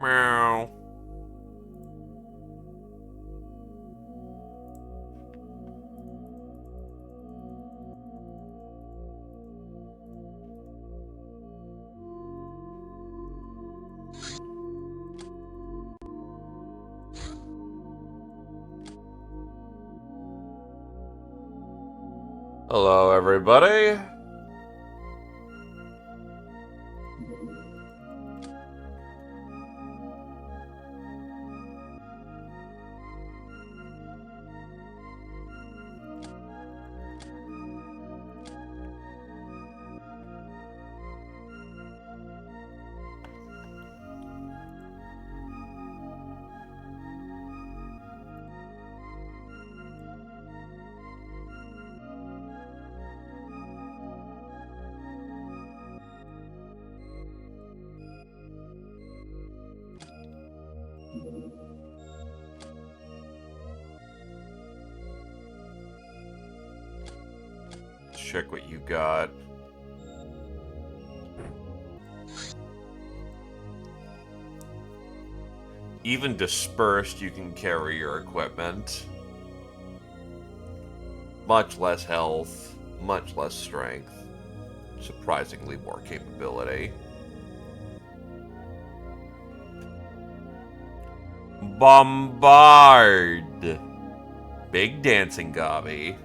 Meow. Hello, everybody. Check what you got. Even dispersed, you can carry your equipment. Much less health, much less strength. Surprisingly more capability. Bombard! Big dancing gobby.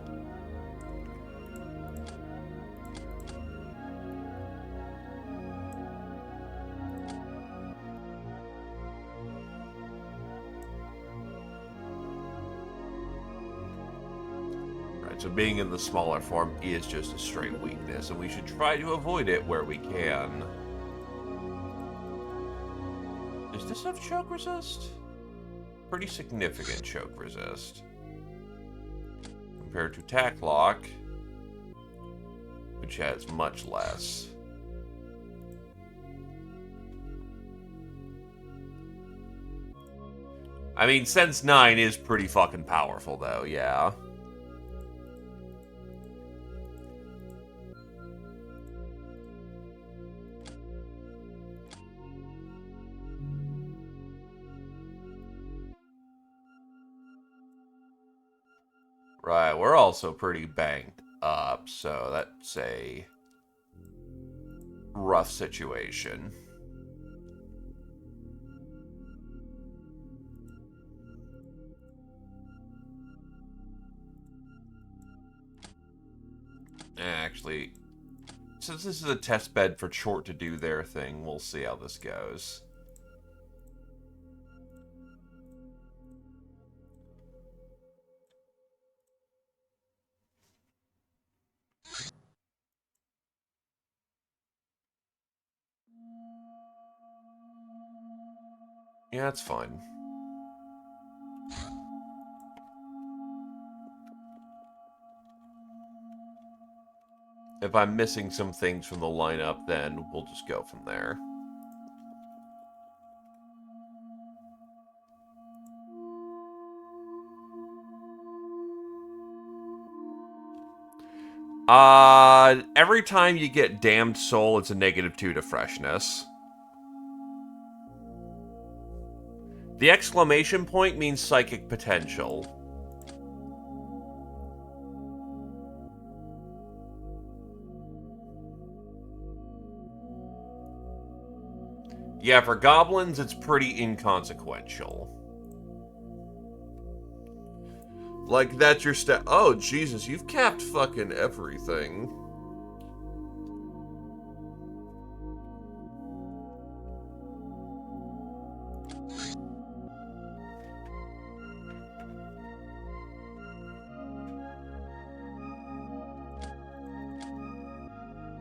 So being in the smaller form is just a straight weakness, and we should try to avoid it where we can. Does this have choke resist? Pretty significant choke resist. Compared to attack lock, which has much less. I mean, Sense 9 is pretty fucking powerful, though, yeah. Right, we're also pretty banged up, so that's a rough situation. Actually, since this is a test bed for Chort to do their thing, we'll see how this goes. Yeah, that's fine. If I'm missing some things from the lineup, then we'll just go from there. Every time you get Damned Soul, it's a -2 to freshness. The exclamation point means psychic potential. Yeah, for goblins, it's pretty inconsequential. Like, that's your stat. Oh, Jesus, you've capped fucking everything.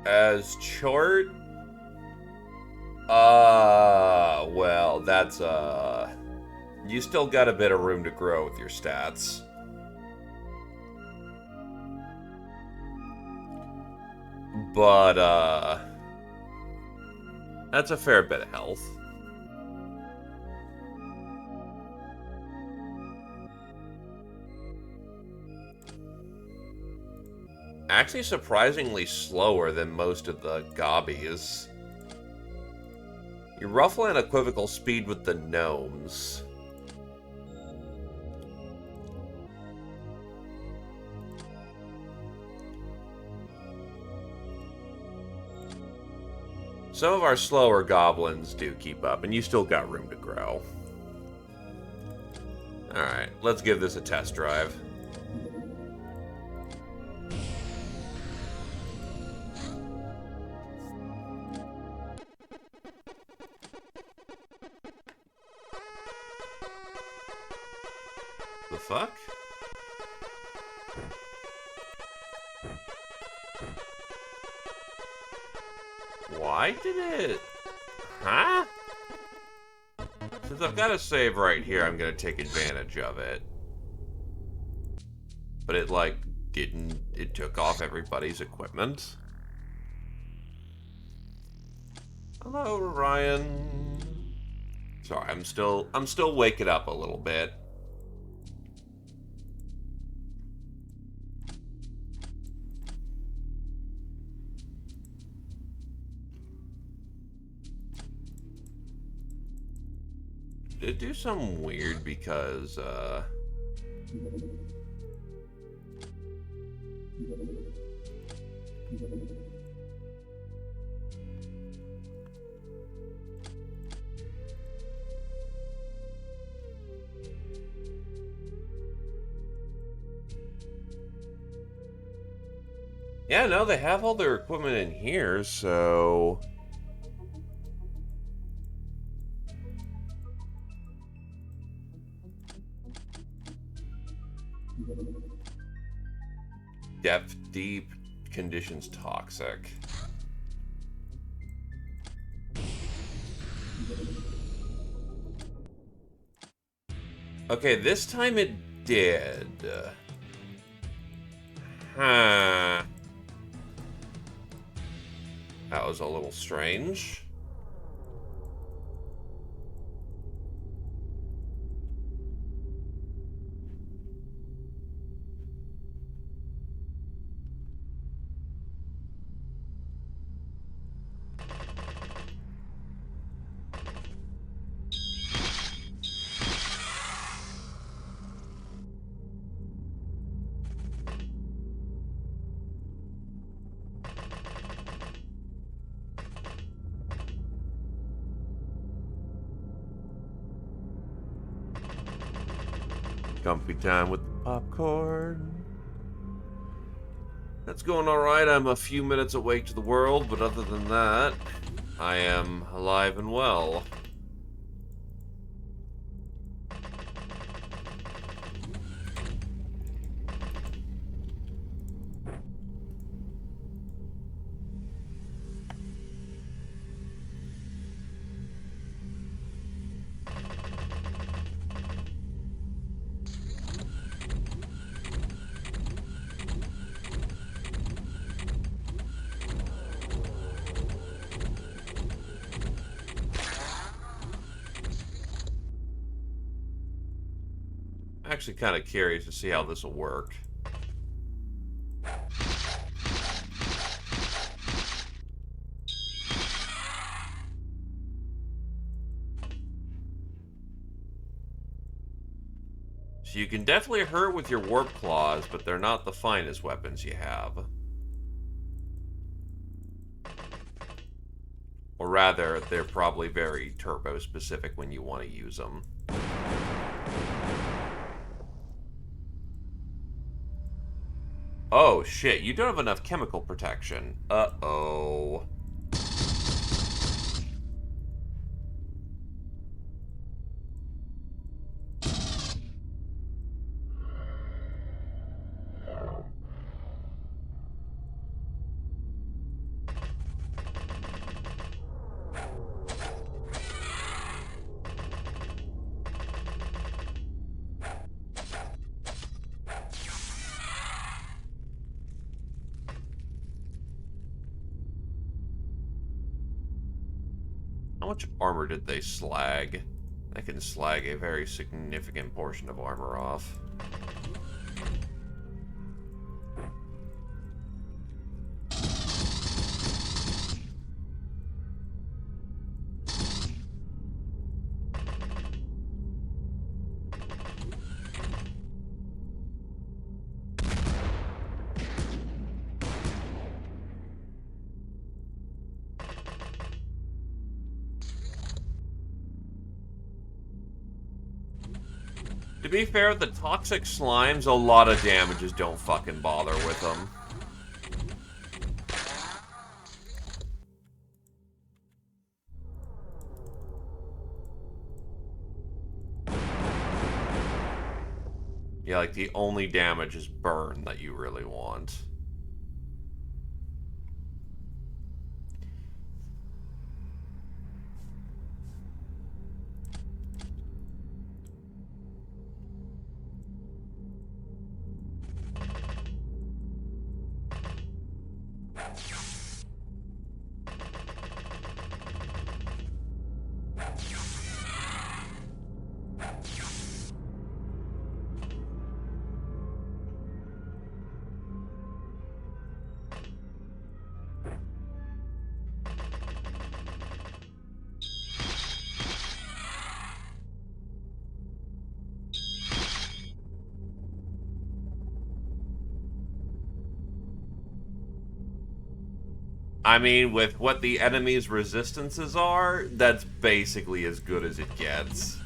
As Chort? Well, that's, you still got a bit of room to grow with your stats. But, that's a fair bit of health. Actually surprisingly slower than most of the gobbies. You're roughly on equivocal speed with the gnomes. Some of our slower goblins do keep up, and you still got room to grow. Alright, let's give this a test drive. The fuck? Why did it... Huh? Since I've got a save right here, I'm gonna take advantage of it. But it, like, didn't... It took off everybody's equipment. Hello, Ryan. Sorry, I'm still waking up a little bit. Did it do something weird because, yeah, no, they have all their equipment in here, so... Depth deep, conditions toxic. Okay, this time it did. Huh. That was a little strange. Comfy time with the popcorn. That's going alright. I'm a few minutes awake to the world, but other than that, I am alive and well. Actually kind of curious to see how this will work. So you can definitely hurt with your warp claws, but they're not the finest weapons you have. Or rather, they're probably very turbo specific when you want to use them. Oh, shit. You don't have enough chemical protection. Uh-oh. How much armor did they slag? I can slag a very significant portion of armor off. To be fair, the toxic slimes, a lot of damages don't fucking bother with them. Yeah, like the only damage is burn that you really want. I mean, with what the enemy's resistances are, that's basically as good as it gets.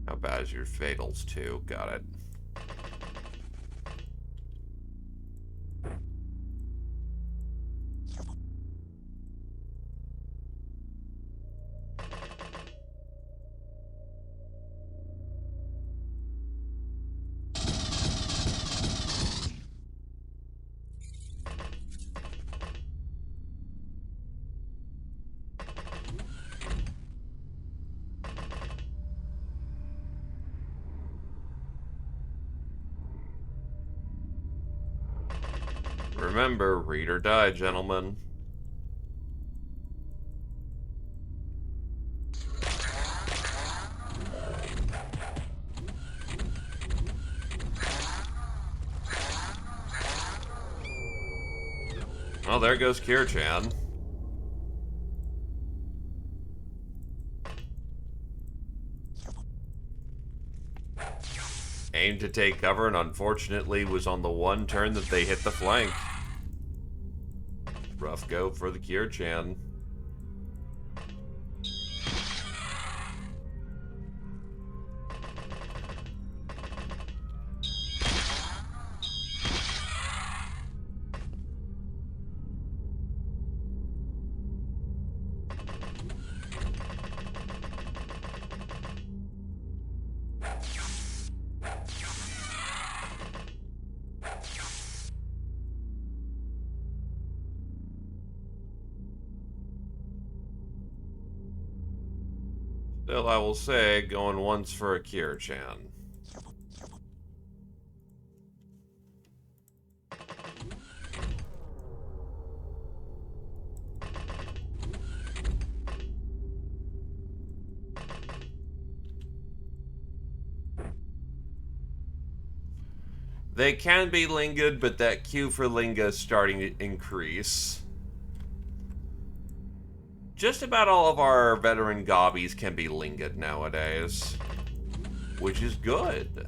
How bad is your fatals too? Got it. Remember, read or die, gentlemen. Well, there goes Kirchan. Aimed to take cover and unfortunately was on the one turn that they hit the flank. Rough go for the Kirchan. Still, I will say, going once for a Kirchan. They can be linged, but that queue for Linga is starting to increase. Just about all of our veteran Gobbies can be linged nowadays, which is good.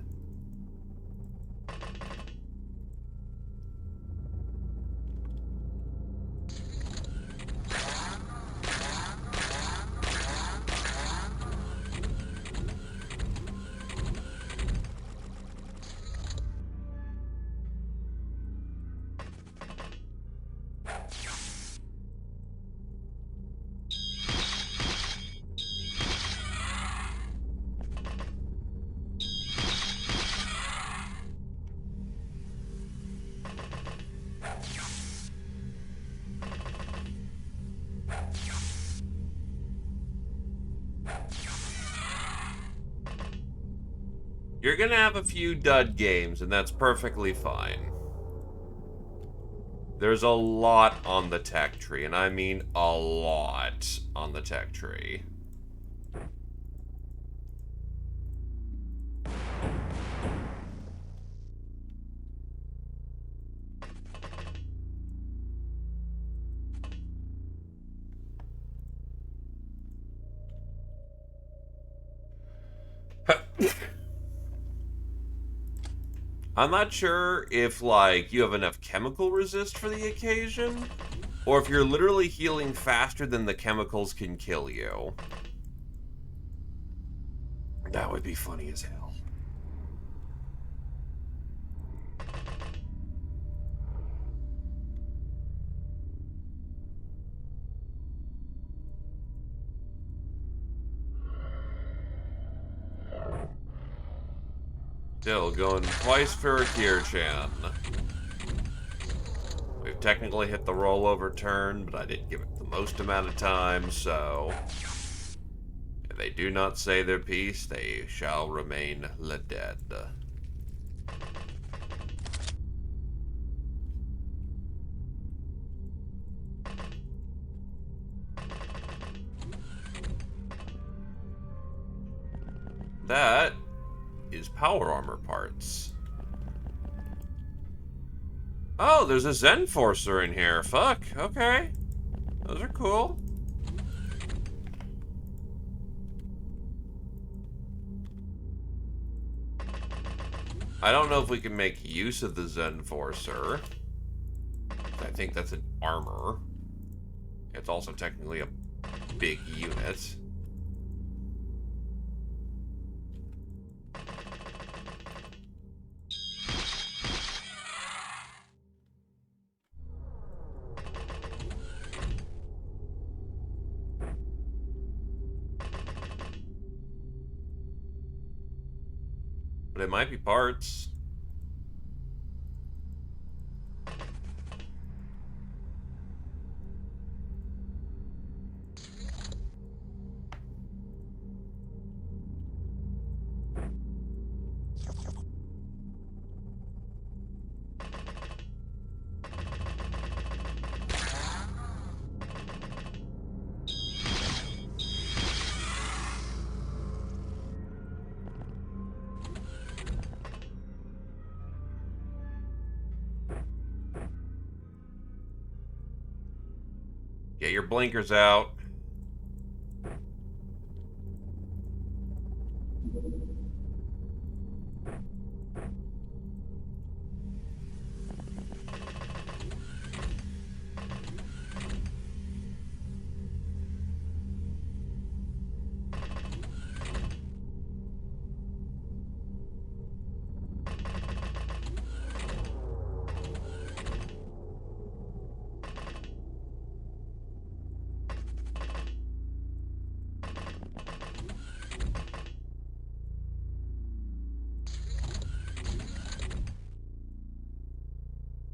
You're gonna have a few dud games, and that's perfectly fine. There's a lot on the tech tree, and I mean a lot on the tech tree. I'm not sure if, like, you have enough chemical resist for the occasion, or if you're literally healing faster than the chemicals can kill you. That would be funny as hell. Still going twice for Akir-chan. We've technically hit the rollover turn, but I didn't give it the most amount of time, so... If they do not say their piece, they shall remain le dead. That is power armor parts. Oh, there's a Zen Forcer in here. Fuck, okay. Those are cool. I don't know if we can make use of the Zen Forcer. I think that's an armor. It's also technically a big unit. But it might be parts. Get your blinkers out.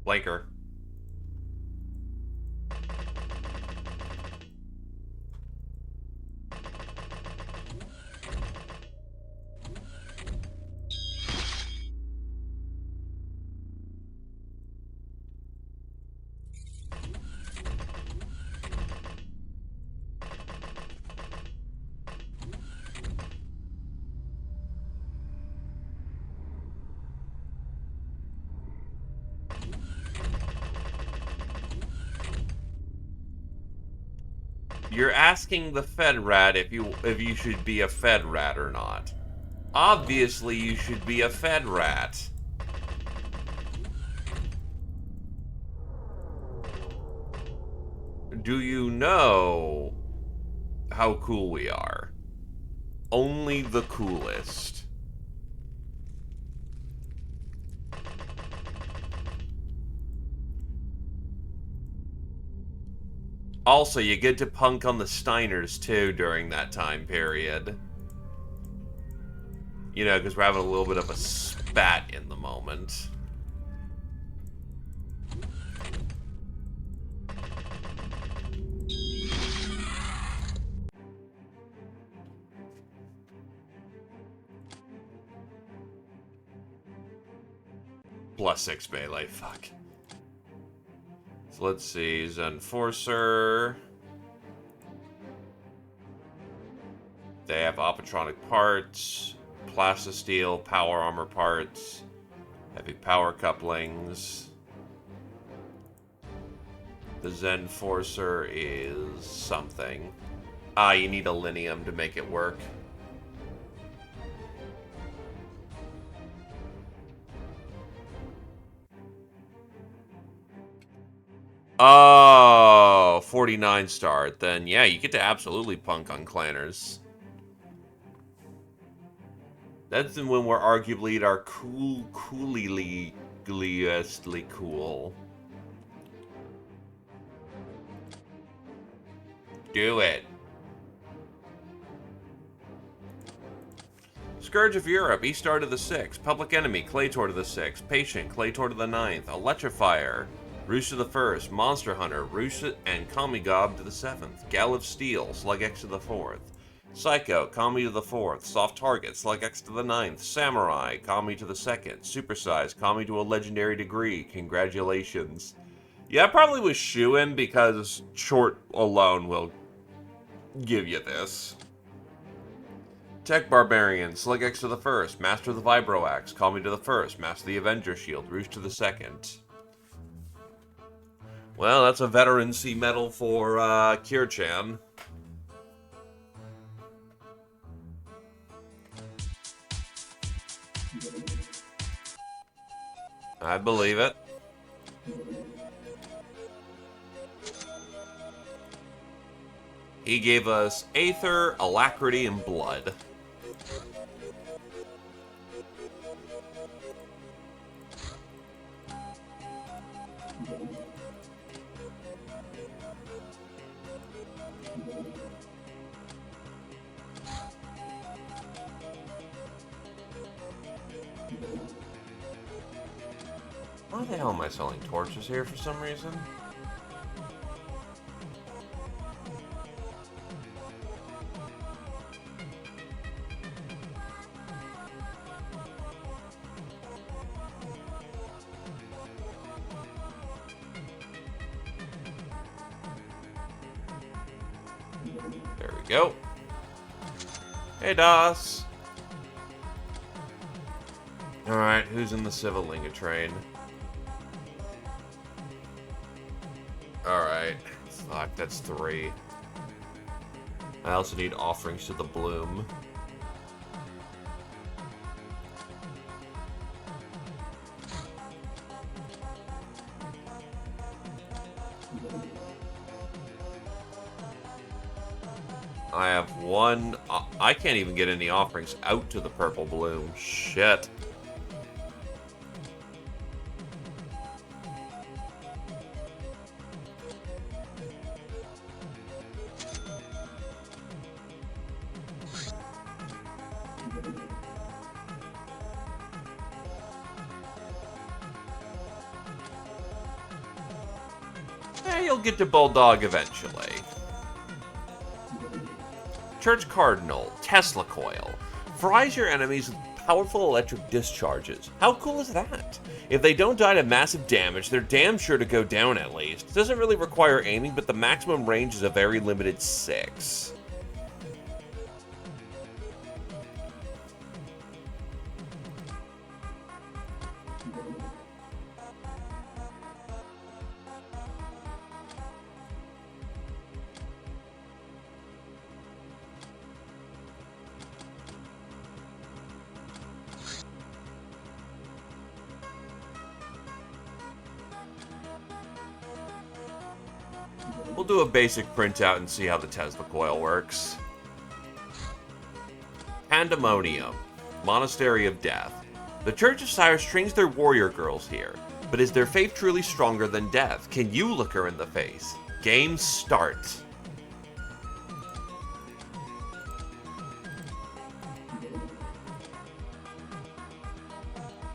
Blinker. You're asking the Fed Rat if you should be a Fed Rat or not. Obviously, you should be a Fed Rat. Do you know how cool we are? Only the coolest. Also, you get to punk on the Steiners, too, during that time period. You know, because we're having a little bit of a spat in the moment. +6 melee, fuck. So let's see, Zen Forcer. They have Optronic parts, Plastisteel, power armor parts, heavy power couplings. The Zen Forcer is something. Ah, you need a Linium to make it work. Oh, 49 star. Then, yeah, you get to absolutely punk on clanners. That's when we're arguably at our coolly cool. Do it. Scourge of Europe, Eastar to the 6th. Public Enemy, Claytor to the 6th. Patient, Claytor to the 9th. Electrifier, Roost to the 1st. Monster Hunter, Roost and Kamigob to the 7th. Gal of Steel, Slugx to the 4th. Psycho, Kami to the 4th. Soft Target, Slugx to the 9th. Samurai, Kami to the 2nd. Supersize, Kami to a legendary degree. Congratulations. Yeah, I probably was shoo-in because short alone will give you this. Tech Barbarian, Slugx to the 1st, Master of the Vibroaxe, Kami to the 1st, Master of the Avenger Shield, Roost to the 2nd. Well, that's a veterancy medal for Kirchan. I believe it. He gave us Aether, Alacrity, and Blood. Why the hell am I selling torches here for some reason? There we go. Hey, Das. Alright, who's in the Civilinga train? Alright. Fuck, that's 3. I also need offerings to the Bloom. I have 1... I can't even get any offerings out to the Purple Bloom. Shit. You'll get to Bulldog eventually. Church Cardinal, Tesla Coil. Fries your enemies with powerful electric discharges. How cool is that? If they don't die to massive damage, they're damn sure to go down at least. It doesn't really require aiming, but the maximum range is a very limited 6. We'll do a basic printout and see how the Tesla coil works. Pandemonium, Monastery of Death. The Church of Cyrus trains their warrior girls here, but is their faith truly stronger than death? Can you look her in the face? Game start.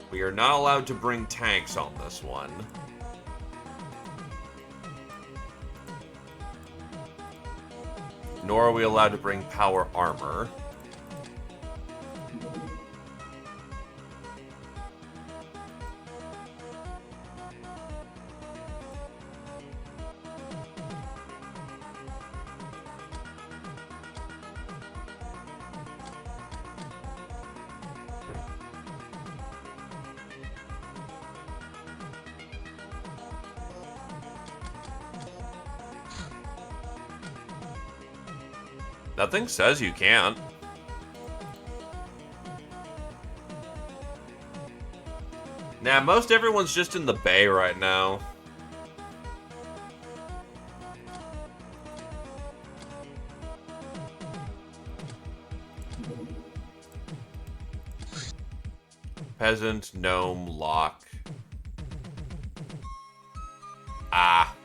We are not allowed to bring tanks on this one. Nor are we allowed to bring power armor. Nothing says you can't. Nah, most everyone's just in the bay right now. Peasant, gnome, lock. Ah.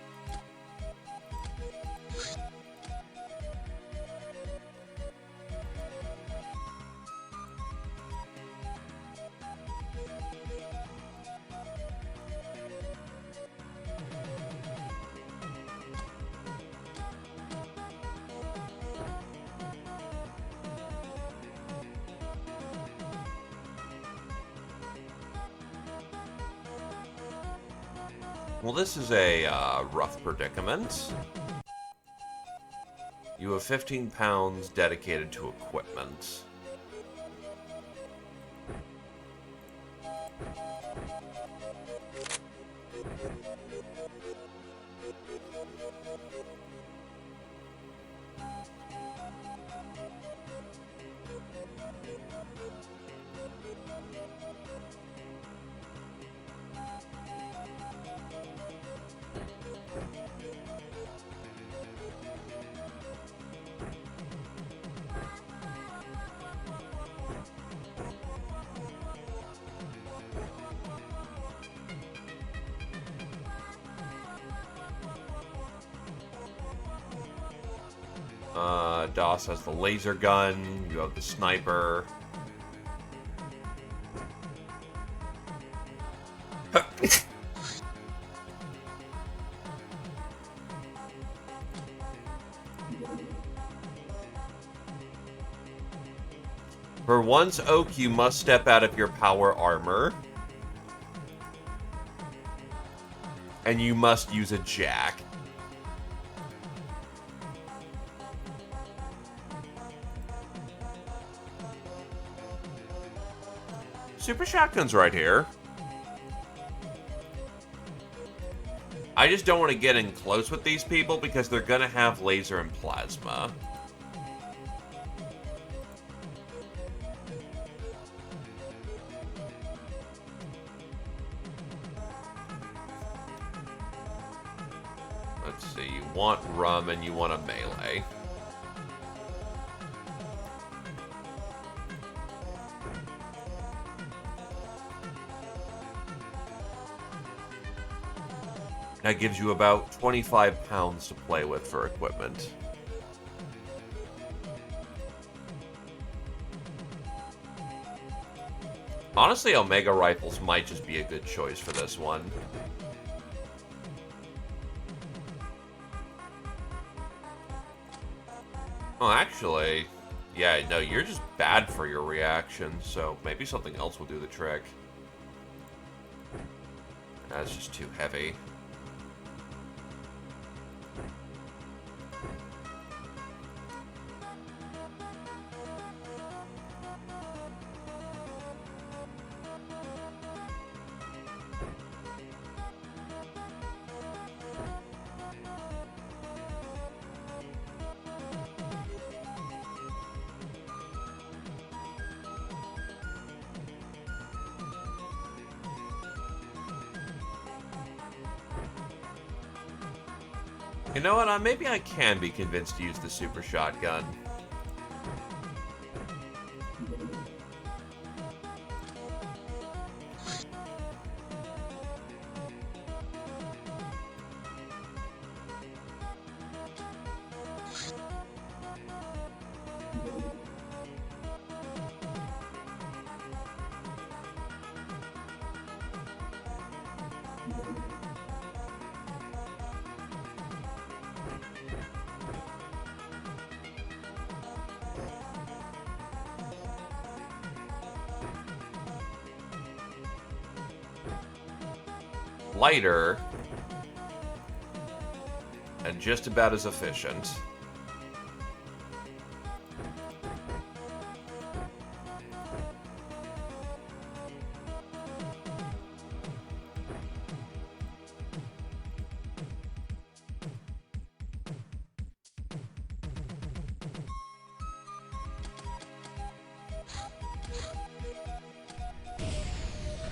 Well, this is a rough predicament. You have 15 pounds dedicated to equipment. DOS has the laser gun, you have the sniper. For once, Oak, you must step out of your power armor. And you must use a jack. Super shotgun's right here. I just don't want to get in close with these people because they're gonna have laser and plasma. Let's see, you want rum and you want a melee. That gives you about 25 pounds to play with for equipment. Honestly, Omega rifles might just be a good choice for this one. Oh, actually, yeah, no, you're just bad for your reactions, so maybe something else will do the trick. That's just too heavy. You know what? Maybe I can be convinced to use the super shotgun. Lighter and just about as efficient.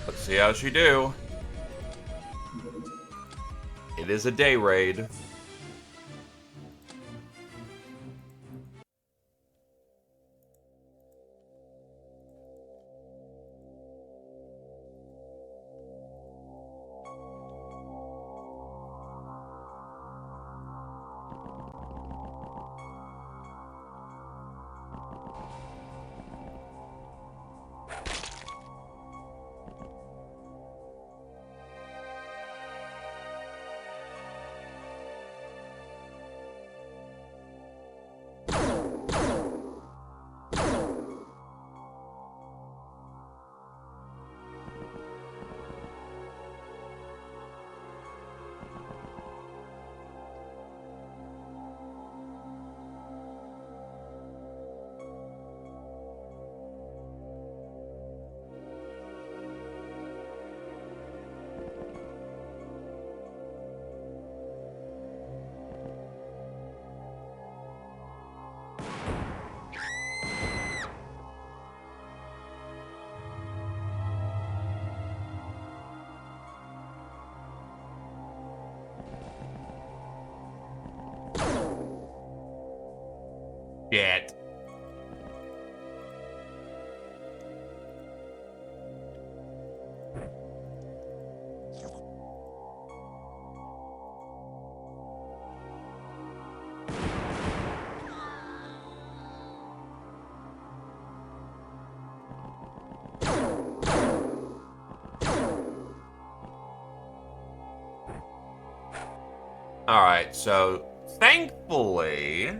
Let's see how she do. It is a day raid. Shit. Alright, so thankfully...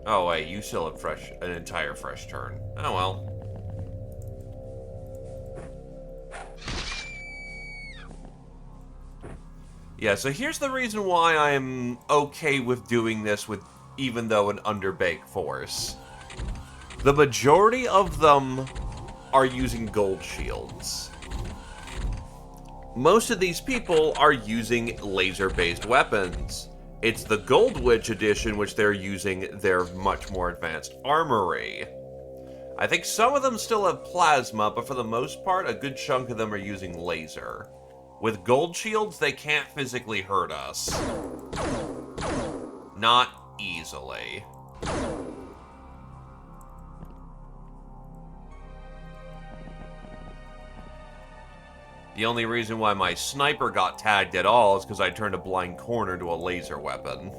Oh wait, you still have an entire fresh turn. Oh well. Yeah, so here's the reason why I'm okay with doing this with even though an underbaked force. The majority of them are using gold shields. Most of these people are using laser-based weapons. It's the Gold Witch edition which they're using their much more advanced armory. I think some of them still have plasma, but for the most part, a good chunk of them are using laser. With gold shields, they can't physically hurt us. Not easily. The only reason why my sniper got tagged at all is because I turned a blind corner to a laser weapon.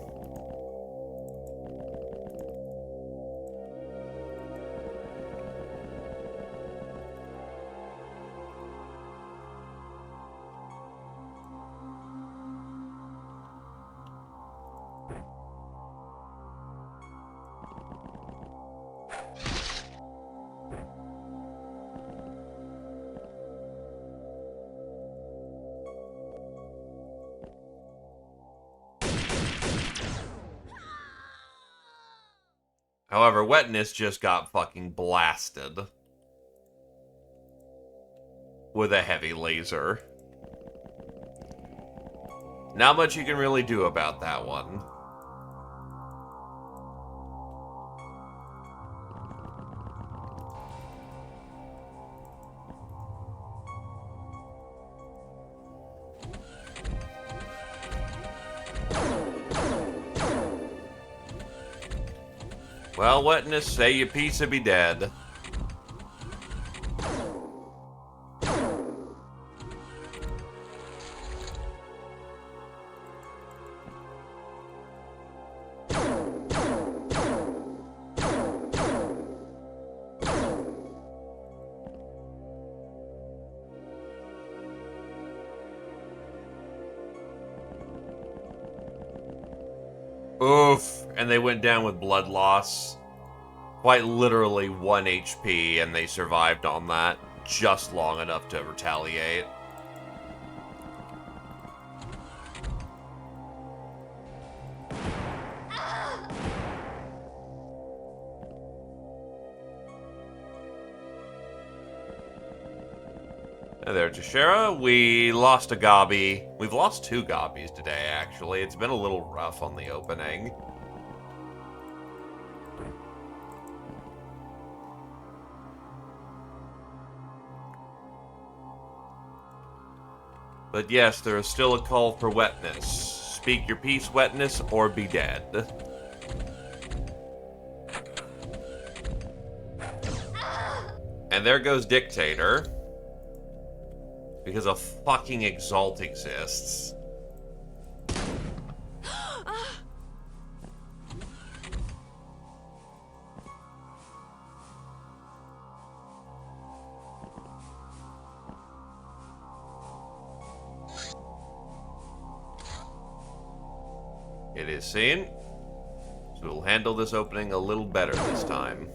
However, Wetness just got fucking blasted with a heavy laser. Not much you can really do about that one. Well, Wetness, say your piece and be dead. Oof, and they went down with blood loss. Quite literally 1 HP, and they survived on that just long enough to retaliate. Hey there, Tashera. We lost a Gobby. We've lost 2 Gobbies today, actually. It's been a little rough on the opening. But yes, there is still a call for Wetness. Speak your piece, Wetness, or be dead. And there goes Dictator. Because a fucking Exalt exists. It is seen. So we'll handle this opening a little better this time.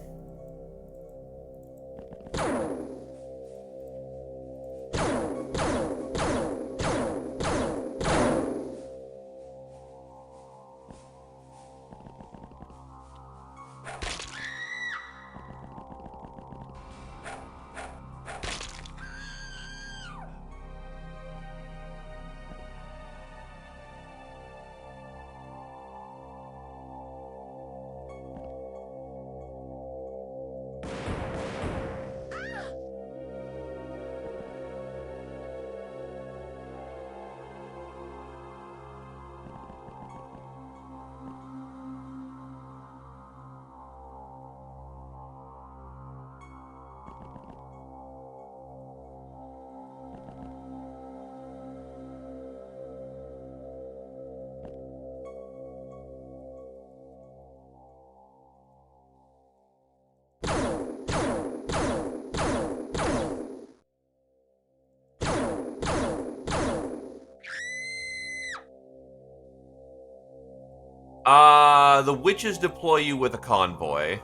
The witches deploy you with a convoy.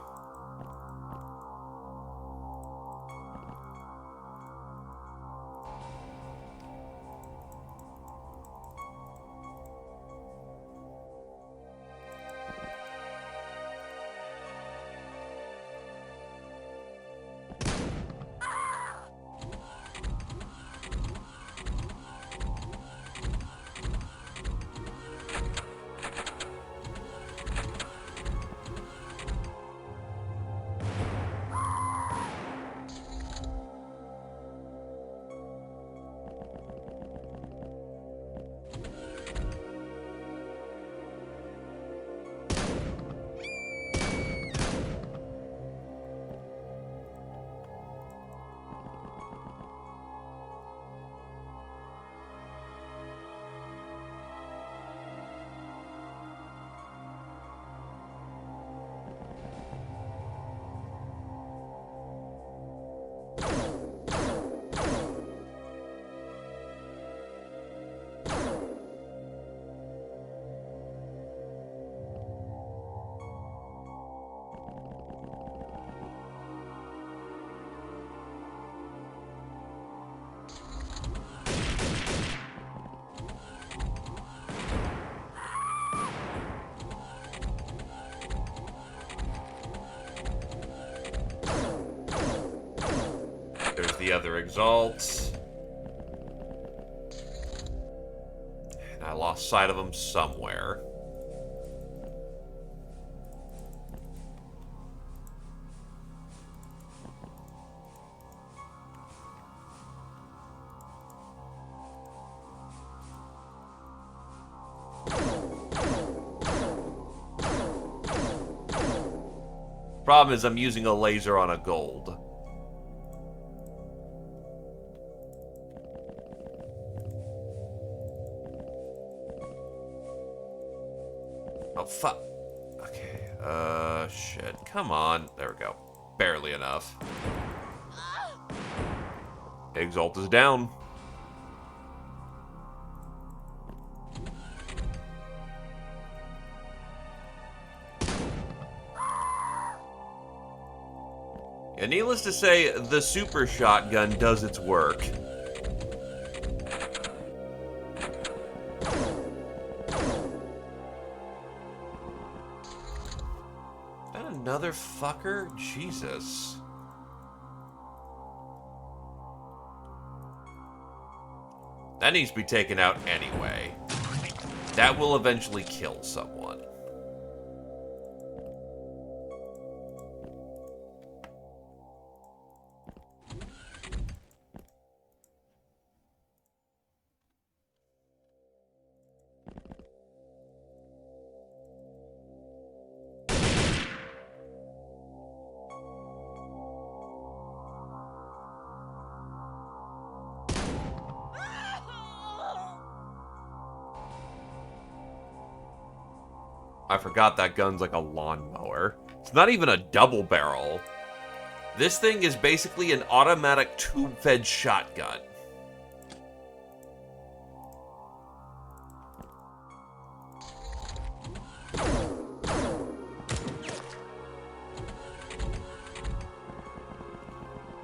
There's the other exalts. And I lost sight of them somewhere. Problem is, I'm using a laser on a gold. Oh, fuck. Okay, shit. Come on. There we go. Barely enough. Exalt is down. And needless to say, the super shotgun does its work. Is that another fucker? Jesus. That needs to be taken out anyway. That will eventually kill someone. I forgot that gun's like a lawnmower. It's not even a double barrel. This thing is basically an automatic tube-fed shotgun.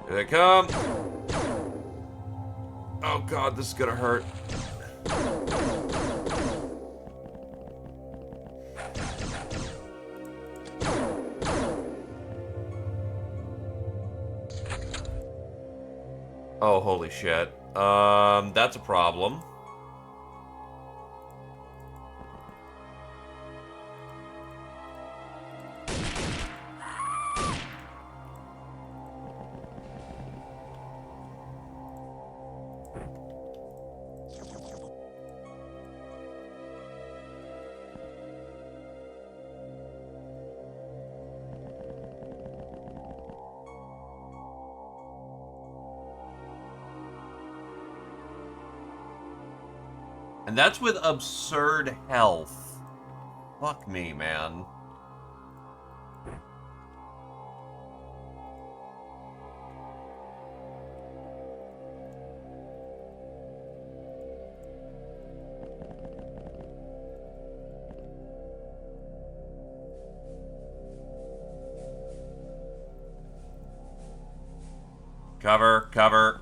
Here they come. Oh god, this is gonna hurt. Oh, holy shit. That's a problem. And that's with absurd health. Fuck me, man. Cover, cover.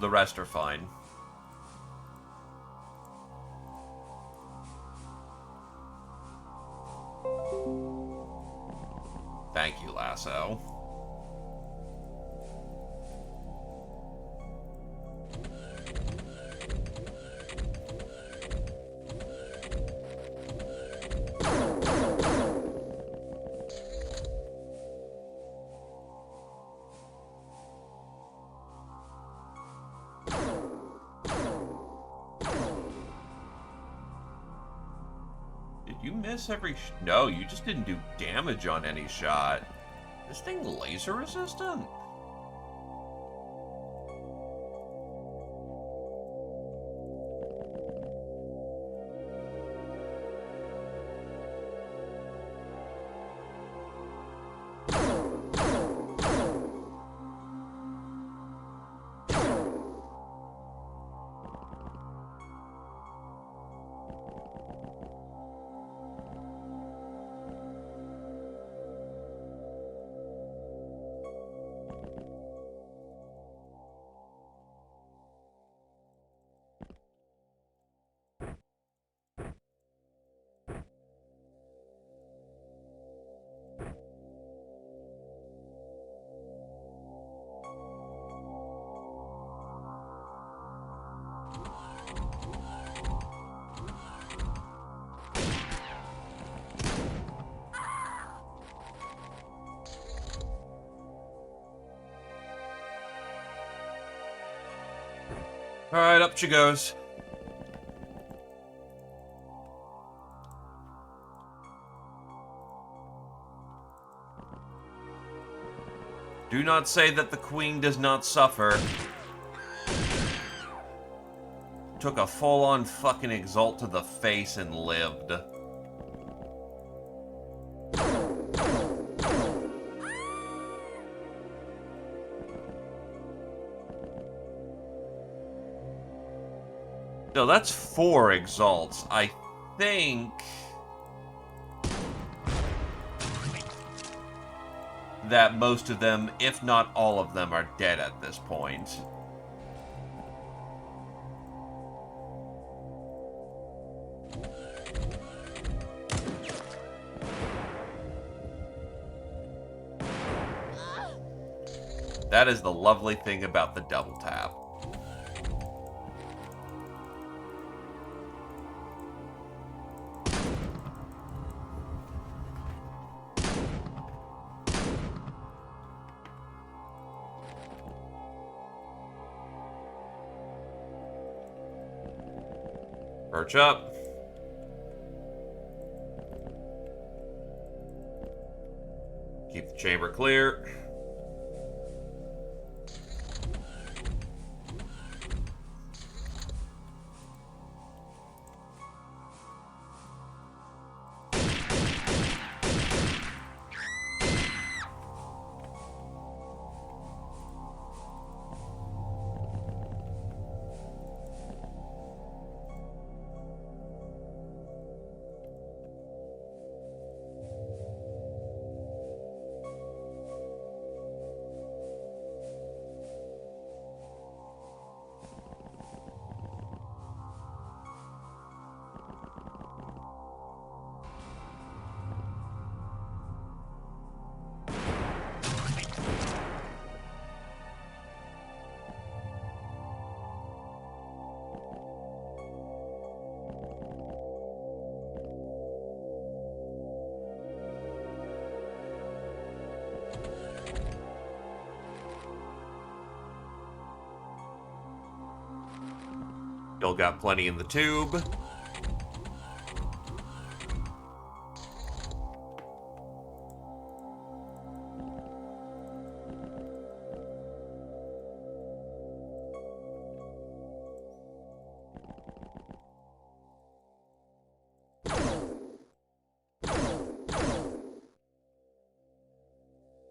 The rest are fine. Thank you, Lasso. Did you miss every... No, you just didn't do damage on any shot. This thing laser resistant? Alright, up she goes. Do not say that the queen does not suffer. Took a full-on fucking exalt to the face and lived. No, that's 4 exalts. I think that most of them, if not all of them, are dead at this point. That is the lovely thing about the double tap. Perch up. Keep the chamber clear. Still got plenty in the tube.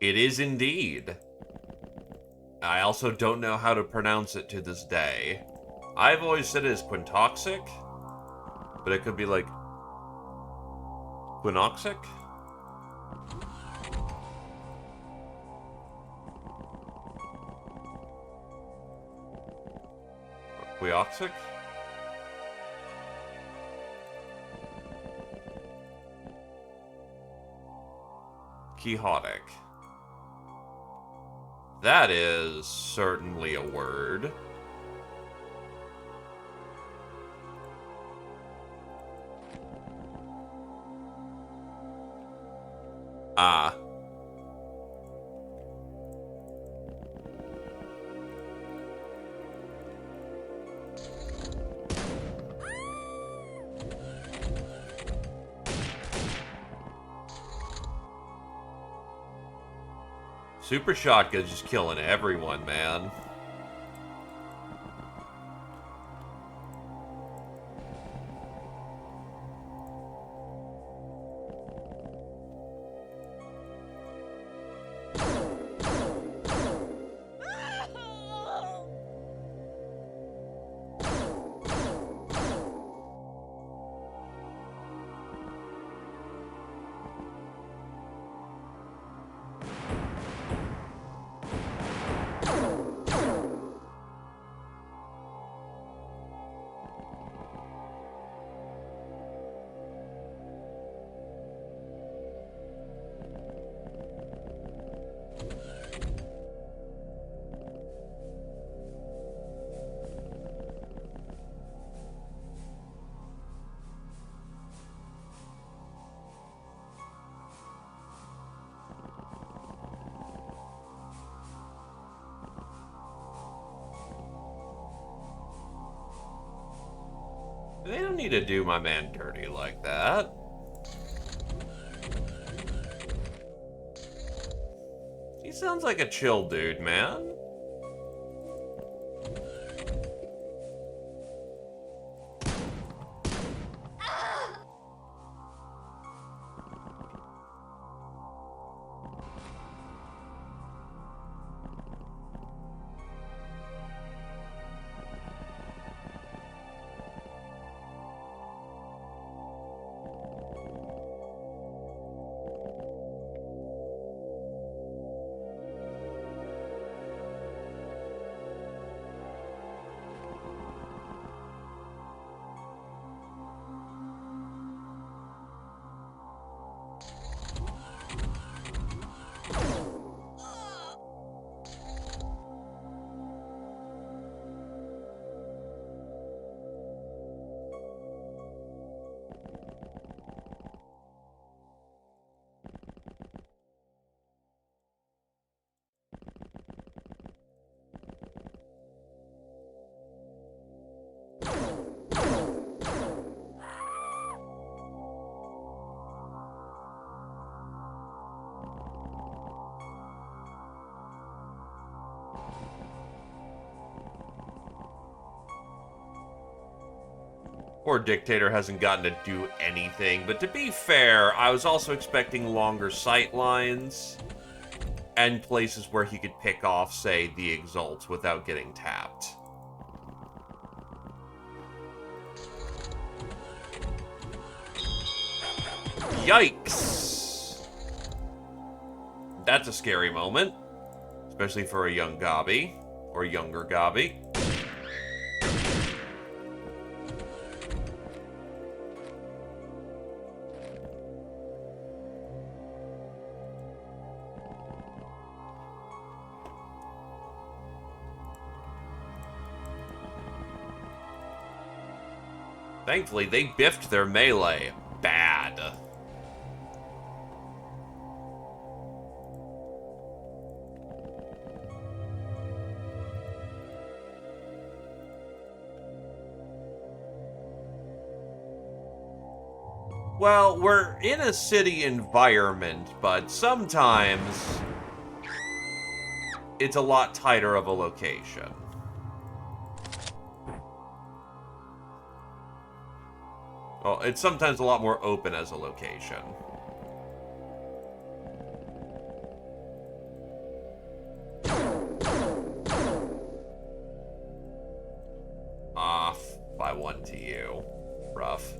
It is indeed. I also don't know how to pronounce it to this day. I've always said it is quintoxic, but it could be like quinoxic? Queoxic? Quixotic. That is certainly a word. Ah. Super Shotgun's just killing everyone, man. They don't need to do my man dirty like that. He sounds like a chill dude, man. Poor Dictator hasn't gotten to do anything, but to be fair, I was also expecting longer sight lines and places where he could pick off, say, the Exalts without getting tapped. Yikes! That's a scary moment, especially for a young Gobby, or younger Gobby. Thankfully, they biffed their melee bad. Well, we're in a city environment, but sometimes it's a lot tighter of a location. Well, it's sometimes a lot more open as a location. Off by 1 to you. Rough.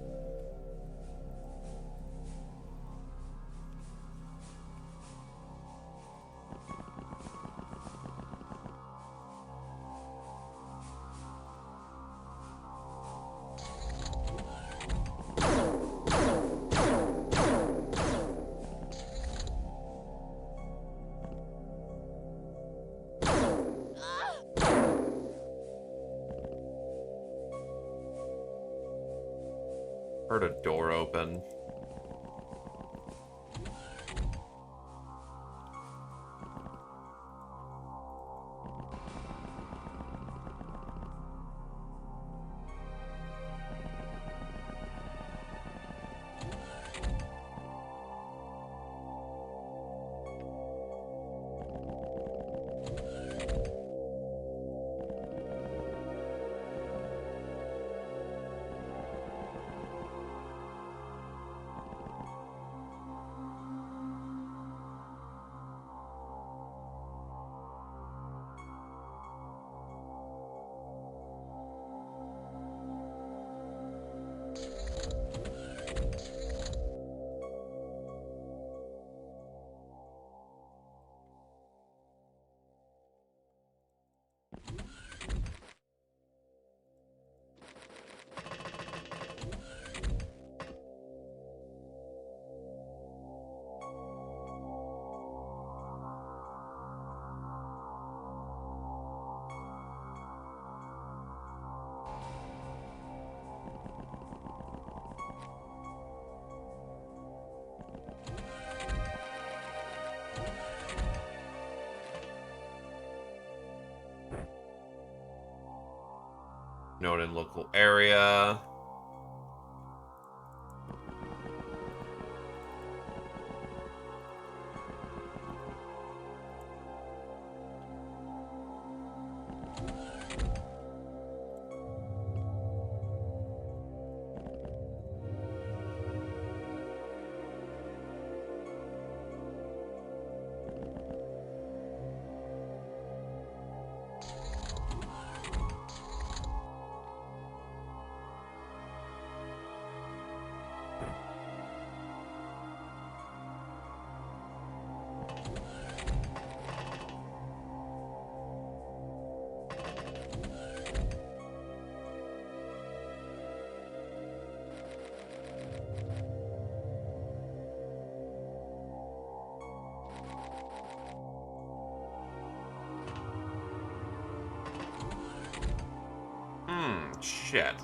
Heard a door open. Known in local area. Shit.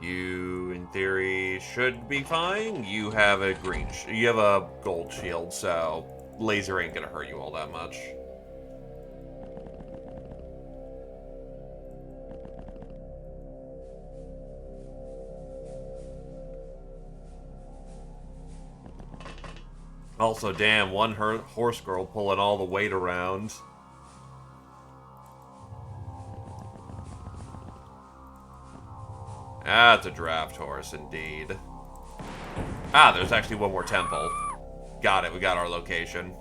You, in theory, should be fine. You have a you have a gold shield, so laser ain't gonna hurt you all that much. Also, damn, one horse girl pulling all the weight around. That's a draft horse, indeed. Ah, there's actually one more temple. Got it, we got our location.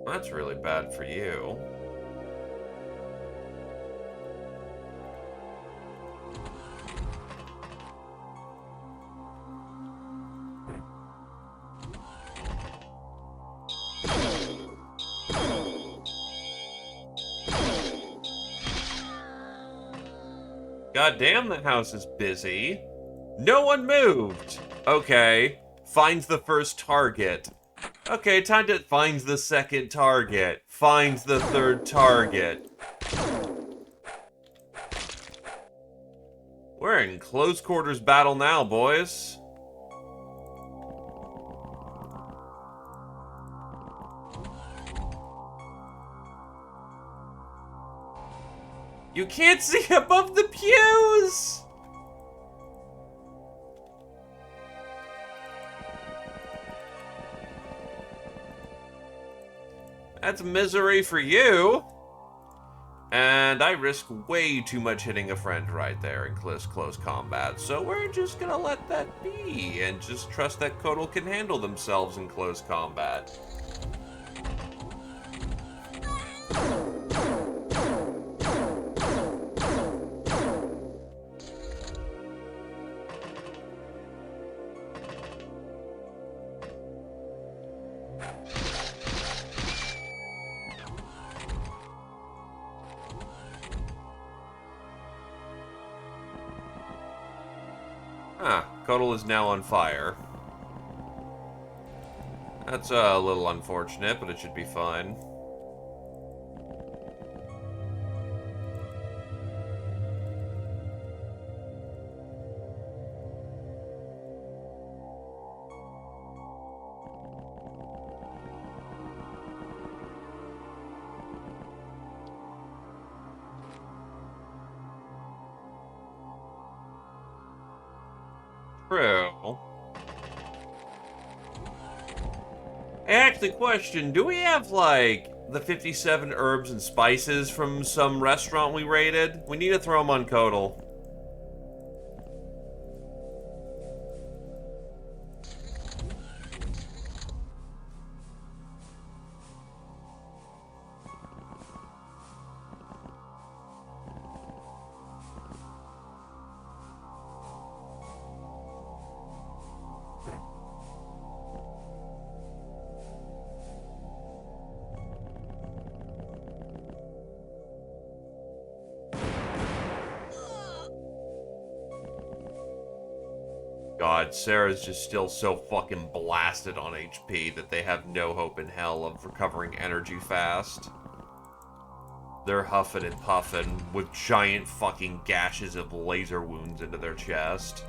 That's really bad for you. God damn, the house is busy. No one moved. Okay. Finds the first target. Okay, time to finds the second target. Finds the third target. We're in close quarters battle now, boys. You can't see above the pews! That's misery for you. And I risk way too much hitting a friend right there in close combat. So we're just gonna let that be and just trust that Kotal can handle themselves in close combat. Ah, Kotal is now on fire. That's a little unfortunate, but it should be fine. True. I actually question, do we have, like, the 57 herbs and spices from some restaurant we raided? We need to throw them on Kotal. God, Sarah's just still so fucking blasted on HP that they have no hope in hell of recovering energy fast. They're huffing and puffing with giant fucking gashes of laser wounds into their chest.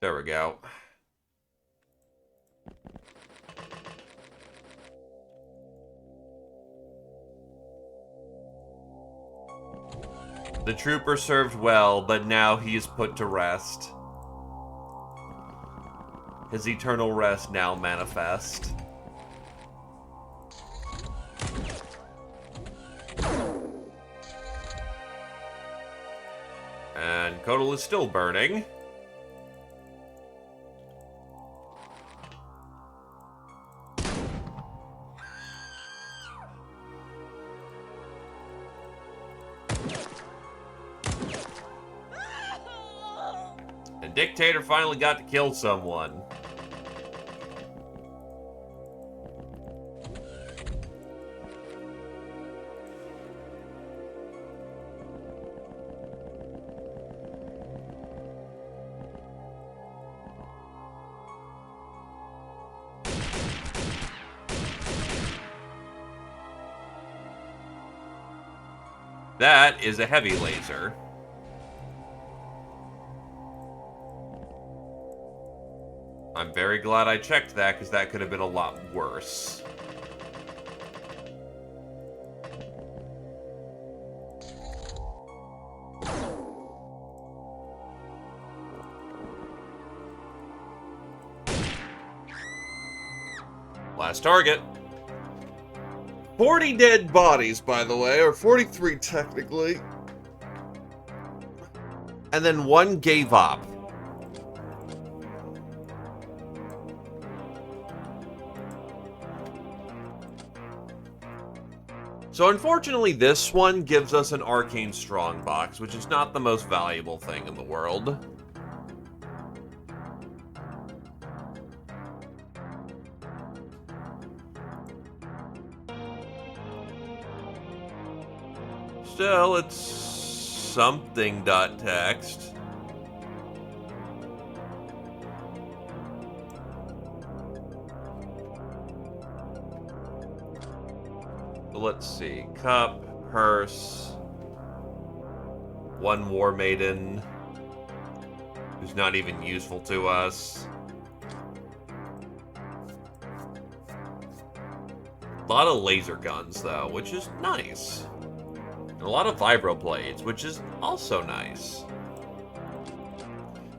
There we go. The trooper served well, but now he is put to rest. His eternal rest now manifest. And Kotal is still burning. And Dictator finally got to kill someone. That is a heavy laser. I'm very glad I checked that, because that could have been a lot worse. Last target. 40 dead bodies, by the way, or 43 technically. And then one gave up. So unfortunately, this one gives us an arcane strongbox, which is not the most valuable thing in the world. Still, it's something.txt. Let's see. Cup, purse, one war maiden, who's not even useful to us. A lot of laser guns, though, which is nice. And a lot of vibroblades, which is also nice.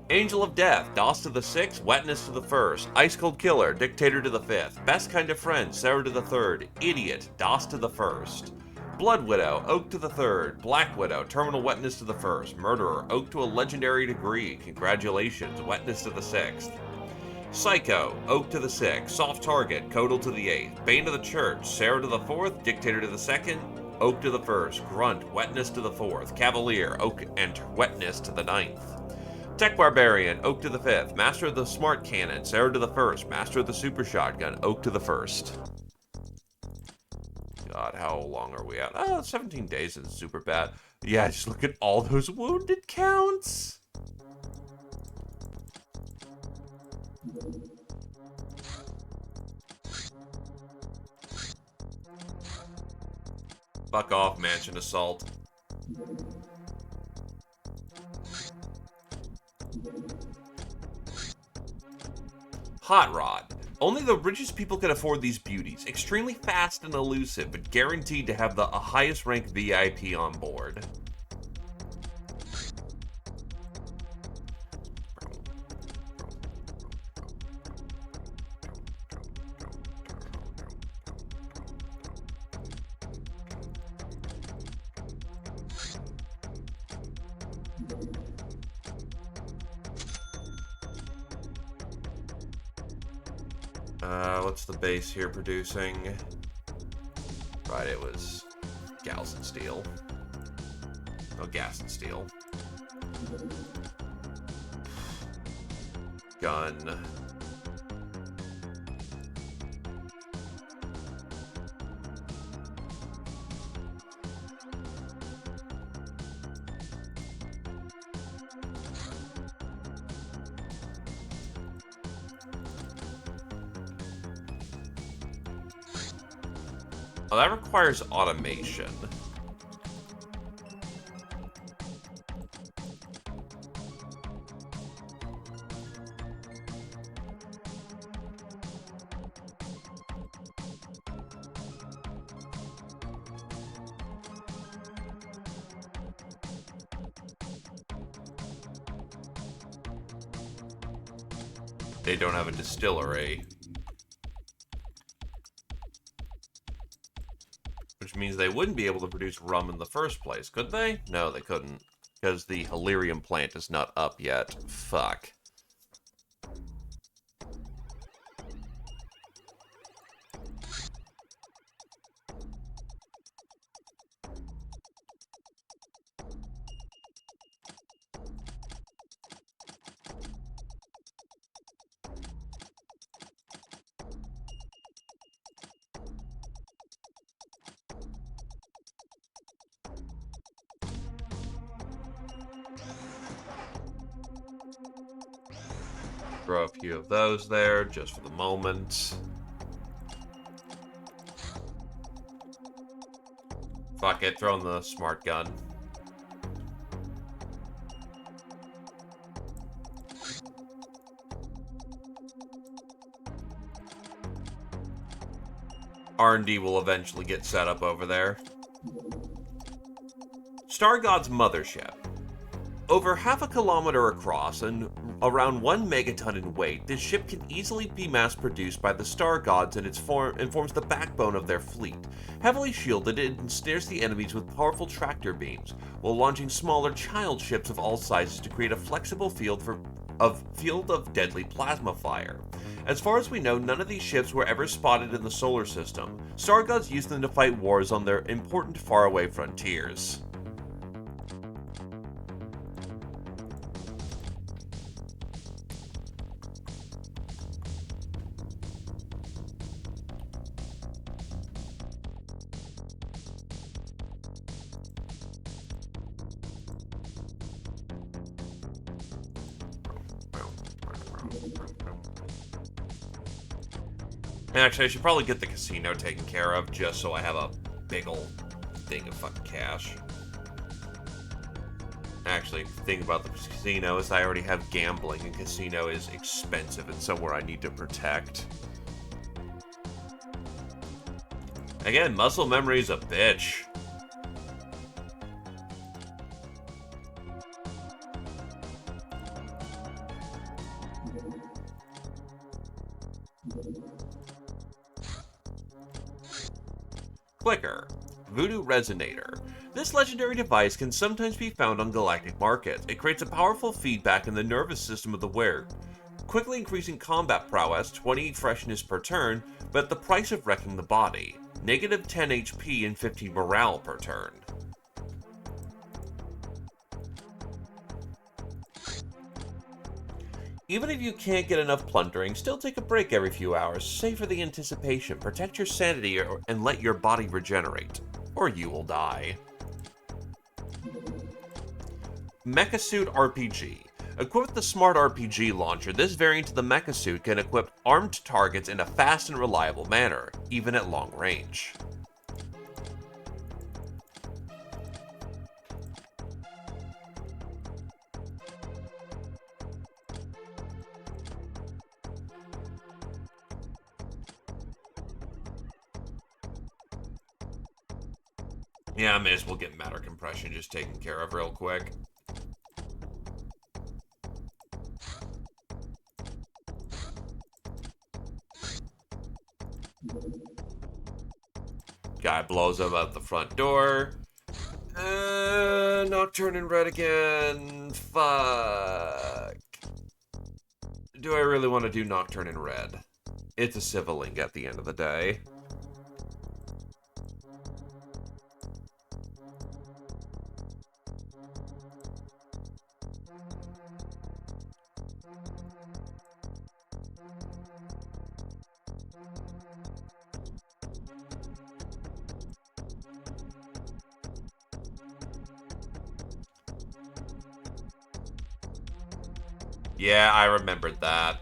Angel of Death, DOS to the 6th, Wetness to the 1st, Ice Cold Killer, Dictator to the 5th, Best Kind of Friend, Sarah to the 3rd, Idiot, DOS to the 1st, Blood Widow, Oak to the 3rd, Black Widow, Terminal Wetness to the 1st, Murderer, Oak to a legendary degree, congratulations, Wetness to the 6th, Psycho, Oak to the 6th, Soft Target, Codal to the 8th, Bane of the Church, Sarah to the 4th, Dictator to the 2nd, Oak to the 1st, Grunt, Wetness to the 4th, Cavalier, Oak and Wetness to the 9th. Tech Barbarian, Oak to the 5th, Master of the Smart Cannon, Sarah to the 1st, Master of the Super Shotgun, Oak to the 1st. God, how long are we at? Oh, 17 days isn't super bad. Yeah, just look at all those wounded counts. Fuck off, Mansion Assault. Hot Rod. Only the richest people can afford these beauties. Extremely fast and elusive, but guaranteed to have the highest ranked VIP on board. What's the base here producing? Right, it was Gals and Steel. Oh, Gas and Steel. Gun. Oh, that requires automation. They don't have a distillery. Which means they wouldn't be able to produce rum in the first place, could they? No, they couldn't. Because the Halirium plant is not up yet. Fuck. Throw a few of those there, just for the moment. Fuck it, throw in the smart gun. R&D will eventually get set up over there. Star God's mothership. Over half a kilometer across and around 1 megaton in weight, this ship can easily be mass-produced by the Star Gods and forms the backbone of their fleet. Heavily shielded, it ensnares the enemies with powerful tractor beams, while launching smaller child ships of all sizes to create a flexible field of deadly plasma fire. As far as we know, none of these ships were ever spotted in the solar system. Star Gods used them to fight wars on their important faraway frontiers. Actually, I should probably get the casino taken care of, just so I have a big old thing of fucking cash. Actually, the thing about the casino is I already have gambling, and casino is expensive and somewhere I need to protect. Again, muscle memory is a bitch. Clicker. Voodoo Resonator. This legendary device can sometimes be found on galactic markets. It creates a powerful feedback in the nervous system of the wearer, quickly increasing combat prowess, 20 freshness per turn, but at the price of wrecking the body. Negative 10 HP and 15 morale per turn. Even if you can't get enough plundering, still take a break every few hours, savor the anticipation, protect your sanity, and let your body regenerate. Or you will die. Mecha Suit RPG. Equipped with the Smart RPG launcher, this variant of the Mecha Suit can equip armed targets in a fast and reliable manner, even at long range. Yeah, I may as well get matter compression just taken care of real quick. Guy blows up out the front door. Nocturne in red again. Fuck. Do I really want to do Nocturne in red? It's a civil link at the end of the day. Yeah, I remembered that.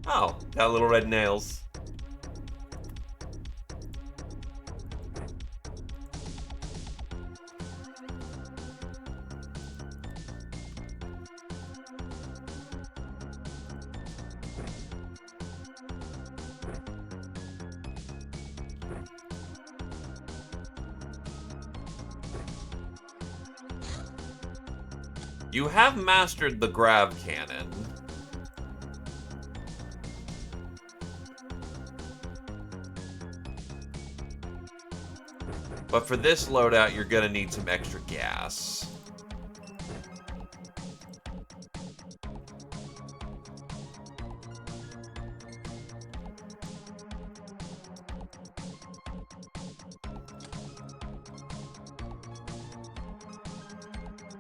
Oh, got little red nails. You have mastered the grav cannon. But for this loadout, you're gonna need some extra gas.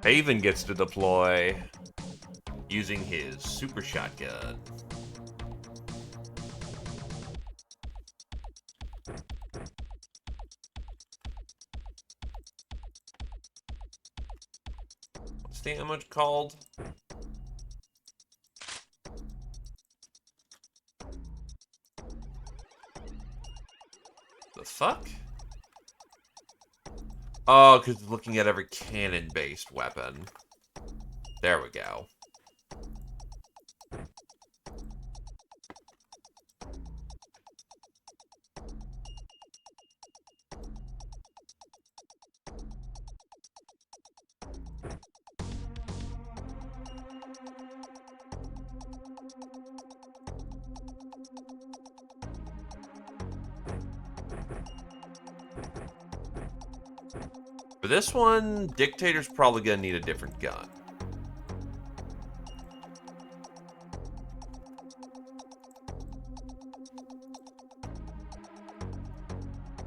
Haven gets to deploy using his super shotgun. What's the ammo called? The fuck? Oh, because it's looking at every cannon-based weapon. There we go. For this one, Dictator's probably gonna need a different gun.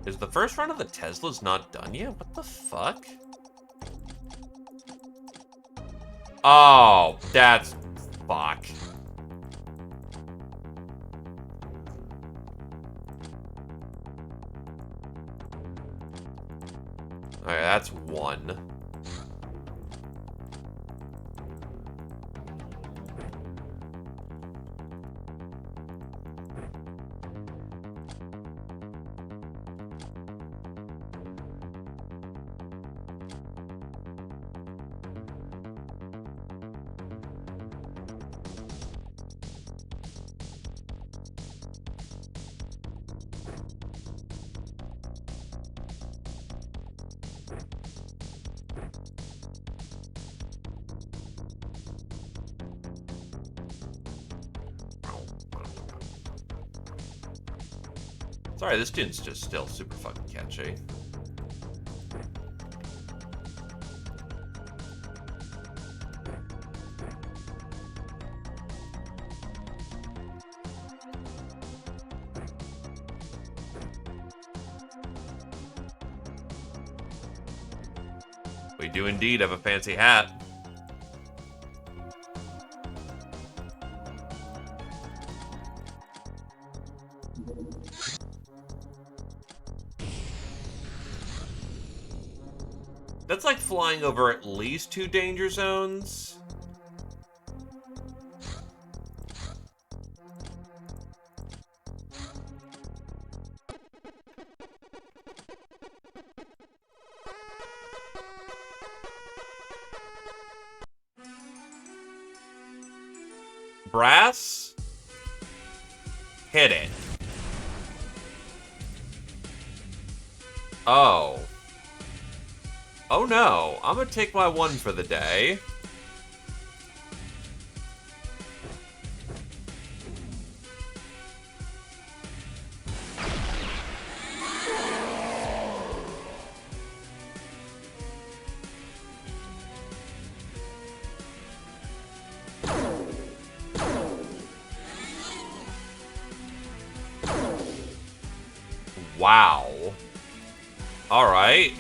Is the first run of the Teslas not done yet? What the fuck? Oh, that's... fuck. Alright, that's one. Sorry, this tune's just still super fucking catchy. We do indeed have a fancy hat. That's like flying over at least 2 danger zones. Brass? Hit it. Oh. Oh no, I'm gonna take my 1 for the day. Wow. Alright.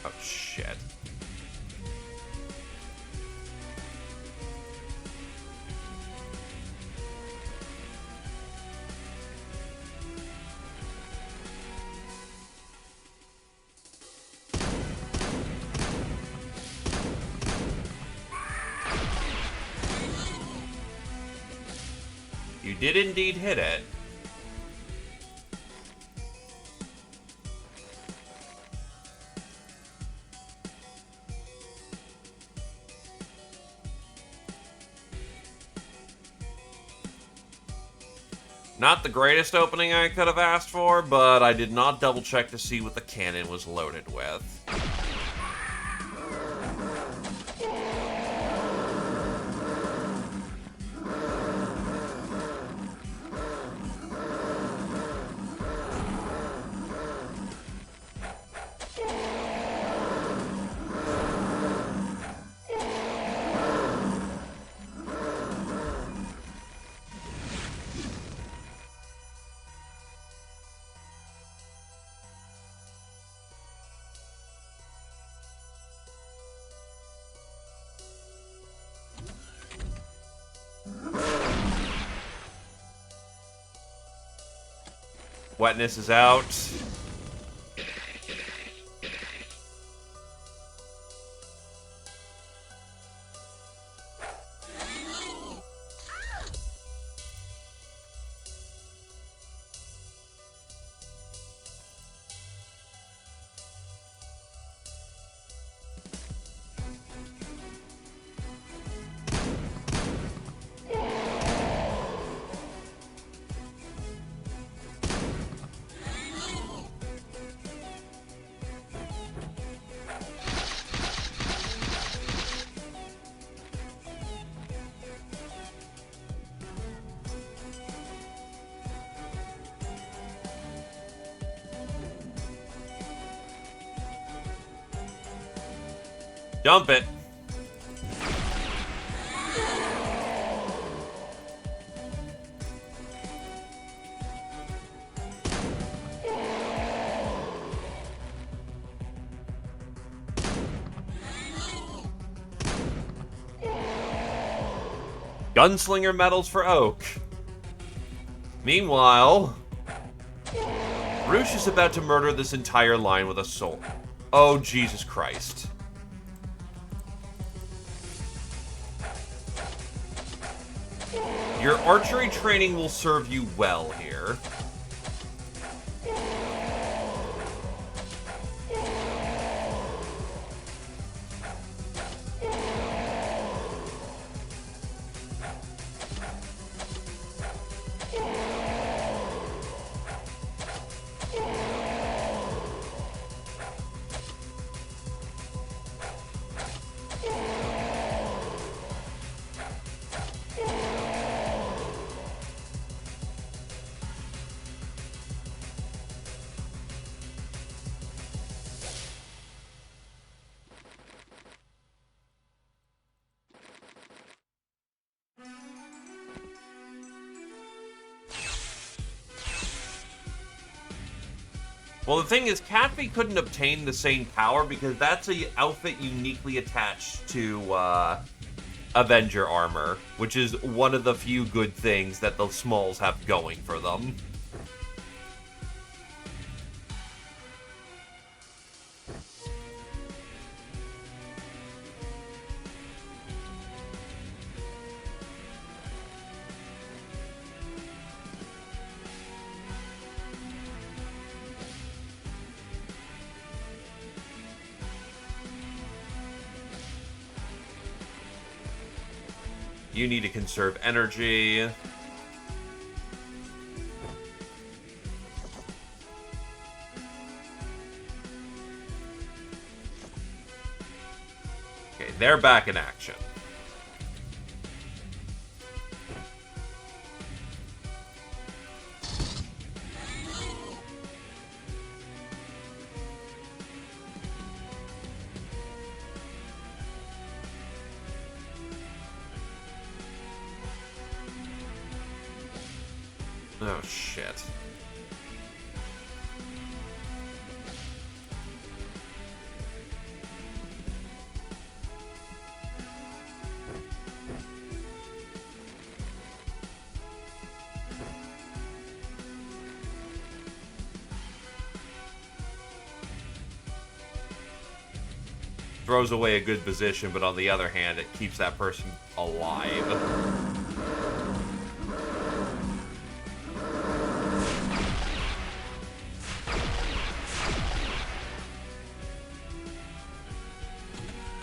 Oh, shit. You did indeed hit it. Not the greatest opening I could have asked for, but I did not double check to see what the cannon was loaded with. Wetness is out. Dump it. Gunslinger medals for Oak. Meanwhile, Roosh is about to murder this entire line with a sword. Oh, Jesus Christ. Your archery training will serve you well here. Well, the thing is, Catby couldn't obtain the same power because that's an outfit uniquely attached to Avenger armor, which is one of the few good things that the Smols have going for them. You need to conserve energy. Okay, they're back in action. Oh, shit. Throws away a good position, but on the other hand, it keeps that person alive.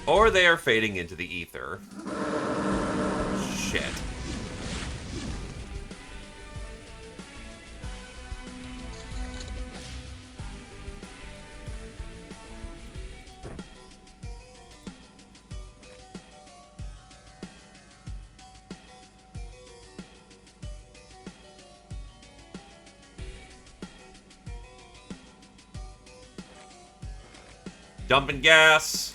Or they are fading into the ether. Shit. Dumping gas.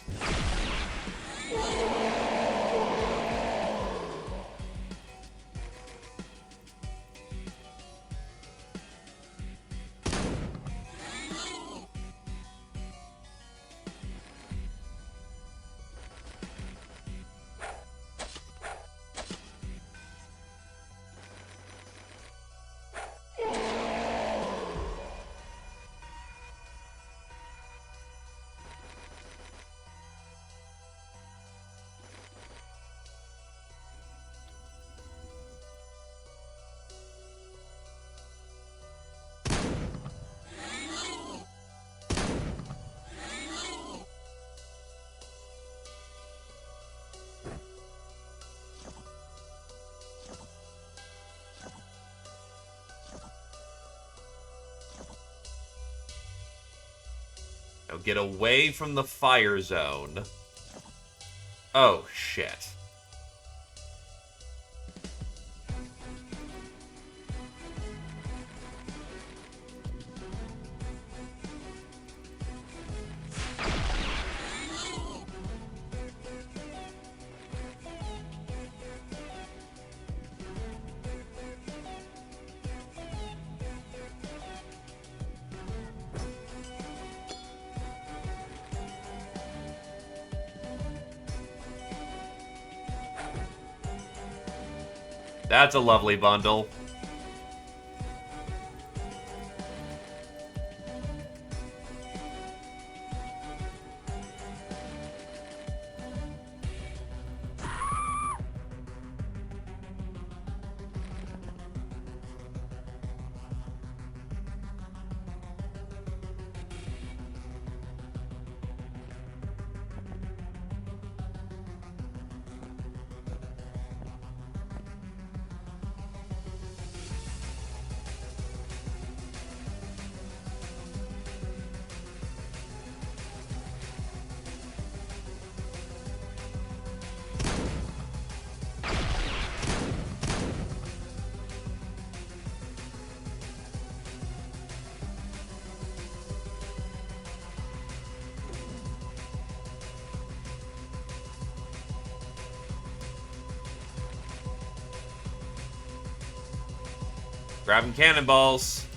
Now get away from the fire zone. Oh, shit. That's a lovely bundle. Grabbing cannonballs.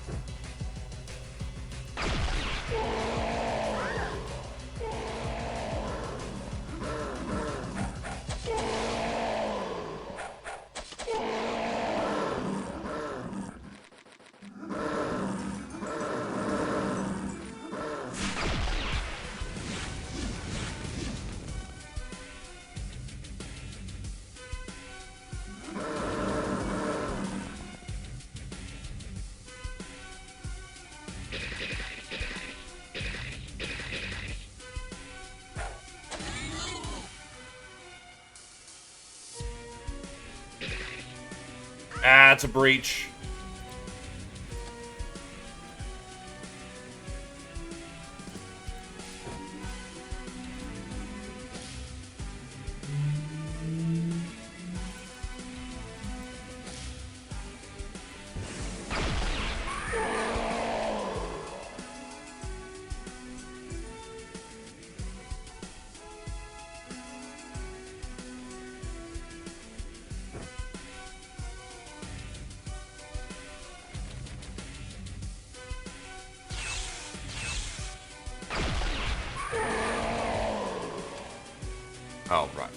Ah, it's a breach. Oh, right.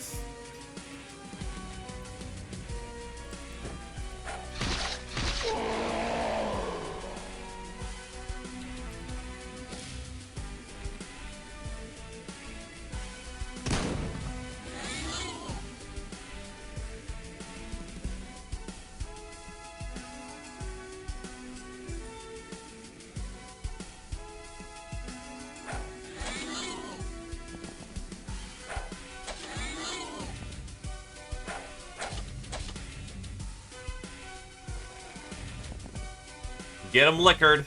Get him liquored.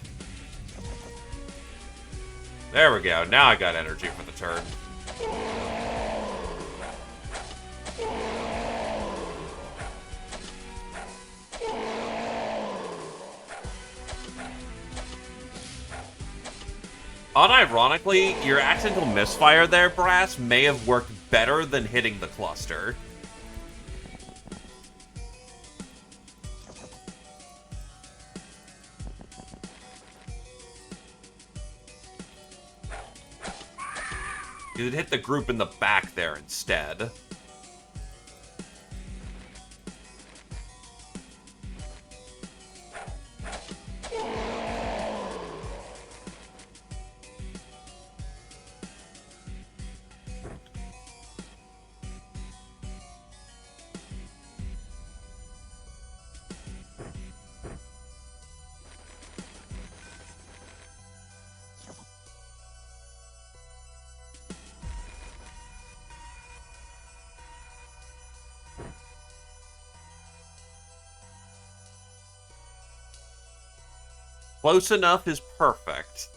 There we go. Now I got energy for the turn. Unironically, your accidental misfire there, Brass, may have worked better than hitting the cluster. You'd hit the group in the back there instead. Close enough is perfect.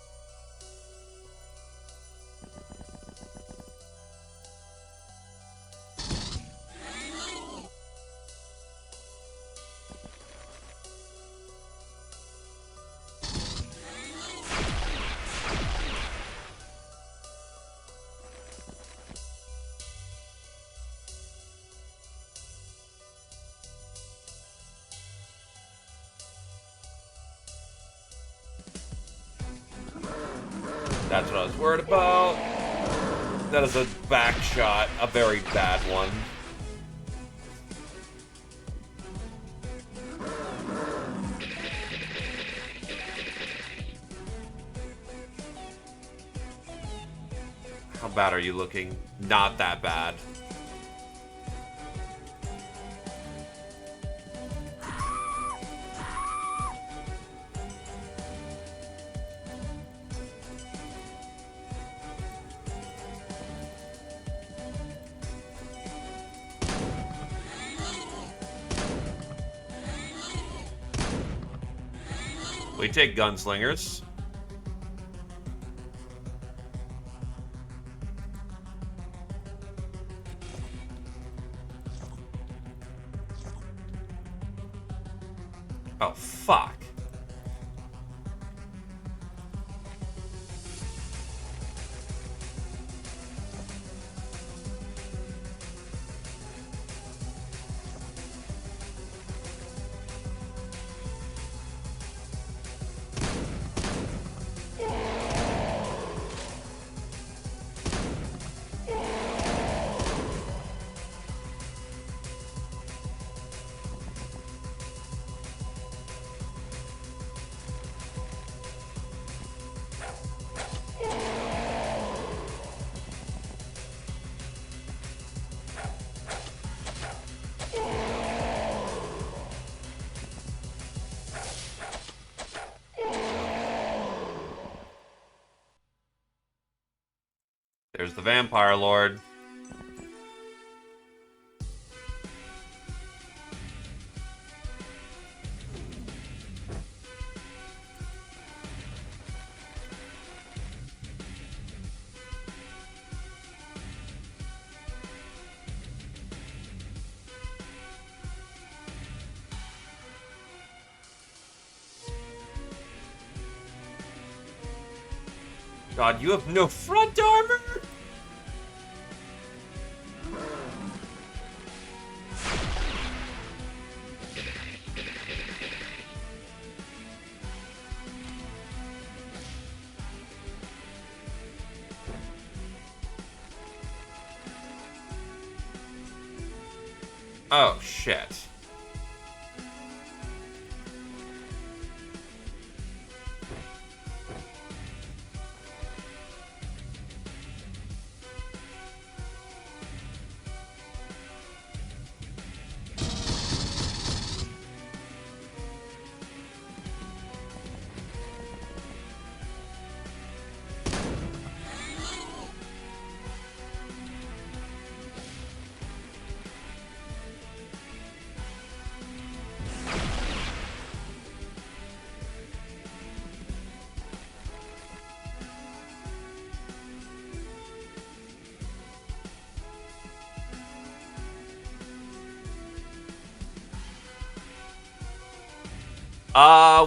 That's what I was worried about. That is a back shot, a very bad one. bad are you looking? Not that bad. We take gunslingers. Oh, fuck. There's the Vampire Lord. God, you have no front armor? Oh, shit.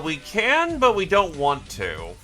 We can, but we don't want to.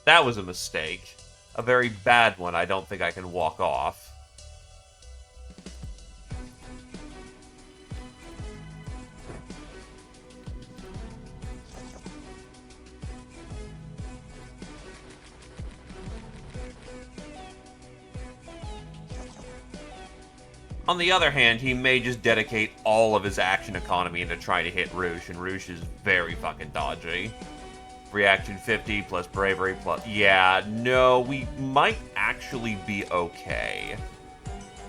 That was a mistake. A very bad one I don't think I can walk off. On the other hand, he may just dedicate all of his action economy into trying to hit Roosh, and Roosh is very fucking dodgy. Reaction 50 plus bravery plus... Yeah, no, we might actually be okay.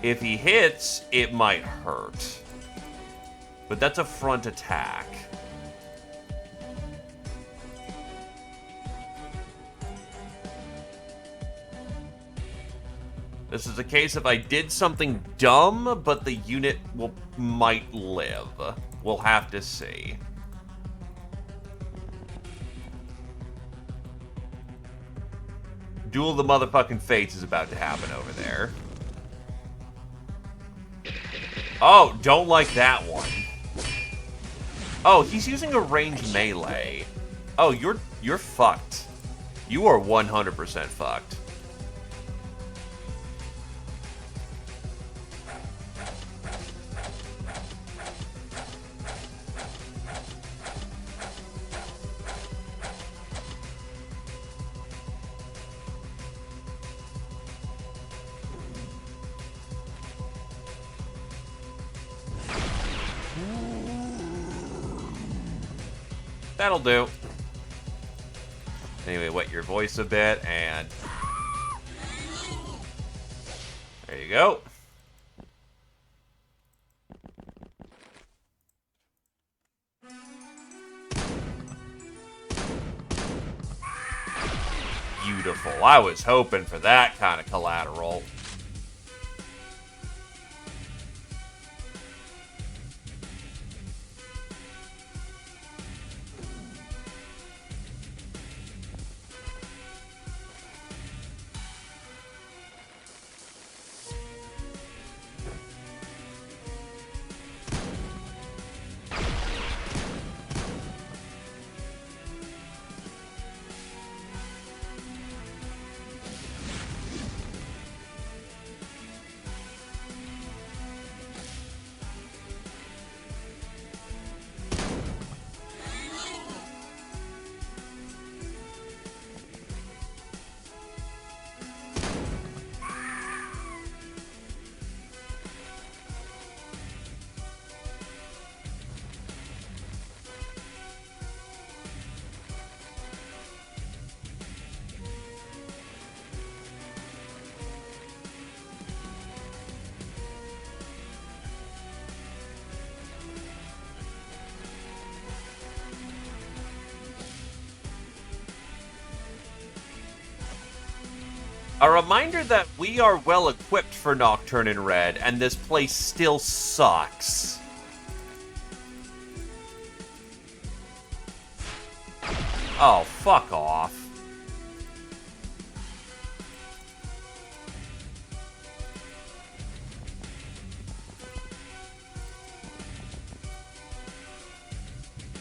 If he hits, it might hurt. But that's a front attack. This is a case of I did something dumb, but the unit might live. We'll have to see. Duel of the motherfucking Fates is about to happen over there. Oh, don't like that one. Oh, he's using a ranged melee. Oh, you're fucked. You are 100% fucked. That'll do. Anyway, wet your voice a bit, and... there you go. Beautiful. I was hoping for that kind of collateral. A reminder that we are well equipped for Nocturne in Red, and this place still sucks. Oh, fuck off.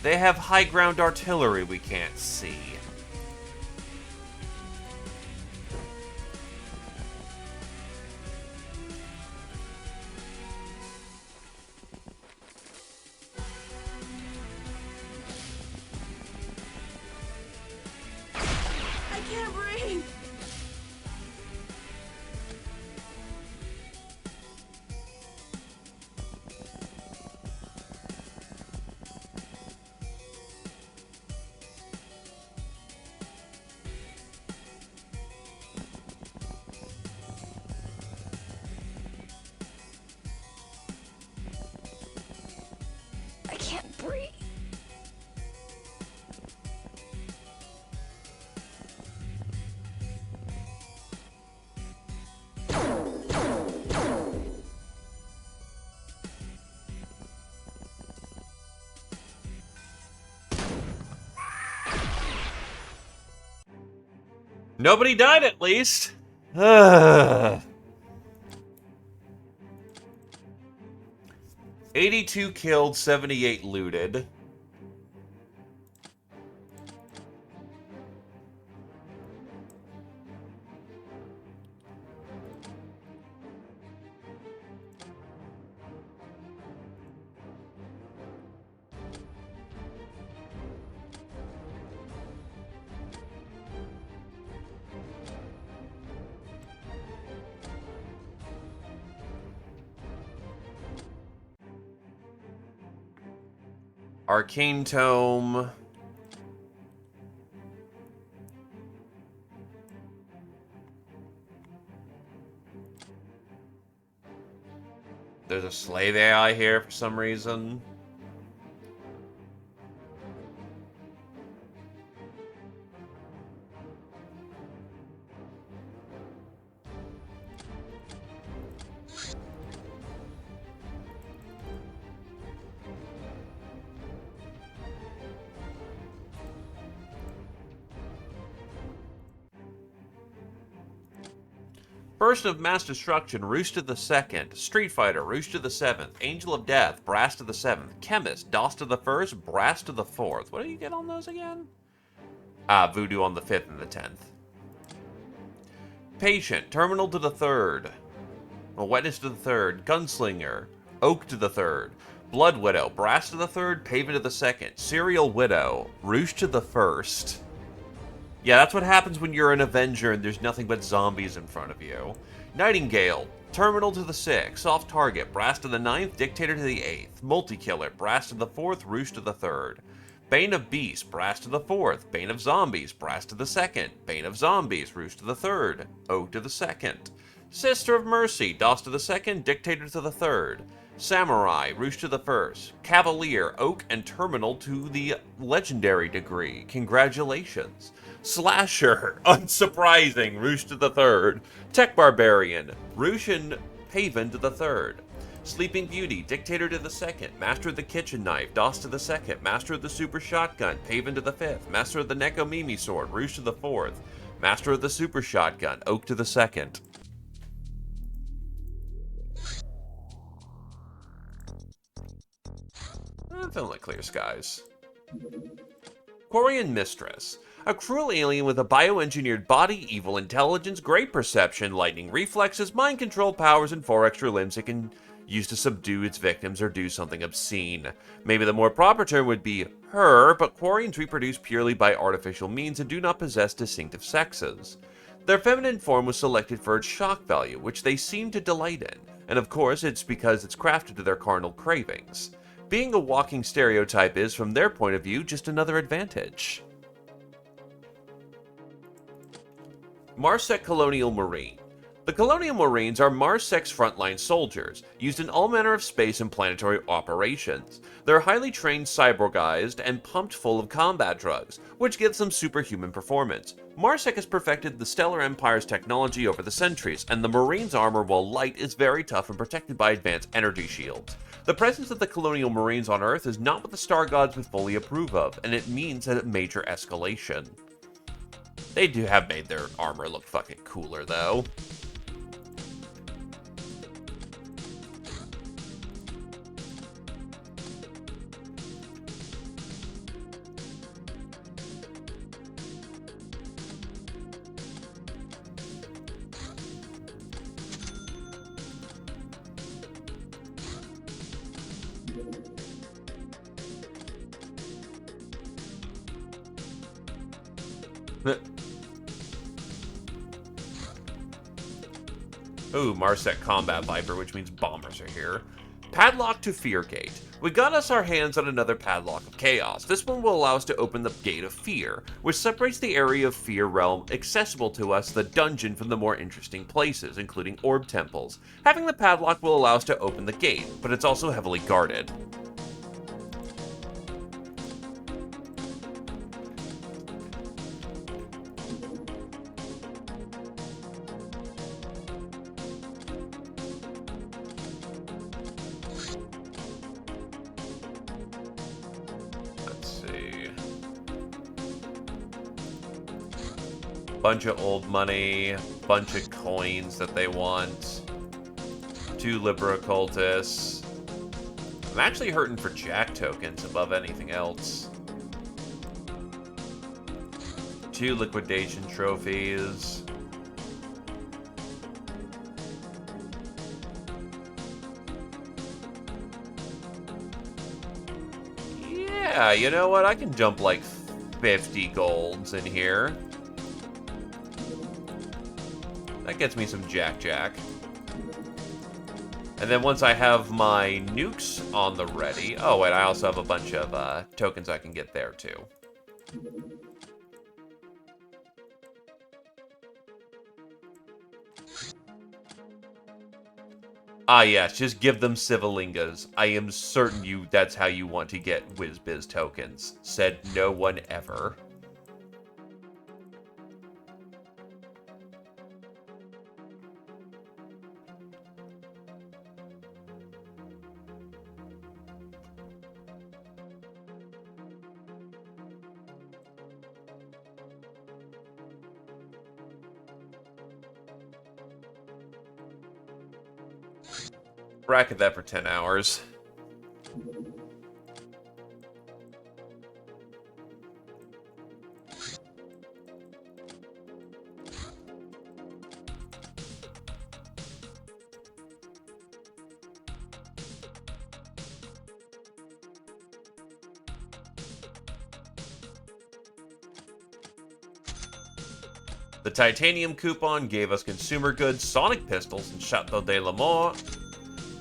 They have high ground artillery we can't see. Nobody died, at least. 82 killed, 78 looted. Arcane Tome. There's a slave AI here for some reason. Burst of Mass Destruction, Roost of the 2nd, Street Fighter, Roost of the 7th, Angel of Death, Brast of the 7th, Chemist, Dost of the 1st, Brast of the 4th. What do you get on those again? Voodoo on the 5th and the 10th. Patient, Terminal to the 3rd, Wetness to the 3rd, Gunslinger, Oak to the 3rd, Blood Widow, Brast to the 3rd, Pavement to the 2nd, Serial Widow, Roost to the 1st. Yeah, that's what happens when you're an Avenger and there's nothing but zombies in front of you. Nightingale, Terminal to the 6th, Soft Target, Brast to the 9th, Dictator to the 8th, Multi-Killer, Brast to the 4th, Roost to the 3rd. Bane of Beasts, Brast to the 4th, Bane of Zombies, Brast to the 2nd, Bane of Zombies, Roost to the 3rd, Oak to the 2nd. Sister of Mercy, Dost to the 2nd, Dictator to the 3rd. Samurai, Roost to the 1st. Cavalier, Oak, and Terminal to the Legendary degree. Congratulations. Slasher, unsurprising, Roost to the 3rd. Tech Barbarian, Roosh and Paven to the 3rd. Sleeping Beauty, Dictator to the 2nd. Master of the Kitchen Knife, Dost to the 2nd. Master of the Super Shotgun, Paven to the 5th. Master of the Nekomimi Sword, Roosh to the 4th. Master of the Super Shotgun, Oak to the 2nd. I'm feeling like clear skies. Quarian Mistress. A cruel alien with a bioengineered body, evil intelligence, great perception, lightning reflexes, mind control powers, and 4 extra limbs it can use to subdue its victims or do something obscene. Maybe the more proper term would be her, but Quarians reproduce purely by artificial means and do not possess distinctive sexes. Their feminine form was selected for its shock value, which they seem to delight in, and of course it's because it's crafted to their carnal cravings. Being a walking stereotype is, from their point of view, just another advantage. Marsec Colonial Marine. The Colonial Marines are Marsec's frontline soldiers, used in all manner of space and planetary operations. They're highly trained, cyborgized, and pumped full of combat drugs, which gives them superhuman performance. Marsec has perfected the Stellar Empire's technology over the centuries, and the Marines' armor, while light, is very tough and protected by advanced energy shields. The presence of the Colonial Marines on Earth is not what the Star Gods would fully approve of, and it means a major escalation. They do have made their armor look fucking cooler, though. Ooh, Marsec Combat Viper, which means bombers are here. Padlock to Fear Gate. We got us our hands on another Padlock of Chaos. This one will allow us to open the Gate of Fear, which separates the area of Fear realm accessible to us, the dungeon, from the more interesting places, including Orb Temples. Having the padlock will allow us to open the gate, but it's also heavily guarded. Bunch of old money, bunch of coins that they want, 2 Libra Cultists. I'm actually hurting for Jack tokens above anything else. 2 liquidation trophies. Yeah, you know what? I can jump like 50 golds in here. That gets me some Jack. And then once I have my nukes on the ready... Oh, wait, I also have a bunch of tokens I can get there, too. Ah, yes, just give them Civilingas. I am certain that's how you want to get WizBiz tokens. Said no one ever. Bracket that for 10 hours. The titanium coupon gave us consumer goods, sonic pistols, and Chateau de la Mort.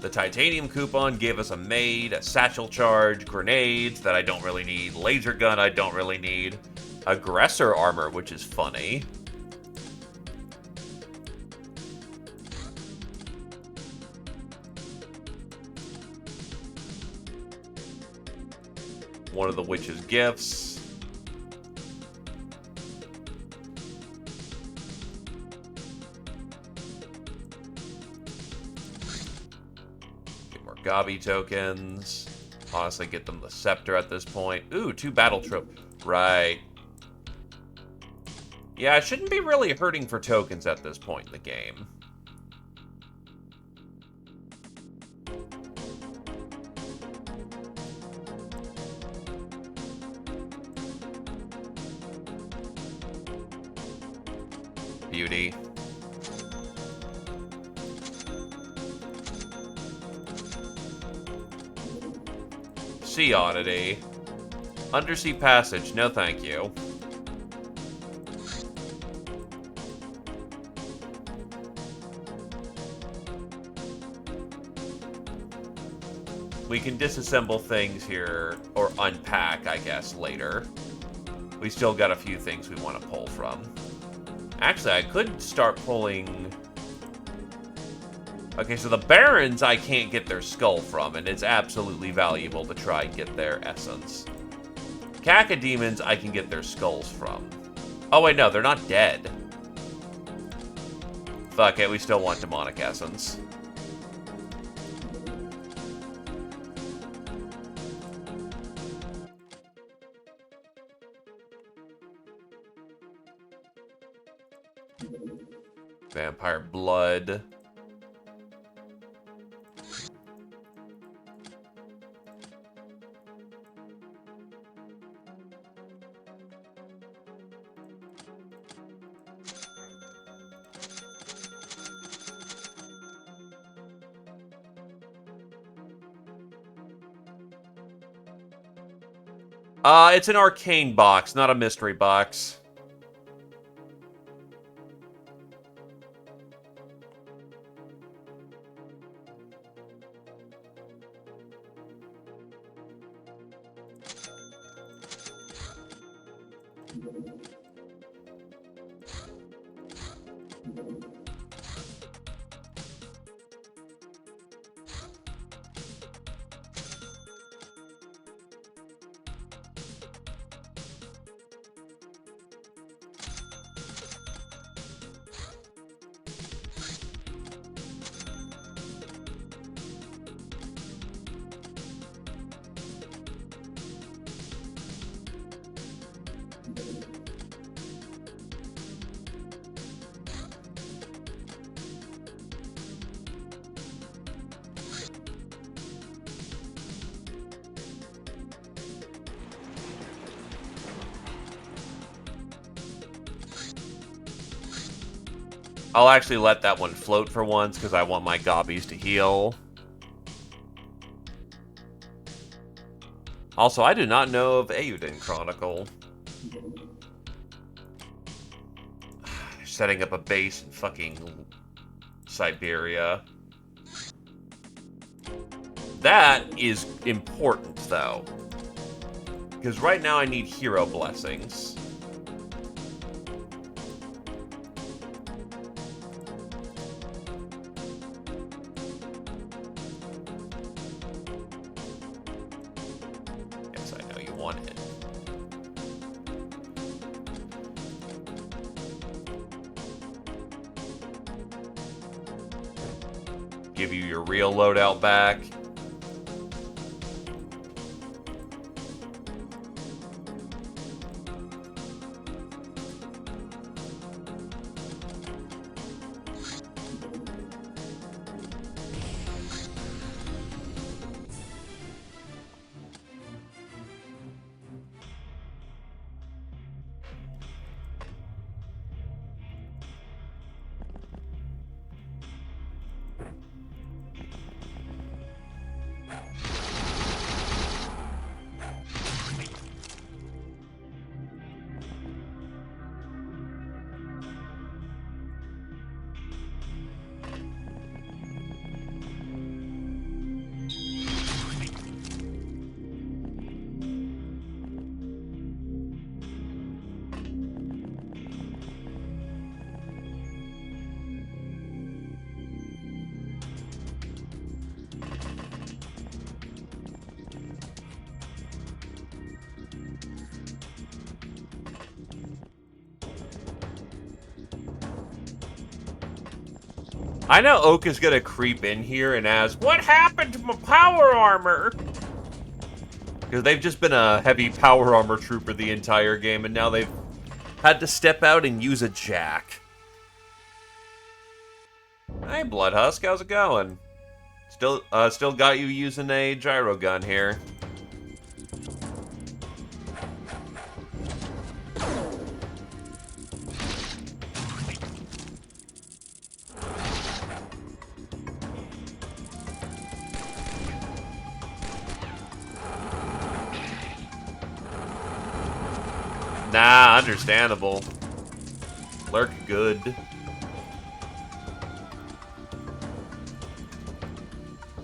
The titanium coupon gave us a maid, a satchel charge, grenades that I don't really need, laser gun I don't really need, aggressor armor, which is funny. One of the witch's gifts. Gobby tokens. Honestly, get them the scepter at this point. Ooh, 2 battle trope. Right. Yeah, I shouldn't be really hurting for tokens at this point in the game. Beauty. Sea oddity. Undersea passage, no thank you. We can disassemble things here, or unpack, I guess, later. We still got a few things we want to pull from. Actually, I could start pulling... Okay, so the Barons I can't get their skull from, and it's absolutely valuable to try and get their essence. Cacodemons I can get their skulls from. Oh wait, no, they're not dead. Fuck it, we still want demonic essence. Vampire blood. It's an arcane box, not a mystery box. I'll actually let that one float for once, because I want my gobbies to heal. Also, I do not know of Euden Chronicle. Setting up a base in fucking Siberia. That is important, though. Because right now I need hero blessings. Yes, I know you want it. Give you your real loadout back. I know Oak is gonna creep in here and ask, what happened to my power armor? Because they've just been a heavy power armor trooper the entire game, and now they've had to step out and use a jack. Hey, Bloodhusk, how's it going? Still got you using a gyro gun here. Nah, understandable. Lurk good.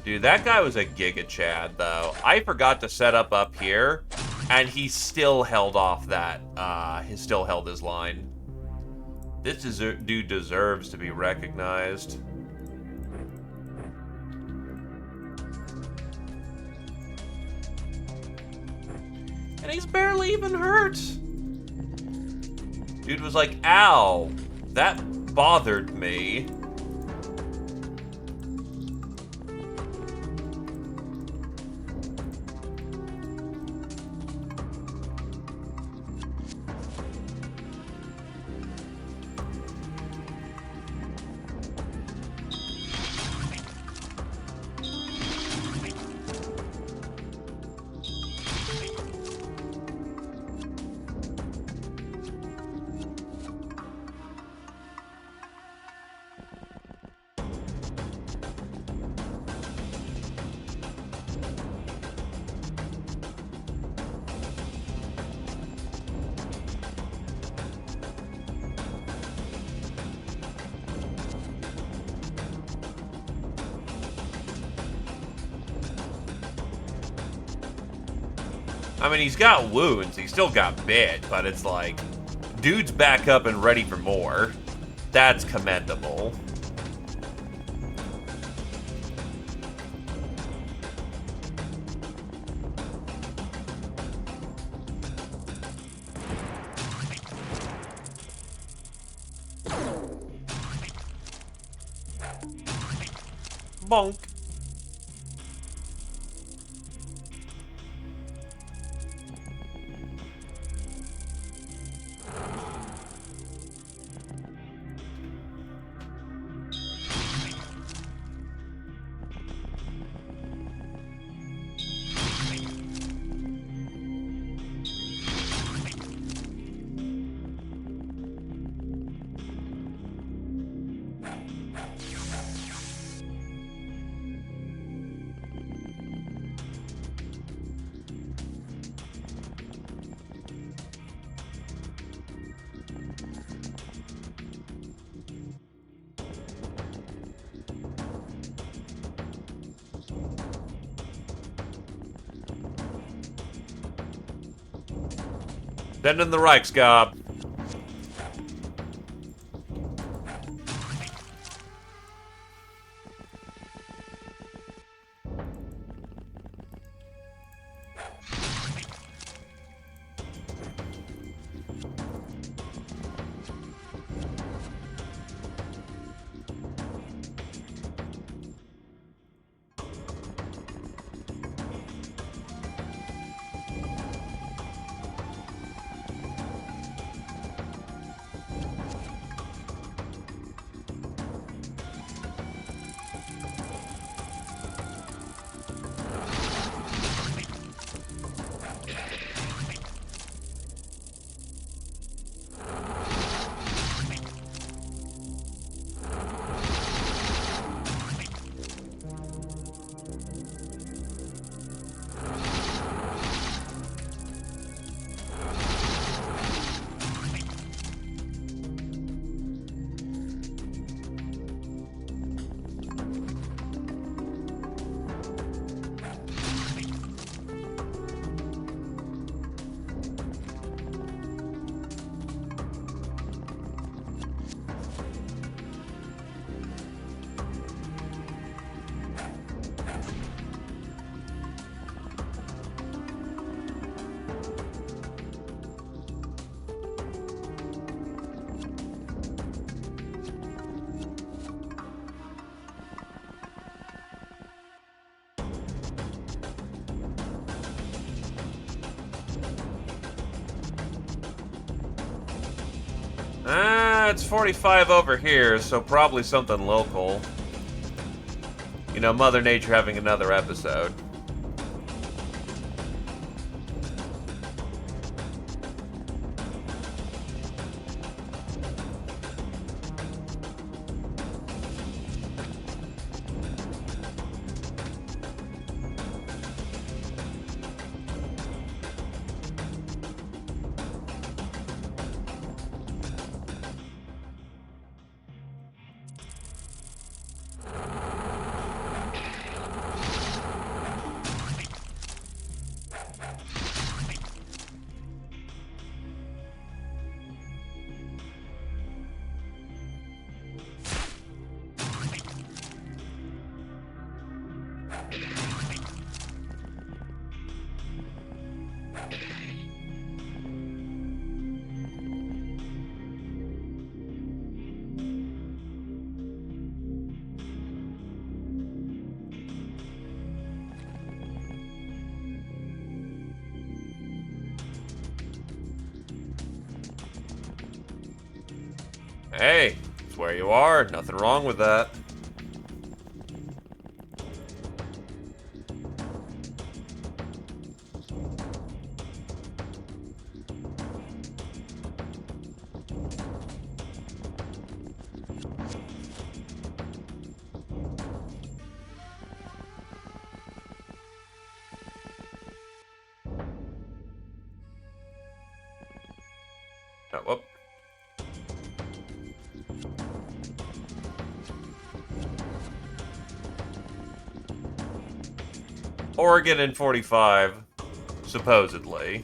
Dude, that guy was a Giga Chad, though. I forgot to set up here, and he still held off that. He still held his line. This dude deserves to be recognized. And he's barely even hurt. Dude was like, ow, that bothered me. I mean, he's got wounds, he's still got bit, but it's like, dude's back up and ready for more. That's commendable. Bonk. Send in the Reichsgob. It's 45 over here, so probably something local. You know, Mother Nature having another episode. Hey, it's where you are. Nothing wrong with that. Oh, whoop. Oregon in 45, supposedly.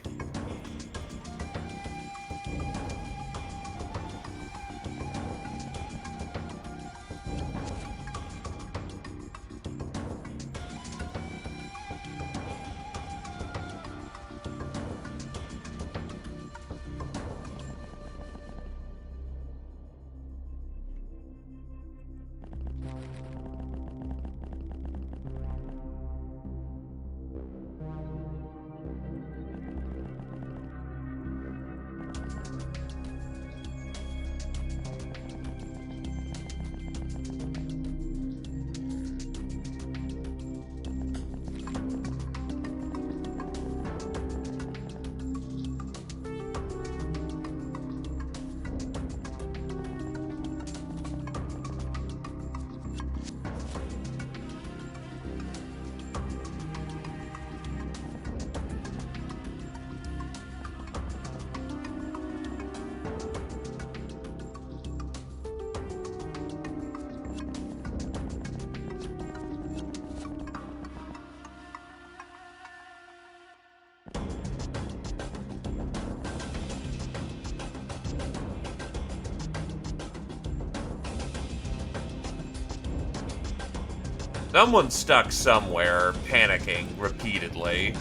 Someone's stuck somewhere, panicking repeatedly.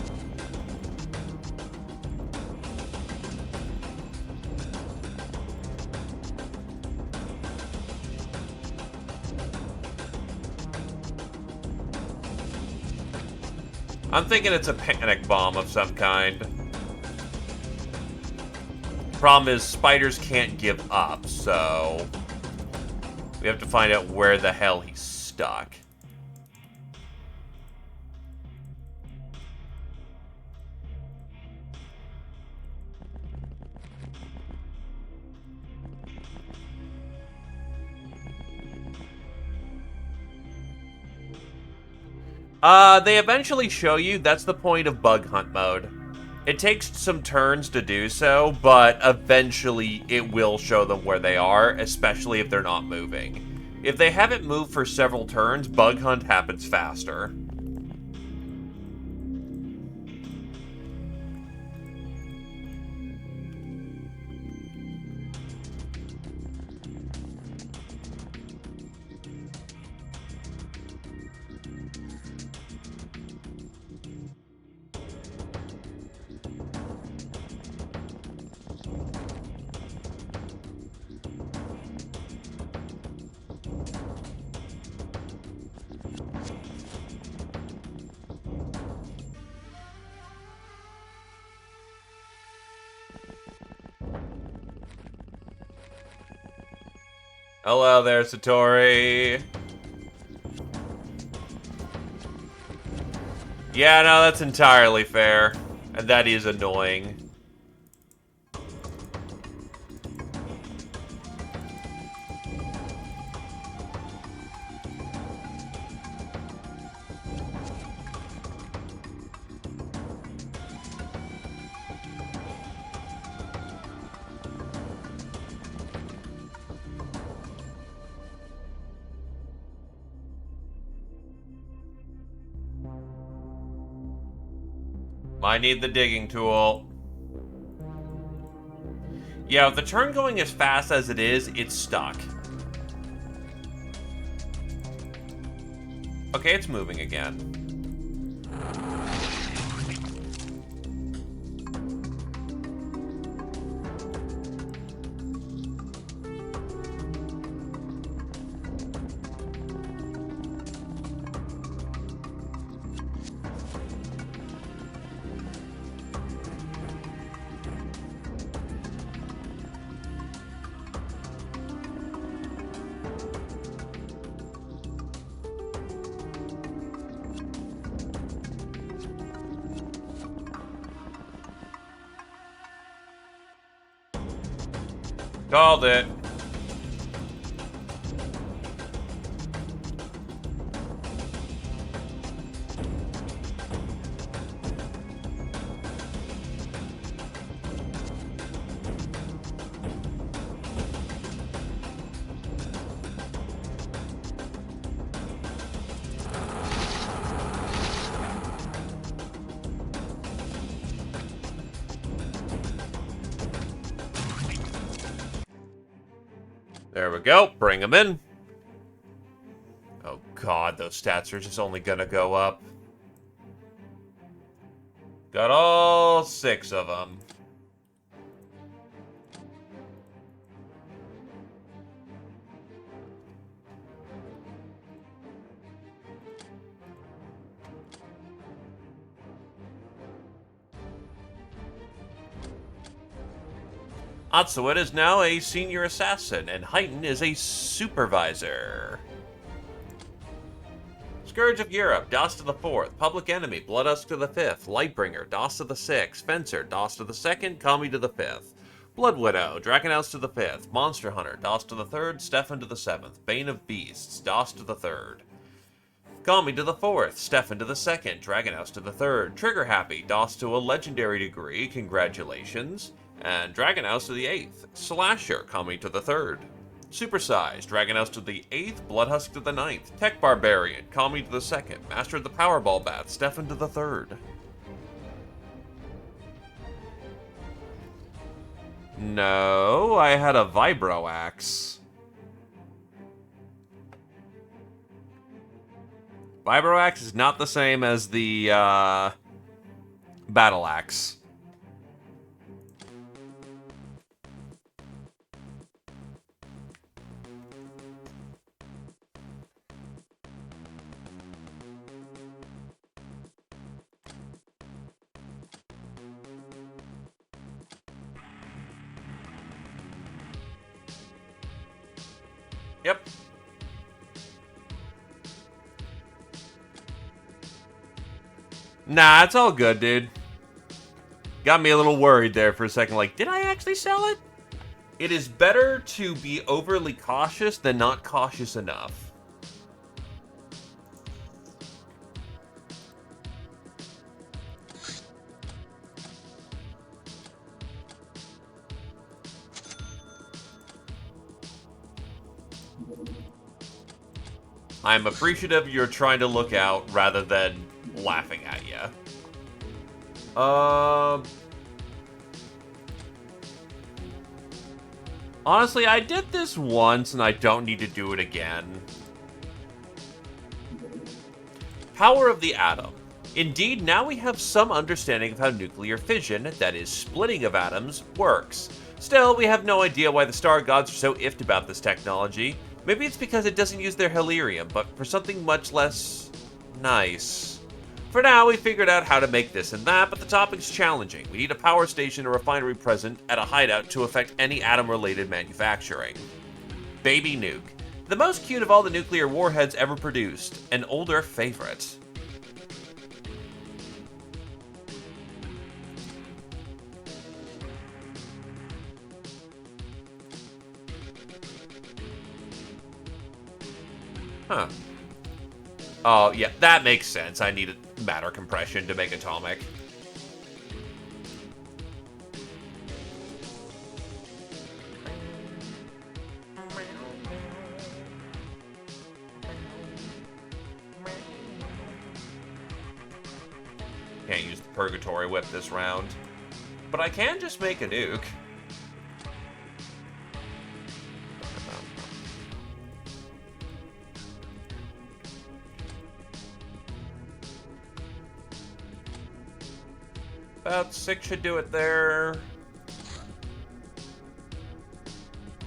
I'm thinking it's a panic bomb of some kind. Problem is, spiders can't give up, so we have to find out where the hell he's stuck. They eventually show you. That's the point of bug hunt mode. It takes some turns to do so, but eventually it will show them where they are, especially if they're not moving. If they haven't moved for several turns, bug hunt happens faster. Hello there, Satori. Yeah, no, that's entirely fair. And that is annoying. I need the digging tool. Yeah, with the turn going as fast as it is, it's stuck. Okay, it's moving again. Called it. There we go. Bring them in. Oh god, those stats are just only gonna go up. Got all 6 of them. Atsuit is now a senior assassin, and Heighten is a supervisor. Scourge of Europe, DOS to the 4th. Public Enemy, Bloodhusk to the 5th. Lightbringer, DOS to the 6th. Fencer, DOS to the 2nd. Kami to the 5th. Blood Widow, Drakenhouse to the 5th. Monster Hunter, DOS to the 3rd. Stefan to the 7th. Bane of Beasts, DOS to the 3rd. Kami to the 4th. Stefan to the 2nd. Dragonhouse to the 3rd. Trigger Happy, DOS to a legendary degree. Congratulations. And Dragonhouse to the 8th. Slasher, Kami to the 3rd. Supersized, Dragonhouse to the 8th, Bloodhusk to the 9th. Tech Barbarian, Kami to the 2nd. Master of the Powerball Bat, Stefan to the 3rd. No, I had a Vibro Axe. Vibro Axe is not the same as the Battle Axe. Yep. Nah, it's all good, dude. Got me a little worried there for a second, like, did I actually sell it? It is better to be overly cautious than not cautious enough. I'm appreciative you're trying to look out rather than laughing at you. Honestly, I did this once and I don't need to do it again. Power of the atom. Indeed, now we have some understanding of how nuclear fission, that is, splitting of atoms, works. Still, we have no idea why the star gods are so iffed about this technology. Maybe it's because it doesn't use their helium, but for something much less nice. For now, we figured out how to make this and that, but the topic's challenging. We need a power station or refinery present at a hideout to affect any atom-related manufacturing. Baby Nuke. The most cute of all the nuclear warheads ever produced. An older favorite. Huh. Oh, yeah, that makes sense. I needed matter compression to make atomic. Can't use the Purgatory Whip this round. But I can just make a nuke. About 6 should do it there.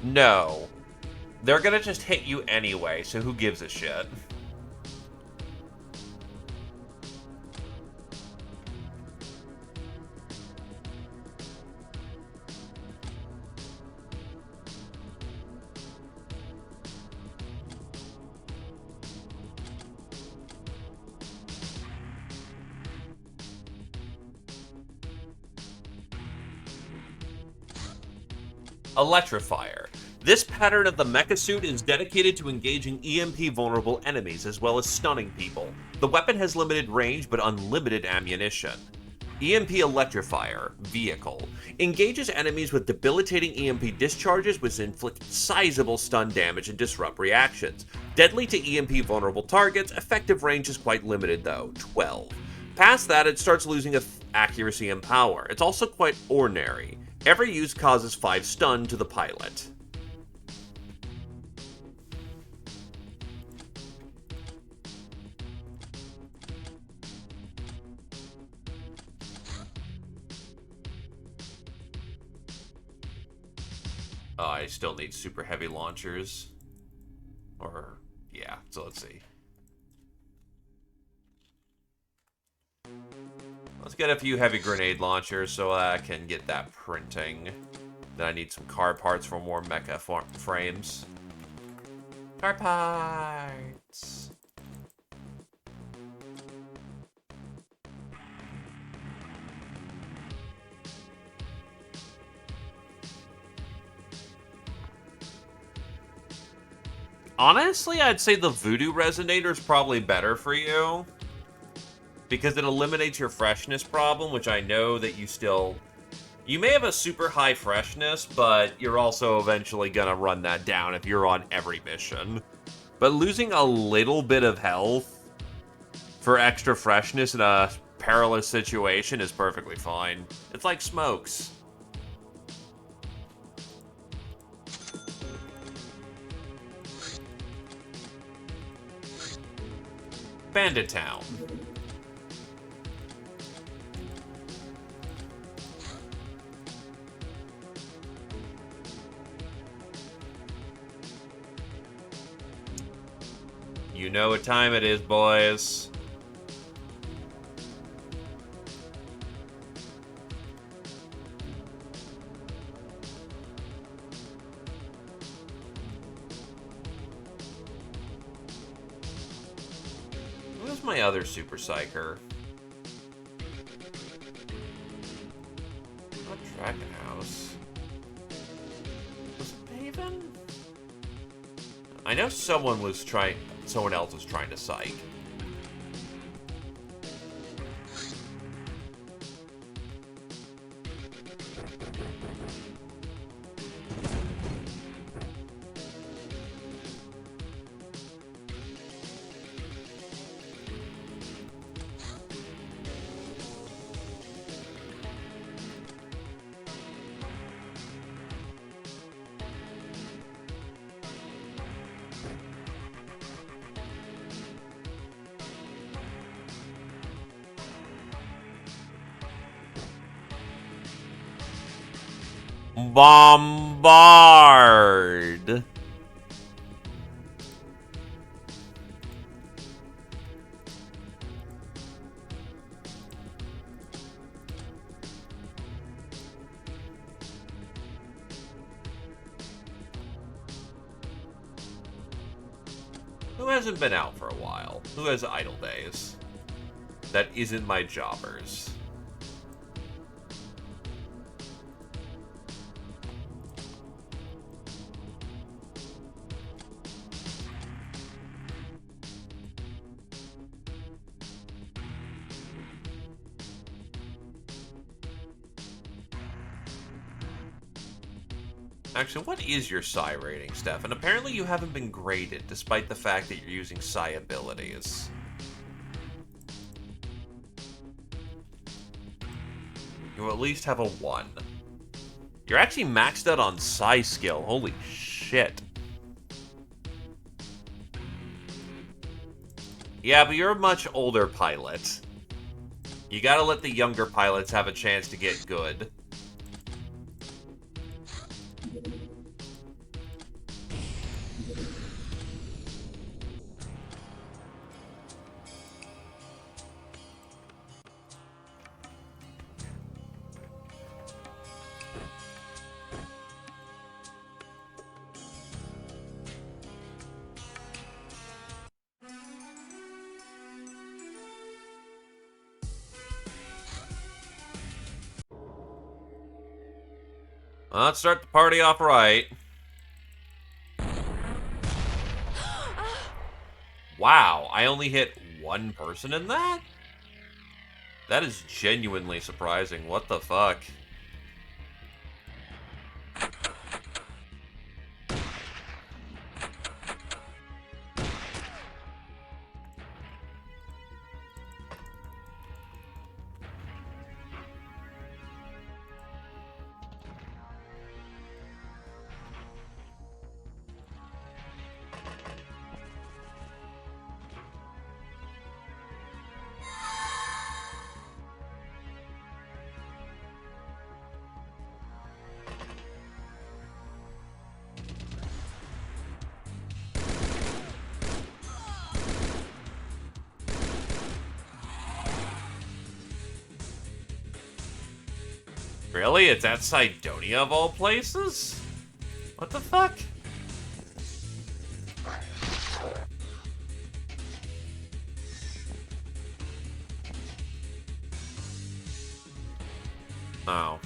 No. They're gonna just hit you anyway, so who gives a shit? Electrifier. This pattern of the mecha suit is dedicated to engaging EMP-vulnerable enemies as well as stunning people. The weapon has limited range but unlimited ammunition. EMP Electrifier, Vehicle. Engages enemies with debilitating EMP discharges which inflict sizable stun damage and disrupt reactions. Deadly to EMP-vulnerable targets, effective range is quite limited though, 12. Past that, it starts losing accuracy and power. It's also quite ordinary. Every use causes 5 stun to the pilot. I still need super heavy launchers. Or, yeah, so let's see. Let's get a few heavy grenade launchers so I can get that printing. Then I need some car parts for more mecha frames. Car parts! Honestly, I'd say the Voodoo Resonator is probably better for you. Because it eliminates your freshness problem, which I know that you still... You may have a super high freshness, but you're also eventually gonna run that down if you're on every mission. But losing a little bit of health for extra freshness in a perilous situation is perfectly fine. It's like smokes. Bandit Town. You know what time it is, boys. Where's my other Super Psycher? Not Dragon House. Was it Haven? I know someone else was trying to psych. Bombard. Who hasn't been out for a while? Who has idle days? That isn't my jobbers. Actually, what is your Psi rating, Stefan? Apparently you haven't been graded, despite the fact that you're using Psi abilities. You at least have a 1. You're actually maxed out on Psi skill. Holy shit. Yeah, but you're a much older pilot. You gotta let the younger pilots have a chance to get good. Let's start the party off right. Wow, I only hit one person in that? That is genuinely surprising. What the fuck? Really? It's at Cydonia of all places? What the fuck? Oh.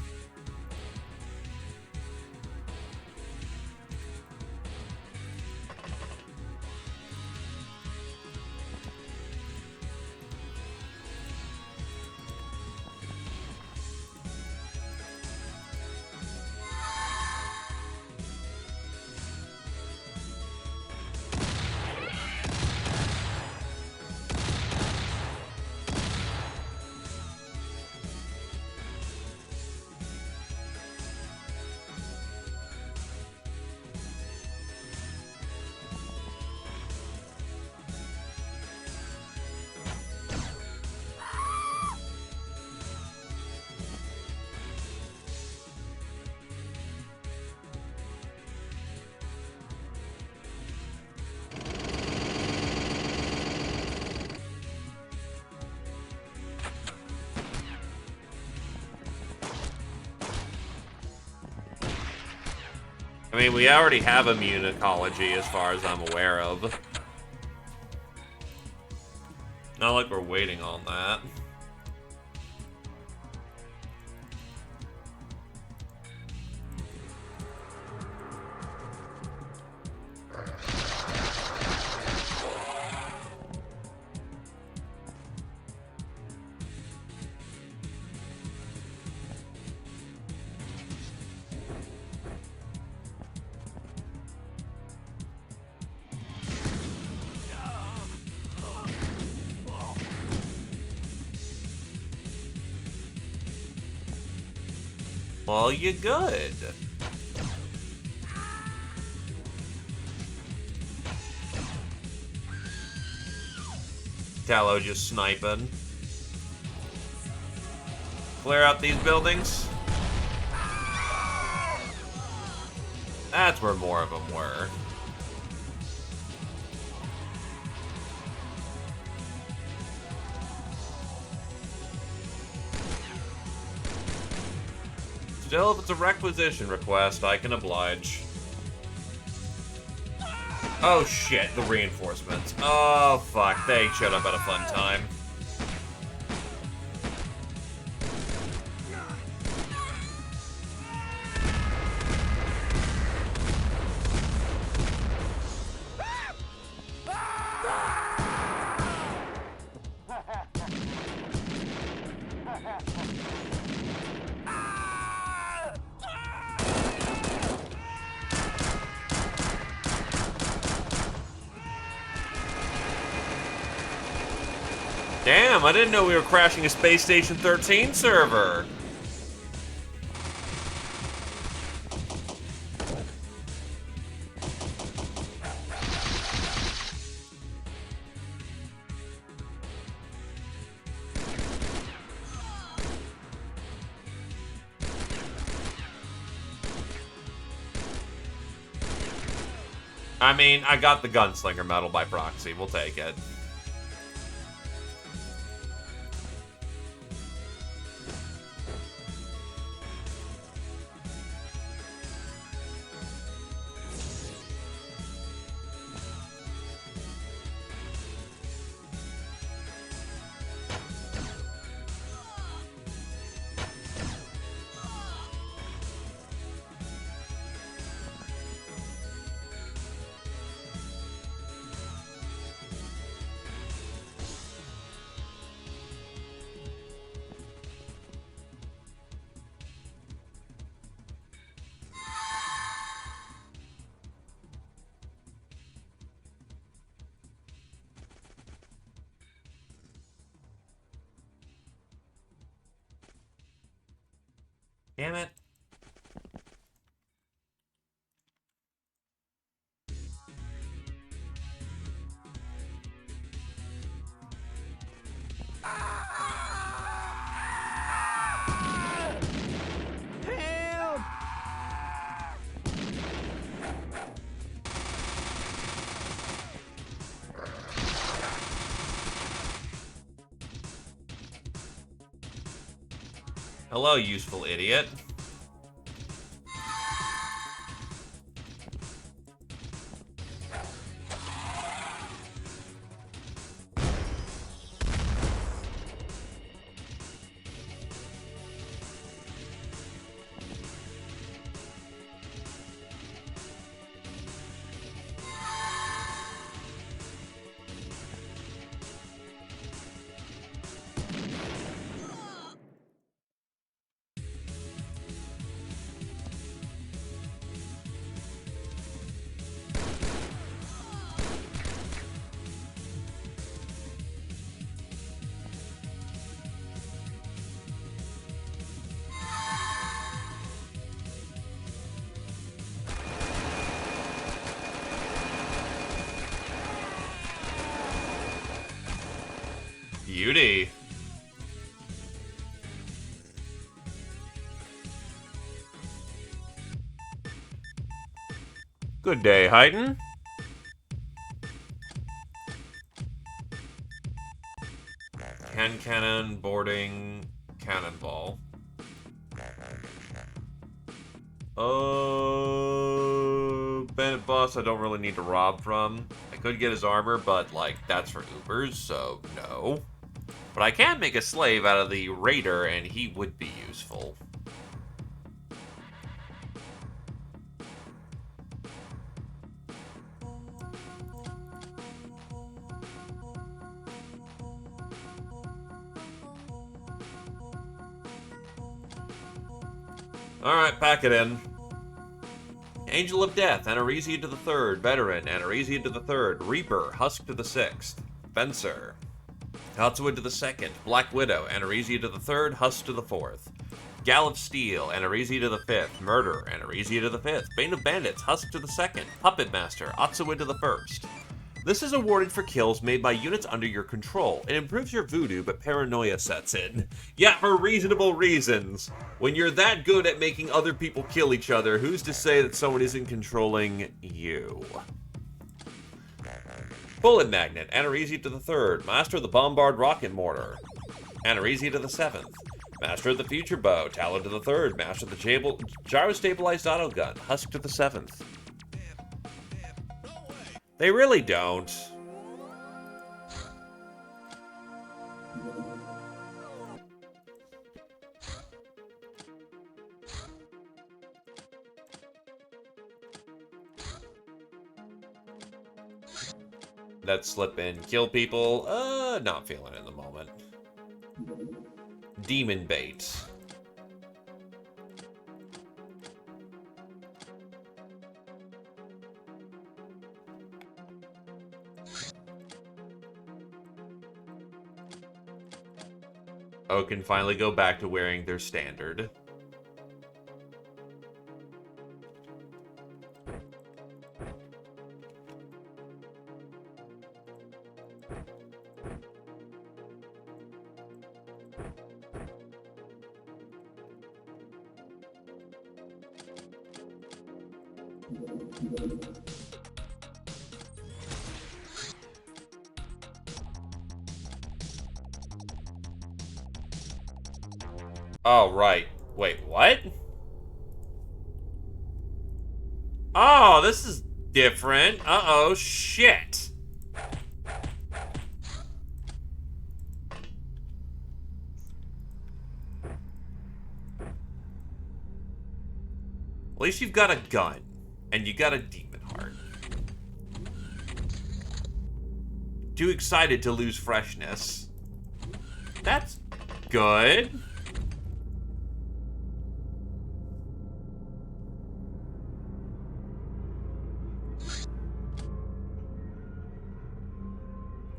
mean, we already have immune ecology as far as I'm aware of. Not like we're waiting on that. Well, you're good. Tallow just sniping. Clear out these buildings. That's where more of them were. Still, if it's a requisition request, I can oblige. Oh shit, the reinforcements. Oh fuck, they showed up at a fun time. Damn, I didn't know we were crashing a Space Station 13 server. I mean, I got the Gunslinger medal by proxy. We'll take it. Damn it. Hello, useful idiot. Beauty. Good day, Hyden. Hand cannon, boarding, cannonball. Bandit boss I don't really need to rob from. I could get his armor, but, like, that's for Ubers, so no. But I can make a slave out of the raider, and he would be useful. Alright, pack it in. Angel of Death, Anaresia to the 3rd. Veteran, Anaresia to the 3rd. Reaper, Husk to the 6th. Fencer, Hatsua to the 2nd. Black Widow, Anaresia to the 3rd. Husk to the 4th. Gal of Steel, Anaresia to the 5th. Murder, Anaresia to the 5th. Bane of Bandits, Husk to the 2nd. Puppet Master, Hatsua to the 1st. This is awarded for kills made by units under your control. It improves your voodoo, but paranoia sets in. Yeah, for reasonable reasons. When you're that good at making other people kill each other, who's to say that someone isn't controlling you? Bullet Magnet, Anaresia to the 3rd. Master of the Bombard Rocket Mortar, Anaresia to the 7th. Master of the Future Bow, Talon to the 3rd. Master of the Gyro-Stabilized Autogun, Husk to the 7th. They really don't. Let's slip in. Kill people. Not feeling it in the moment. Demon Bait. Oh, can finally go back to wearing their standard. Oh, right. Wait, what? Oh, this is different. Uh-oh, shit. At least you've got a gun. And you got a demon heart. Too excited to lose freshness. That's good.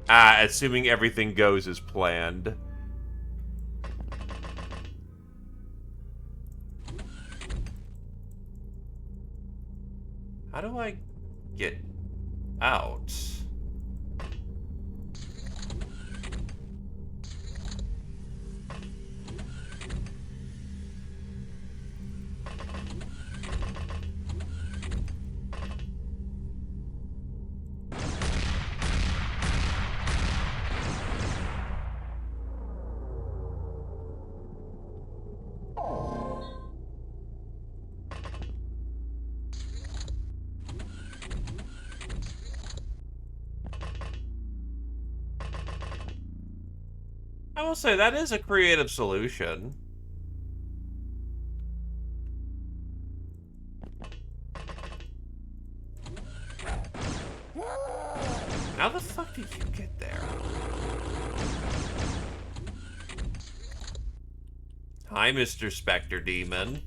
Assuming everything goes as planned. How do I get out? I will say, that is a creative solution. How the fuck did you get there? Hi, Mr. Spectre Demon.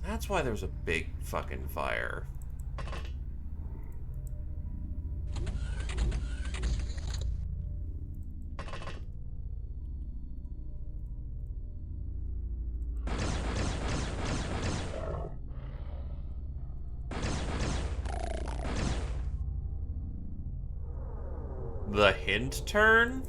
That's why there was a big fucking fire. The hint turn?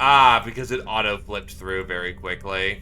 Ah, because it auto-flipped through very quickly.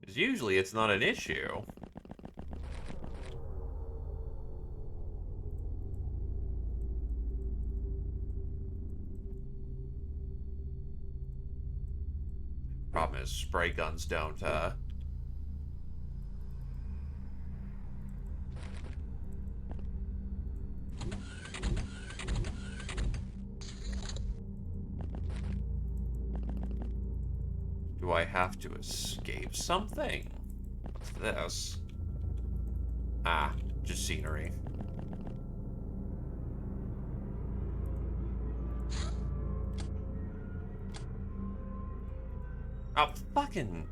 Because usually it's not an issue. Problem is, spray guns don't, Do I have to escape something? What's this? Ah, just scenery. Oh, fucking...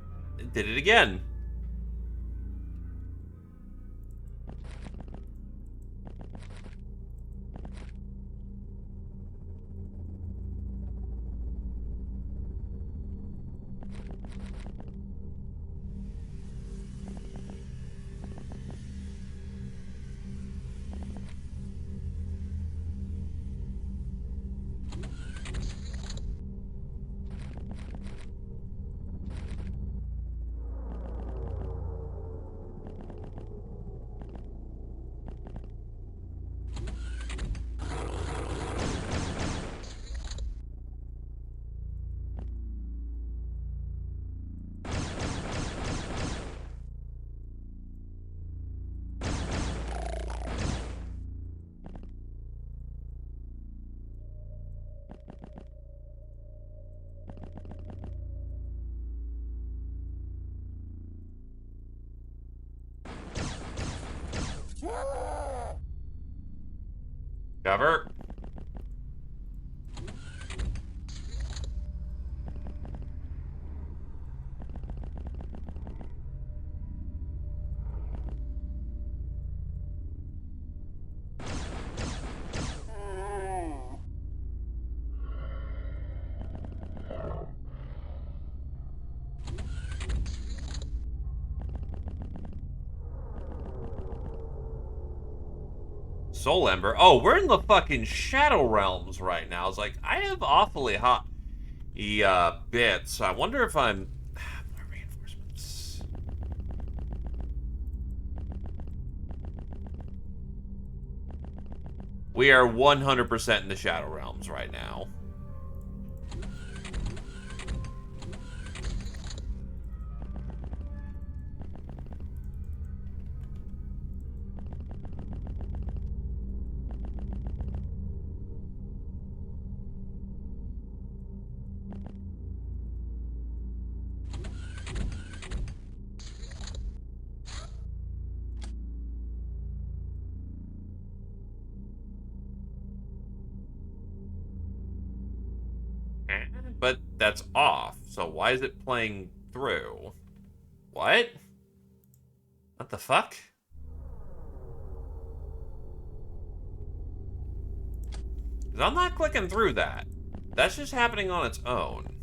did it again. Cover. Soul Ember. Oh, we're in the fucking Shadow Realms right now. It's like, I have awfully hot bits. I wonder if I'm... More reinforcements. We are 100% in the Shadow Realms right now. But that's off, so why is it playing through? What? What the fuck? 'Cause I'm not clicking through that. That's just happening on its own.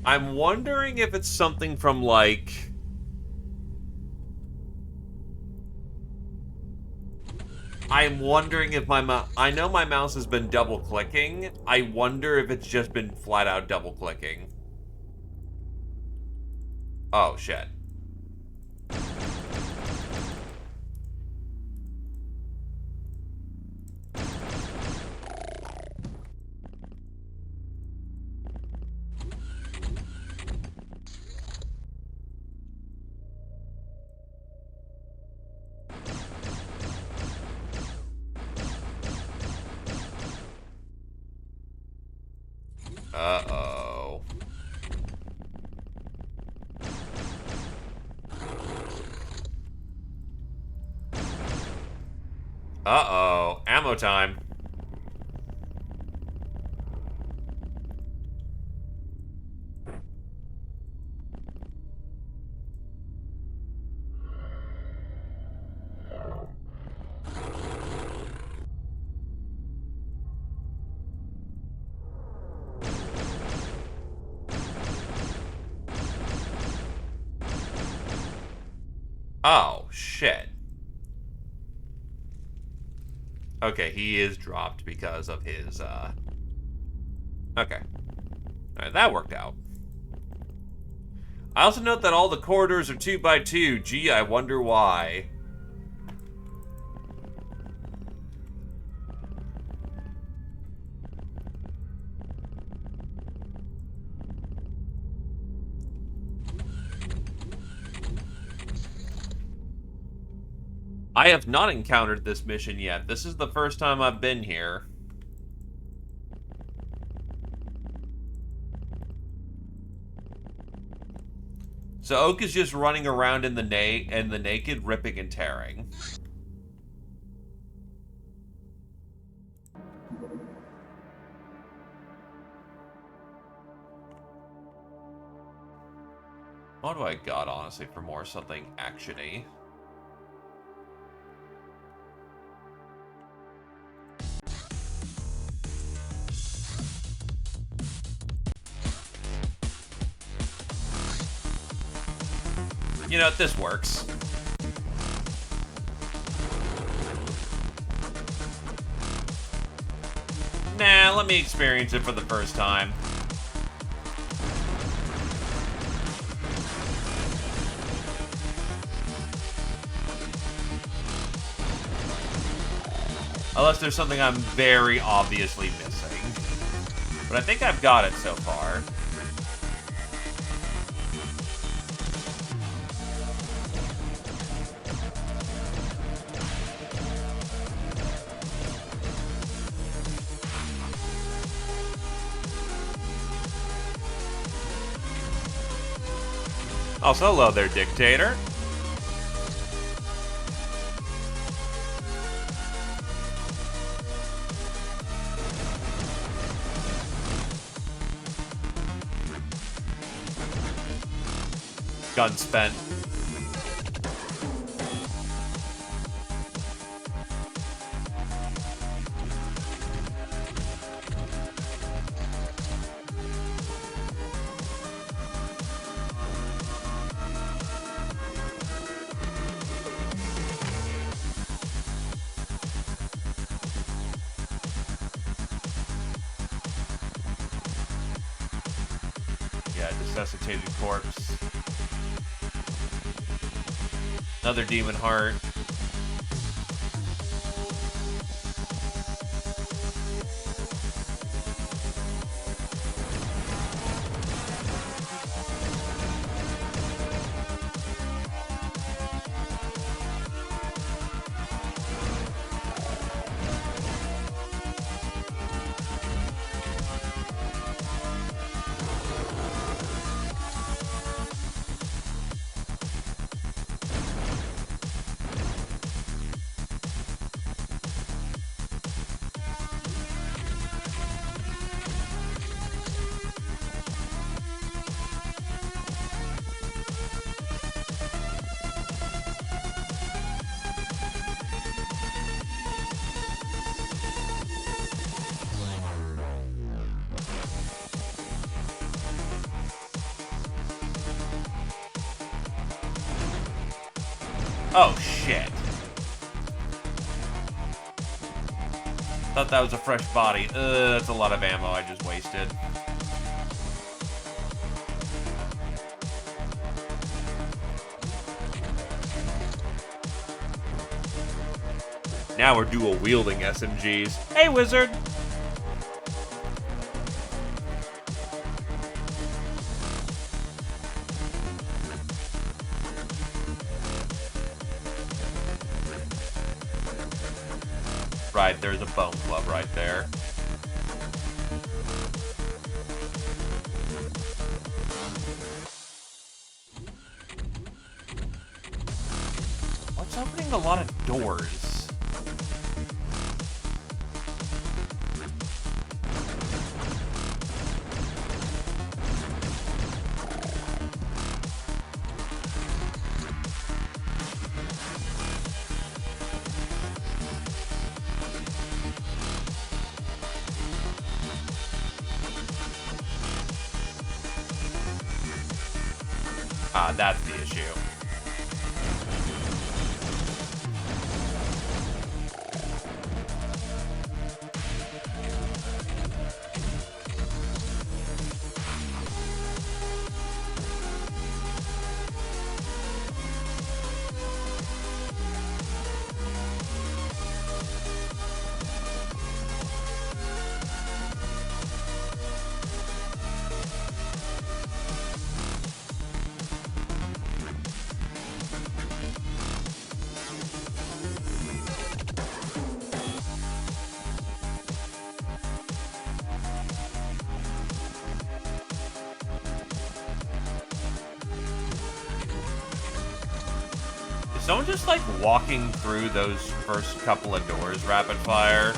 I'm wondering if it's something from, like... I'm wondering if my mouse... I know my mouse has been double-clicking. I wonder if it's just been flat-out double-clicking. Oh, shit. Uh-oh. Uh-oh. Ammo time. Oh, shit. Okay, he is dropped because of his, Okay. Alright, that worked out. I also note that all the corridors are 2x2. Gee, I wonder why. I have not encountered this mission yet. This is the first time I've been here. So Oak is just running around in the naked, ripping and tearing. What do I got, honestly, for more something action-y? You know, this works. Nah, let me experience it for the first time. Unless there's something I'm very obviously missing. But I think I've got it so far. Also, hello there, Dictator. Gun spent. Yeah, resuscitated corpse. Another demon heart. Oh, shit. Thought that was a fresh body. That's a lot of ammo I just wasted. Now we're dual-wielding SMGs. Hey, wizard! Right, there's a bone club right there. What's opening a lot of doors? Ah, that's the issue. Is someone just, like, walking through those first couple of doors rapid fire?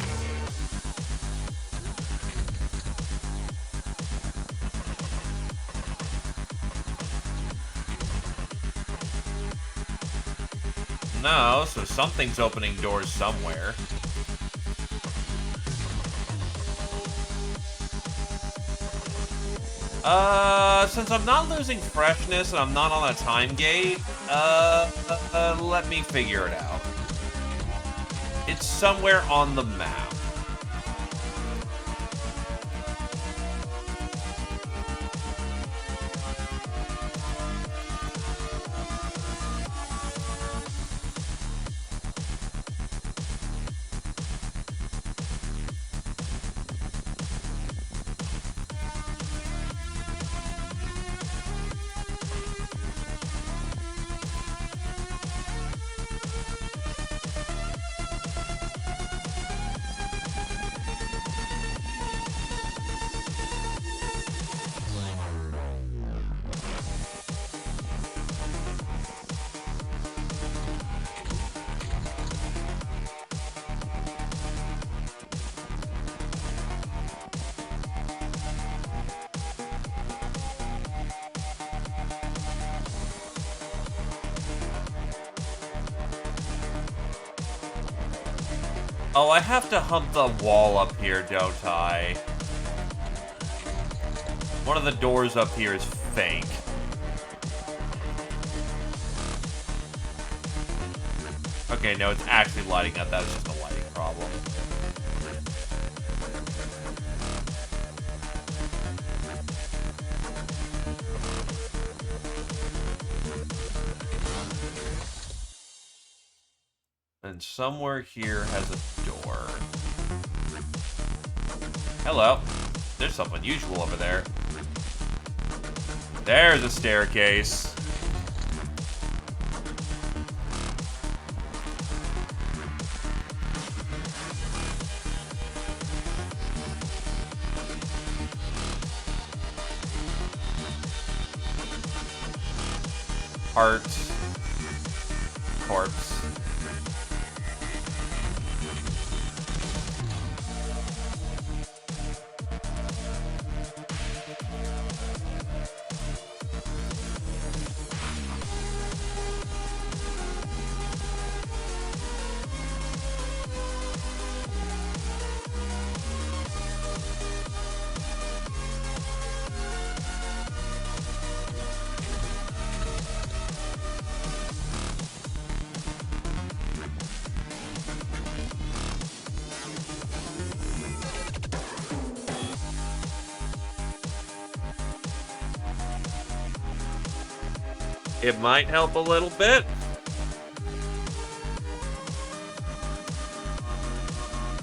No, so something's opening doors somewhere. Since I'm not losing freshness and I'm not on a time gate, let me figure it out. It's somewhere on the map. Oh, I have to hunt the wall up here, don't I? One of the doors up here is fake. Okay, no, it's actually lighting up. That was just a lighting problem. And somewhere here has a door. Hello. There's something unusual over there. There's a staircase. Heart. Corpse. It might help a little bit.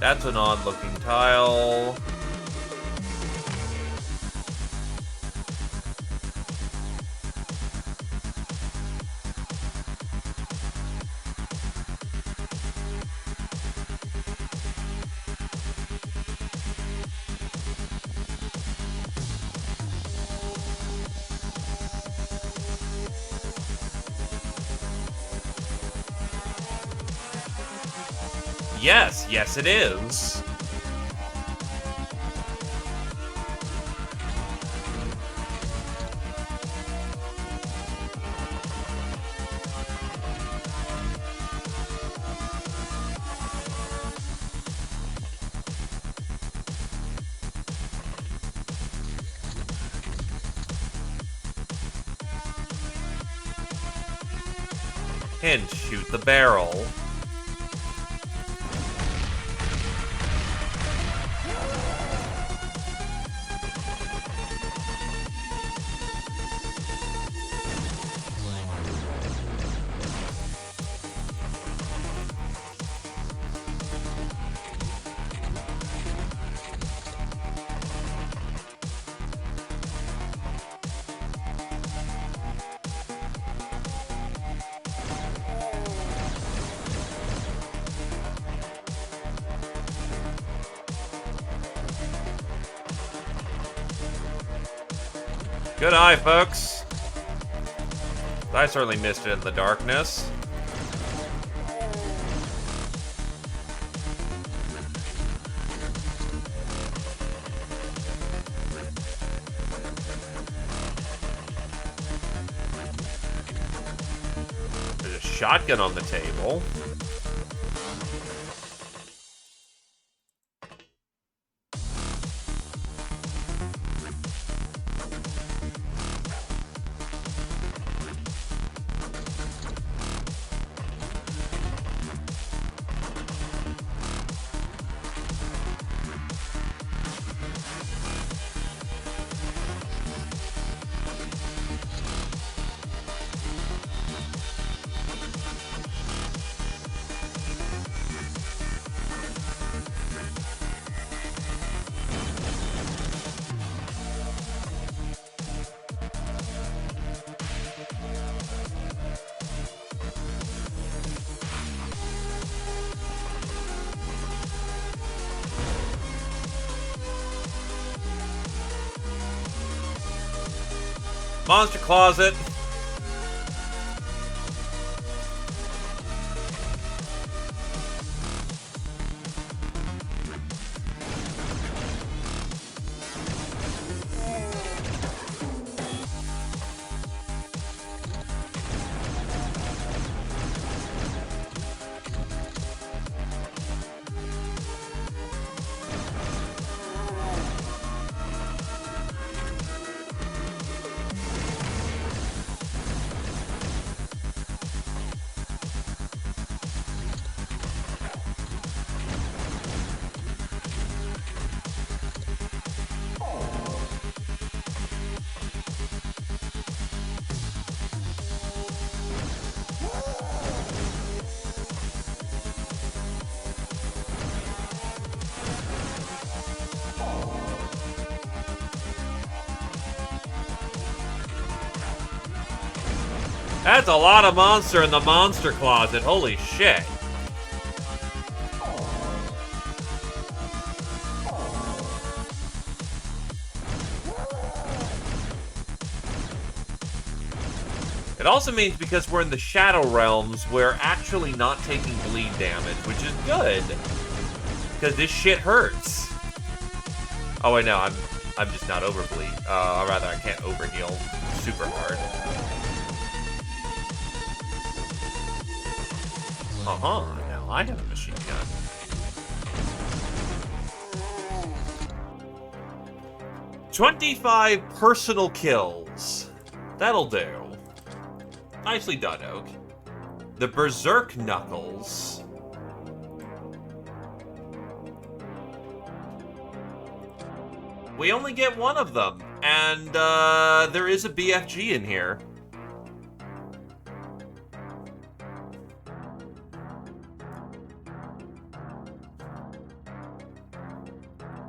That's an odd-looking tile. Yes, yes it is. And shoot the barrel. Good eye, folks. I certainly missed it in the darkness. There's a shotgun on the table. Monster closet. That's a lot of monster in the monster closet. Holy shit. It also means because we're in the Shadow Realms, we're actually not taking bleed damage, which is good. Because this shit hurts. Oh wait, no, I'm just not over bleed. Or rather, I can't overheal super hard. Now I have a machine gun. "25 personal kills. That'll do. Nicely done, Oak. The Berserk Knuckles. We only get one of them, and there is a BFG in here.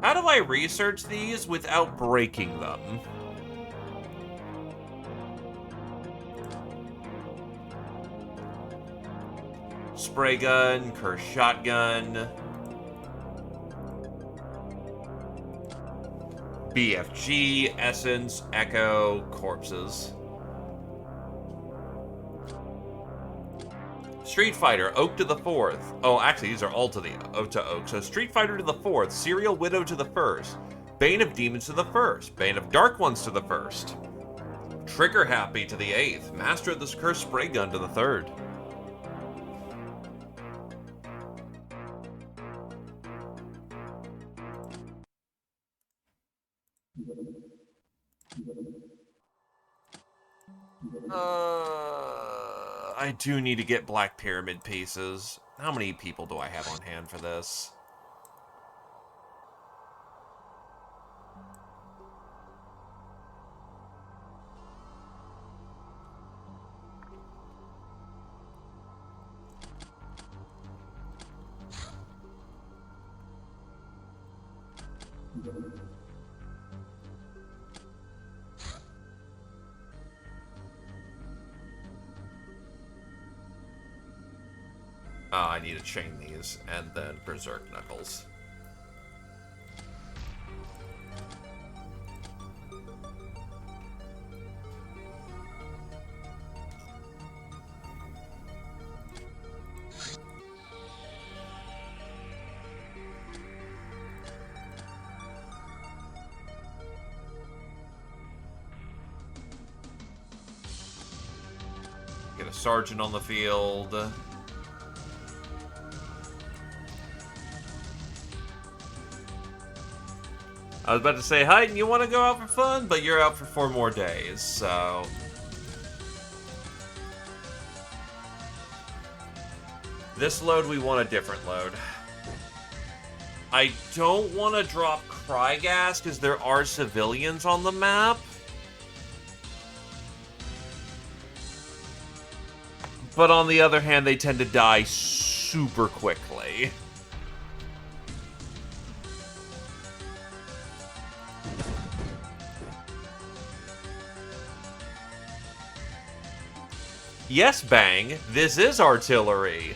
How do I research these without breaking them? Spray gun, curse shotgun, BFG, essence, echo, corpses. Street Fighter, Oak to the 4th. Oh, actually, these are all to Oak. So Street Fighter to the 4th, Serial Widow to the 1st, Bane of Demons to the 1st, Bane of Dark Ones to the 1st, Trigger Happy to the 8th, Master of the Cursed Spray Gun to the 3rd. I do need to get Black Pyramid pieces. How many people do I have on hand for this? I need to chain these, and then Berserk Knuckles. Get a sergeant on the field. I was about to say, hi, you want to go out for fun? But you're out for 4 more days, so... This load, we want a different load. I don't want to drop Crygas, because there are civilians on the map. But on the other hand, they tend to die super quickly. Yes, Bang, this is artillery.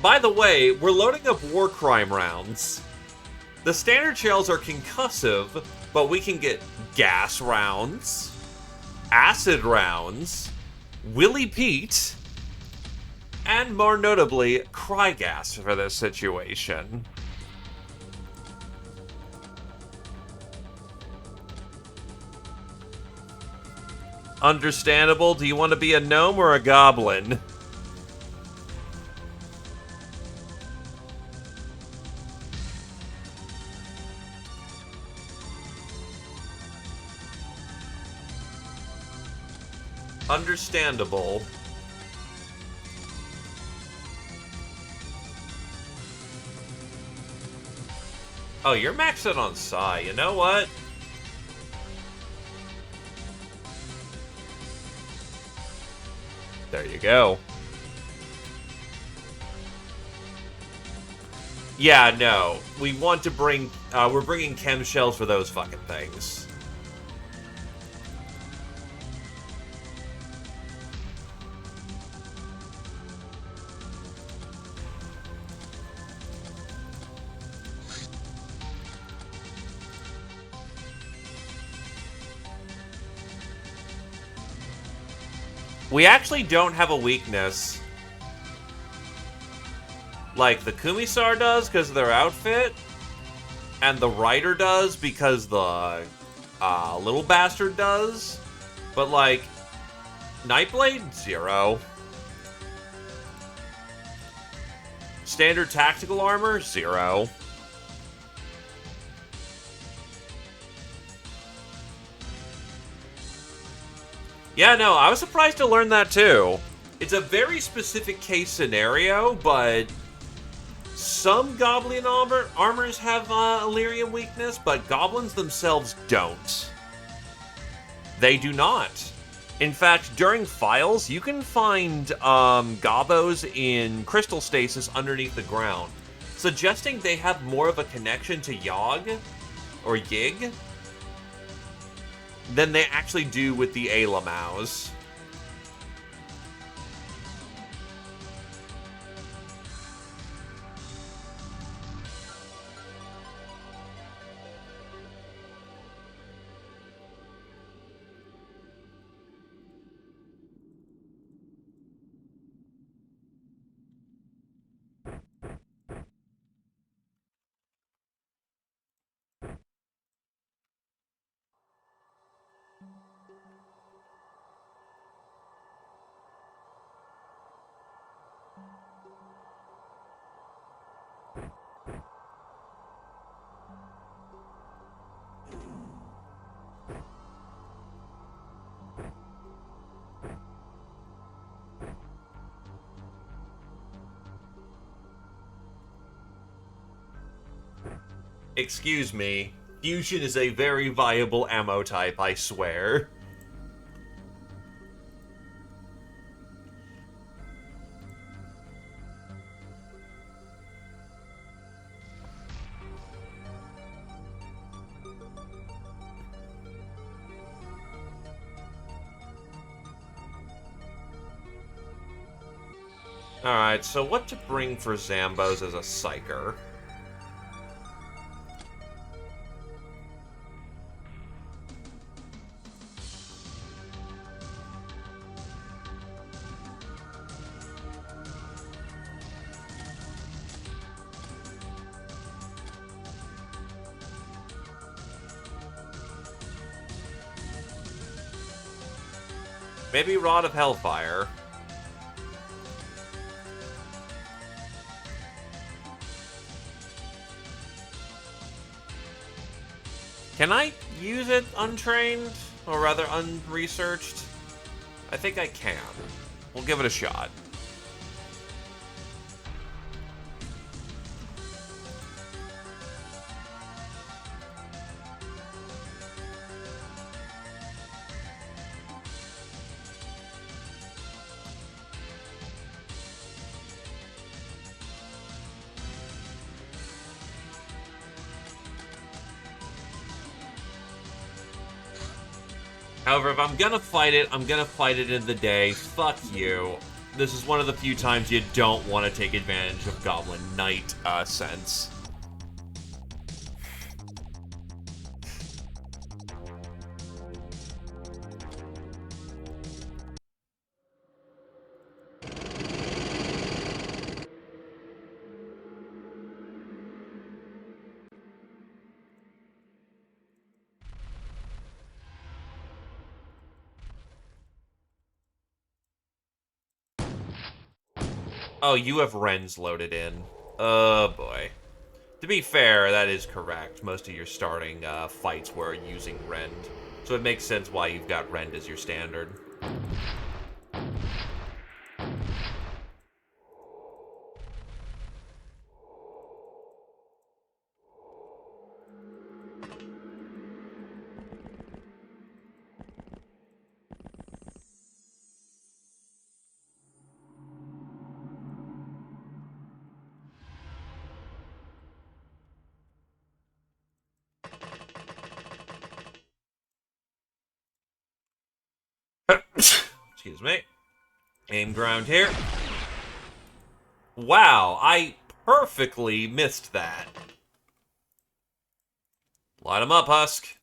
By the way, we're loading up war crime rounds. The standard shells are concussive, but we can get gas rounds, acid rounds, Willie Pete, and more notably, Crygas for this situation. Understandable. Do you want to be a gnome or a goblin? Understandable. Oh, you're maxed out on Psi. You know what? There you go. Yeah, no. We want to bring... we're bringing chem shells for those fucking things. We actually don't have a weakness. Like, the Kumisar does because of their outfit, and the Rider does because the little bastard does. But, like, Nightblade? 0. Standard tactical armor? 0. Yeah, no, I was surprised to learn that too. It's a very specific case scenario, but some Goblin armors have Illyrian weakness, but Goblins themselves don't. They do not. In fact, during files, you can find gobos in crystal stasis underneath the ground, suggesting they have more of a connection to Yog, or Yig, than they actually do with the Alamaus. Excuse me. Fusion is a very viable ammo type, I swear. Alright, so what to bring for Zambos as a Psyker? Maybe Rod of Hellfire. Can I use it untrained? Or rather, unresearched? I think I can. We'll give it a shot. However, if I'm gonna fight it, I'm gonna fight it in the day. Fuck you. This is one of the few times you don't want to take advantage of Goblin Knight sense. Oh, you have Rens loaded in. Oh, boy. To be fair, that is correct. Most of your starting fights were using Rend. So it makes sense why you've got Rend as your standard. Excuse me. Aim ground here. Wow, I perfectly missed that. Light him up, Husk.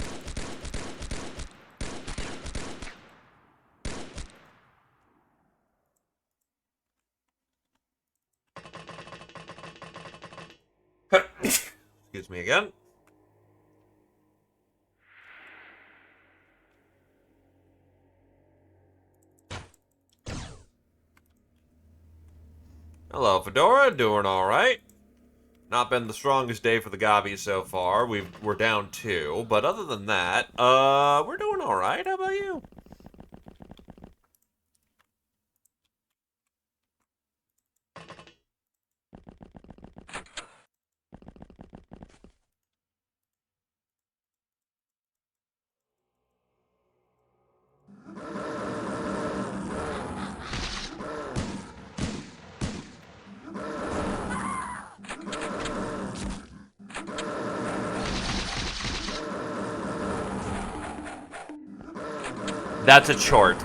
Excuse me again. Hello, Fedora. Doing all right. Not been the strongest day for the Gobbies so far. We're down 2, but other than that, we're doing all right. How about you? That's a chort.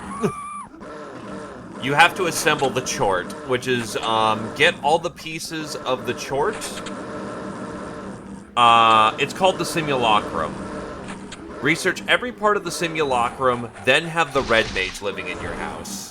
You have to assemble the chort, which is, get all the pieces of the chort. It's called the simulacrum. Research every part of the simulacrum, then have the red mage living in your house.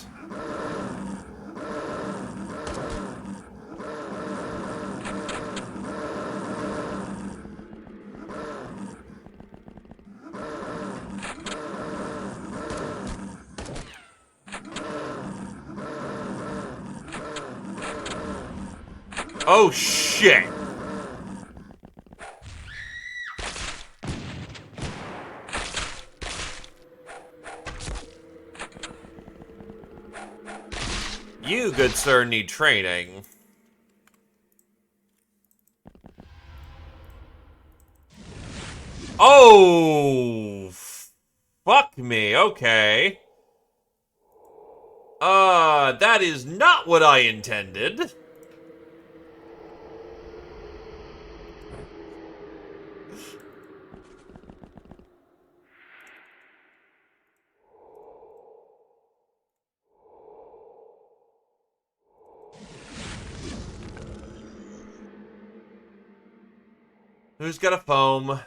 Oh, shit! You, good sir, need training. Oh! Fuck me, okay. That is not what I intended. Who's got a foam?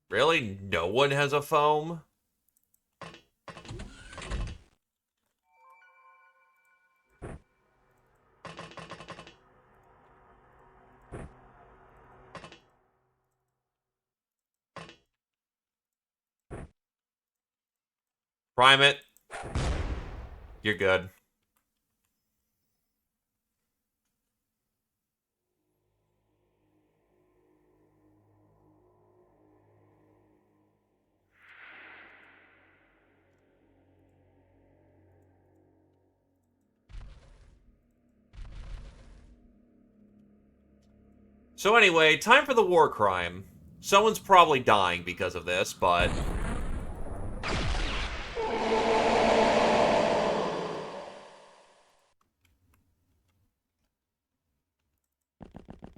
Really? No one has a foam? Prime it. You're good. So anyway, time for the war crime. Someone's probably dying because of this, but...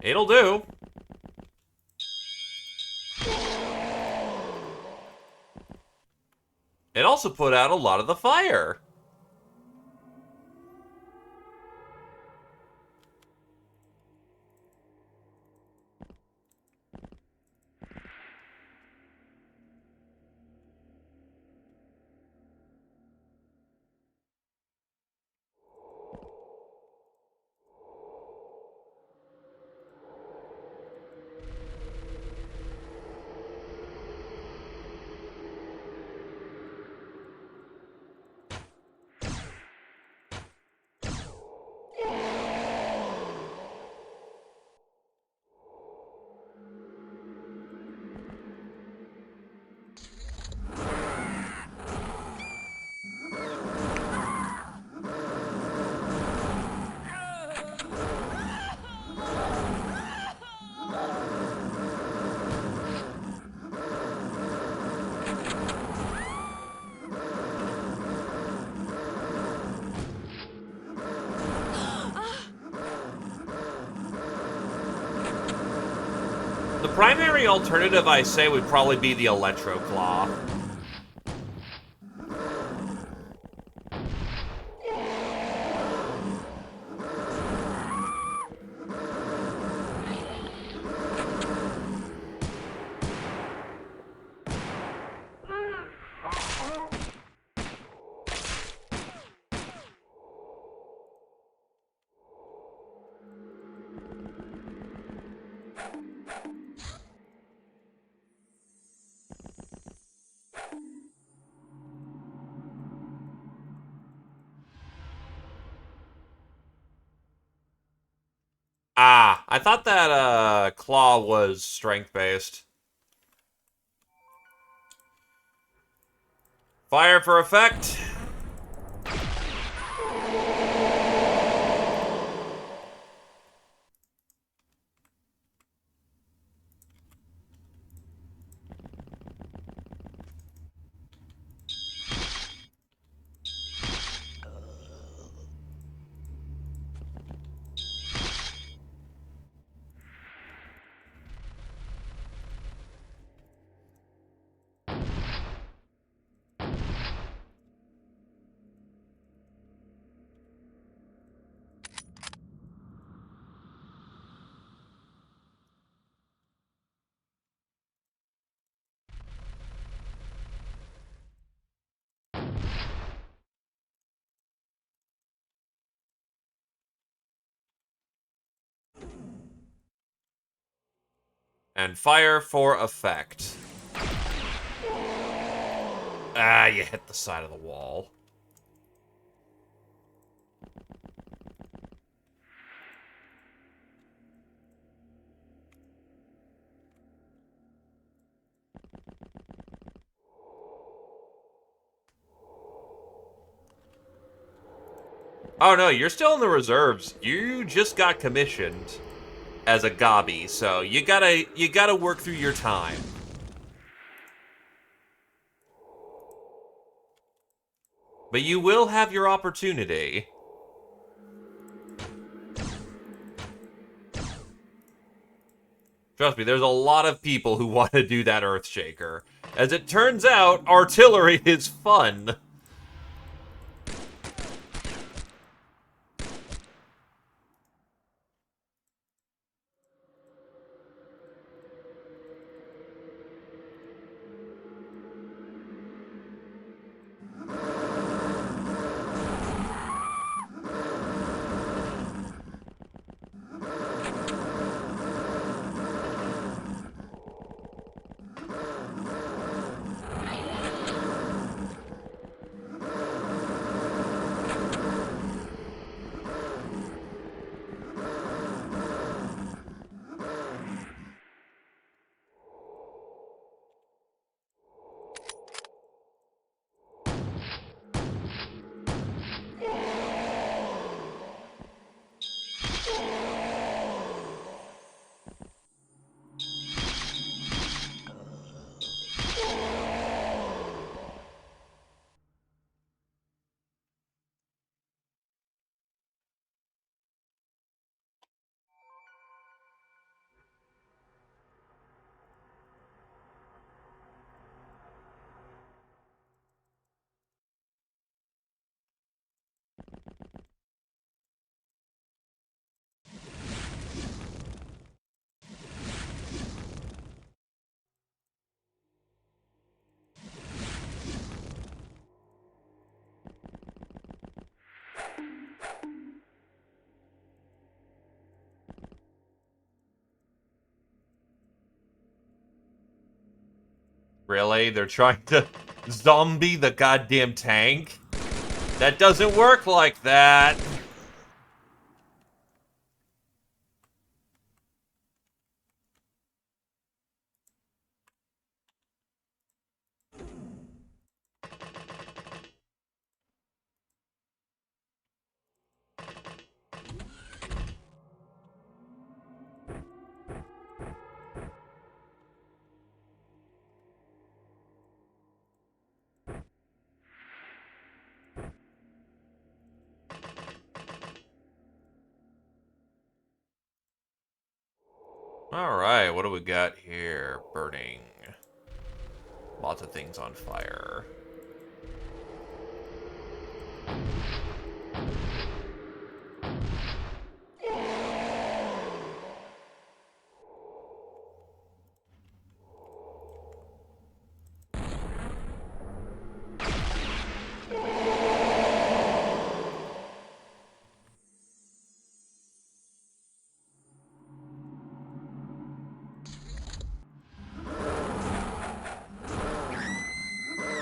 it'll do. It also put out a lot of the fire. The primary alternative, I say, would probably be the Electro Claw. Ah, I thought that, claw was strength-based. Fire for effect. And fire for effect. Ah, you hit the side of the wall. Oh no, you're still in the reserves. You just got commissioned as a gobby, so you gotta work through your time. But you will have your opportunity. Trust me, there's a lot of people who want to do that Earthshaker. As it turns out, artillery is fun. Really? They're trying to zombie the goddamn tank? That doesn't work like that. Alright, what do we got here? Burning. Lots of things on fire.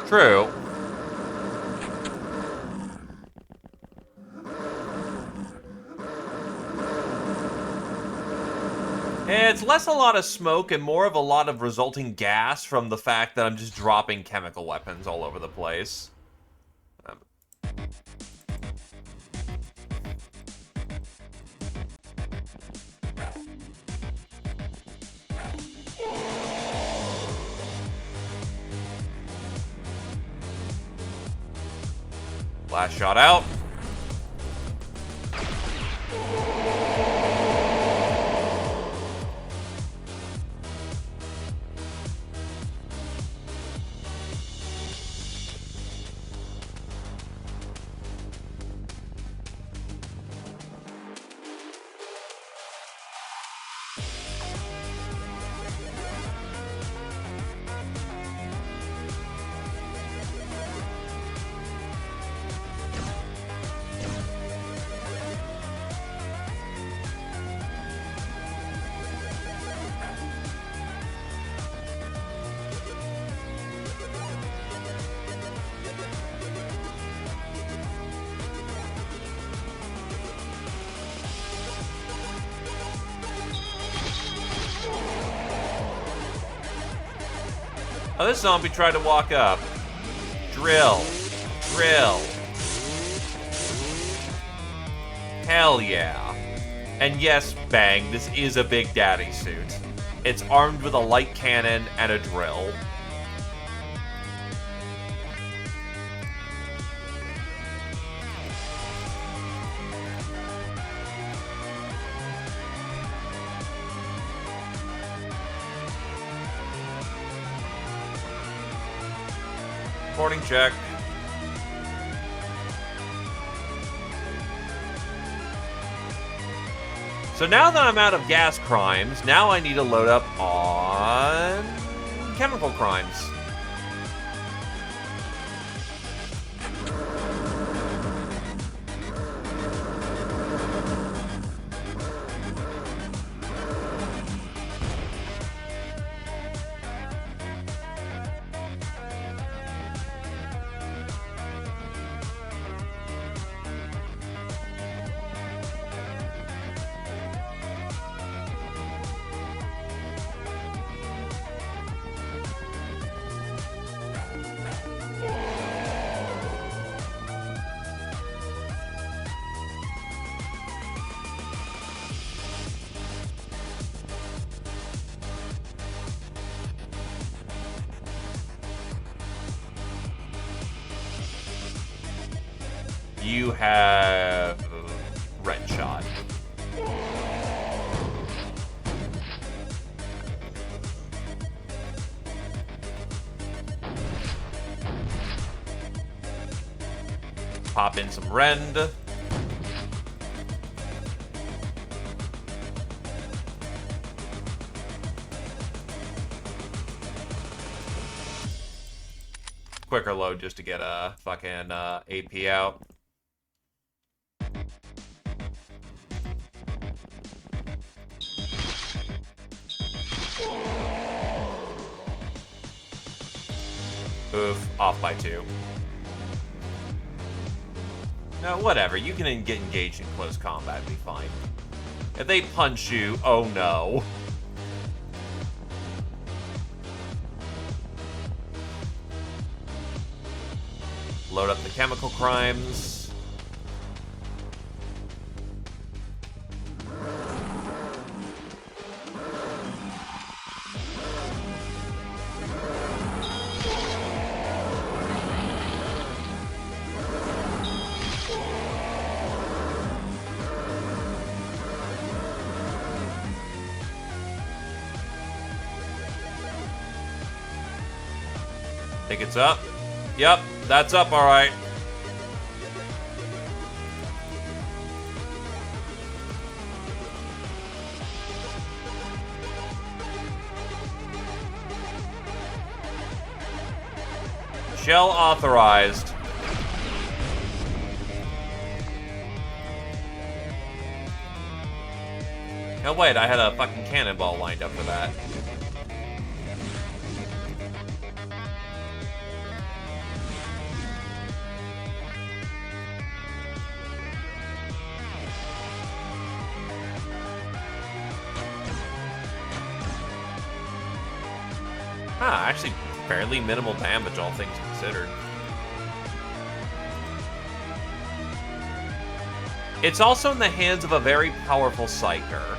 True. It's less a lot of smoke and more of a lot of resulting gas from the fact that I'm just dropping chemical weapons all over the place. Last shot out. Oh, this zombie tried to walk up. Drill. Drill. Hell yeah. And yes, bang, this is a Big Daddy suit. It's armed with a light cannon and a drill. Reporting check. So now that I'm out of gas crimes, now I need to load up on chemical crimes. You have red shot. Pop in some rend. Quicker load just to get a fucking AP out. Oof, off by 2. No, whatever. You can get engaged in close combat and be fine. If they punch you, oh no. Load up the chemical crimes. Think it's up? Yep, that's up, all right. Shell authorized. Oh wait, I had a fucking cannonball lined up for that. Actually fairly minimal damage, all things considered. It's also in the hands of a very powerful Psyker.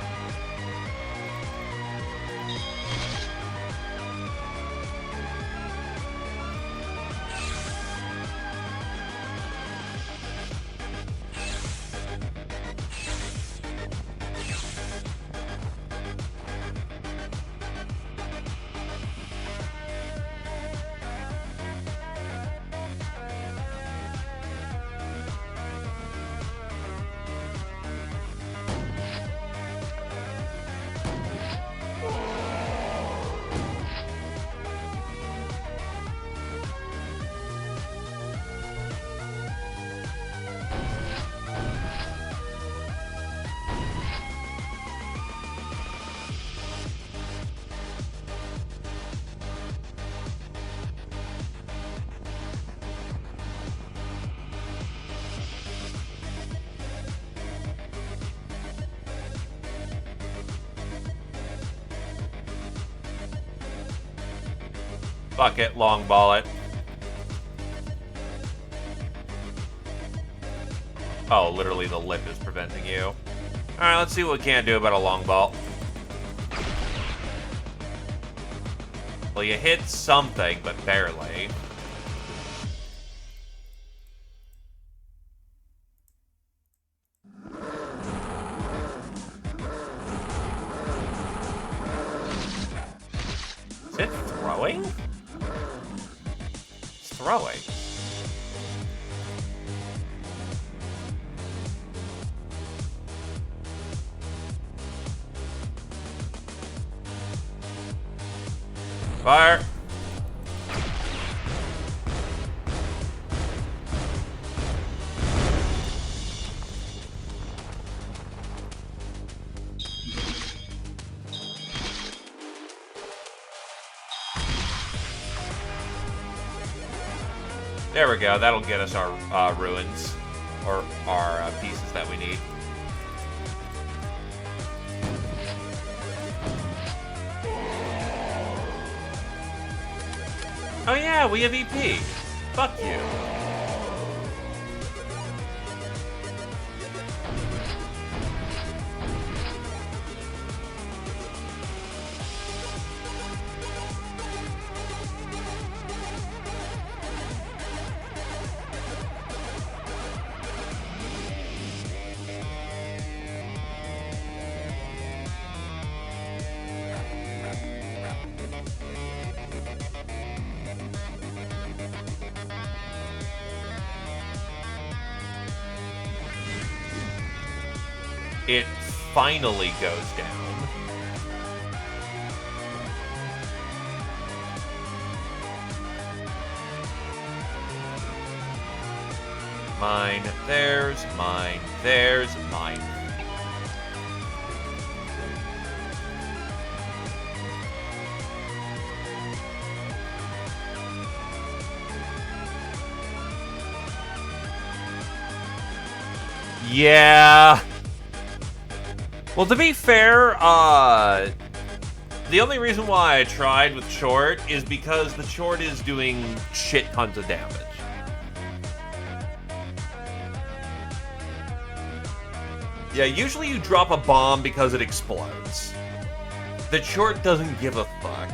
Fuck it, long ball it. Oh, literally the lip is preventing you. Alright, let's see what we can do about a long ball. Well, you hit something, but barely. Is it throwing? It's throwing. Fire! There we go. That'll get us our ruins, or our pieces that we need. Oh yeah, we have EP. Fuck you. It finally goes down. Mine, theirs, mine, theirs, mine. Yeah. Well, to be fair, the only reason why I tried with short is because the short is doing shit tons of damage. Yeah, usually you drop a bomb because it explodes. The short doesn't give a fuck.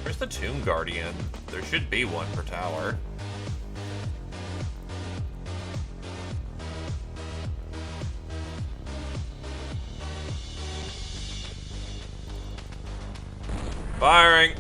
Where's the Tomb Guardian? There should be one per tower. Firing!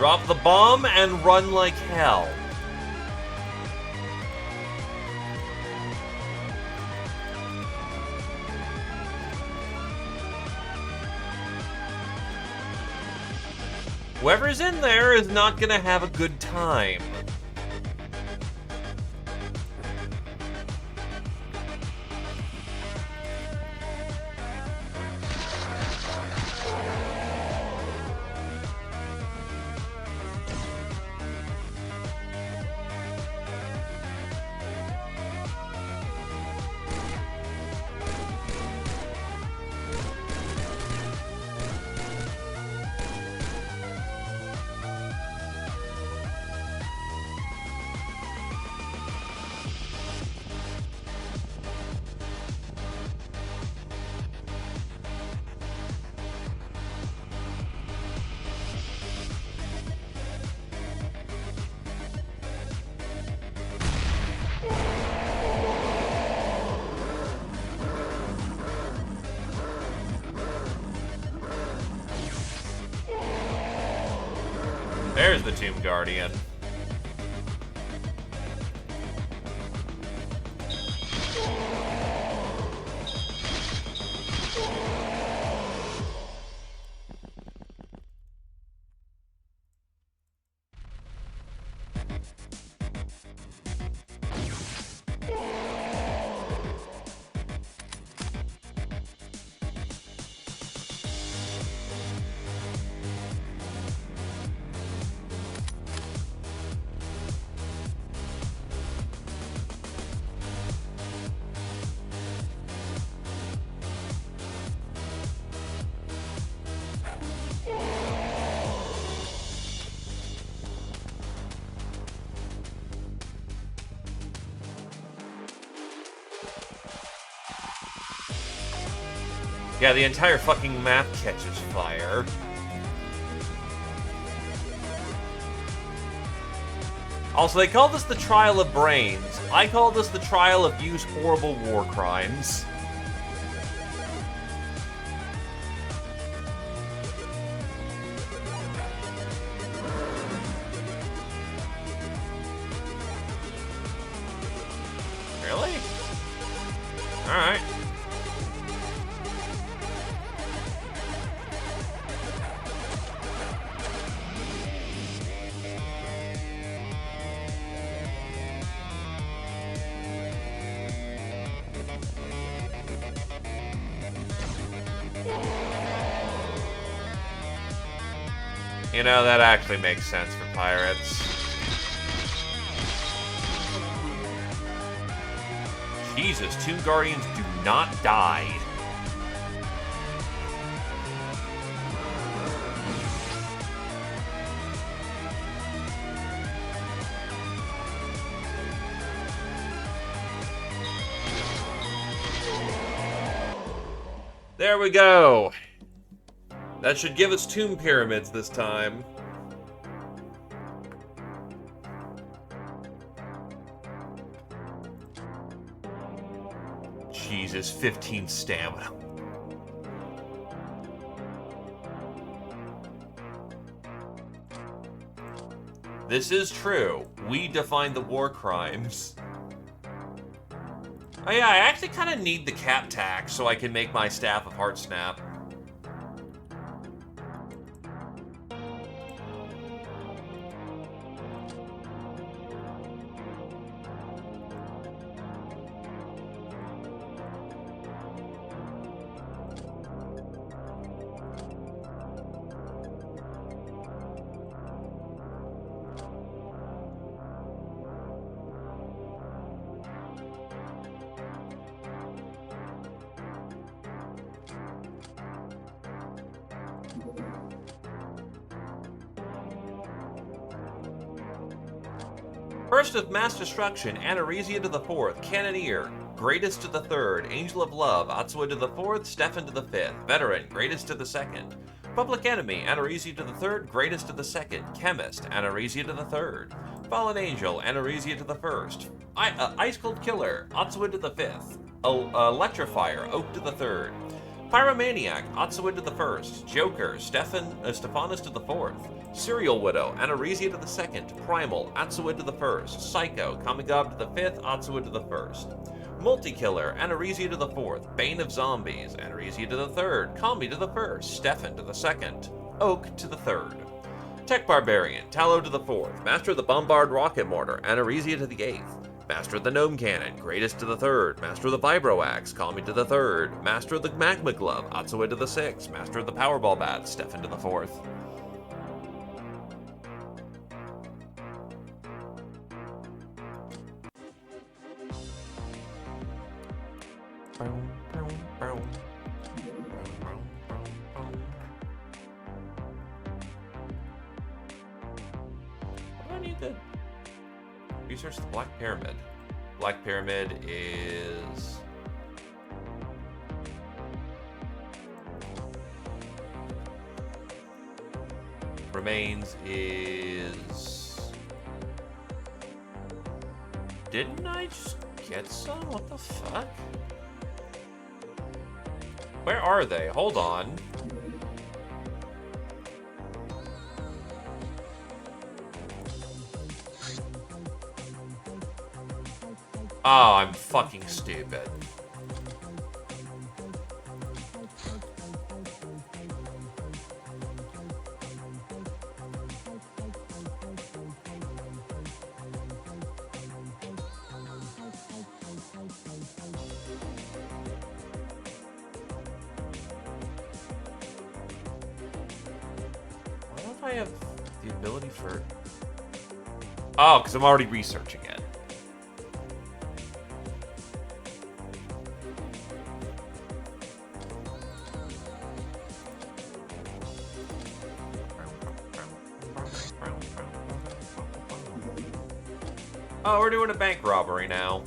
Drop the bomb and run like hell. Whoever's in there is not gonna have a good time. There's the Tomb Guardian. Yeah, the entire fucking map catches fire. Also, they call this the Trial of Brains. I call this the Trial of Use Horrible War Crimes. Really? Alright. You know, that actually makes sense for pirates. Jesus, Tomb Guardians do not die. There we go. That should give us tomb pyramids this time. Jesus, 15 stamina. This is true. We define the war crimes. Oh yeah, I actually kind of need the cap tax so I can make my Staff of Heart Snap. First of Mass Destruction, Anaresia to the 4th, Cannoneer, Greatest to the 3rd, Angel of Love, Atsua to the 4th, Stefan to the 5th, Veteran, Greatest to the 2nd, Public Enemy, Anaresia to the 3rd, Greatest to the 2nd, Chemist, Anaresia to the 3rd, Fallen Angel, Anaresia to the 1st, Ice Cold Killer, Atsua to the 5th, Electrifier, Oak to the 3rd, Pyromaniac, Otsuida the First. Joker, Stephanus to the Fourth. Serial Widow, Anaresia to the Second. Primal, Otsuida the First. Psycho, Kamigob to the Fifth, Otsuida the First. Multi-Killer, Anaresia to the Fourth. Bane of Zombies, Anaresia to the Third. Kami to the First. Stefan to the Second. Oak to the Third. Tech Barbarian, Tallow to the Fourth. Master of the Bombard Rocket Mortar, Anaresia to the Eighth. Master of the Gnome Cannon, Greatest to the Third. Master of the Vibro Axe, Kami to the Third. Master of the Magma Glove, Atsue to the Sixth. Master of the Powerball Bat, Stefan to the Fourth. What do I need to research the Black Pyramid? Black Pyramid is... Remains is... Didn't I just get some? What the fuck? Where are they? Hold on. Oh, I'm fucking stupid. Why don't I have the ability for... Oh, because I'm already researching it. Oh, we're doing a bank robbery now.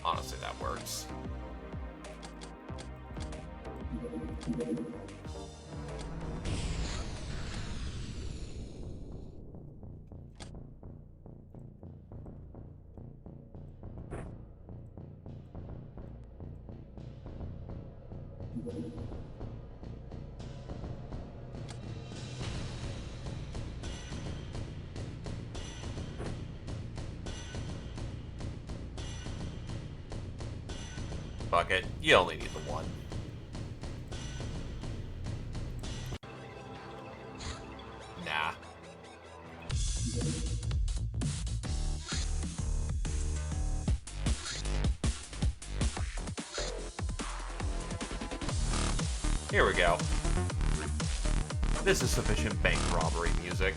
Honestly, that works. Fuck it, you only need the one. Nah. Here we go. This is sufficient bank robbery music.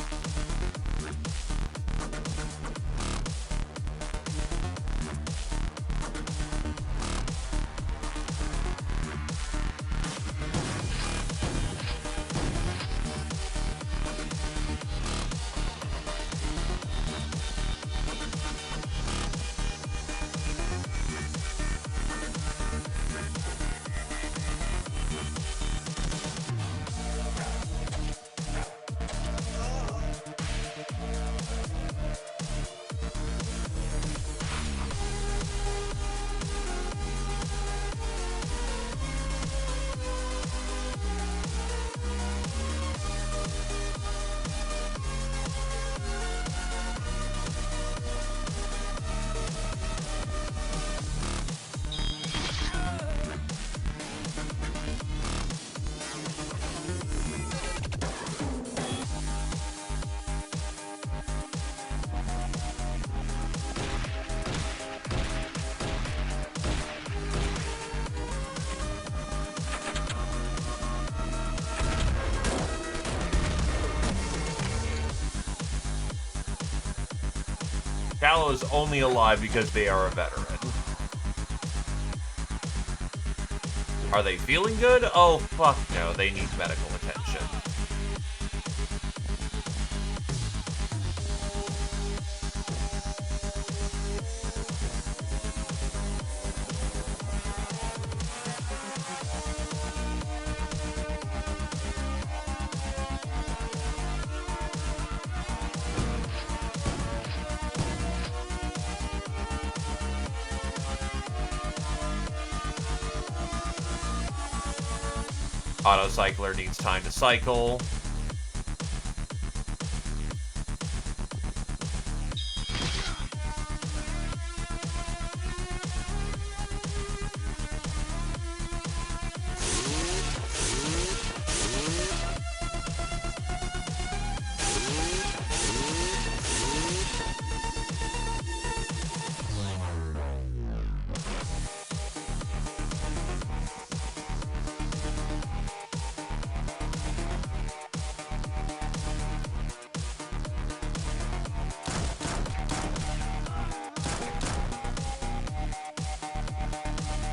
Gallo is only alive because they are a veteran. Are they feeling good? Oh, fuck no, they need medical attention. Auto cycler needs time to cycle.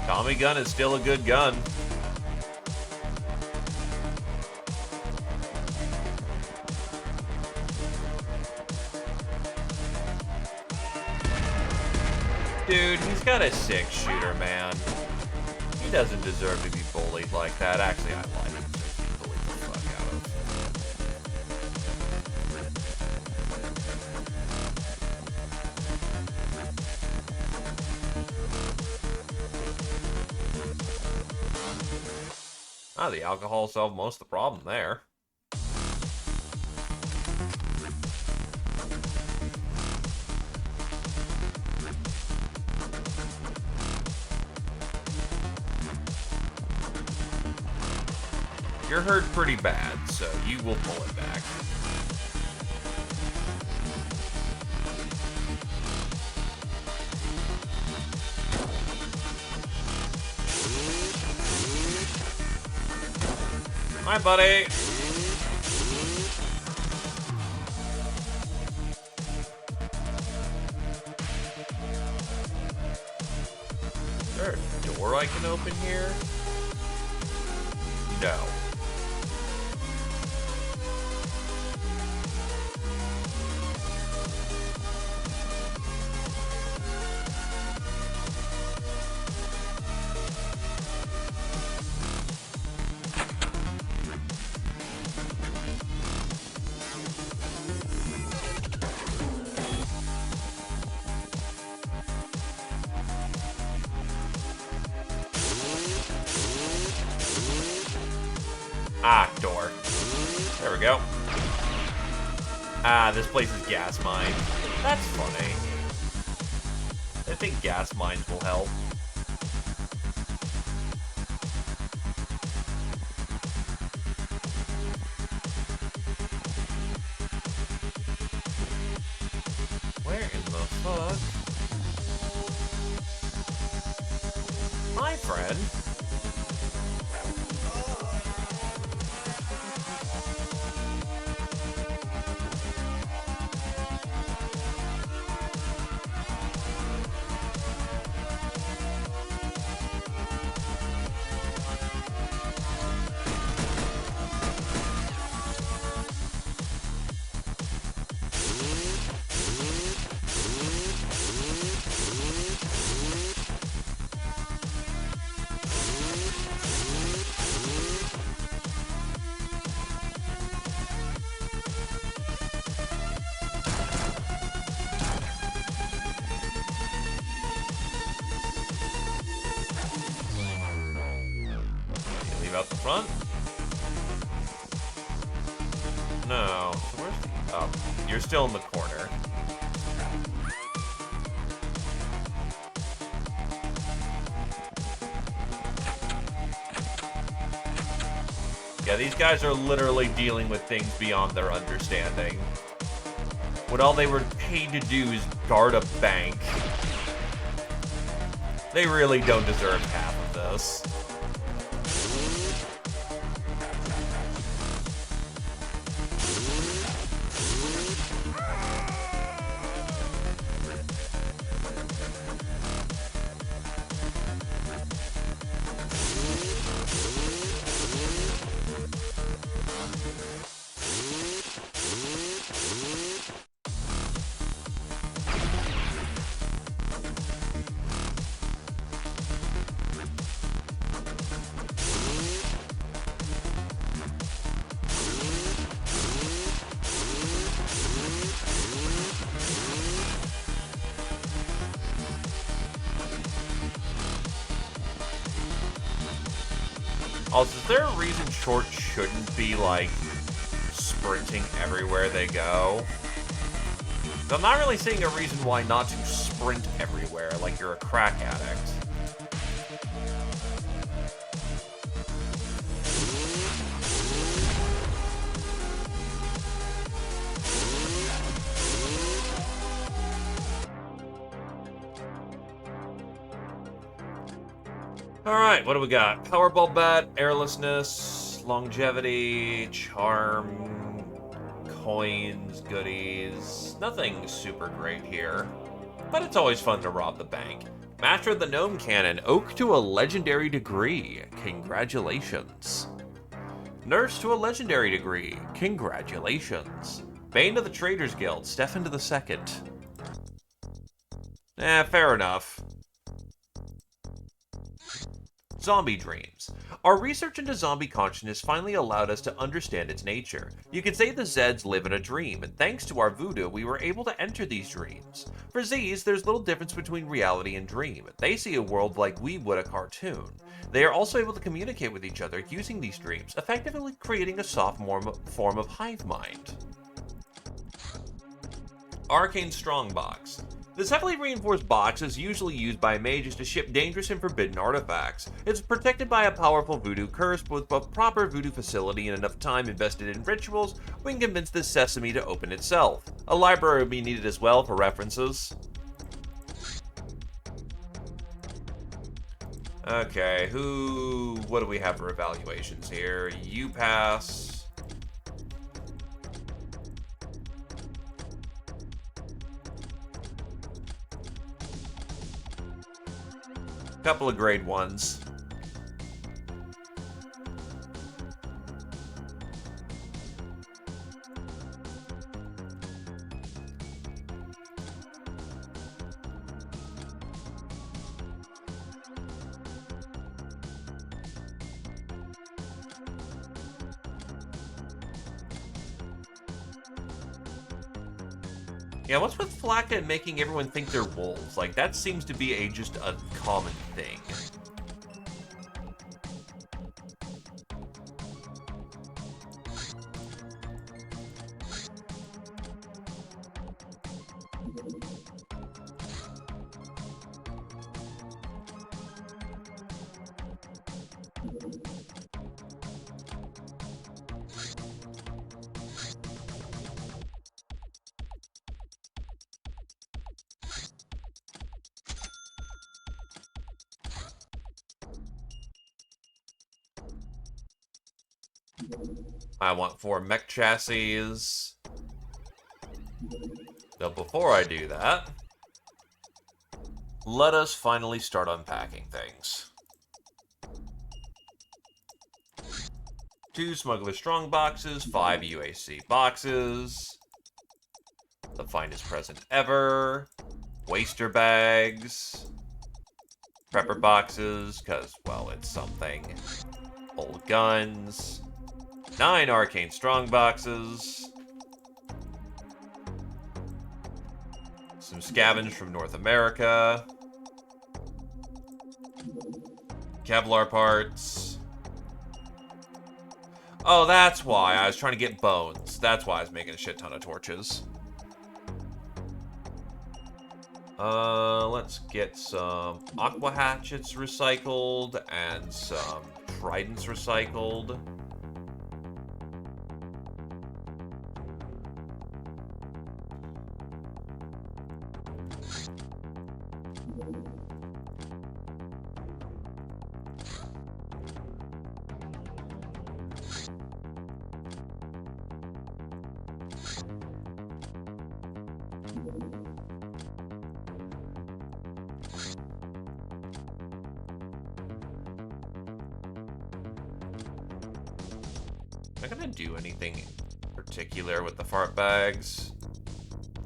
Tommy gun is still a good gun. Dude, he's got a 6-shooter, man. He doesn't deserve to be bullied like that. Actually, I lied. He deserves to be bullied the fuck out of. Ah, the alcohol solved most of the problem there. You're hurt pretty bad, so you will pull it back. Hi, buddy. Is there a door I can open here? No. Ah, door. There we go. Ah, this place is gas mine. That's funny. I think gas mines will help. Where in the fuck? My friend. Out the front? No. Where's the... Oh, you're still in the corner. Yeah, these guys are literally dealing with things beyond their understanding. When all they were paid to do is guard a bank. They really don't deserve half of this. Also, is there a reason shorts shouldn't be, like, sprinting everywhere they go? So I'm not really seeing a reason why not to sprint everywhere like you're a crack addict. Alright, what do we got? Powerball bet, airlessness, longevity, charm, coins, goodies. Nothing super great here. But it's always fun to rob the bank. Master of the Gnome Cannon, oak to a legendary degree. Congratulations. Nurse to a legendary degree. Congratulations. Bane of the Traders Guild, Stefan to the Second. Fair enough. Zombie dreams. Our research into zombie consciousness finally allowed us to understand its nature. You could say the Zeds live in a dream, and thanks to our voodoo, we were able to enter these dreams. For Zs, there's little difference between reality and dream. They see a world like we would a cartoon. They are also able to communicate with each other using these dreams, effectively creating a soft form of hive mind. Arcane Strongbox. This heavily reinforced box is usually used by mages to ship dangerous and forbidden artifacts. It's protected by a powerful voodoo curse, but with a proper voodoo facility and enough time invested in rituals, we can convince this sesame to open itself. A library would be needed as well for references. Okay, what do we have for evaluations here? You pass. Couple of grade 1s. Yeah, what's with Flacca and making everyone think they're wolves? Like, that seems to be just a common thing. I want 4 mech chassis. So before I do that, let us finally start unpacking things. 2 Smuggler Strong boxes, 5 UAC boxes, the finest present ever, Waster bags, Prepper boxes, because, well, it's something, old guns, 9 Arcane Strong boxes, some scavenge from North America, Kevlar parts. Oh, that's why. I was trying to get bones. That's why I was making a shit ton of torches. Let's get some aqua hatchets recycled and some tridents recycled. Am I gonna do anything particular with the fart bags?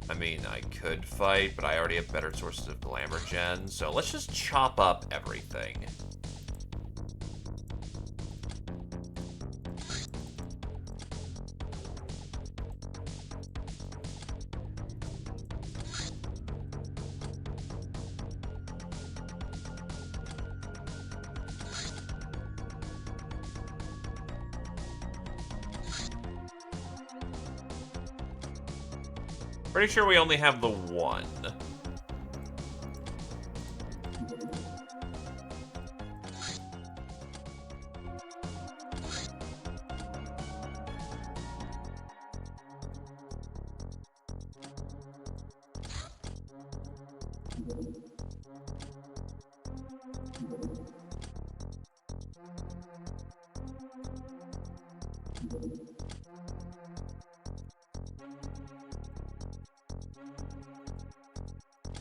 I mean, I could fight, but I already have better sources of glamour gen, so let's just chop up everything. Pretty sure we only have the one.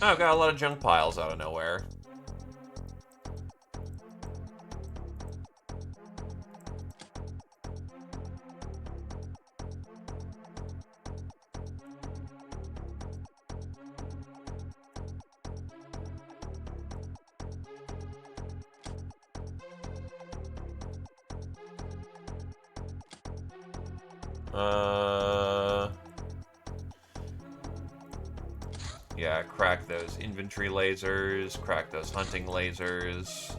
Oh, got a lot of junk piles out of nowhere. Yeah, crack those inventory lasers, crack those hunting lasers.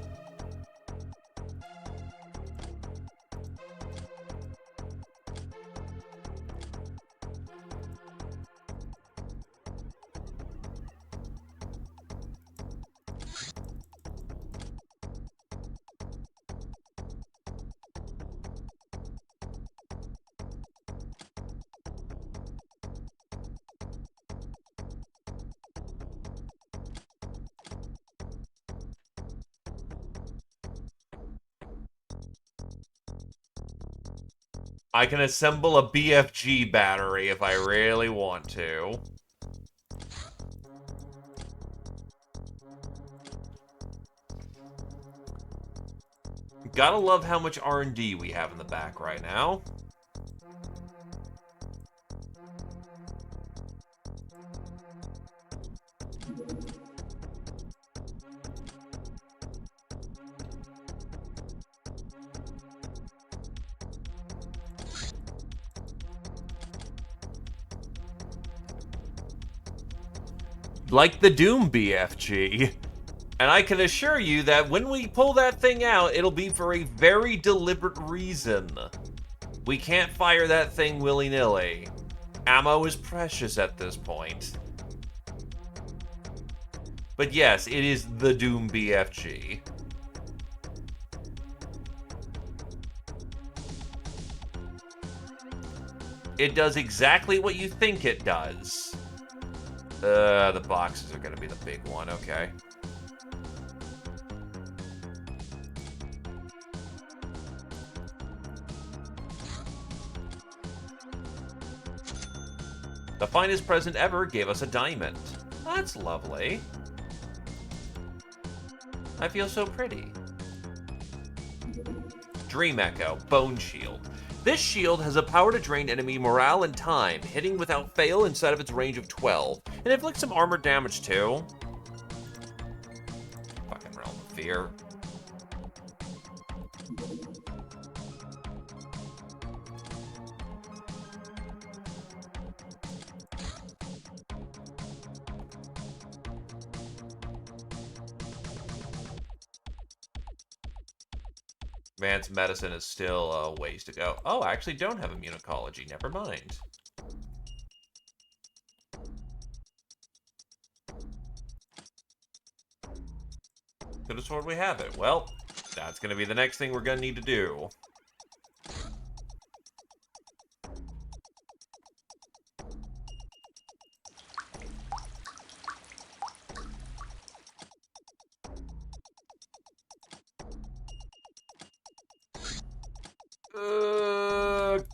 I can assemble a BFG battery if I really want to. Gotta love how much R&D we have in the back right now. Like the Doom BFG. And I can assure you that when we pull that thing out, it'll be for a very deliberate reason. We can't fire that thing willy-nilly. Ammo is precious at this point. But yes, it is the Doom BFG. It does exactly what you think it does. The boxes are gonna be the big one, okay. The finest present ever gave us a diamond. That's lovely. I feel so pretty. Dream Echo, Bone Shield. This shield has a power to drain enemy morale and time, hitting without fail inside of its range of 12, and inflicts some armor damage too. Fucking Realm of Fear. Advanced medicine is still a ways to go. Oh, I actually don't have immunology. Never mind. Could have sworn we have it. Well, that's going to be the next thing we're going to need to do.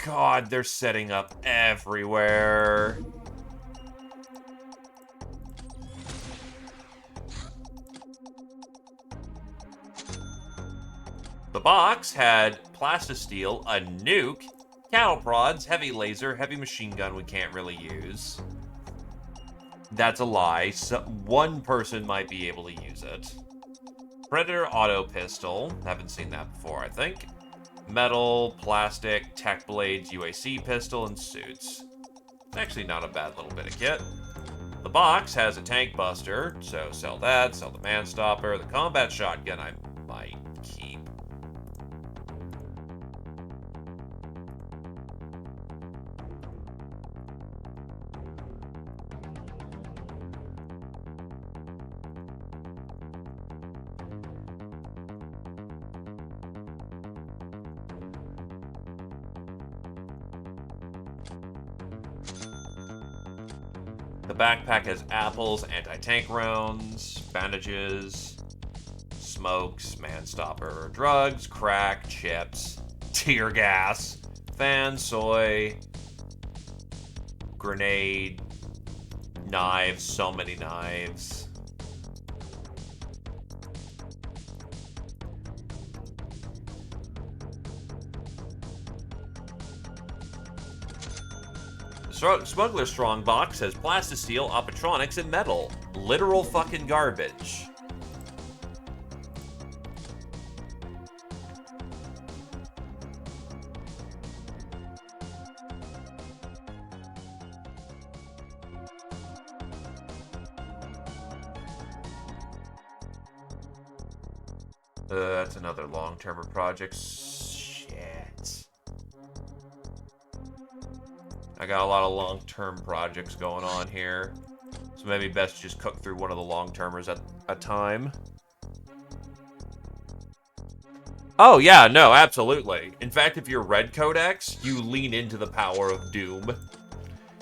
God, they're setting up everywhere. The box had plastisteel, a nuke, cattle prods, heavy laser, heavy machine gun we can't really use. That's a lie. One person might be able to use it. Predator auto pistol. Haven't seen that before, I think. Metal, plastic, tech blades, UAC pistol, and suits. It's actually not a bad little bit of kit. The box has a tank buster, so sell that, sell the man stopper, the combat shotgun I might keep. The backpack has apples, anti-tank rounds, bandages, smokes, man-stopper, drugs, crack, chips, tear gas, fan, soy, grenade, knives, so many knives. Smuggler's Strongbox has plastisteel, optotronics, and metal. Literal fucking garbage. That's another long-term project. Shit. I got a lot of long-term projects going on here. So maybe best just cook through one of the long-termers at a time. Oh, yeah, no, absolutely. In fact, if you're Red Codex, you lean into the power of Doom.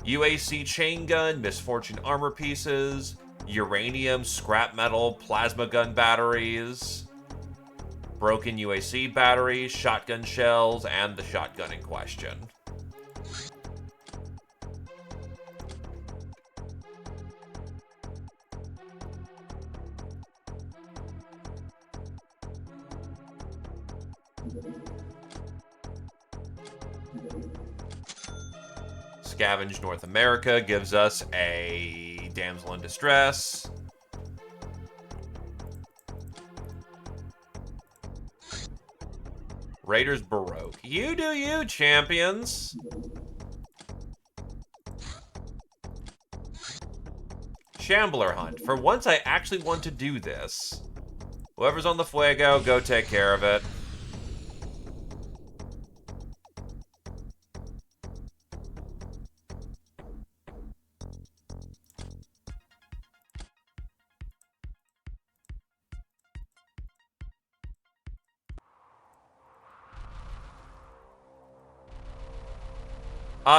UAC chain gun, Misfortune armor pieces, uranium, scrap metal, plasma gun batteries, broken UAC batteries, shotgun shells, and the shotgun in question. Scavenge North America gives us a damsel in distress. Raiders Baroque. You do you, champions. Shambler Hunt. For once, I actually want to do this. Whoever's on the Fuego, go take care of it.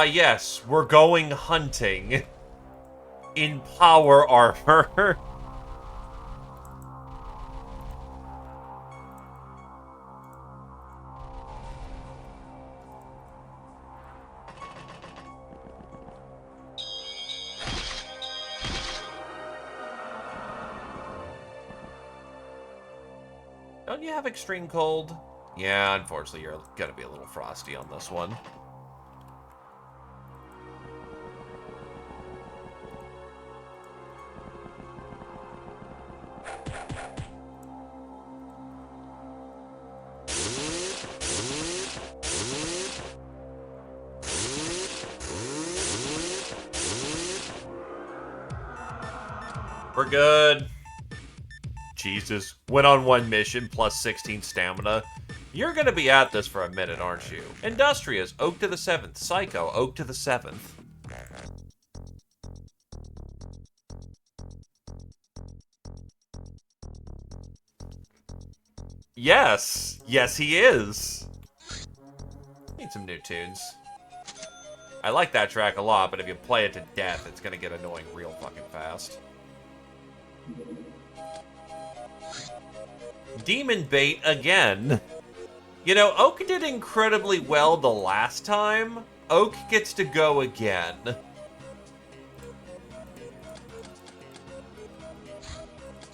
Yes, we're going hunting. In power armor. Don't you have extreme cold? Yeah, unfortunately, you're gonna be a little frosty on this one. We're good. Jesus. Went on one mission, plus 16 stamina. You're gonna be at this for a minute, aren't you? Industrious, Oak to the 7th. Psycho, Oak to the 7th. Yes. Yes, he is. Need some new tunes. I like that track a lot, but if you play it to death, it's gonna get annoying real fucking fast. Demon Bait again. You know, Oak did incredibly well the last time. Oak gets to go again.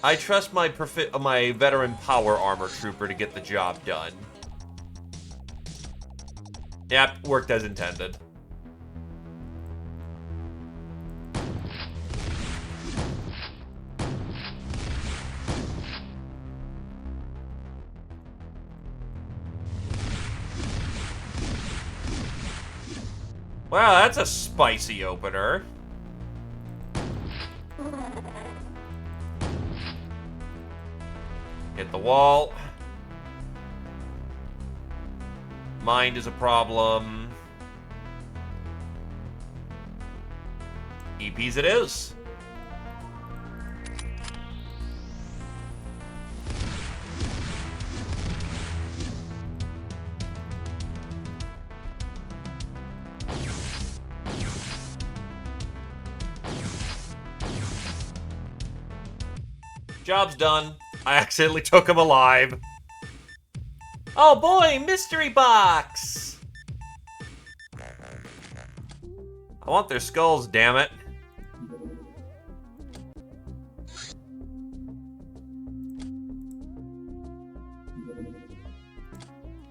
I trust my veteran power armor trooper to get the job done. Yep, worked as intended. Wow, that's a spicy opener. Hit the wall. Mind is a problem. EPs it is. Job's done. I accidentally took him alive. Oh boy, mystery box! I want their skulls, damn it.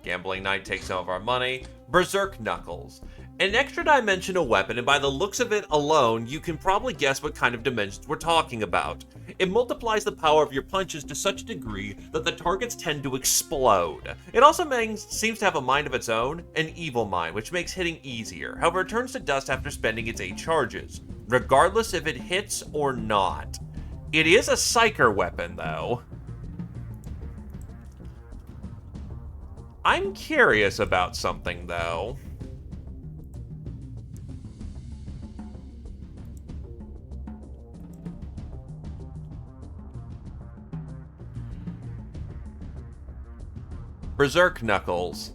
Gambling Knight takes some of our money. Berserk Knuckles. An extra-dimensional weapon, and by the looks of it alone, you can probably guess what kind of dimensions we're talking about. It multiplies the power of your punches to such a degree that the targets tend to explode. It also seems to have a mind of its own, an evil mind, which makes hitting easier. However, it turns to dust after spending its 8 charges, regardless if it hits or not. It is a psyker weapon, though. I'm curious about something, though. Berserk Knuckles.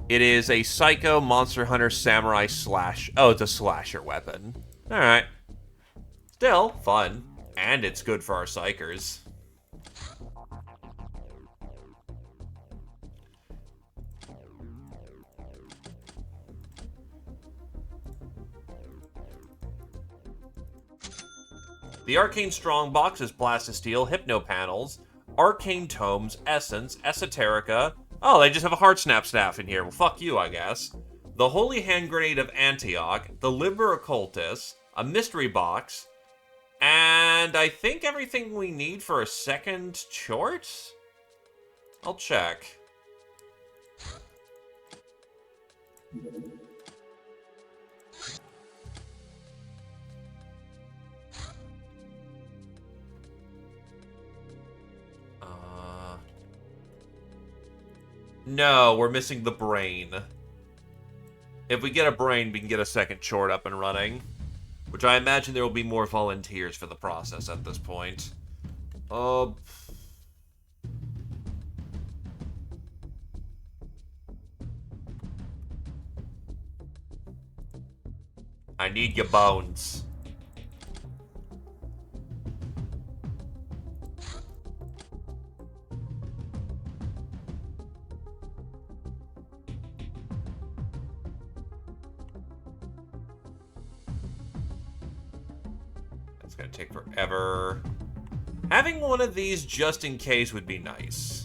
It is a Psycho Monster Hunter Samurai Slash. Oh, it's a slasher weapon. Alright. Still, fun. And it's good for our psychers. The Arcane Strongbox is Plastisteel, Hypno Panels, Arcane Tomes, Essence, Esoterica. Oh, they just have a Heart Snap Staff in here. Well, fuck you, I guess. The Holy Hand Grenade of Antioch, the Liber Occultus, a Mystery Box, and I think everything we need for a second chort? I'll check. No, we're missing the brain. If we get a brain, we can get a second chort up and running. Which I imagine there will be more volunteers for the process at this point. I need your bones. It's gonna take forever. Having one of these just in case would be nice.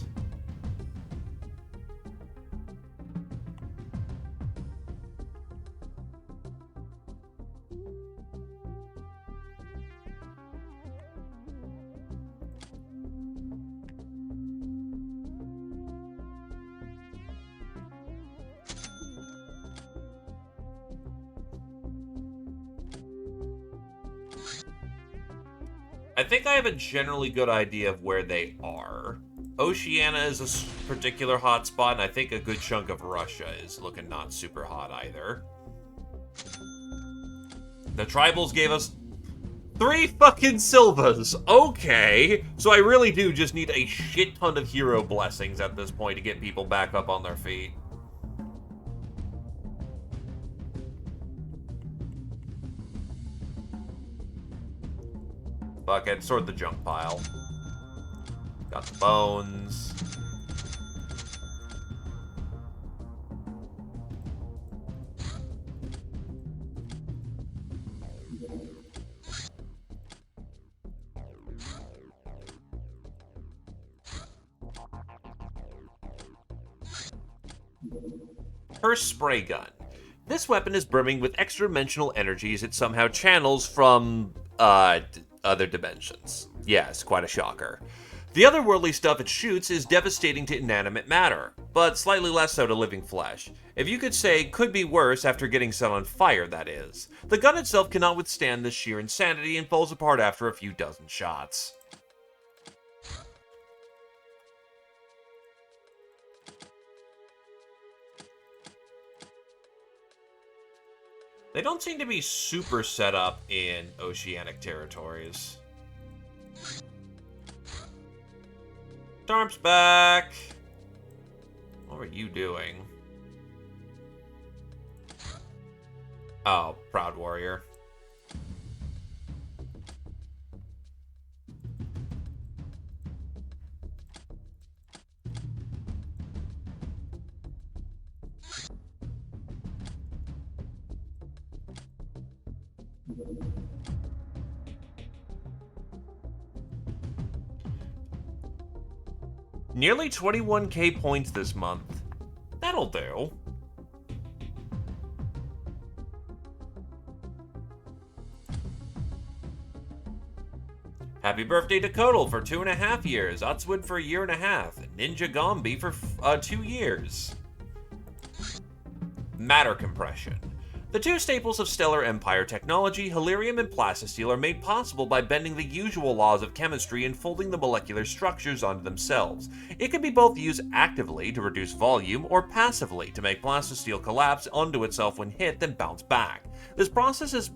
I think I have a generally good idea of where they are. Oceania is a particular hotspot, and I think a good chunk of Russia is looking not super hot either. The tribals gave us 3 fucking Silvas. Okay. So I really do just need a shit ton of hero blessings at this point to get people back up on their feet. Fuck it, sort the junk pile. Got the bones. Her spray gun. This weapon is brimming with extra-dimensional energies it somehow channels from, other dimensions. Yes, quite a shocker. The otherworldly stuff it shoots is devastating to inanimate matter, but slightly less so to living flesh. If you could say, could be worse after getting set on fire, that is. The gun itself cannot withstand this sheer insanity and falls apart after a few dozen shots. They don't seem to be super set up in oceanic territories. Darp's back. What were you doing? Oh, Proud Warrior. Nearly 21k points this month. That'll do. Happy birthday to Kodal for 2.5 years, Utswood for 1.5 years, Ninja Gombi for 2 years. Matter compression. The two staples of stellar empire technology, Helium and Plastisteel, are made possible by bending the usual laws of chemistry and folding the molecular structures onto themselves. It can be both used actively to reduce volume or passively to make Plastisteel collapse onto itself when hit, then bounce back. This process is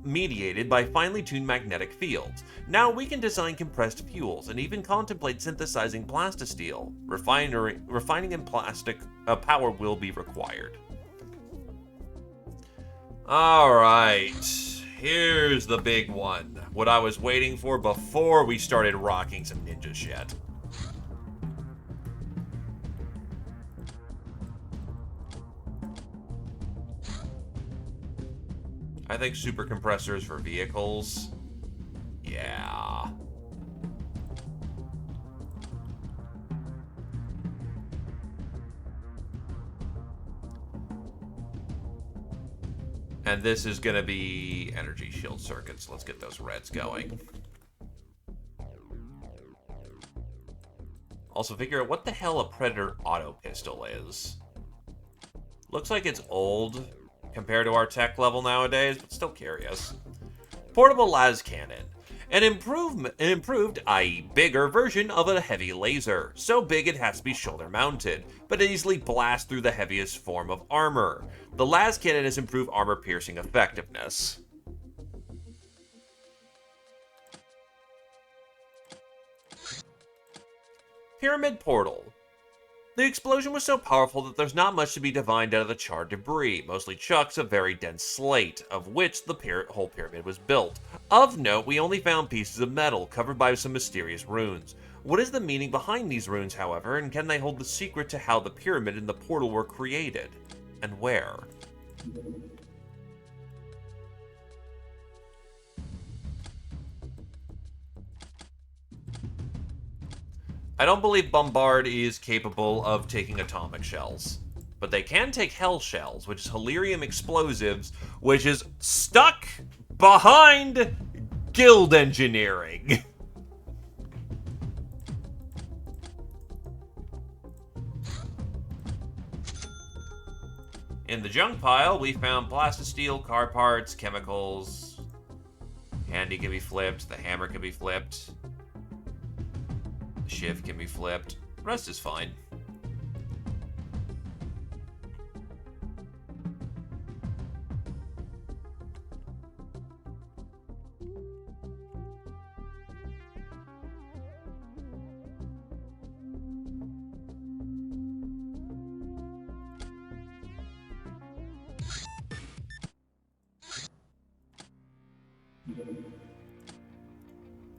mediated by finely tuned magnetic fields. Now we can design compressed fuels and even contemplate synthesizing plastisteel. Refining in plastic power will be required. Alright, here's the big one. What I was waiting for before we started rocking some ninja shit. I think super compressors for vehicles. Yeah. And this is going to be energy shield circuits. Let's get those reds going. Also figure out what the hell a Predator auto pistol is. Looks like it's old compared to our tech level nowadays, but still curious. Portable las cannon. An improved, i.e. bigger version of a heavy laser. So big it has to be shoulder mounted, but it easily blasts through the heaviest form of armor. The las cannon has improved armor piercing effectiveness. Pyramid portal. The explosion was so powerful that there's not much to be divined out of the charred debris, mostly chunks of very dense slate, of which the whole pyramid was built. Of note, we only found pieces of metal covered by some mysterious runes. What is the meaning behind these runes, however, and can they hold the secret to how the pyramid and the portal were created? And where? I don't believe Bombard is capable of taking atomic shells. But they can take hell shells, which is Helium explosives, which is stuck behind guild engineering. In the junk pile, we found plastisteel, car parts, chemicals. Handy can be flipped, the hammer can be flipped. The shiv can be flipped. The rest is fine.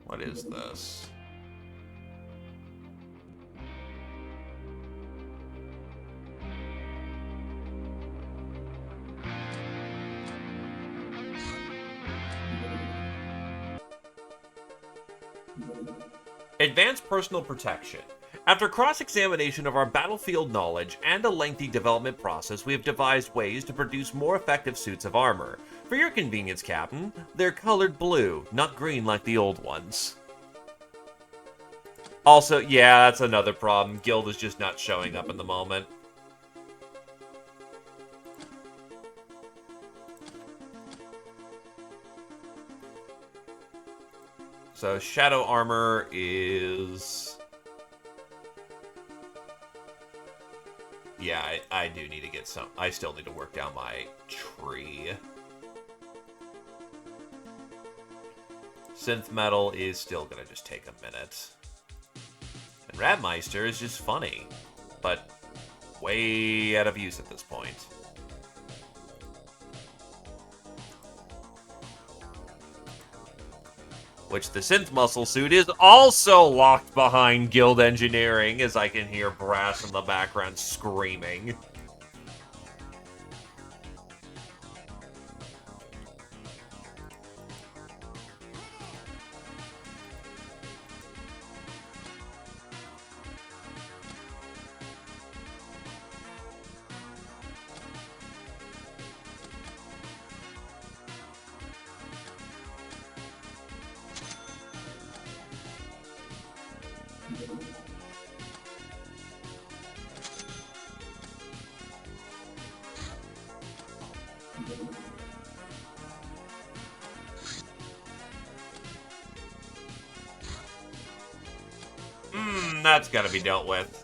What is this? Advanced personal protection. After cross-examination of our battlefield knowledge and a lengthy development process, we have devised ways to produce more effective suits of armor. For your convenience, Captain, they're colored blue, not green like the old ones. Also, yeah, that's another problem. Guild is just not showing up in the moment. So, shadow armor is... Yeah, I do need to get some... I still need to work down my tree. Synth metal is still gonna just take a minute. And Radmeister is just funny, but way out of use at this point. Which the synth muscle suit is also locked behind guild engineering, as I can hear Brass in the background screaming. That's gotta be dealt with.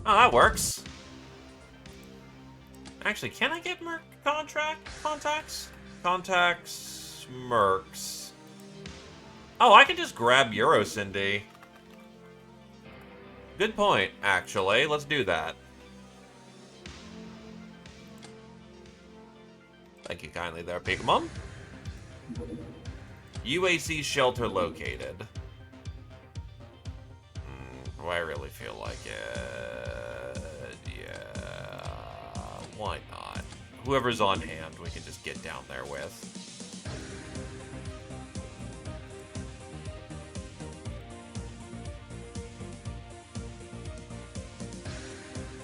Oh, that works. Actually, can I get Merc contacts? Contacts, Mercs. Oh, I can just grab Eurocindy. Good point, actually. Let's do that. Thank you kindly there, Pokemon. UAC shelter located. Do I really feel like it? Yeah. Why not? Whoever's on hand, we can just get down there with.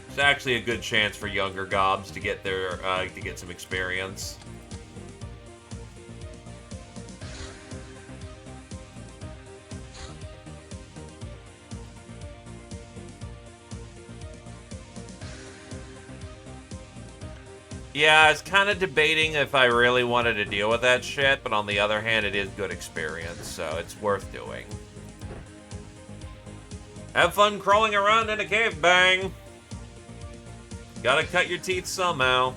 It's actually a good chance for younger gobs to get their to get some experience. Yeah, I was kind of debating if I really wanted to deal with that shit, but on the other hand, it is good experience, so it's worth doing. Have fun crawling around in a cave, bang! Gotta cut your teeth somehow.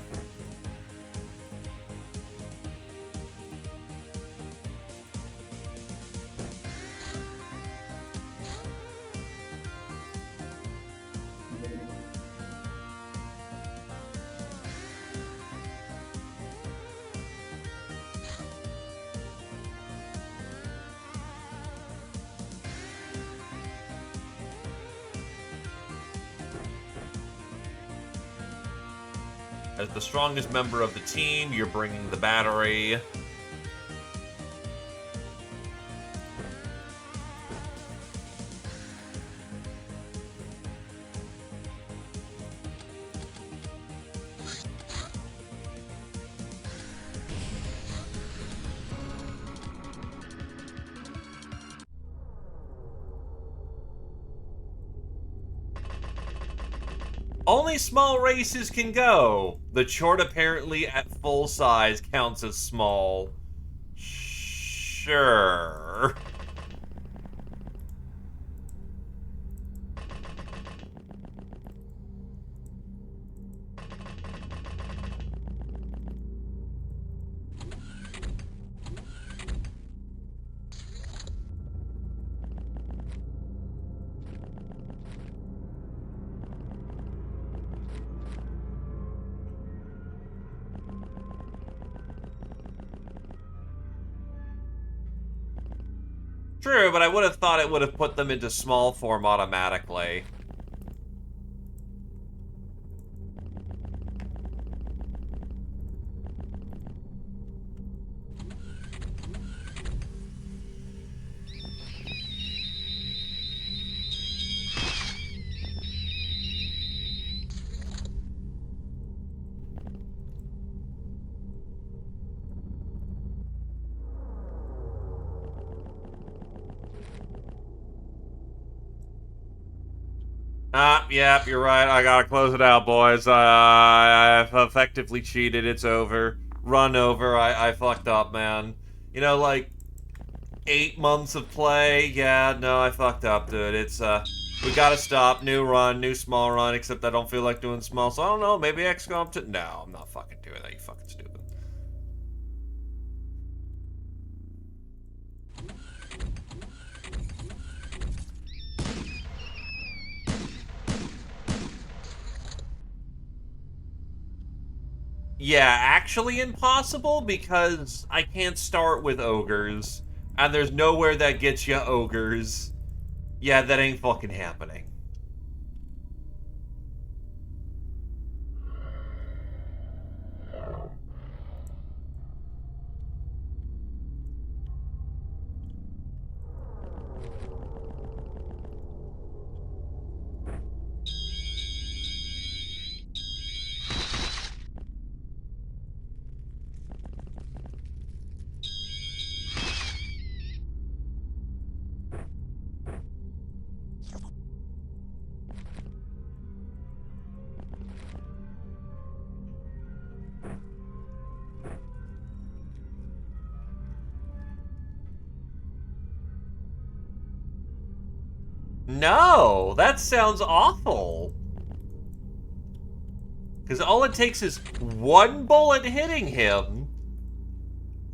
As the strongest member of the team, you're bringing the battery. Only small races can go. The chort apparently at full size counts as small. Sure. True, but I would have thought it would have put them into small form automatically. Yep, you're right. I gotta close it out, boys. I've effectively cheated. It's over. Run over. I fucked up, man. You know, like, 8 months of play. Yeah, no, I fucked up, dude. It's, we gotta stop. New run, new small run, except I don't feel like doing small, so I don't know. Maybe XCOM to... No, I'm not fucking doing that, you fucking stupid. Yeah, actually impossible because I can't start with ogres. And there's nowhere that gets you ogres. Yeah, that ain't fucking happening. No, that sounds awful. Because all it takes is one bullet hitting him,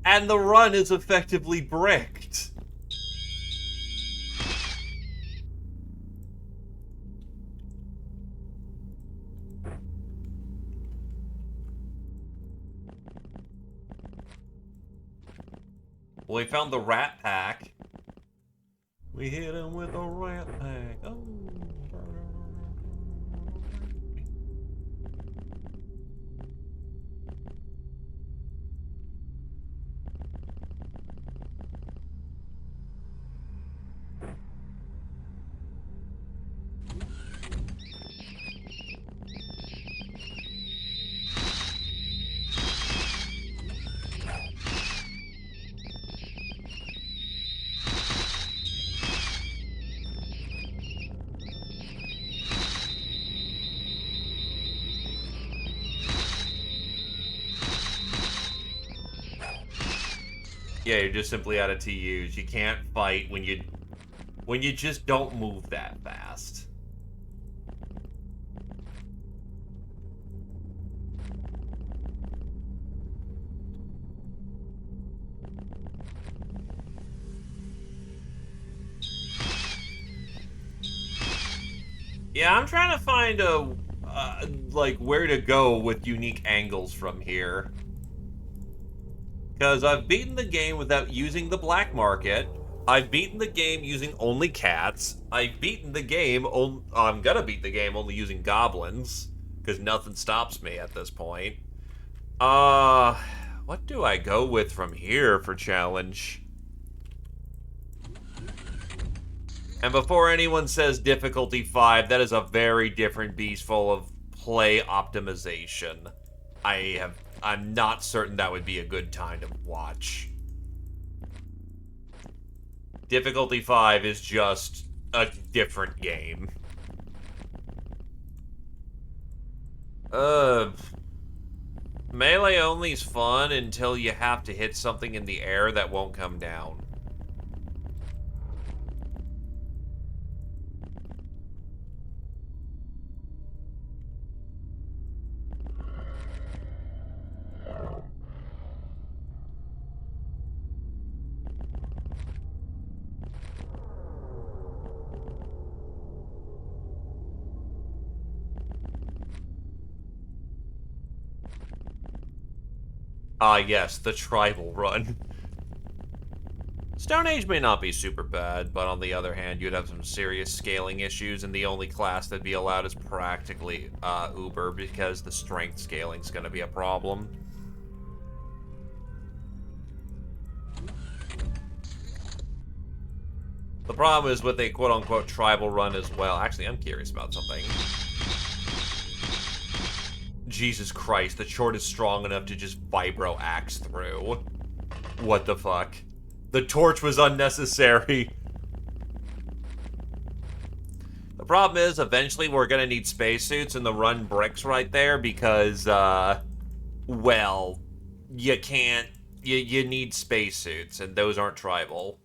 and the run is effectively bricked. Well, we found the rat pack. We hit him with a rat pack. Oh. Yeah, you're just simply out of TUs. You can't fight when you just don't move that fast. Yeah, I'm trying to find like where to go with unique angles from here. Because I've beaten the game without using the black market. I've beaten the game using only cats. I've beaten the game, I'm gonna beat the game only using goblins. Because nothing stops me at this point. What do I go with from here for challenge? And before anyone says difficulty 5, that is a very different beast full of play optimization. I'm not certain that would be a good time to watch. Difficulty 5 is just a different game. Melee only's fun until you have to hit something in the air that won't come down. Ah, yes, the tribal run. Stone Age may not be super bad, but on the other hand, you'd have some serious scaling issues, and the only class that'd be allowed is practically Uber, because the strength scaling's gonna be a problem. The problem is with a quote-unquote tribal run as well. Actually, I'm curious about something. Jesus Christ, the short is strong enough to just vibro axe through. What the fuck? The torch was unnecessary. The problem is, eventually we're gonna need spacesuits, and the run bricks right there because, well, you can't, you need spacesuits, and those aren't tribal.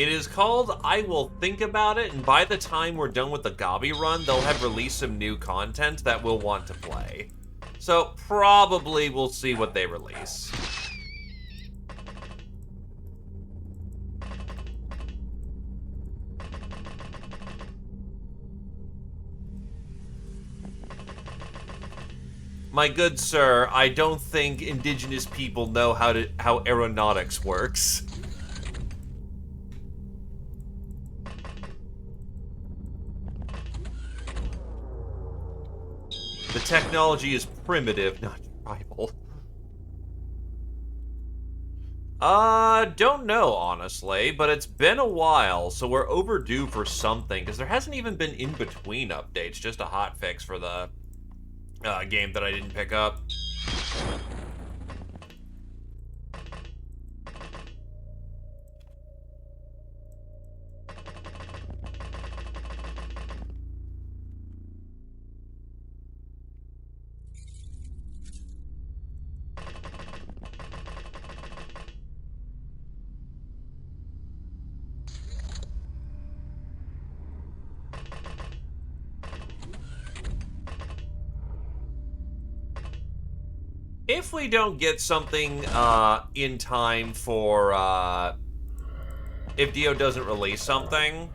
It is called I Will Think About It, and by the time we're done with the Gobby run, they'll have released some new content that we'll want to play. So probably we'll see what they release. My good sir, I don't think indigenous people know how aeronautics works. The technology is primitive, not tribal. Don't know, honestly, but it's been a while, so we're overdue for something, because there hasn't even been in-between updates, just a hotfix for the game that I didn't pick up. If we don't get something in time for if Dio doesn't release something,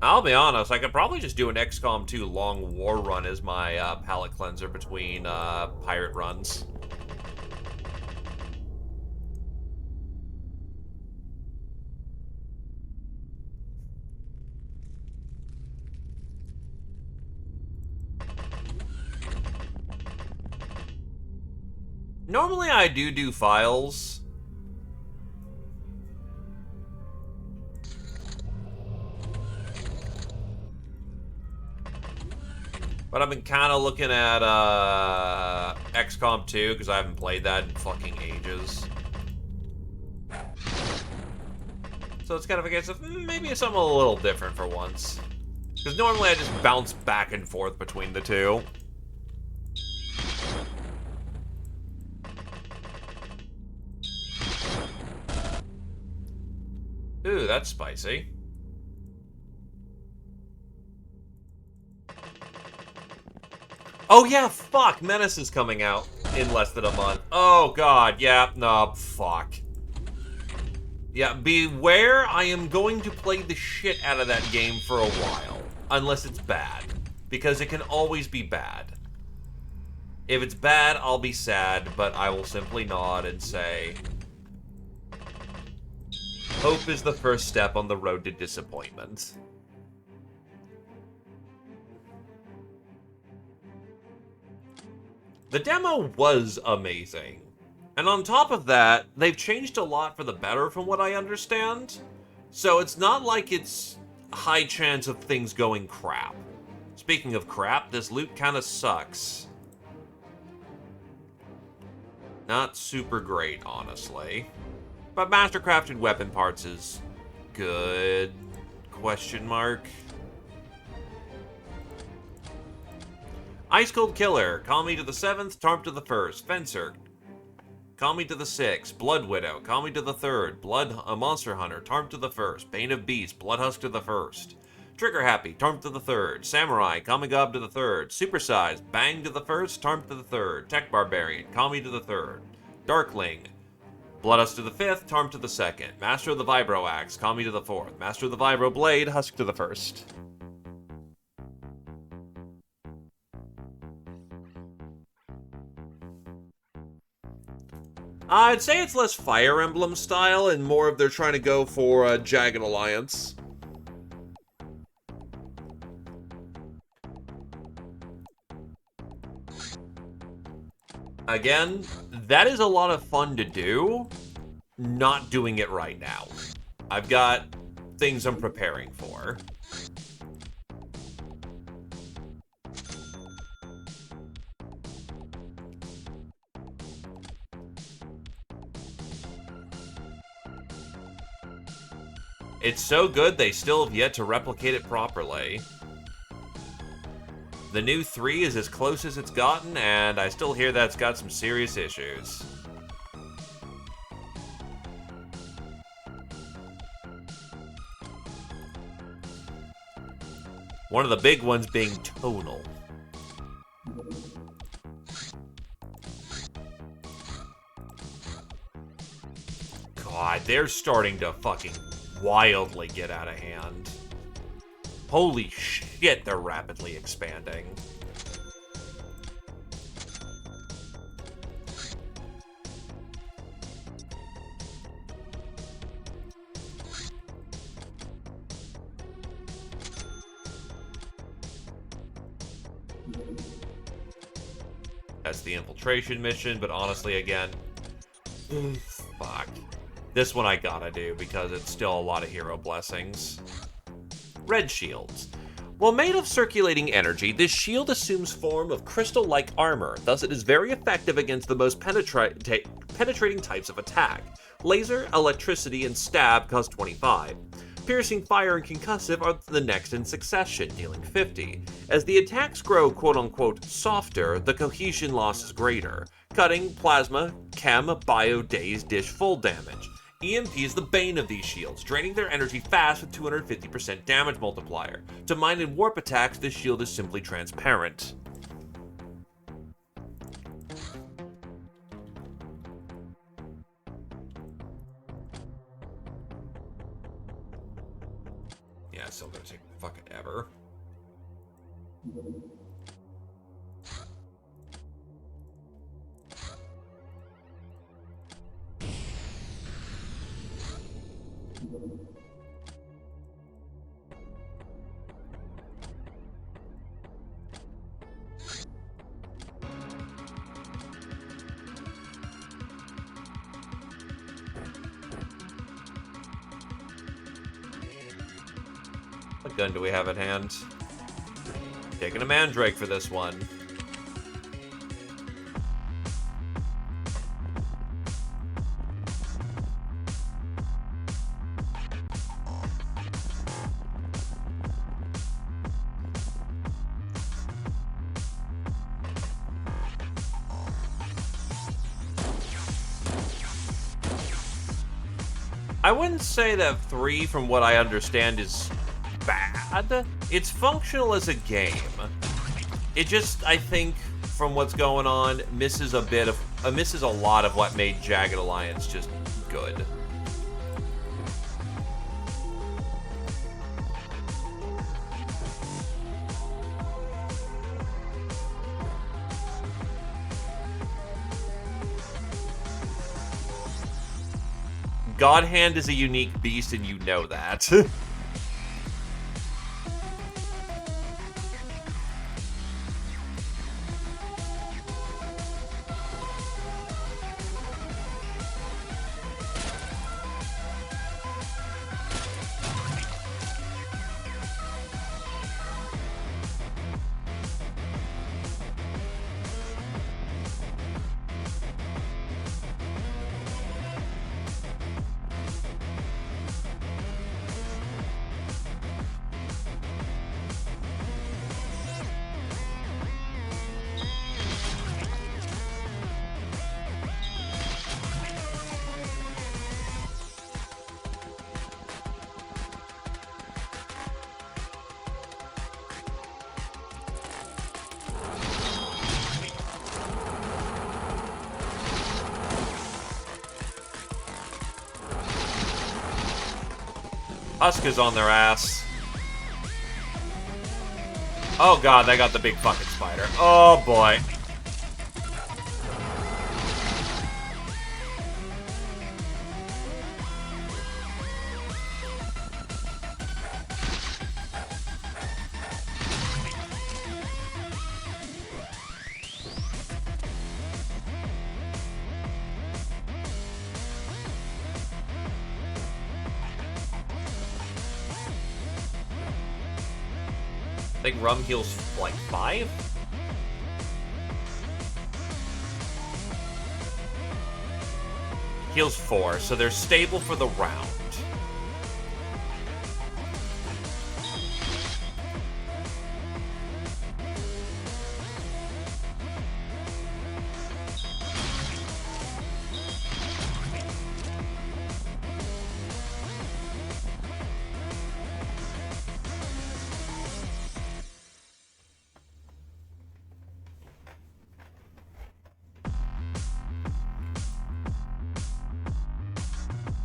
I'll be honest, I could probably just do an XCOM 2 long war run as my palette cleanser between pirate runs. Normally I do files. But I've been kind of looking at XCOM 2 because I haven't played that in fucking ages. So it's kind of a case of maybe it's something a little different for once. Because normally I just bounce back and forth between the two. Ooh, that's spicy. Oh yeah, fuck! Menace is coming out in less than a month. Oh god, yeah, no, fuck. Yeah, beware, I am going to play the shit out of that game for a while. Unless it's bad. Because it can always be bad. If it's bad, I'll be sad, but I will simply nod and say... hope is the first step on the road to disappointment. The demo was amazing. And on top of that, they've changed a lot for the better from what I understand. So it's not like it's a high chance of things going crap. Speaking of crap, this loot kind of sucks. Not super great, honestly. But mastercrafted weapon parts is good? Question mark. Ice Cold Killer, call me to the 7th, Tarp to the 1st. Fencer, call me to the 6th. Blood Widow, call me to the 3rd. Monster Hunter, Tarp to the 1st. Bane of Beasts, Bloodhusk to the 1st. Trigger Happy, Tarp to the 3rd. Samurai, Kamigob to the 3rd. Supersized, Bang to the 1st, Tarp to the 3rd. Tech Barbarian, call me to the 3rd. Darkling, Bloodhusk to the 5th, Tarp to the 2nd. Master of the Vibro Axe, call me to the 4th. Master of the Vibro Blade, Husk to the 1st. I'd say it's less Fire Emblem style and more of they're trying to go for Jagged Alliance. Again, that is a lot of fun to do. Not doing it right now. I've got things I'm preparing for. It's so good they still have yet to replicate it properly. The new 3 is as close as it's gotten, and I still hear that's got some serious issues. One of the big ones being tonal. God, they're starting to fucking wildly get out of hand. Holy shit, they're rapidly expanding. That's the infiltration mission, but honestly, again, fuck. This one I gotta do because it's still a lot of hero blessings. Red shields. While made of circulating energy, this shield assumes form of crystal-like armor, thus it is very effective against the most penetrating types of attack. Laser, electricity, and stab cost 25. Piercing, fire, and concussive are the next in succession, dealing 50. As the attacks grow quote-unquote softer, the cohesion loss is greater. Cutting, plasma, chem, bio, daze, dish full damage. EMP is the bane of these shields, draining their energy fast with 250% damage multiplier. To mine and warp attacks, this shield is simply transparent. Yeah, it's still gonna take fucking ever. What gun do we have at hand? Taking a mandrake for this one. I wouldn't say that 3, from what I understand, is bad. It's functional as a game. It just, I think, from what's going on, misses a lot of what made Jagged Alliance just good. God Hand is a unique beast, and you know that. Huska's on their ass. Oh god, they got the big fucking spider. Oh boy. I think rum heals like 5? Heals 4, so they're stable for the round.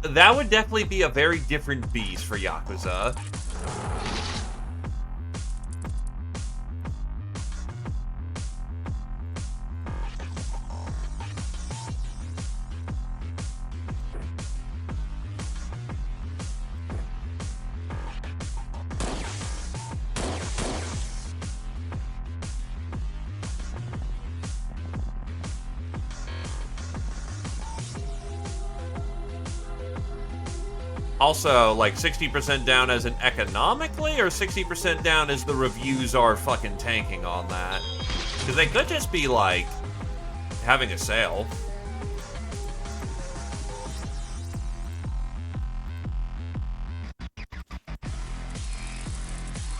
That would definitely be a very different beast for Yakuza. Also, like, 60% down as in economically, or 60% down as the reviews are fucking tanking on that? Because they could just be, like, having a sale.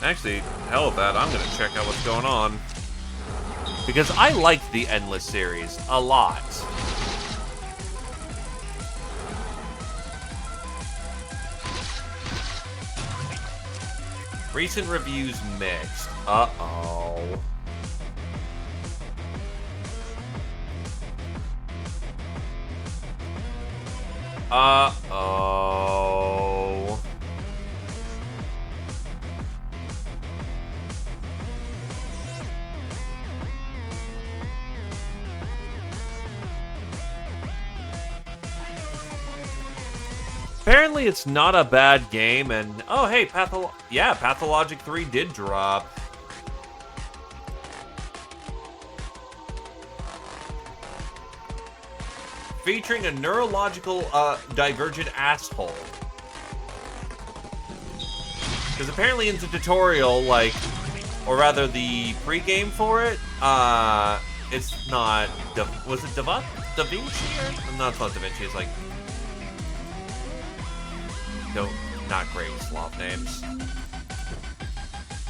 Actually, hell with that, I'm gonna check out what's going on. Because I liked the Endless series a lot. Recent reviews mixed. Uh-oh. Uh-oh. Apparently it's not a bad game, and oh hey, Pathologic 3 did drop. Featuring a neurological divergent asshole. Because apparently in the tutorial, like, or rather the pre-game for it, it's not, was it Da Vinci? Or? No, it's not Da Vinci, it's like, no, not great with Slav names.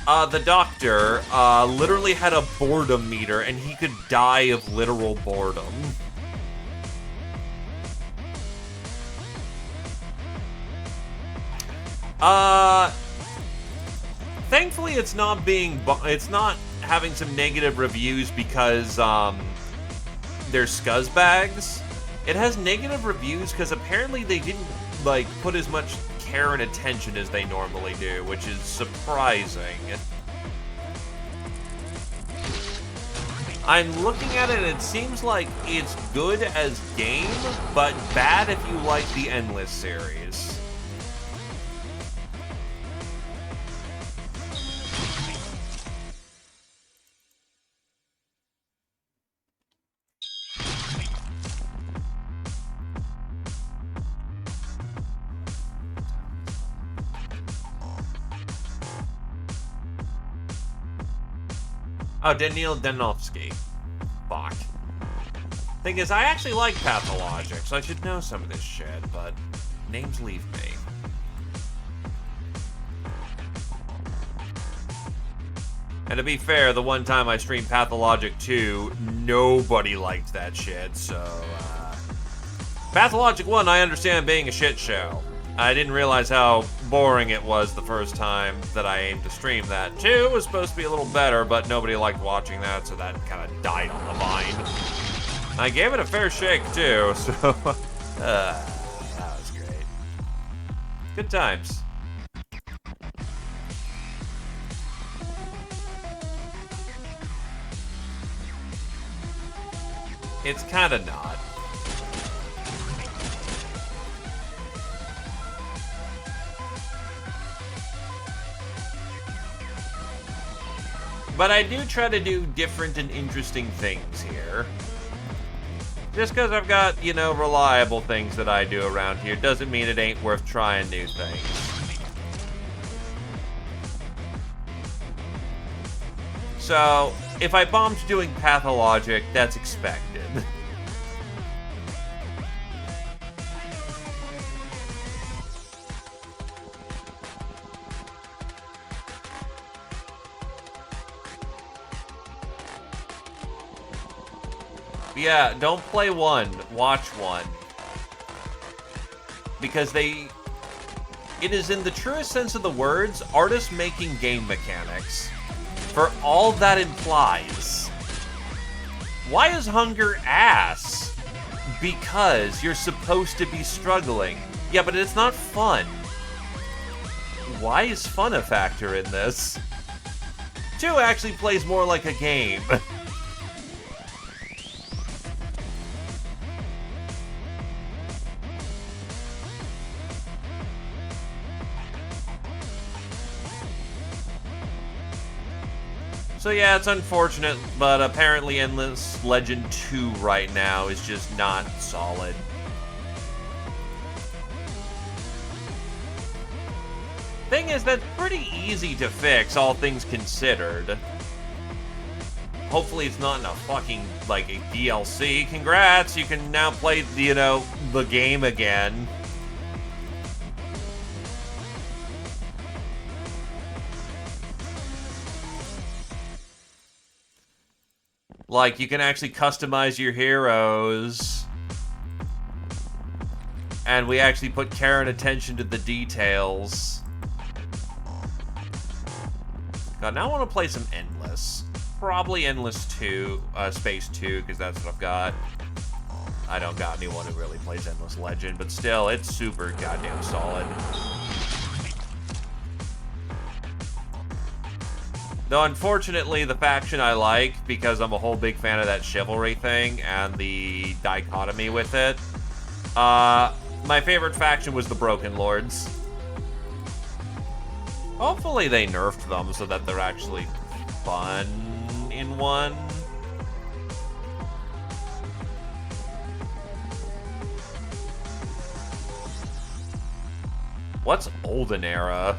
The doctor, literally had a boredom meter, and he could die of literal boredom. Thankfully it's not having some negative reviews because, they're scuzzbags. It has negative reviews because apparently they didn't, like, put as much care and attention as they normally do, which is surprising. I'm looking at it and it seems like it's good as game, but bad if you like the Endless series. Oh, Daniil Danovsky. Fuck. Thing is, I actually like Pathologic, so I should know some of this shit, but names leave me. And to be fair, the one time I streamed Pathologic 2, nobody liked that shit, so, Pathologic 1, I understand being a shit show. I didn't realize how boring it was the first time that I aimed to stream that. 2 was supposed to be a little better, but nobody liked watching that, so that kind of died on the vine. I gave it a fair shake, too, so... that was great. Good times. It's kind of not. But I do try to do different and interesting things here. Just because I've got, you know, reliable things that I do around here doesn't mean it ain't worth trying new things. So, if I bombed doing Pathologic, that's expected. Yeah, don't play 1, watch 1. Because it is in the truest sense of the words, artists making game mechanics. For all that implies. Why is hunger ass? Because you're supposed to be struggling. Yeah, but it's not fun. Why is fun a factor in this? 2 actually plays more like a game. So yeah, it's unfortunate, but apparently Endless Legend 2 right now is just not solid. Thing is, that's pretty easy to fix, all things considered. Hopefully it's not in a fucking, like, a DLC. Congrats, you can now play, you know, the game again. Like, you can actually customize your heroes. And we actually put care and attention to the details. God, now I want to play some Endless. Probably Endless 2, Space 2, because that's what I've got. I don't got anyone who really plays Endless Legend, but still, it's super goddamn solid. Though, unfortunately, the faction I like, because I'm a whole big fan of that chivalry thing and the dichotomy with it, my favorite faction was the Broken Lords. Hopefully they nerfed them so that they're actually fun in one. What's Olden Era?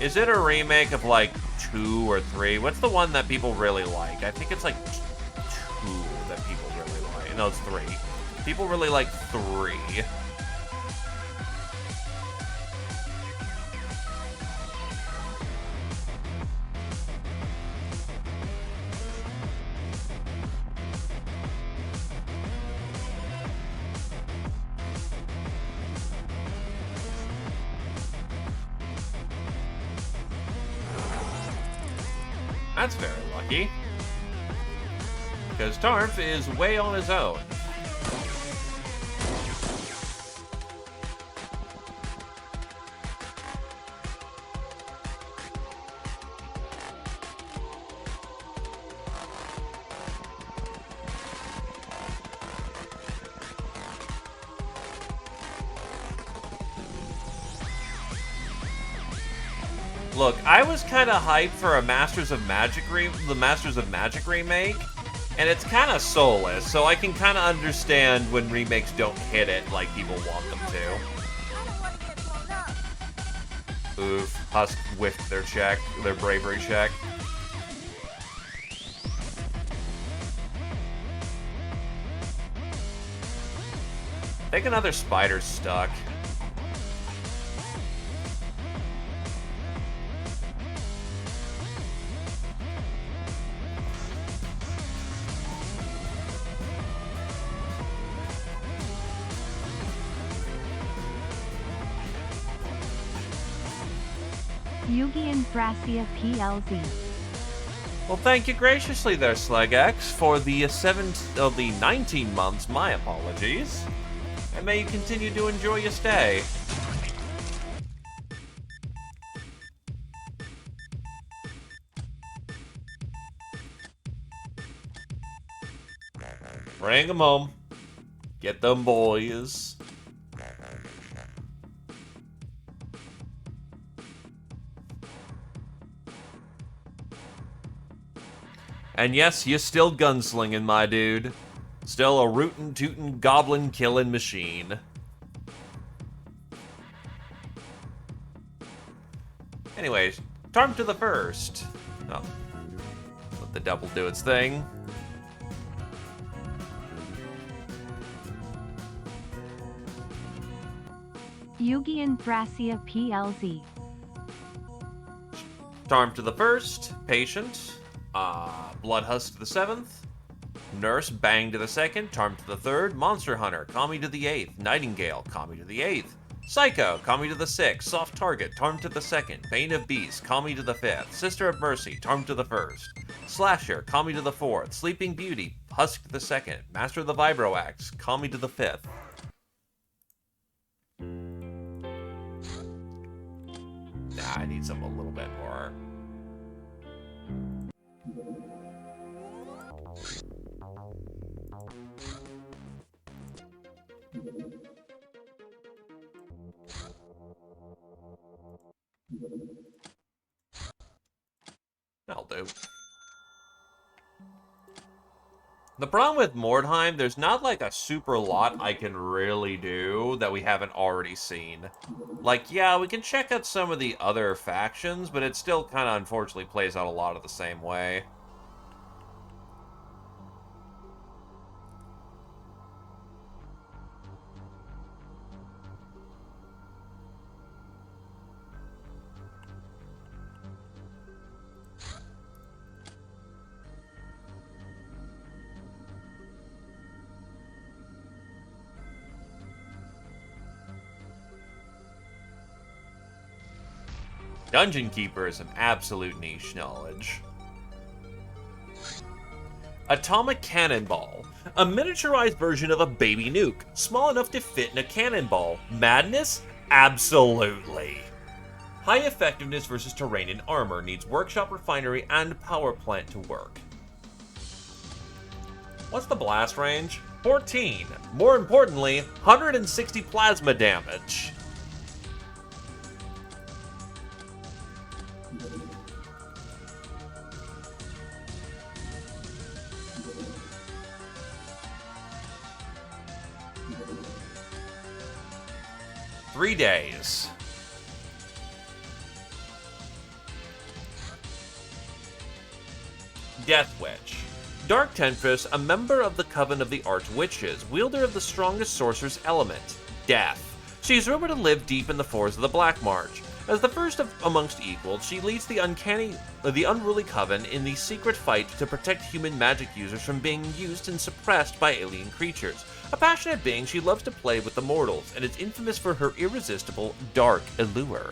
Is it a remake of, like, 2 or 3? What's the one that people really like? I think it's, like, 2 that people really like. No, it's 3. People really like 3. That's very lucky. Because Tarf is way on his own. Look, I was kind of hyped for a the Masters of Magic remake, and it's kind of soulless, so I can kind of understand when remakes don't hit it like people want them to. Oof, Husk whiffed their bravery check. I think another spider's stuck. Yugi and Thracia PLZ. Well, thank you graciously there, SlegX, for the 19 months. My apologies. And may you continue to enjoy your stay. Bring them home. Get them boys. And yes, you're still gunslinging, my dude. Still a rootin' tootin' goblin killing machine. Anyways, Tarm to the first. Oh. Let the devil do its thing. Yugi and Thracia PLZ. Tarm to the first. Patient. Bloodhusk to the 7th. Nurse, Bang to the 2nd. Tarm to the 3rd. Monster Hunter, Kami to the 8th. Nightingale, Kami to the 8th. Psycho, Kami to the 6th. Soft Target, Tarm to the 2nd. Bane of Beasts, Kami to the 5th. Sister of Mercy, Tarm to the 1st. Slasher, Kami to the 4th. Sleeping Beauty, Husk the second. Master of the Vibro Axe. Call me to the fifth. Nah, I need something a little bit more. That'll do. The problem with Mordheim, there's not like a super lot I can really do that we haven't already seen. Like, yeah, we can check out some of the other factions, but it still kind of unfortunately plays out a lot of the same way. Dungeon Keeper is an absolute niche knowledge. Atomic Cannonball. A miniaturized version of a baby nuke, small enough to fit in a cannonball. Madness? Absolutely. High effectiveness versus terrain and armor. Needs workshop, refinery, and power plant to work. What's the blast range? 14. More importantly, 160 plasma damage. Three days. Death Witch. Dark Temptress, a member of the Coven of the Archwitches, wielder of the strongest sorcerer's element, death. She is rumored to live deep in the forests of the Black March. As the first amongst equals, she leads the unruly Coven in the secret fight to protect human magic users from being used and suppressed by alien creatures. A passionate being, she loves to play with the mortals, and is infamous for her irresistible, dark allure.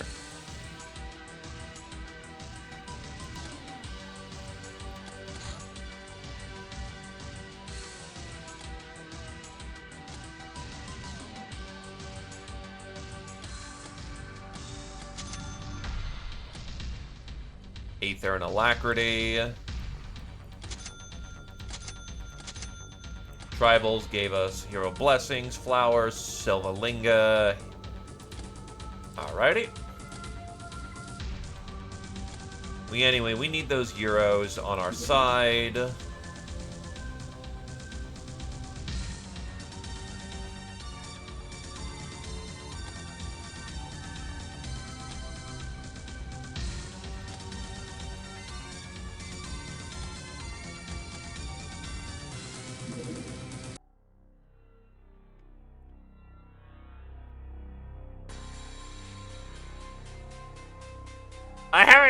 Aether and Alacrity. Tribals gave us Hero Blessings, Flowers, Silvalinga. Alrighty. We need those Euros on our side.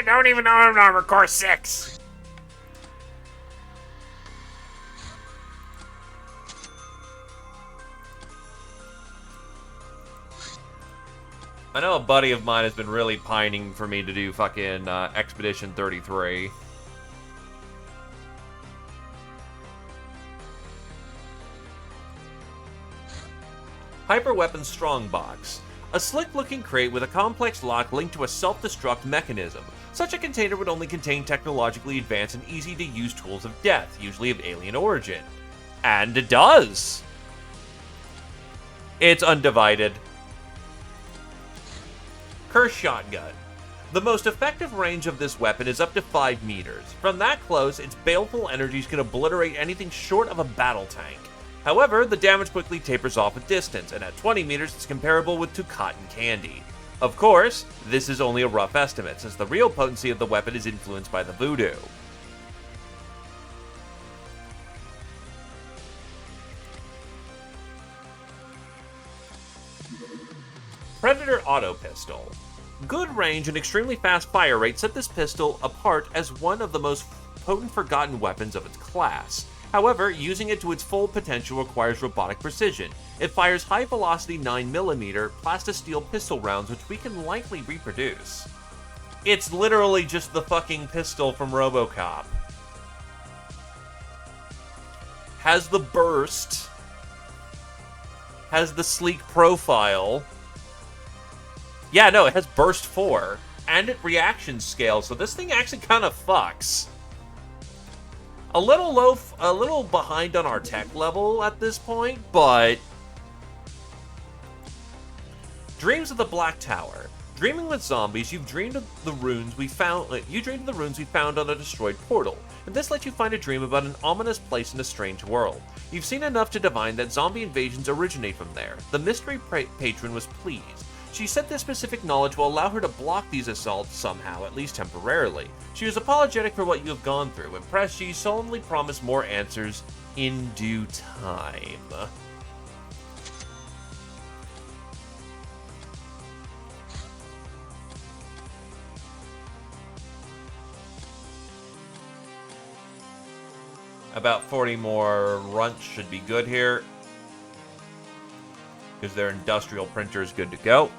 Don't even know I'm Armor Core 6. I know a buddy of mine has been really pining for me to do fucking Expedition 33. Hyper Weapon Strongbox. A slick-looking crate with a complex lock linked to a self-destruct mechanism. Such a container would only contain technologically advanced and easy-to-use tools of death, usually of alien origin. And it does! It's undivided. Curse Shotgun. The most effective range of this weapon is up to 5 meters. From that close, its baleful energies can obliterate anything short of a battle tank. However, the damage quickly tapers off at distance, and at 20 meters it's comparable to cotton candy. Of course, this is only a rough estimate, since the real potency of the weapon is influenced by the voodoo. Predator Auto Pistol. Good range and extremely fast fire rate set this pistol apart as one of the most potent forgotten weapons of its class. However, using it to its full potential requires robotic precision. It fires high-velocity 9mm plastisteel pistol rounds, which we can likely reproduce. It's literally just the fucking pistol from RoboCop. has the burst, has the sleek profile. Yeah, no, it has burst 4, and it reaction scale, so this thing actually kind of fucks. A little behind on our tech level at this point, but... Dreams of the Black Tower. Dreaming with zombies, you've dreamed of the runes we found. You dreamed of the runes we found on a destroyed portal, and this lets you find a dream about an ominous place in a strange world. You've seen enough to divine that zombie invasions originate from there. The mystery patron was pleased. She said this specific knowledge will allow her to block these assaults somehow, at least temporarily. She was apologetic for what you have gone through. Impressed, she solemnly promised more answers in due time. About 40 more runts should be good here, because their industrial printer is good to go.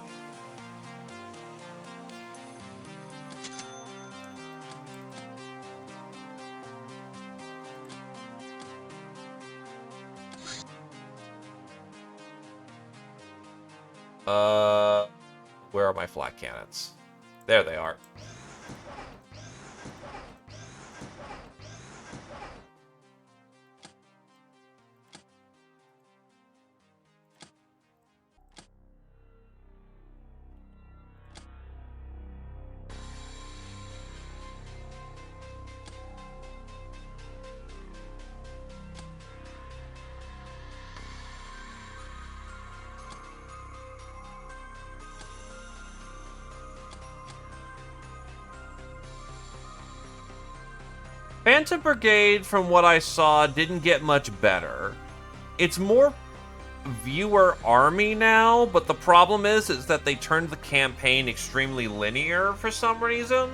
Where are my flak cannons? There they are. Phantom Brigade, from what I saw, didn't get much better. It's more viewer army now, but the problem is that they turned the campaign extremely linear for some reason.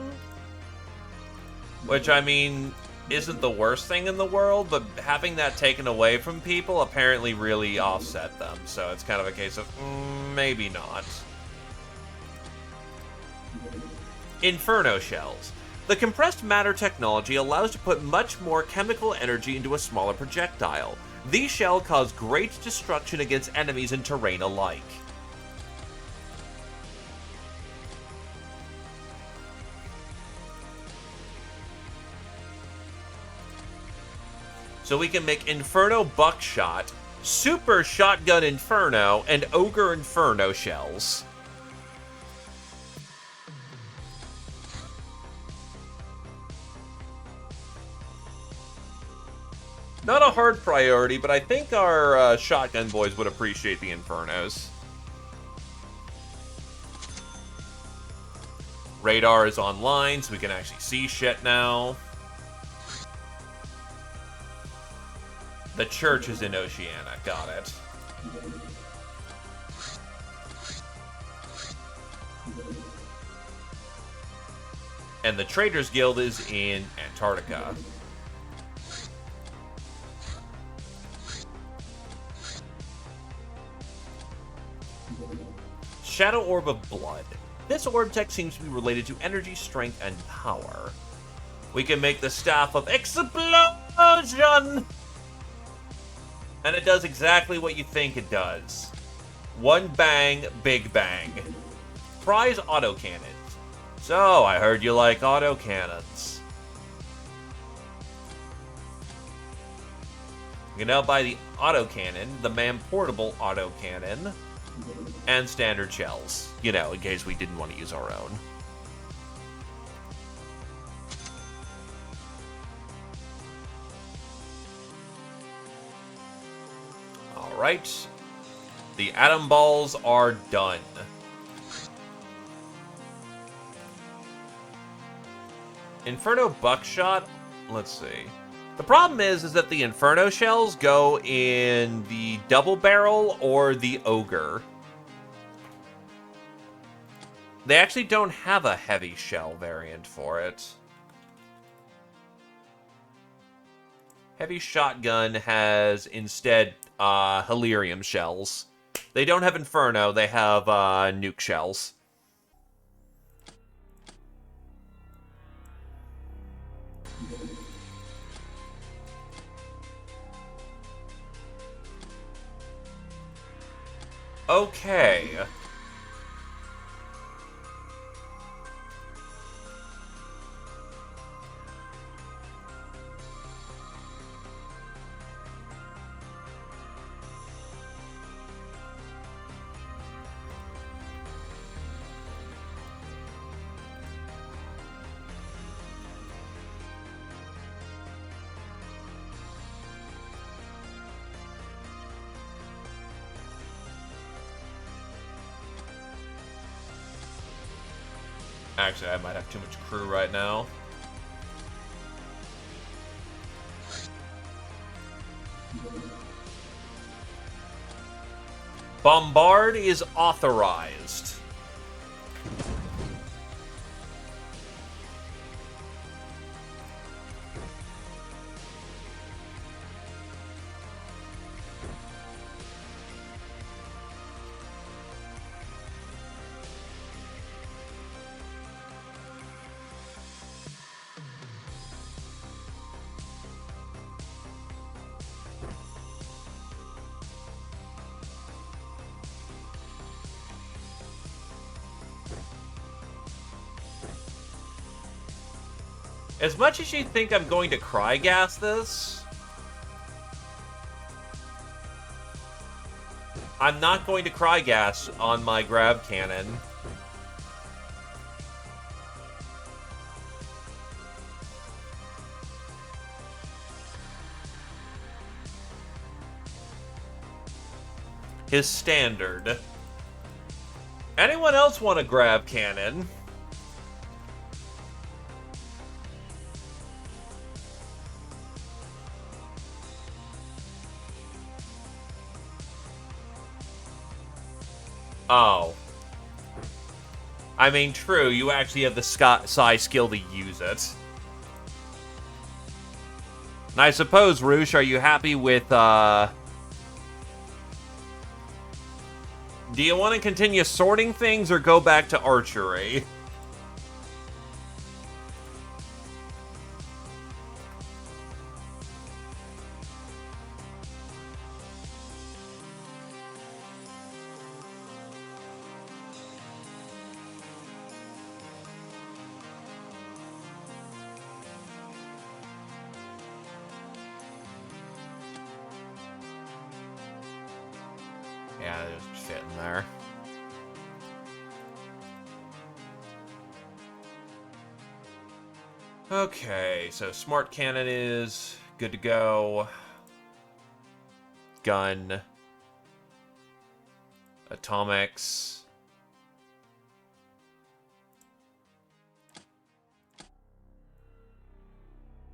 Which, I mean, isn't the worst thing in the world, but having that taken away from people apparently really offset them. So it's kind of a case of, maybe not. Inferno shells. The compressed matter technology allows to put much more chemical energy into a smaller projectile. These shells cause great destruction against enemies and terrain alike. So we can make Inferno Buckshot, Super Shotgun Inferno, and Ogre Inferno shells. Not a hard priority, but I think our shotgun boys would appreciate the Infernos. Radar is online, so we can actually see shit now. The church is in Oceania, got it. And the Traders Guild is in Antarctica. Shadow Orb of Blood. This orb tech seems to be related to energy, strength, and power. We can make the Staff of Explosion! And it does exactly what you think it does. One bang, big bang. Prize autocannons. So, I heard you like autocannons. You can now buy the autocannon, the man-portable autocannon, and standard shells, you know, in case we didn't want to use our own. Alright. The atom balls are done. Inferno Buckshot, let's see. The problem is that the Inferno shells go in the double barrel or the Ogre. They actually don't have a heavy shell variant for it. Heavy shotgun has instead Hilarium shells. They don't have Inferno, they have nuke shells. Okay. Actually, I might have too much crew right now. Bombard is authorized. As much as you think I'm going to cry gas this, I'm not going to cry gas on my grab cannon. His standard. Anyone else want a grab cannon? Oh. I mean, true, you actually have the psi skill to use it. And I suppose, Roosh, are you happy with, do you want to continue sorting things or go back to archery? Yeah, they just fit in there. Okay, so smart cannon is good to go. Gun. Atomics.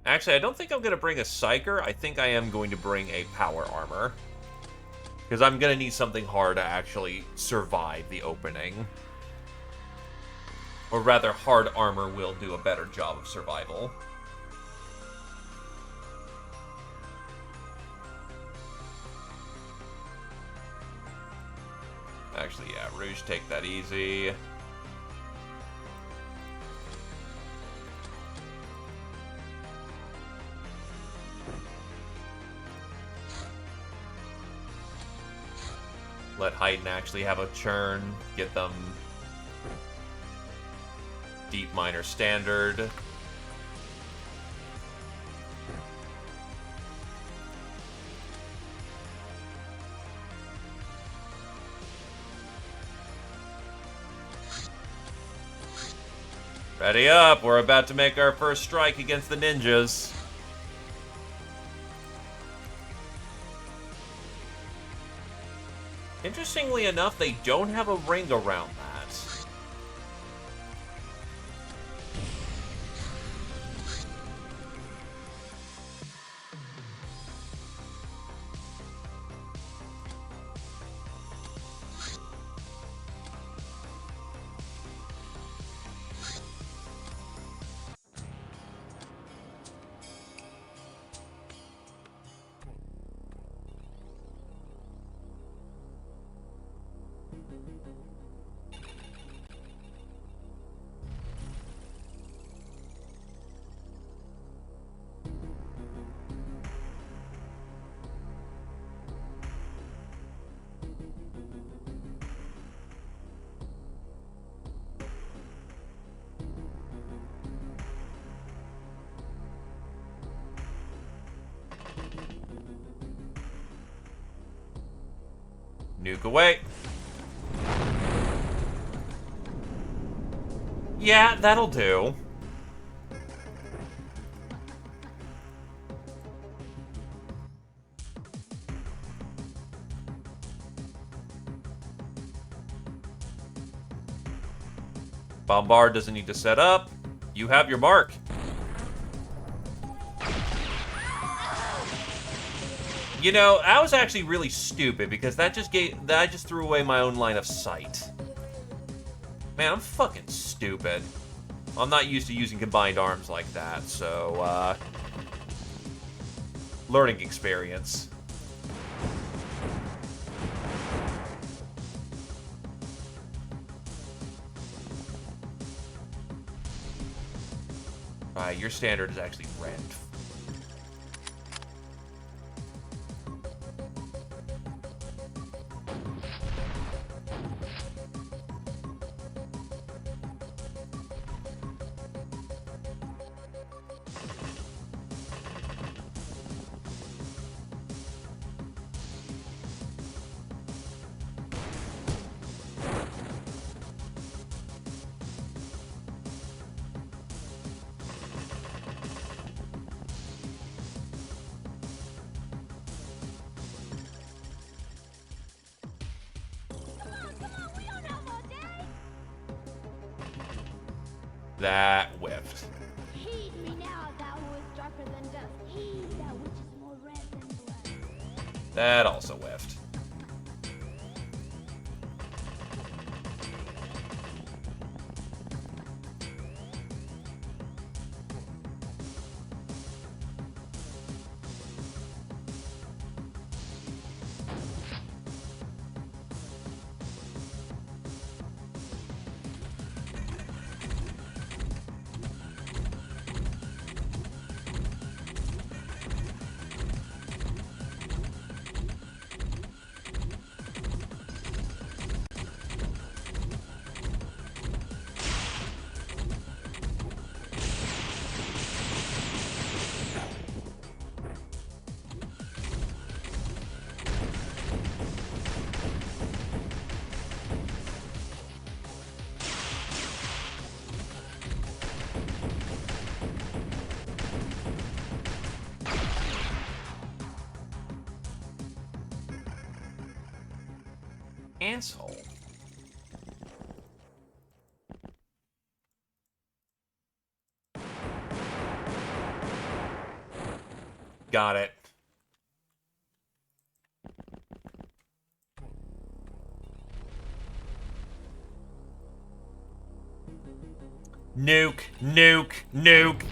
Actually, I don't think I'm going to bring a Psyker. I think I am going to bring a power armor. Because I'm going to need something hard to actually survive the opening. Or rather, hard armor will do a better job of survival. Actually, yeah, Rouge, take that easy. Let Haydn actually have a churn. Get them deep minor standard. Ready up! We're about to make our first strike against the ninjas. Interestingly enough, they don't have a ring around that. Nuke away. Yeah, that'll do. Bombard doesn't need to set up. You have your mark. You know, that was actually really stupid because that I just threw away my own line of sight. Man, I'm fucking stupid. I'm not used to using combined arms like that, so, learning experience. Alright, your standard is actually red. That whiffed. Heed me now, thou who is darker than dust. Heed that which is more red than blood. That also whiffed. Asshole. Got it. Nuke, nuke, nuke.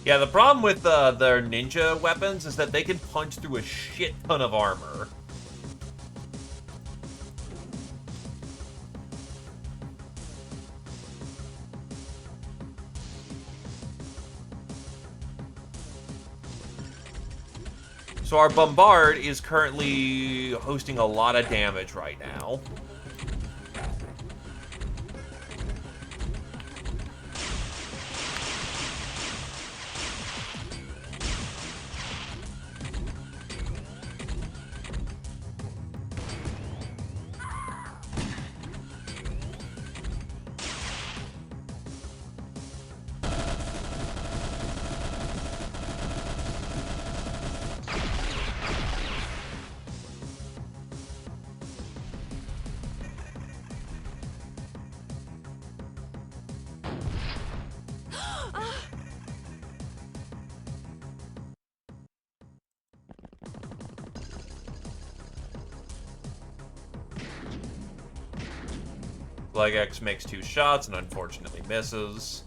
Yeah, the problem with their ninja weapons is that they can punch through a shit ton of armor. So our Bombard is currently hosting a lot of damage right now. Leg X makes 2 shots and unfortunately misses.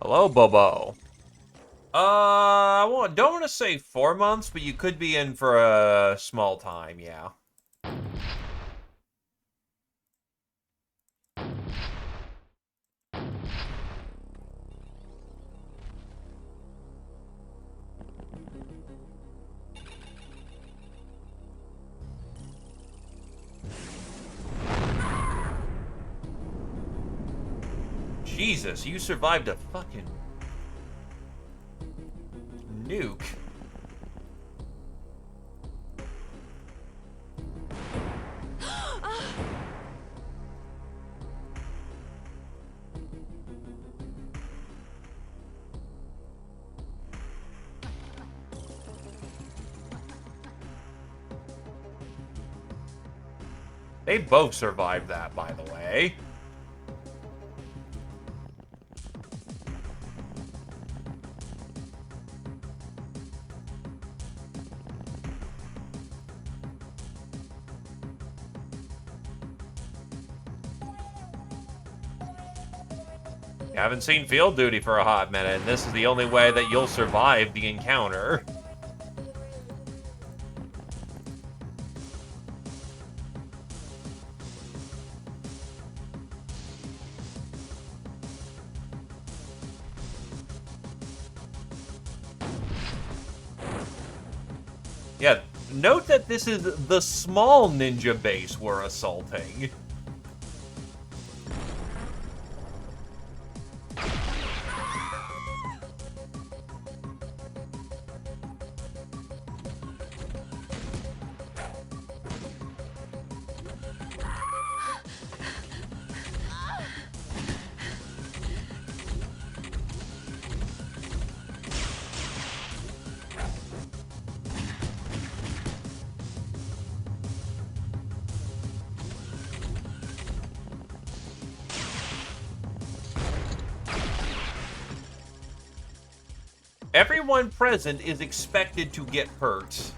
Hello, Bobo. Don't want to say 4 months, but you could be in for a small time, yeah. Jesus, you survived a fucking nuke. They both survived that, by the way. You haven't seen field duty for a hot minute, and this is the only way that you'll survive the encounter. Yeah, note that this is the small ninja base we're assaulting. Everyone present is expected to get hurt.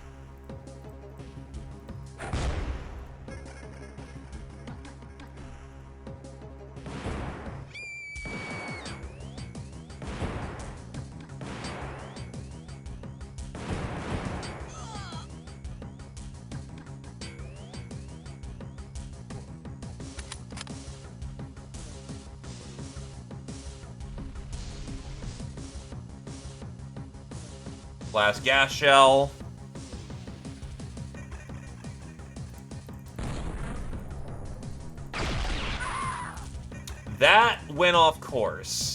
Last gas shell. That went off course.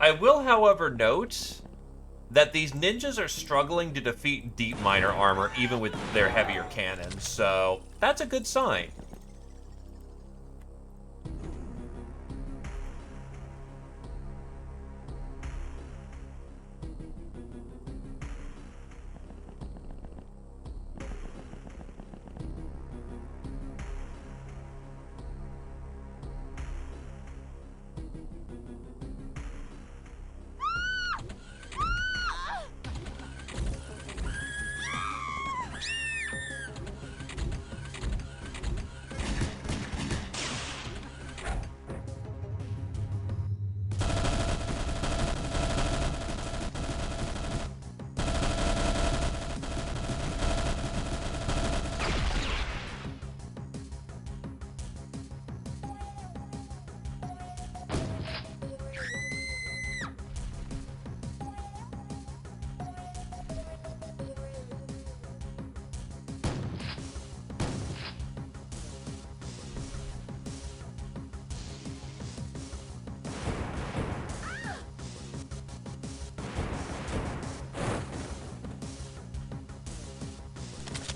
I will, however, note that these ninjas are struggling to defeat deep miner armor even with their heavier cannons, so that's a good sign.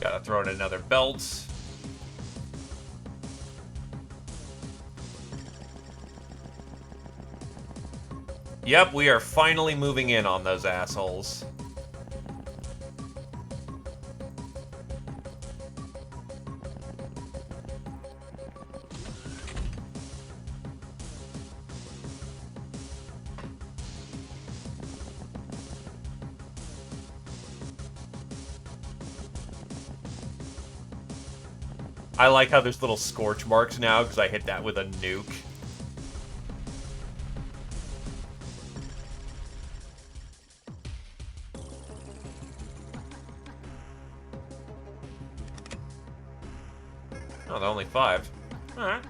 Gotta throw in another belt. Yep, we are finally moving in on those assholes. I like how there's little scorch marks now because I hit that with a nuke. Oh, they're only 5. Alright.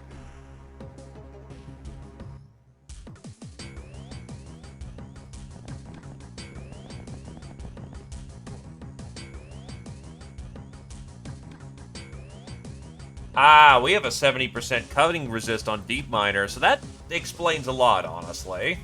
Ah, we have a 70% cutting resist on Deep Miner, so that explains a lot, honestly.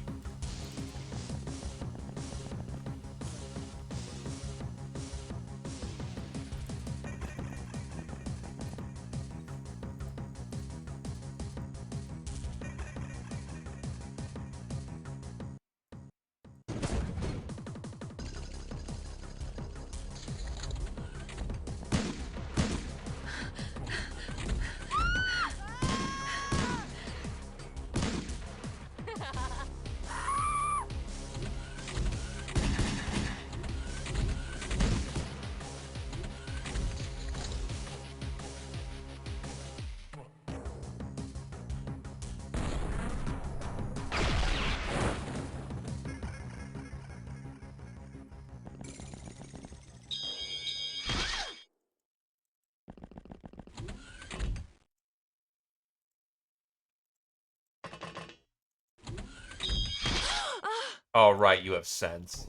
Oh, right, you have sense.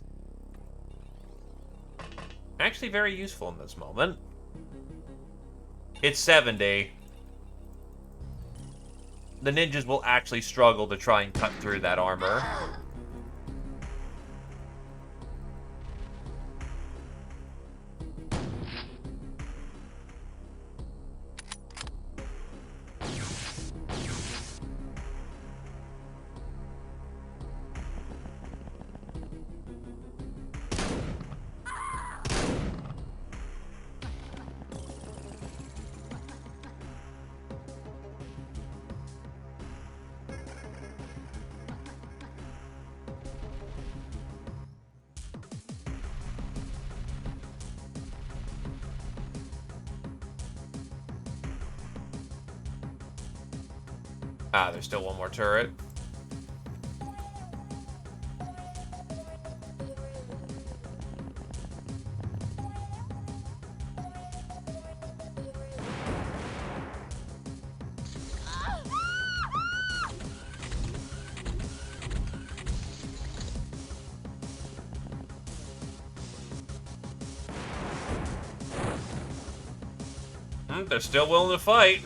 Actually very useful in this moment. It's 70. The ninjas will actually struggle to try and cut through that armor. Ah, there's still one more turret. They're still willing to fight.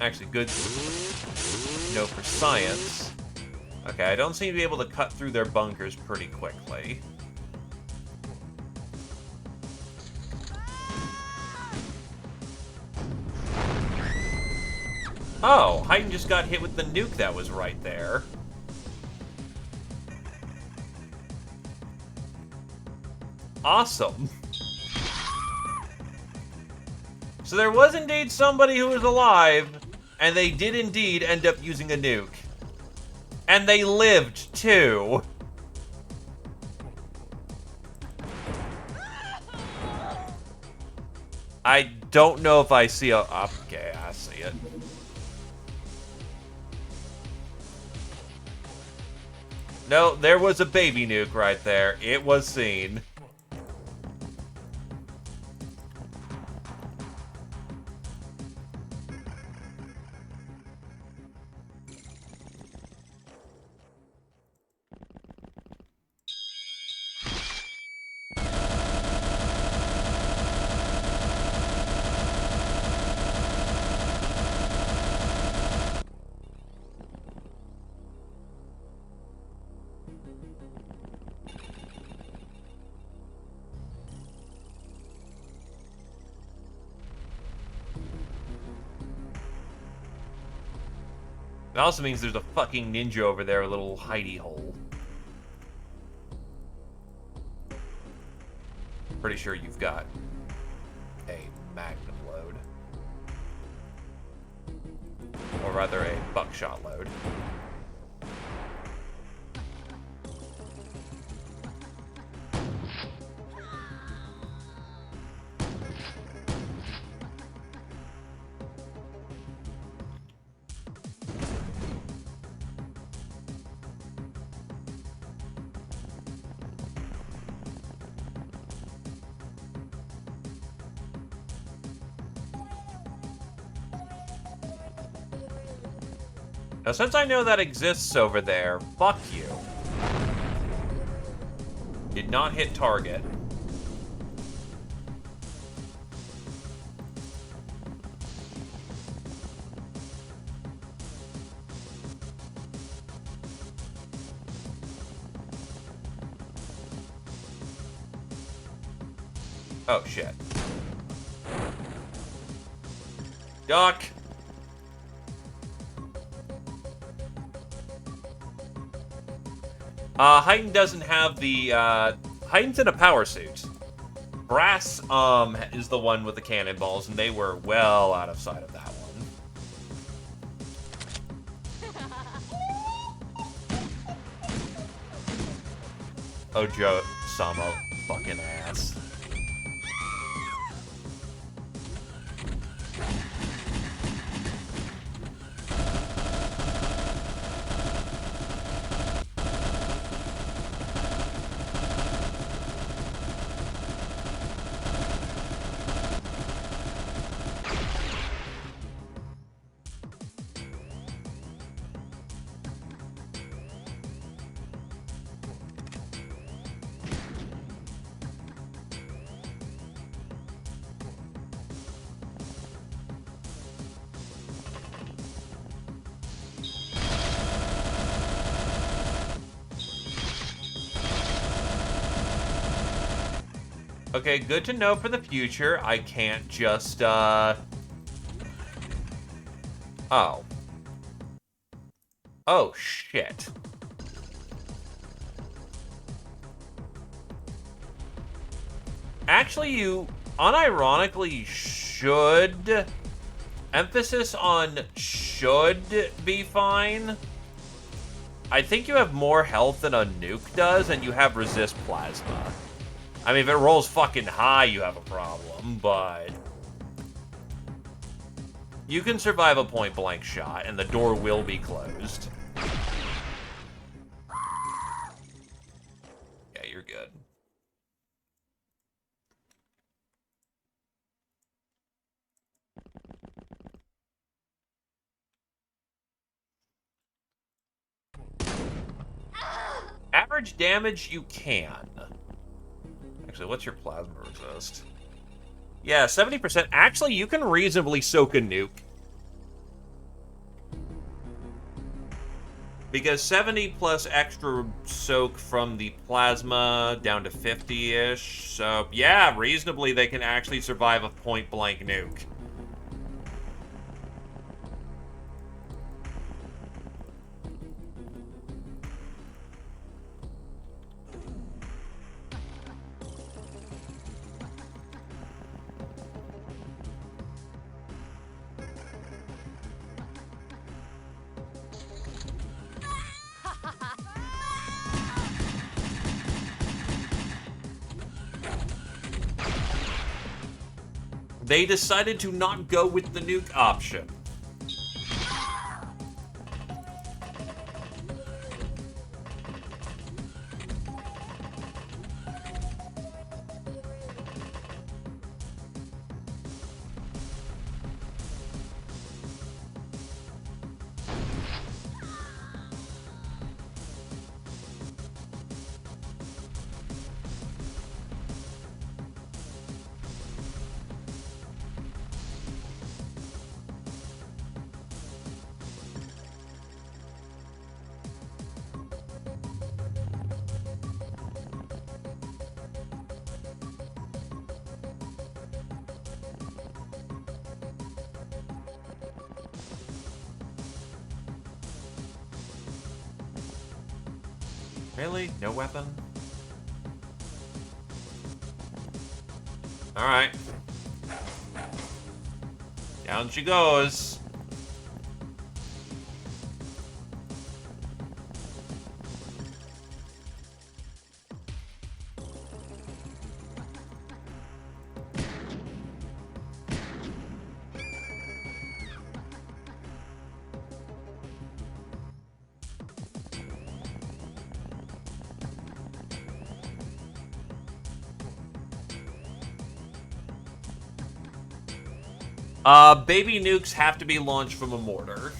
Actually, good. No for science. Okay, I don't seem to be able to cut through their bunkers pretty quickly. Oh, Haydn just got hit with the nuke that was right there. Awesome. So there was indeed somebody who was alive, and they did indeed end up using a nuke. And they lived, too. I don't know if I see a... Okay, I see it. No, there was a baby nuke right there. It was seen. It also means there's a fucking ninja over there, a little hidey hole. Pretty sure you've got a magnum load. Or rather, a buckshot load. Now, since I know that exists over there, fuck you. Did not hit target. Oh, shit. Duck! Haydn doesn't have the, Haydn's in a power suit. Brass, is the one with the cannonballs, and they were well out of sight of that one. Oh, Joe, Samo, fucking ass. Okay, good to know for the future. I can't just, Oh. Oh, shit. Actually, you unironically should... Emphasis on should be fine. I think you have more health than a nuke does, and you have resist plasma. I mean, if it rolls fucking high, you have a problem, but... You can survive a point-blank shot, and the door will be closed. Yeah, you're good. Average damage, you can. Actually, what's your plasma resist? Yeah, 70%. Actually, you can reasonably soak a nuke. Because 70 plus extra soak from the plasma down to 50-ish. So, yeah, reasonably they can actually survive a point-blank nuke. They decided to not go with the nuke option. Really? No weapon? Alright. Down she goes. Baby nukes have to be launched from a mortar.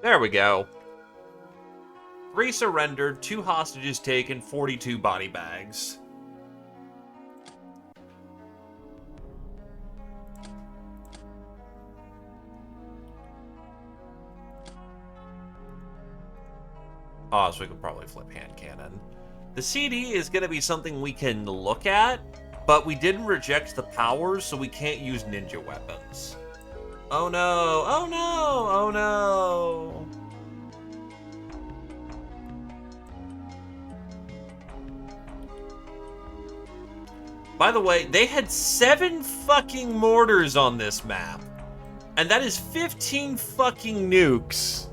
There we go. 3 surrendered, 2 hostages taken, 42 body bags. Oh, so we could probably flip hand cannon. The CD is going to be something we can look at, but we didn't reject the powers, so we can't use ninja weapons. Oh no, oh no, oh no. By the way, they had 7 fucking mortars on this map. And that is 15 fucking nukes.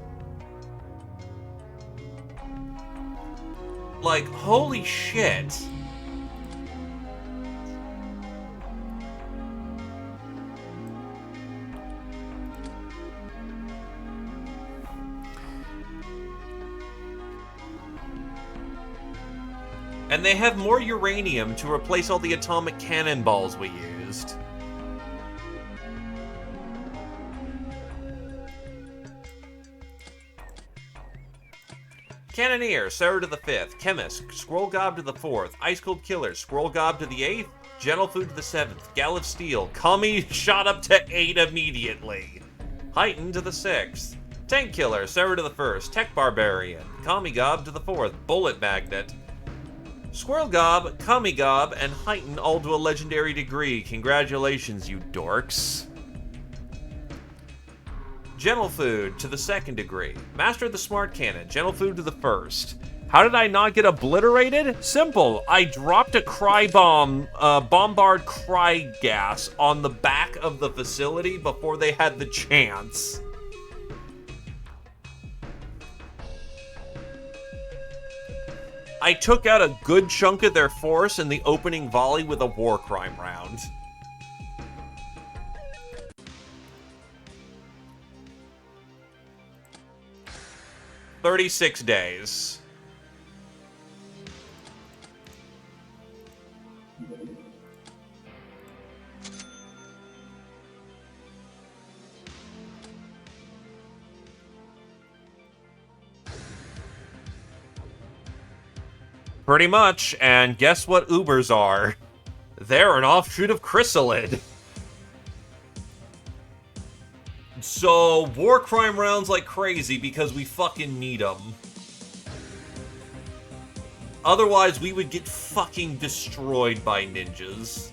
Like, holy shit. And they have more uranium to replace all the atomic cannonballs we used. Cannoneer, Sarah to the 5th. Chemist, Scroll Gob to the 4th. Ice Cold Killer, Scroll Gob to the 8th. Gentle Food to the 7th. Gal of Steel, Kami shot up to 8 immediately. Heighten to the 6th. Tank Killer, Sarah to the 1st. Tech Barbarian, Kami Gob to the 4th. Bullet Magnet. Squirrel Gob, Kami Gob, and Heighten all to a legendary degree. Congratulations, you dorks. Gentle Food to the 2nd degree. Master of the Smart Cannon, Gentle Food to the 1st. How did I not get obliterated? Simple. I dropped a cry bomb, bombard cry gas on the back of the facility before they had the chance. I took out a good chunk of their force in the opening volley with a war crime round. "36 days. Pretty much, and guess what Ubers are? They're an offshoot of Chrysalid. So, war crime rounds like crazy because we fucking need them. Otherwise, we would get fucking destroyed by ninjas.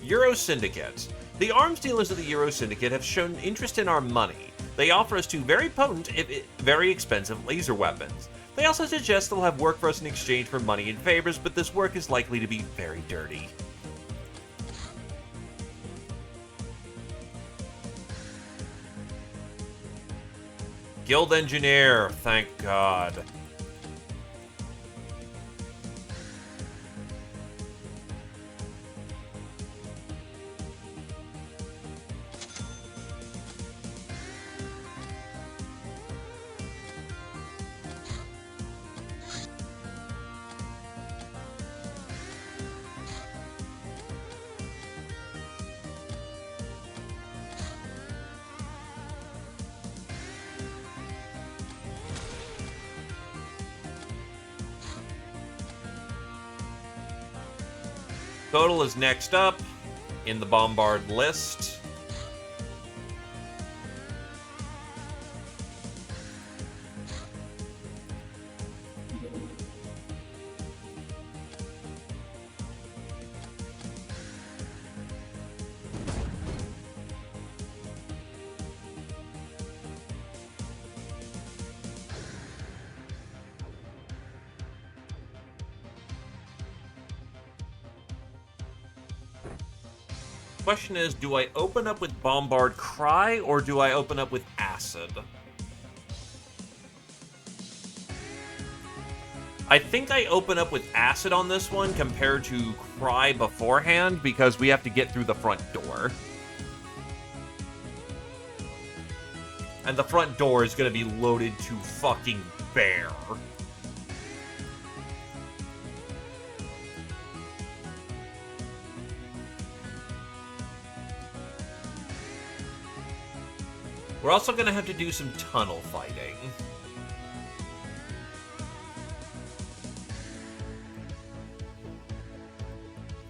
Euro Syndicate. The arms dealers of the Euro Syndicate have shown interest in our money. They offer us two very potent, if very expensive laser weapons. They also suggest they'll have work for us in exchange for money and favors, but this work is likely to be very dirty. Guild Engineer, thank God. Total is next up in the Bombard list. Question is, do I open up with Bombard Cry, or do I open up with Acid? I think I open up with Acid on this one compared to Cry beforehand, because we have to get through the front door. And the front door is going to be loaded to fucking bear. We're also going to have to do some tunnel fighting.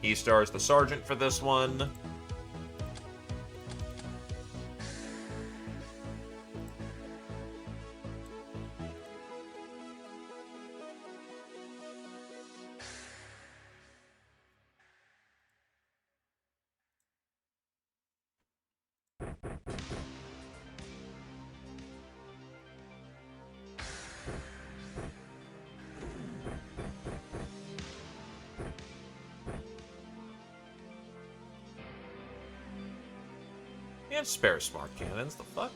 E-Star is the sergeant for this one. And spare smart cannons, the fuck?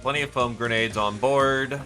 Plenty of foam grenades on board.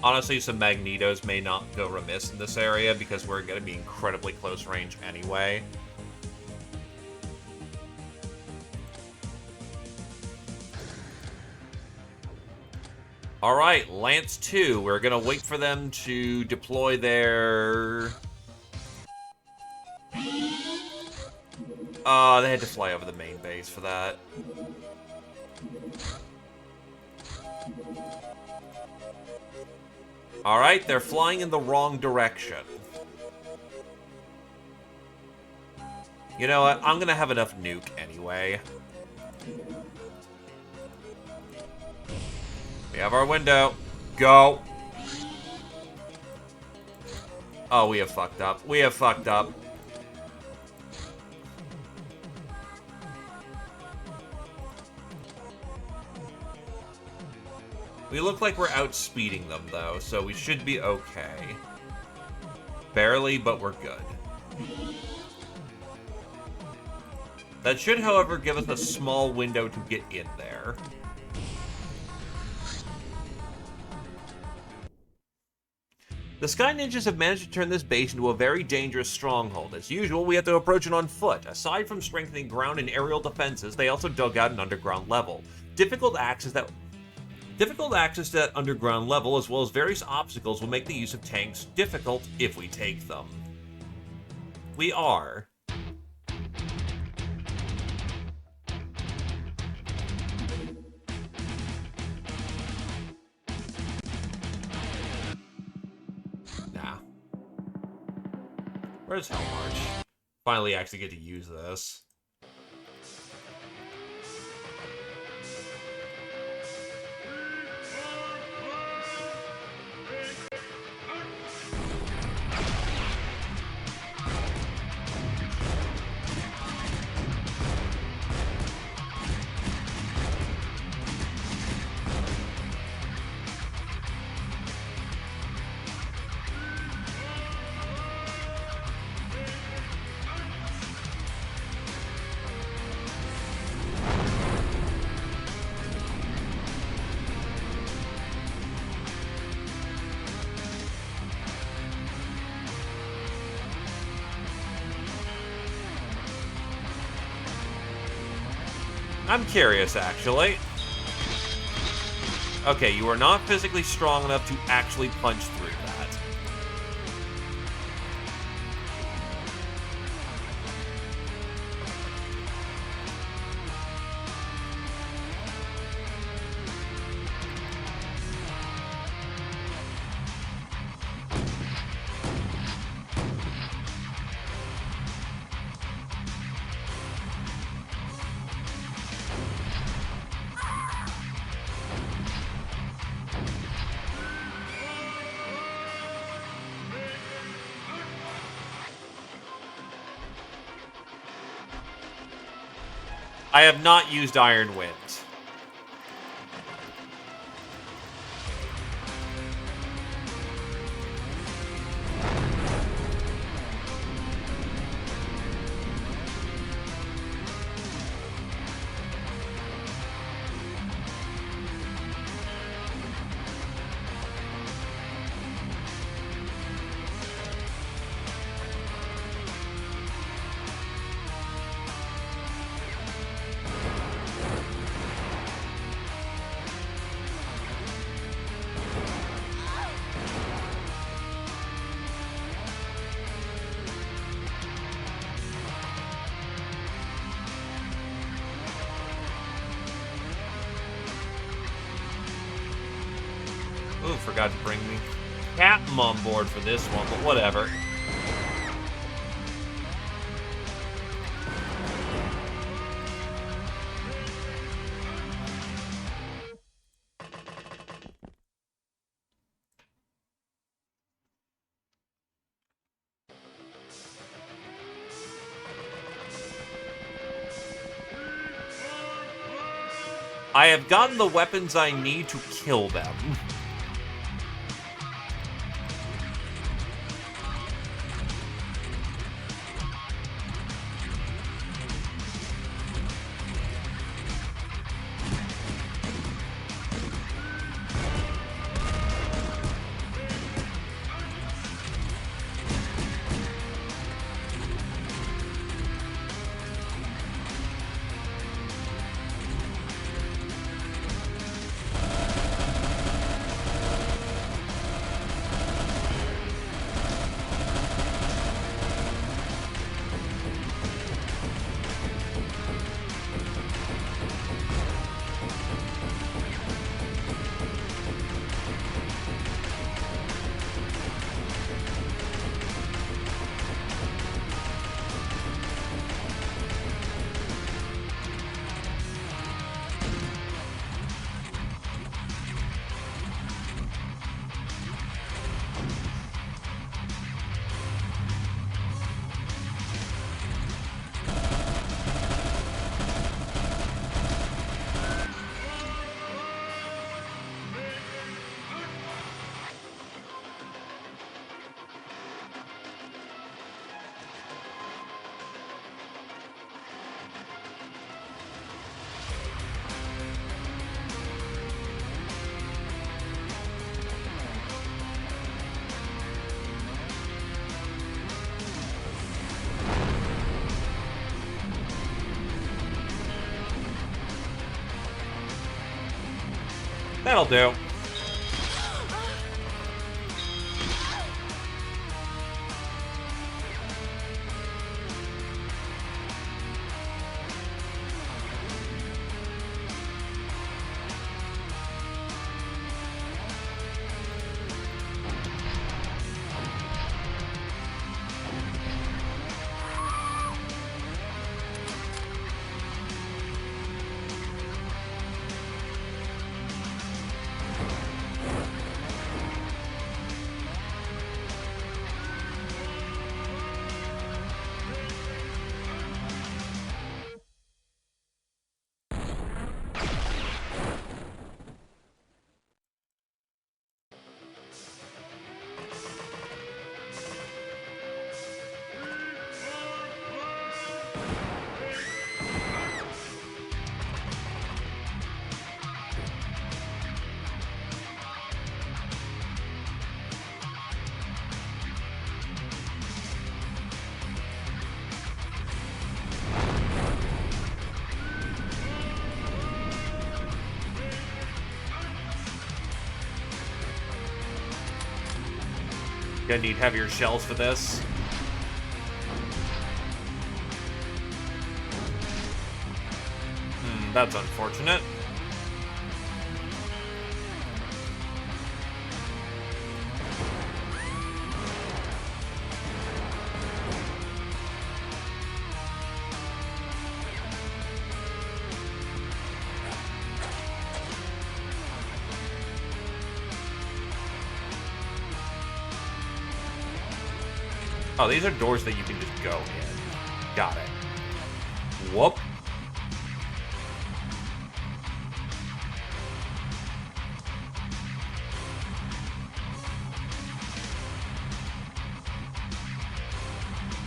Honestly, some magnetos may not go remiss in this area because we're going to be incredibly close range anyway. Alright, Lance 2. We're going to wait for them to deploy their... they had to fly over the main base for that. Alright, they're flying in the wrong direction. You know what? I'm gonna have enough nuke anyway. We have our window. Go! Oh, we have fucked up. We have fucked up. We look like we're outspeeding them, though, so we should be okay. Barely, but we're good. That should, however, give us a small window to get in there. The Sky Ninjas have managed to turn this base into a very dangerous stronghold. As usual, we have to approach it on foot. Aside from strengthening ground and aerial defenses, they also dug out an underground level. Difficult access to that underground level, as well as various obstacles, will make the use of tanks difficult if we take them. We are. Nah. Where's Hellmarch? Finally actually get to use this. I'm curious, actually. Okay, you are not physically strong enough to actually punch through that. I have not used Iron Winds. Ooh, forgot to bring me Captain on board for this one, but whatever. I have gotten the weapons I need to kill them. That'll do. Gonna need heavier shells for this. That's unfortunate. Oh, these are doors that you can just go in. Got it. Whoop.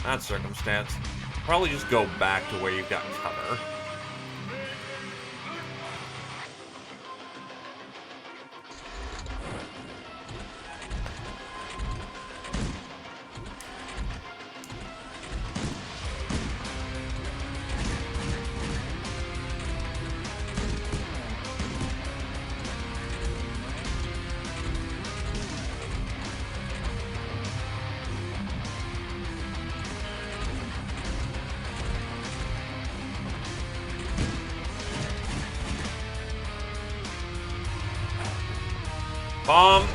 That circumstance. Probably just go back to where you've got cover. Bomb!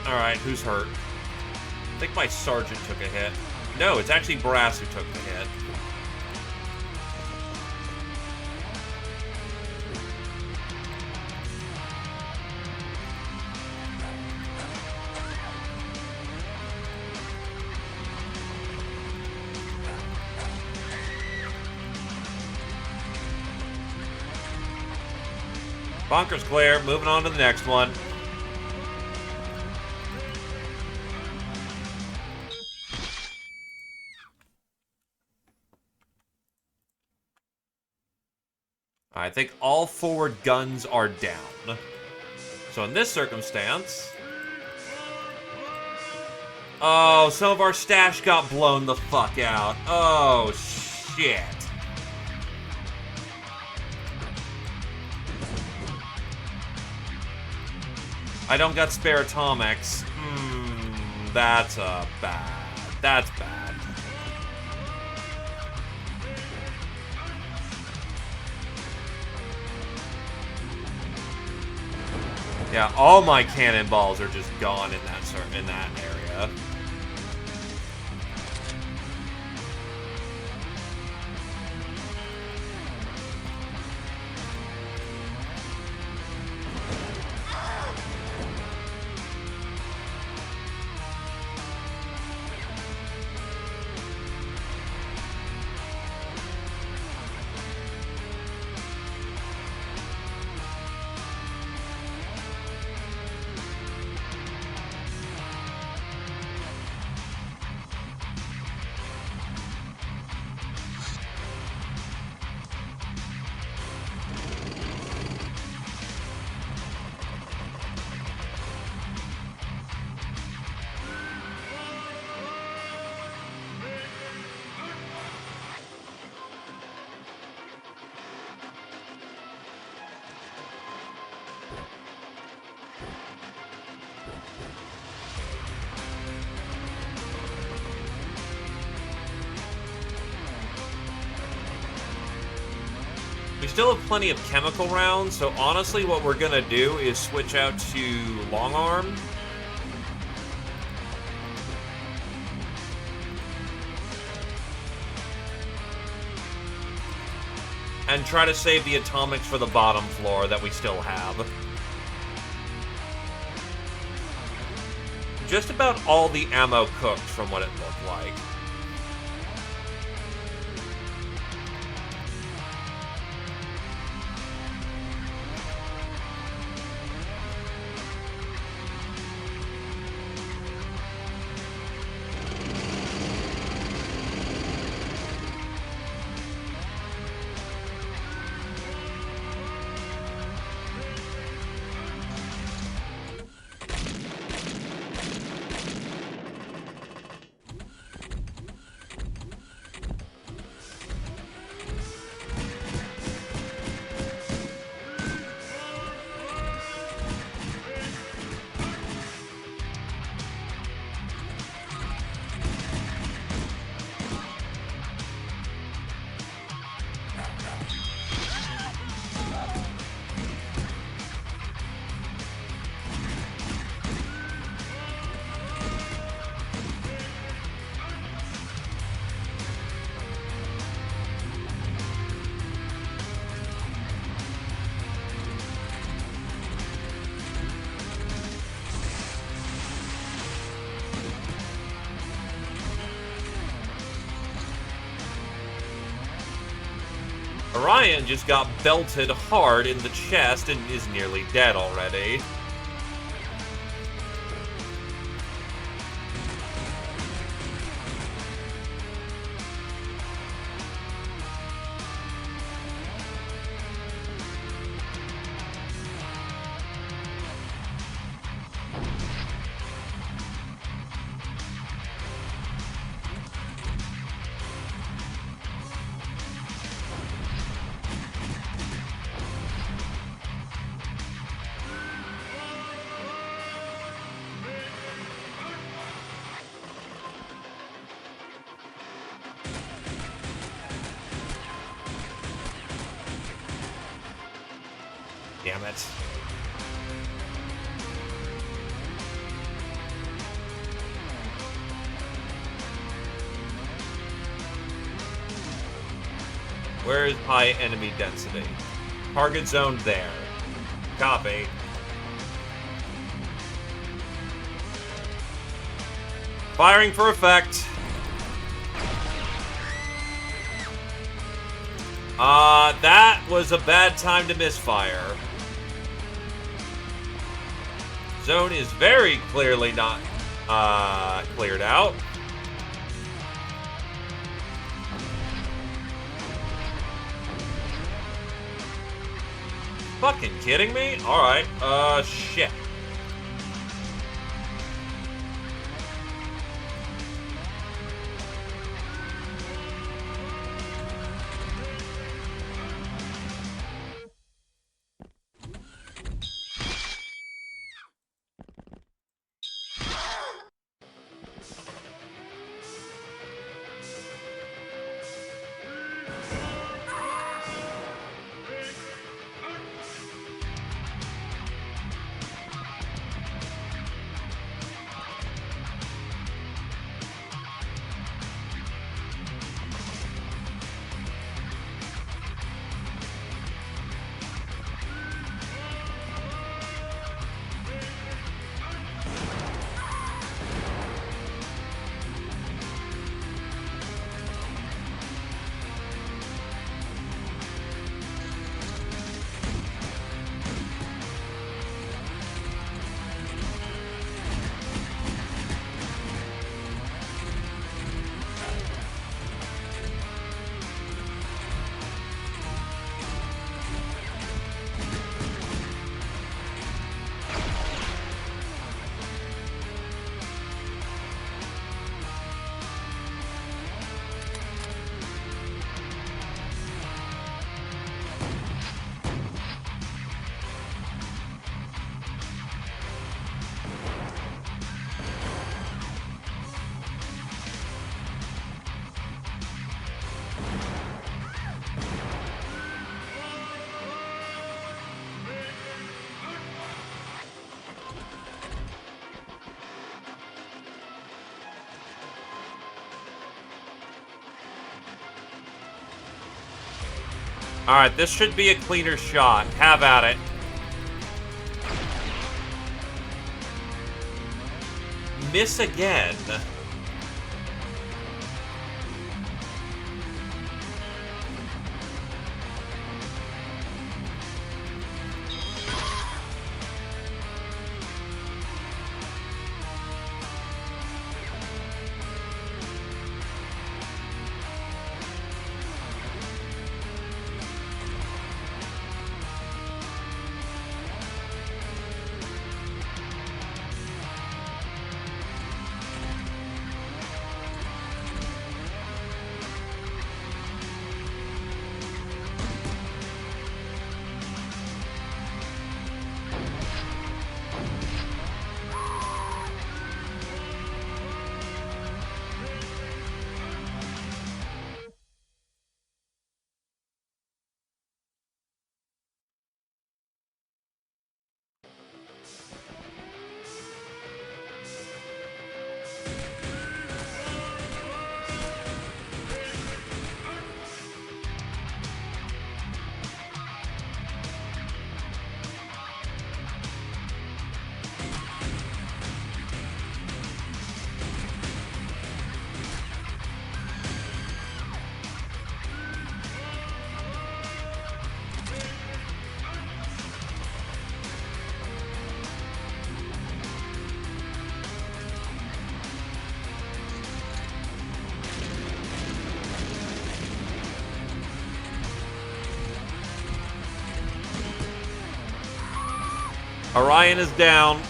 Alright, who's hurt? I think my sergeant took a hit. No, it's actually Brass who took the hit. Bunker's clear. Moving on to the next one. I think all forward guns are down. So in this circumstance... Oh, some of our stash got blown the fuck out. Oh, shit. I don't got spare atomics. That's bad. That's bad. Yeah, all my cannonballs are just gone in that area. We still have plenty of chemical rounds, so honestly what we're gonna do is switch out to long arm. And try to save the atomics for the bottom floor that we still have. Just about all the ammo cooked from what it looked like. Orion just got belted hard in the chest and is nearly dead already. Damn it. Where is high enemy density? Target zone there. Copy. Firing for effect. That was a bad time to misfire. Zone is very clearly not, cleared out. Fucking kidding me? Alright, shit. Alright, this should be a cleaner shot. Have at it. Miss again. Orion is down.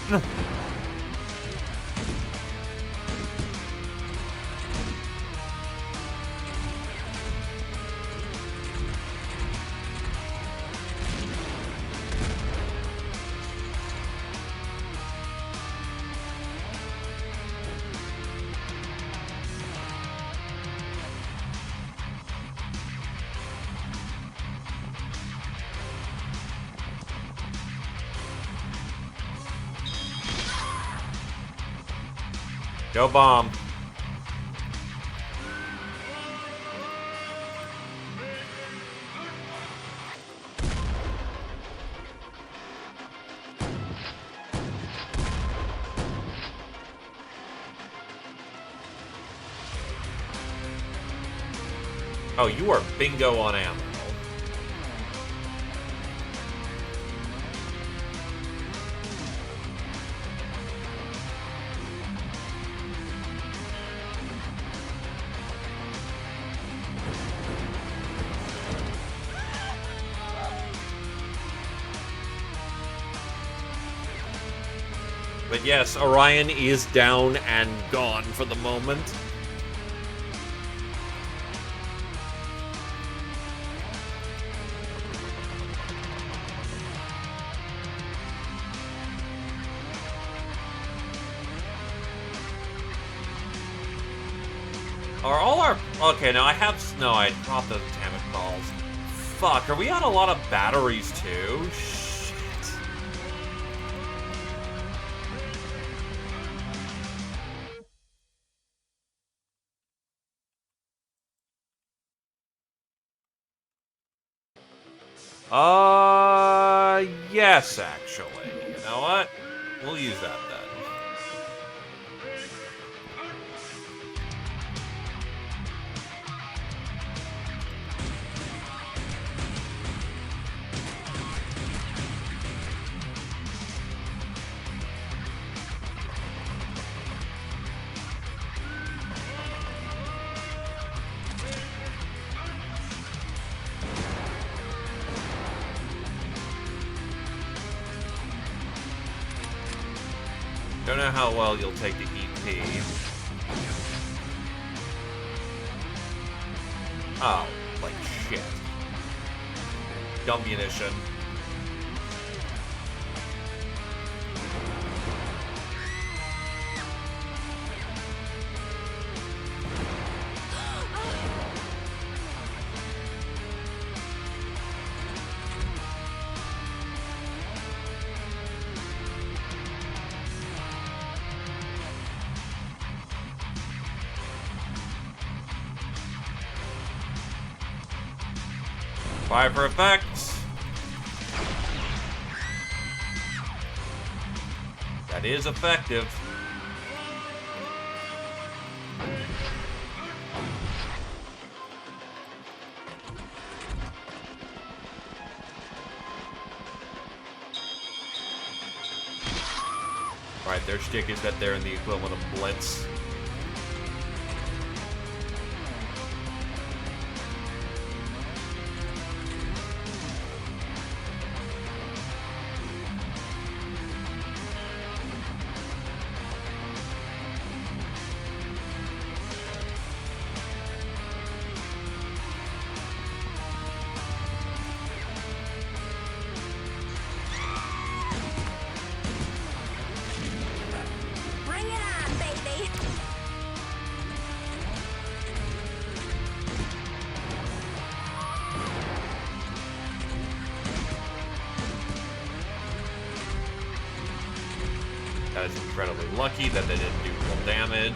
Go bomb. Oh, you are bingo on ammo. But yes, Orion is down and gone for the moment. Are all our... Okay, now I have... No, I dropped those damage balls. Fuck, are we on a lot of batteries too? Shit. Yes, actually. You know what? We'll use that then. Don't know how well you'll take the EP. Oh, like shit. Dumb munition. Try for effects. That is effective. Right, their shtick is that they're in the equivalent of Blitz. Bring it on, baby! That is incredibly lucky that they didn't do full damage.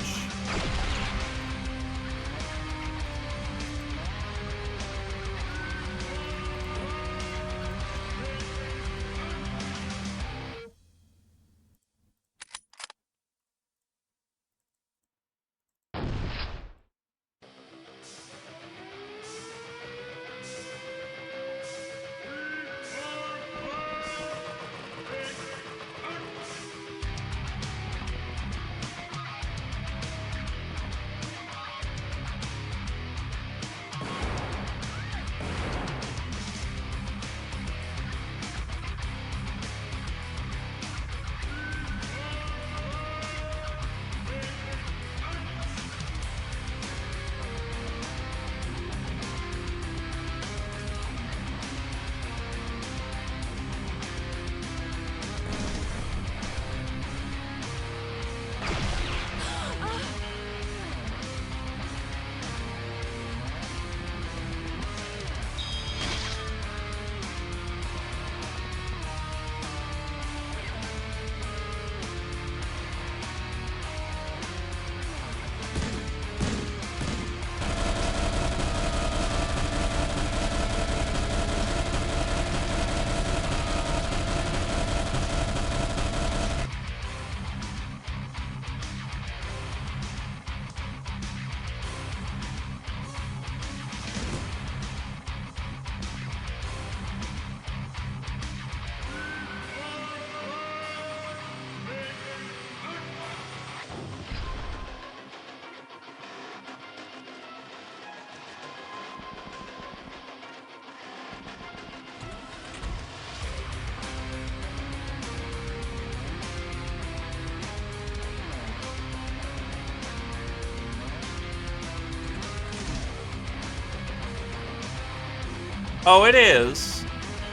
Oh, it is.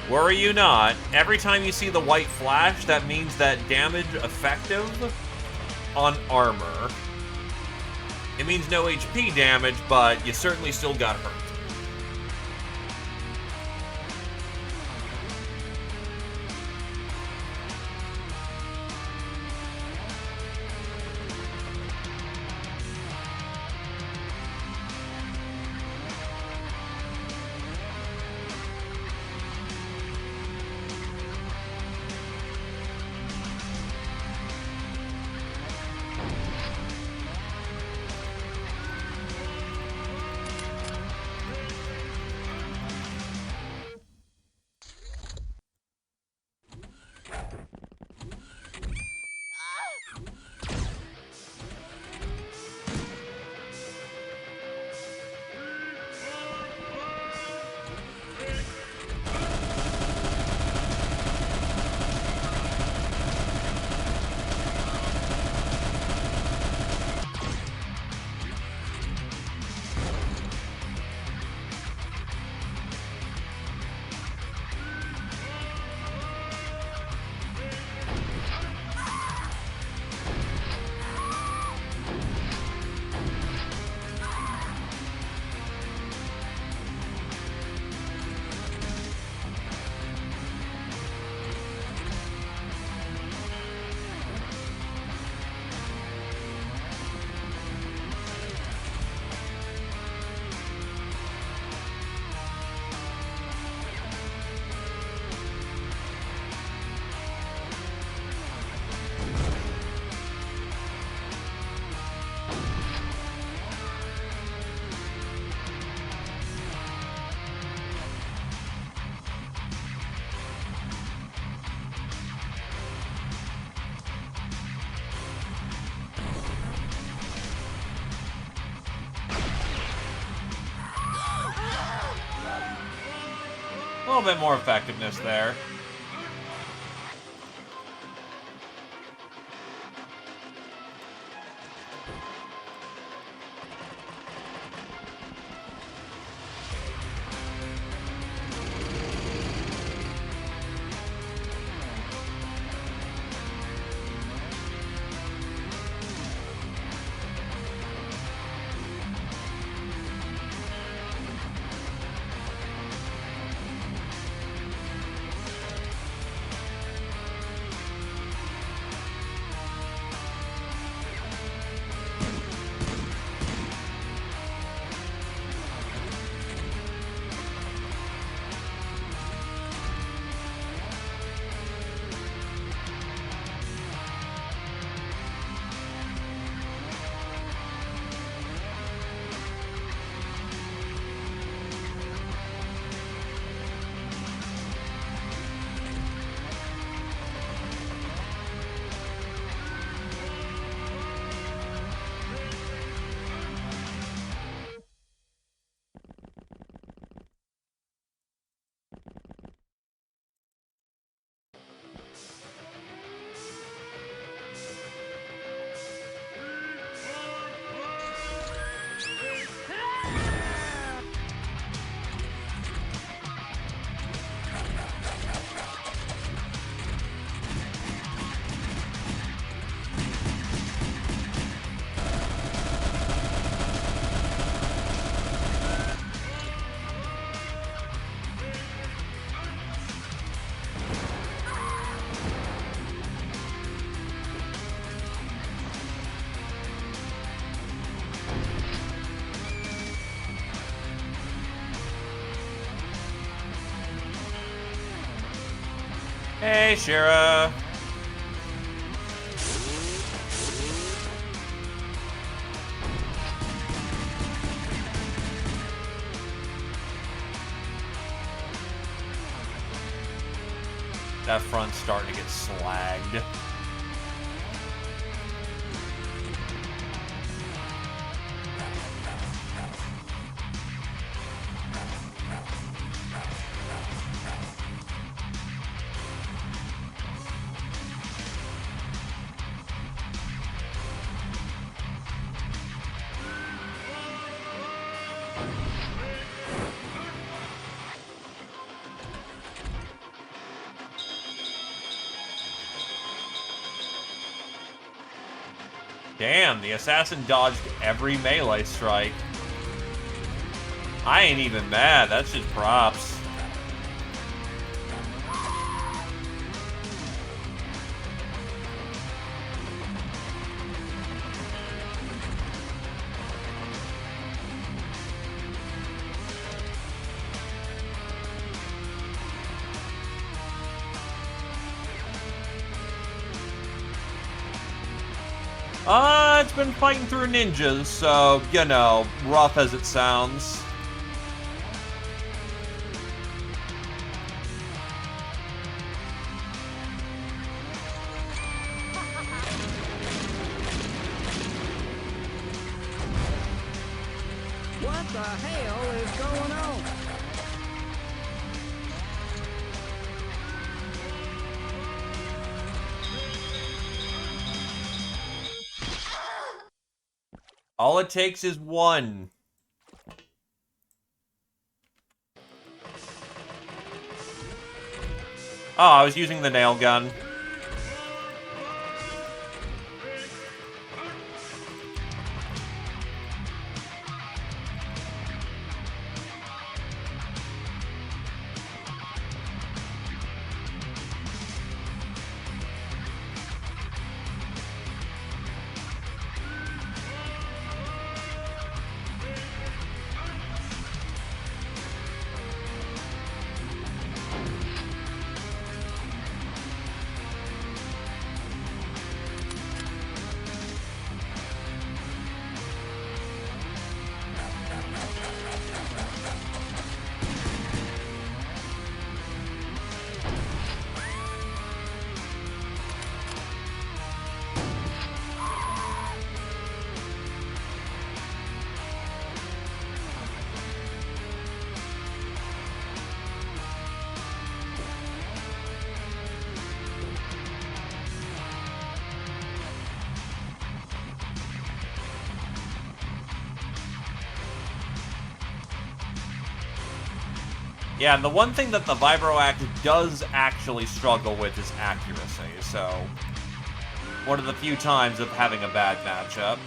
Worry you not. Every time you see the white flash, that means that damage effective on armor. It means no HP damage, but you certainly still got hurt. little bit more effectiveness there. Hey, Shira. That front's starting to get slagged. Damn, the assassin dodged every melee strike. I ain't even mad, that's just props. It's been fighting through ninjas, so, you know, rough as it sounds. What the hell is going on? All it takes is one. Oh, I was using the nail gun. Yeah, and the one thing that the Vibroact does actually struggle with is accuracy, so... one of the few times of having a bad matchup.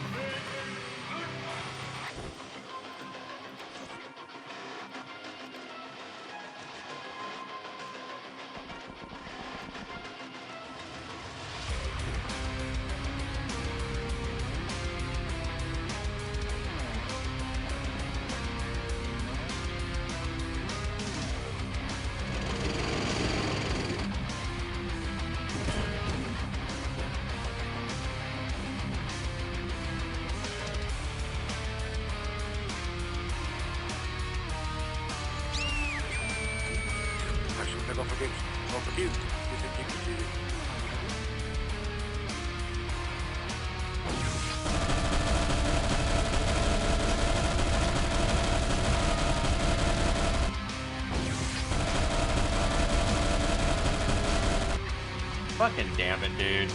Fucking damn it, dude.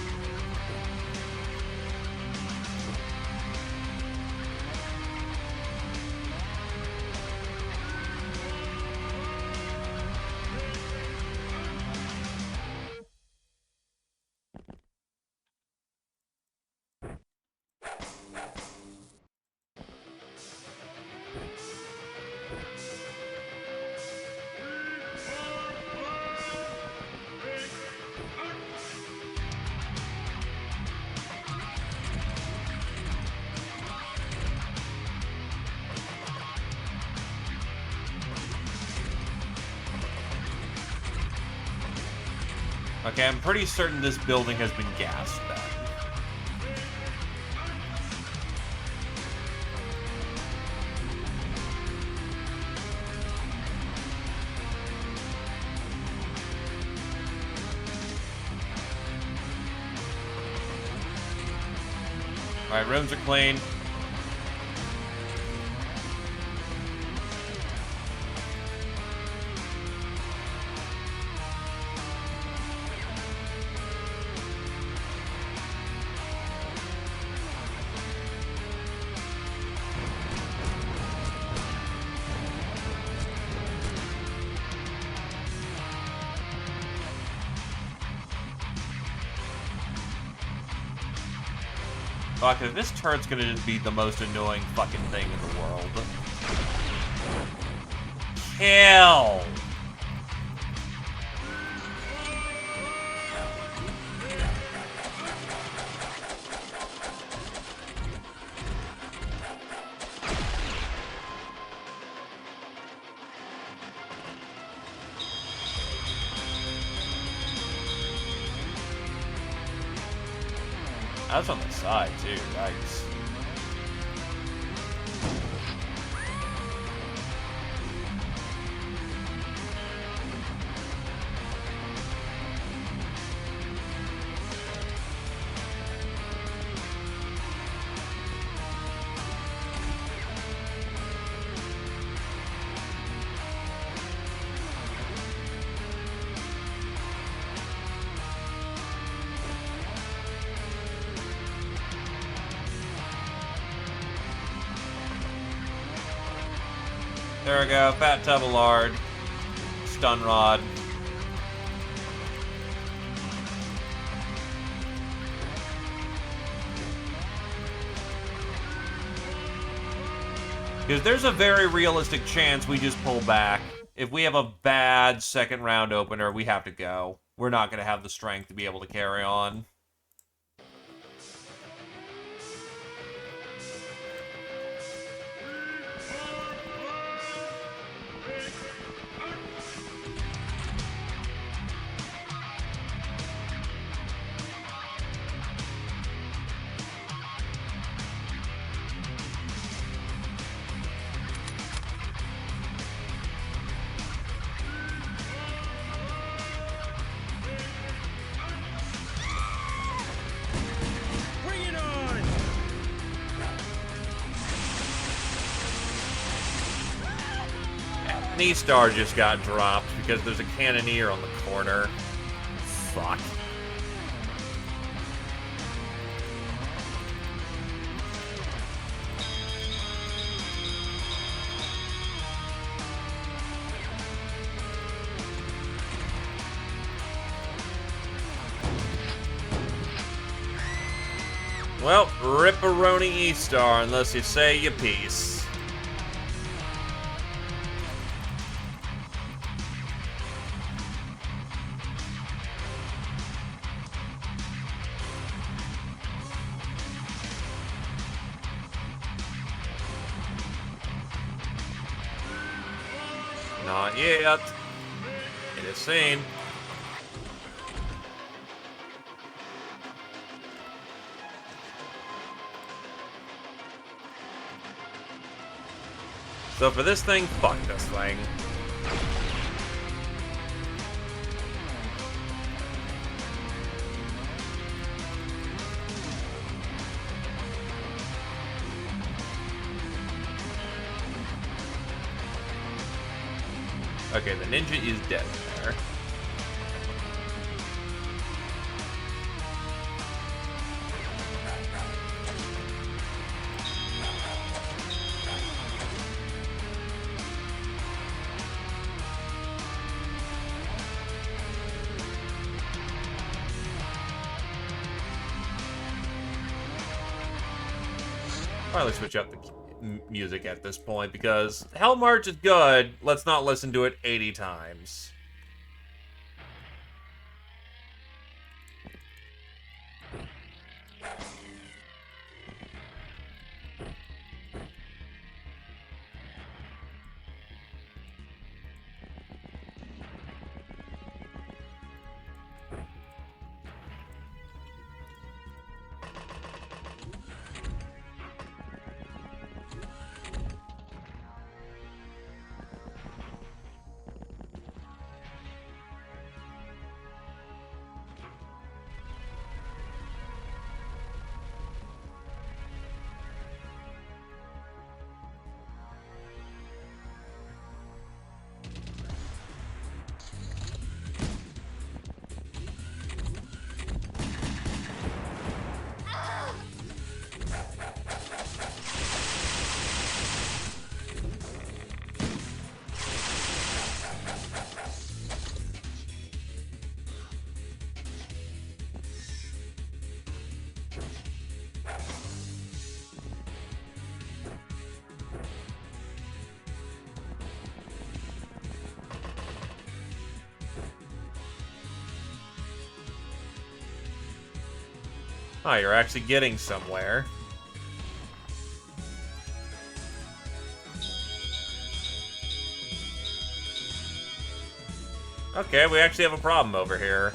Okay, I'm pretty certain this building has been gassed then. Alright, rooms are clean. Fuck, this turret's gonna just be the most annoying fucking thing in the world. Kill! That's on the side, too. Yikes. There we go. Fat tub of lard. Stun rod. Because there's a very realistic chance we just pull back. If we have a bad second round opener, we have to go. We're not going to have the strength to be able to carry on. Knee-star just got dropped because there's a cannoneer on the corner. Fuck. Well, ripperoni E-Star unless you say your piece. Not yet. It is seen. So for this thing, fuck this thing. Okay, the ninja is dead there. Probably switch up the music at this point because Hell March is good. Let's not listen to it 80 times. Oh, you're actually getting somewhere. Okay, we actually have a problem over here.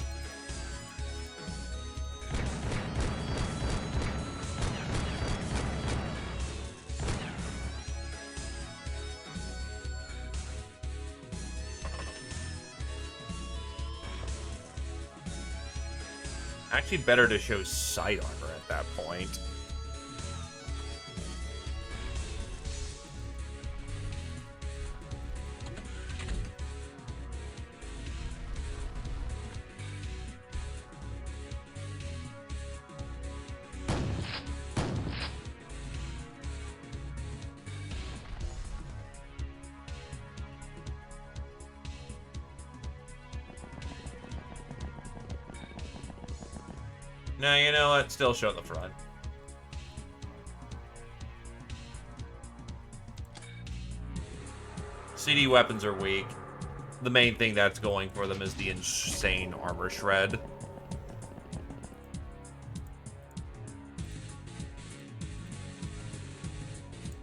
Actually better to show side armor at that point. No, you know what? Still show the front. CD weapons are weak. The main thing that's going for them is the insane armor shred.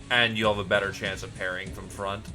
And you'll have a better chance of parrying from front.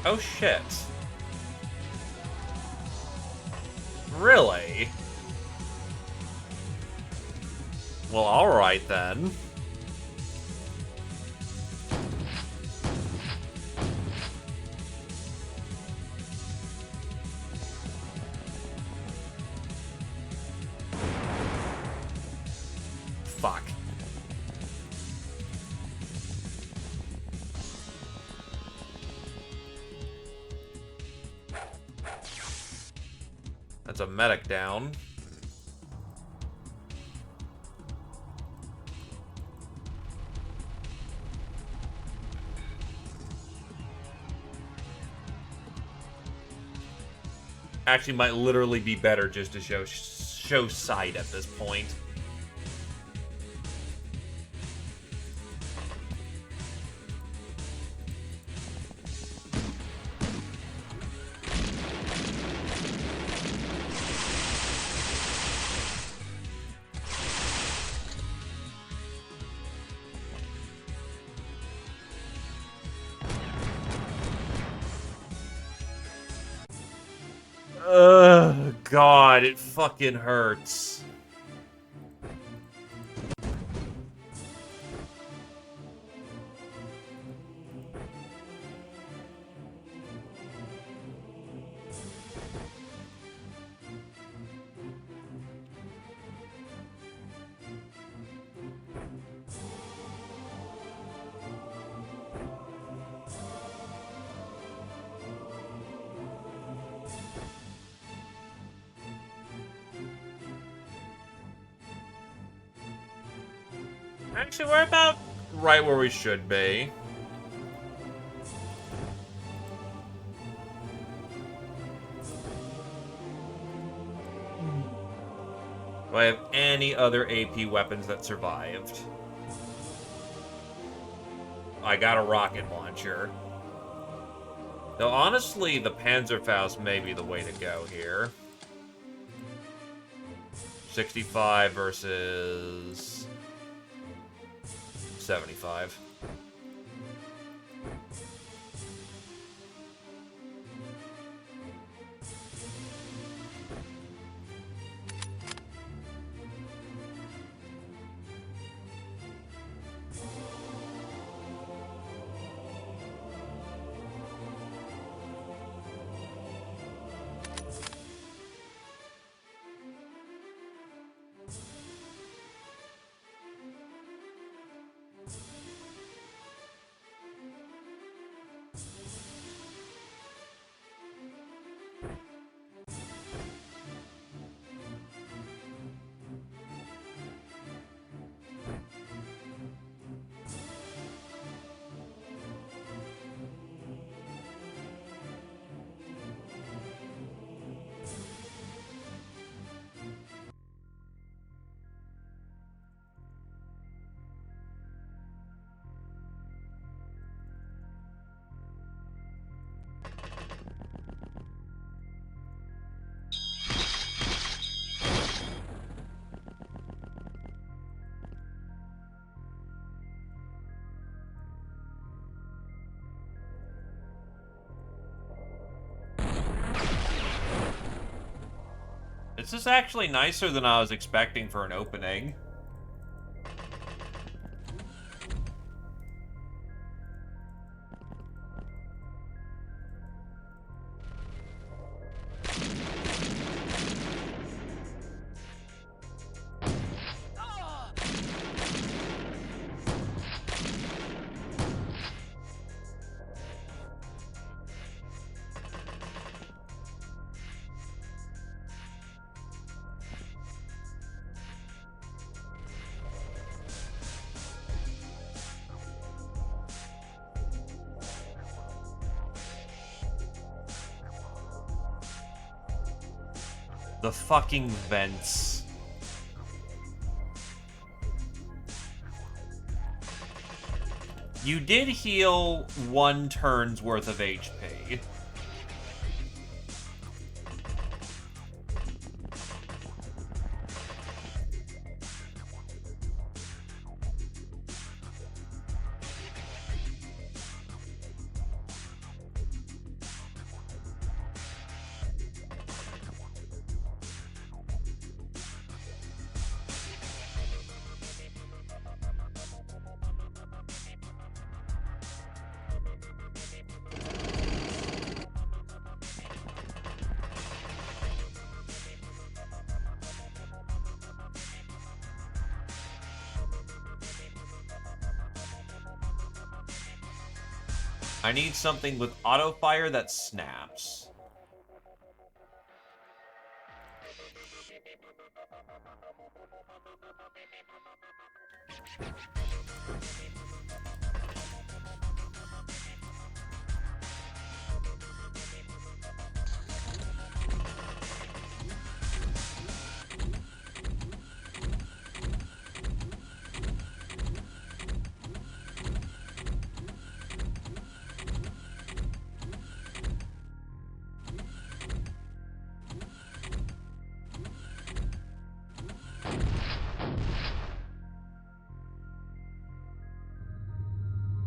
Oh shit. Really? Well, alright then. fuck. That's a medic down. Actually, might literally be better just to show sight at this point. Ugh, God, it fucking hurts. Actually, we're about right where we should be. Do I have any other AP weapons that survived? I got a rocket launcher. Though honestly, the Panzerfaust may be the way to go here. 65 versus 75. This is actually nicer than I was expecting for an opening. The fucking vents. You did heal 1 turn's worth of HP. I need something with auto fire that snaps.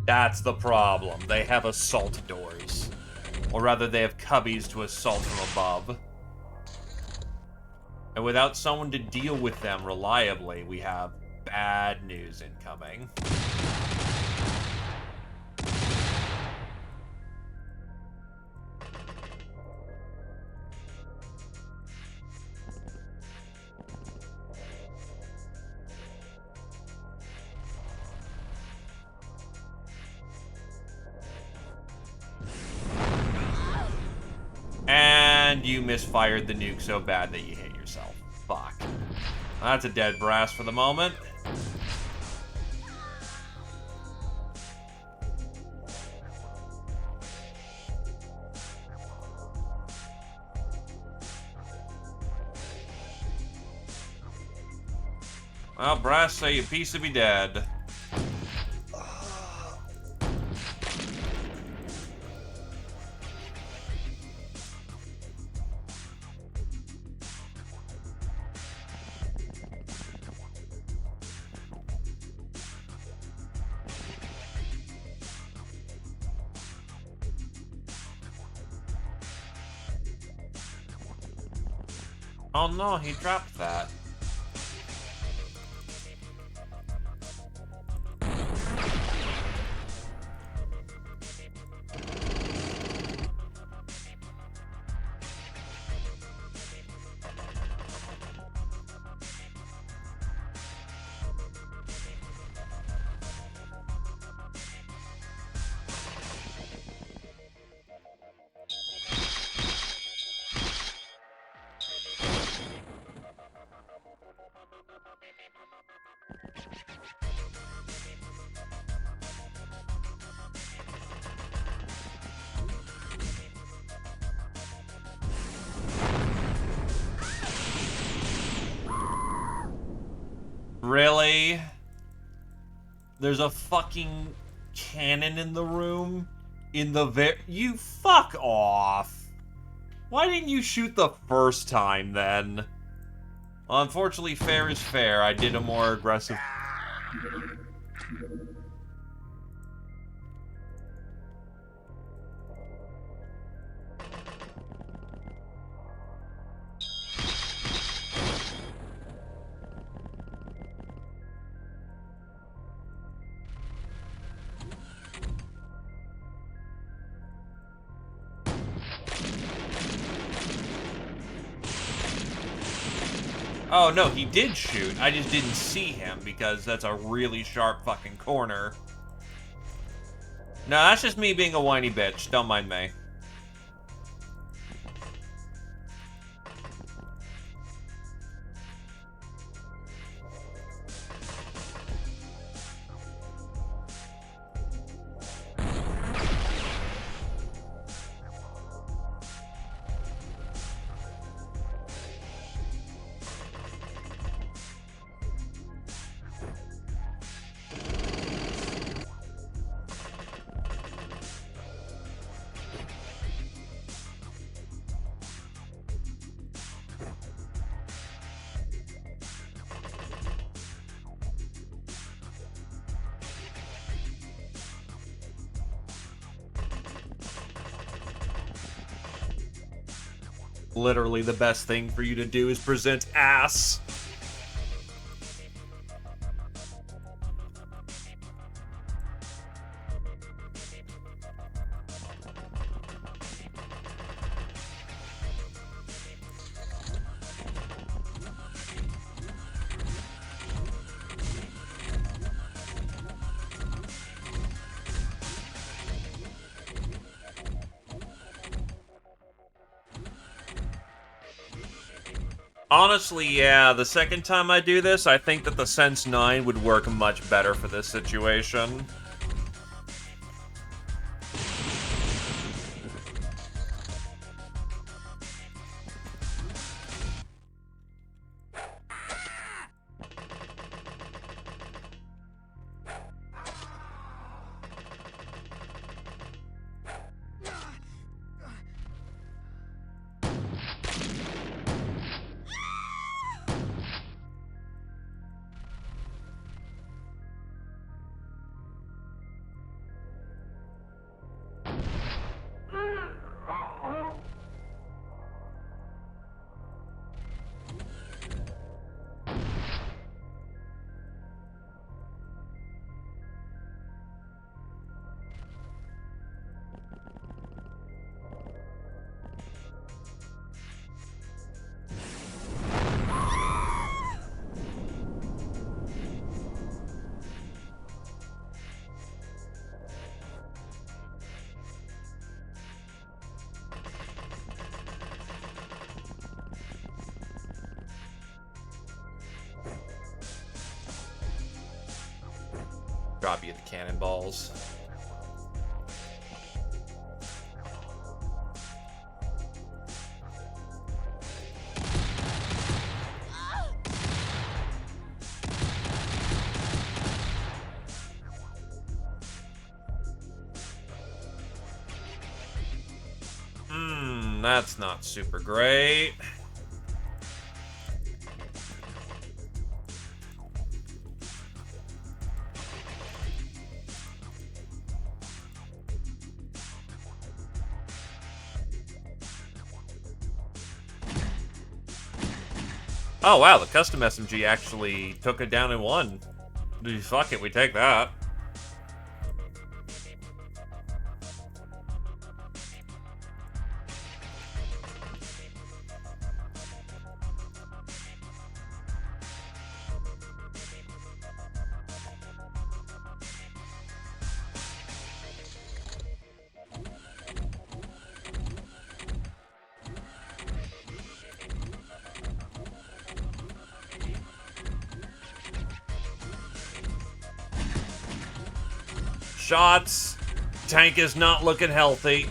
That's the problem. They have assault doors. Or rather, they have cubbies to assault from above. And without someone to deal with them reliably, we have bad news incoming. And you misfired the nuke so bad that you hit yourself. Fuck. That's a dead brass for the moment. Well, brass say a piece to be dead. Oh no, he dropped that. Really? There's a fucking cannon in the room? You fuck off! Why didn't you shoot the first time, then? Well, unfortunately, fair is fair. I did a more aggressive... Oh, no, he did shoot. I just didn't see him because that's a really sharp fucking corner. No, that's just me being a whiny bitch. Don't mind me. Literally, the best thing for you to do is present ass. Honestly, yeah, the second time I do this, I think that the Sense 9 would work much better for this situation. Drop you the cannonballs. That's not super great. Oh wow, the custom SMG actually took it down in one. Fuck it, we take that. Shots. Tank is not looking healthy.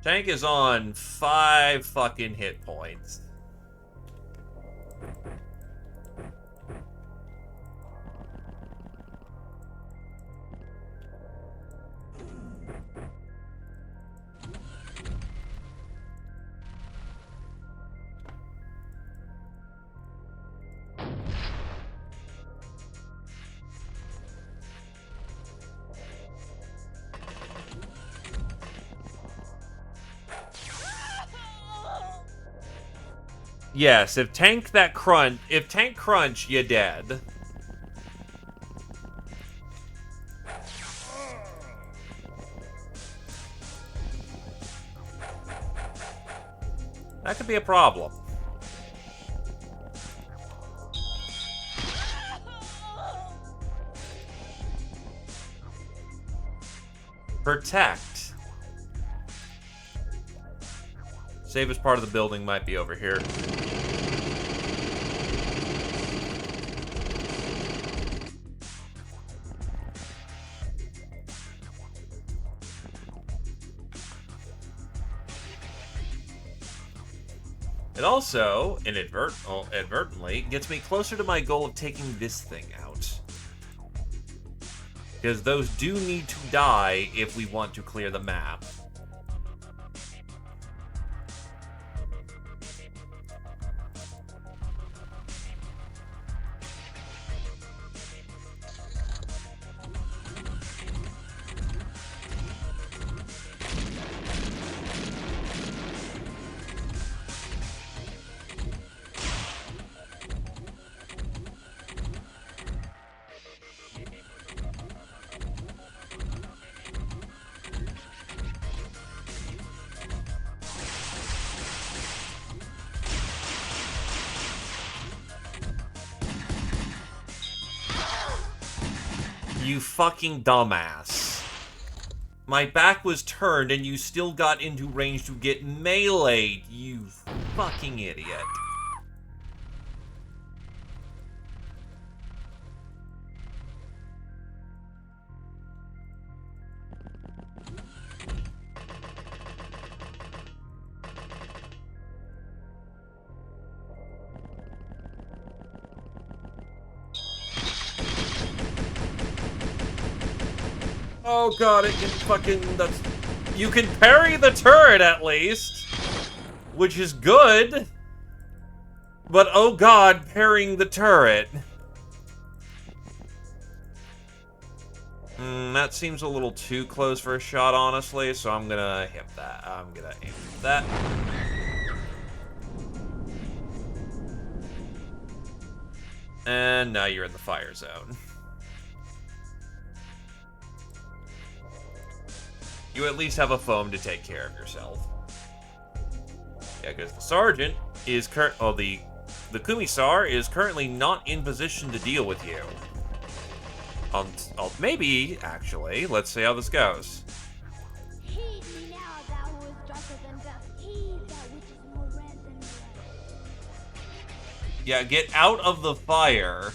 Tank is on 5 fucking hit points. Yes, if tank crunch, you're dead. That could be a problem. Protect. Safest part of the building might be over here. It also, inadvertently, gets me closer to my goal of taking this thing out. Because those do need to die if we want to clear the map. You fucking dumbass. My back was turned and you still got into range to get meleeed, you fucking idiot. Oh god, it can fucking... You can parry the turret, at least. Which is good. But, oh god, parrying the turret. That seems a little too close for a shot, honestly, so I'm gonna hit that. I'm gonna aim for that. And now you're in the fire zone. You at least have a foam to take care of yourself. Yeah, because the sergeant is the Kumisar is currently not in position to deal with you. Maybe, actually. Let's see how this goes. Heed me now, thou who is darker than dusk. Heed that which is more red than blood. Yeah, get out of the fire.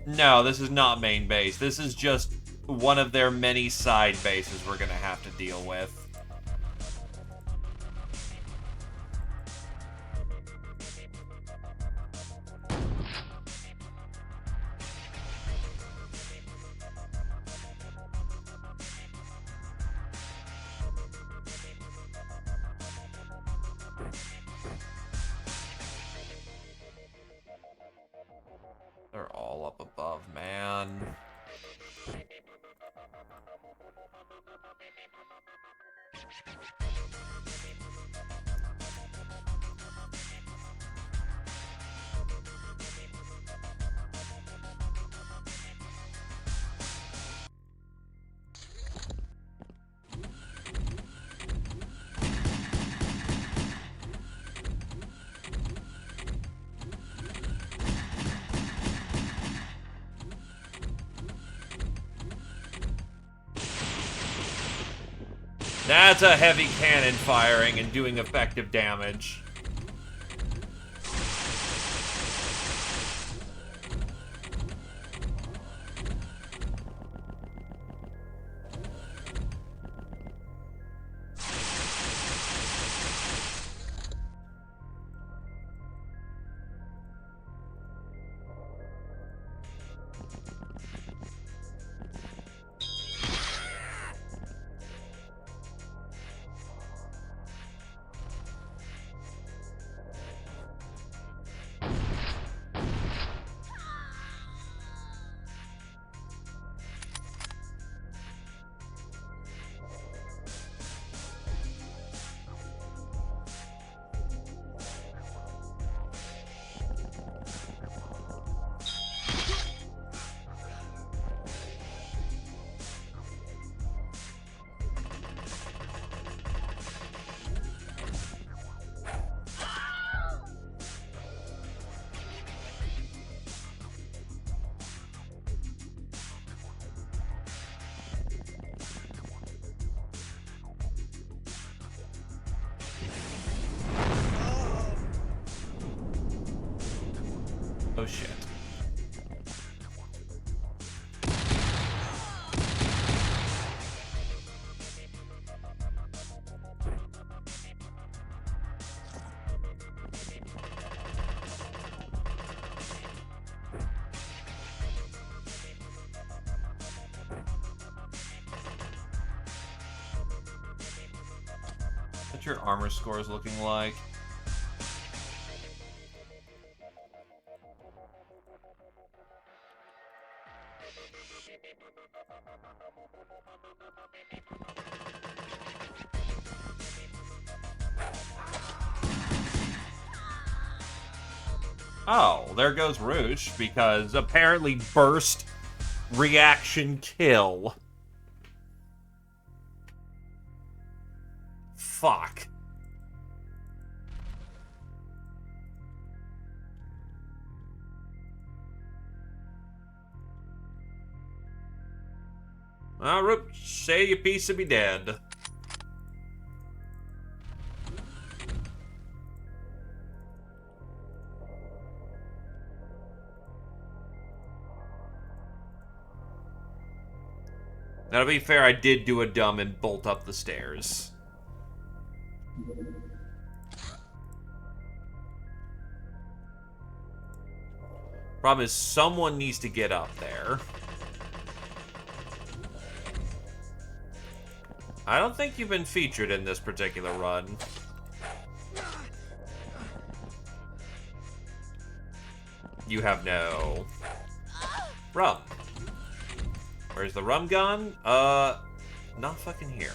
No, this is not main base. This is just one of their many side bases we're gonna have to deal with. They're all up above, man. That's a heavy cannon firing and doing effective damage. Oh shit. What's your armor scores looking like? Oh, there goes Roosh, because apparently burst reaction kill. fuck? Roop, say your piece of me dead. Now, to be fair, I did do a dumb and bolt up the stairs. Problem is, someone needs to get up there. I don't think you've been featured in this particular run. You have no rum. Where's the rum gone? Not fucking here.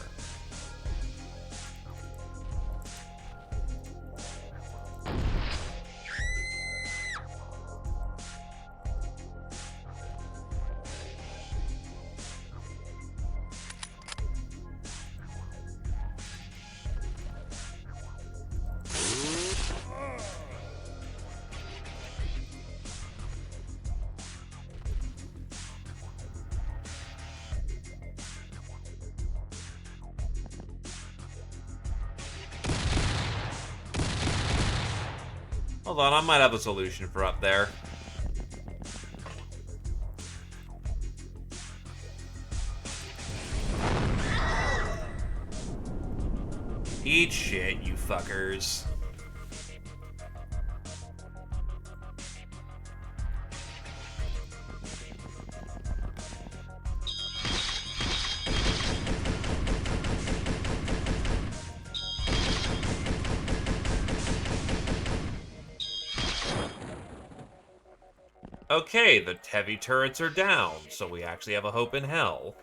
Hold on, I might have a solution for up there. Eat shit, you fuckers. Okay, the heavy turrets are down, so we actually have a hope in hell.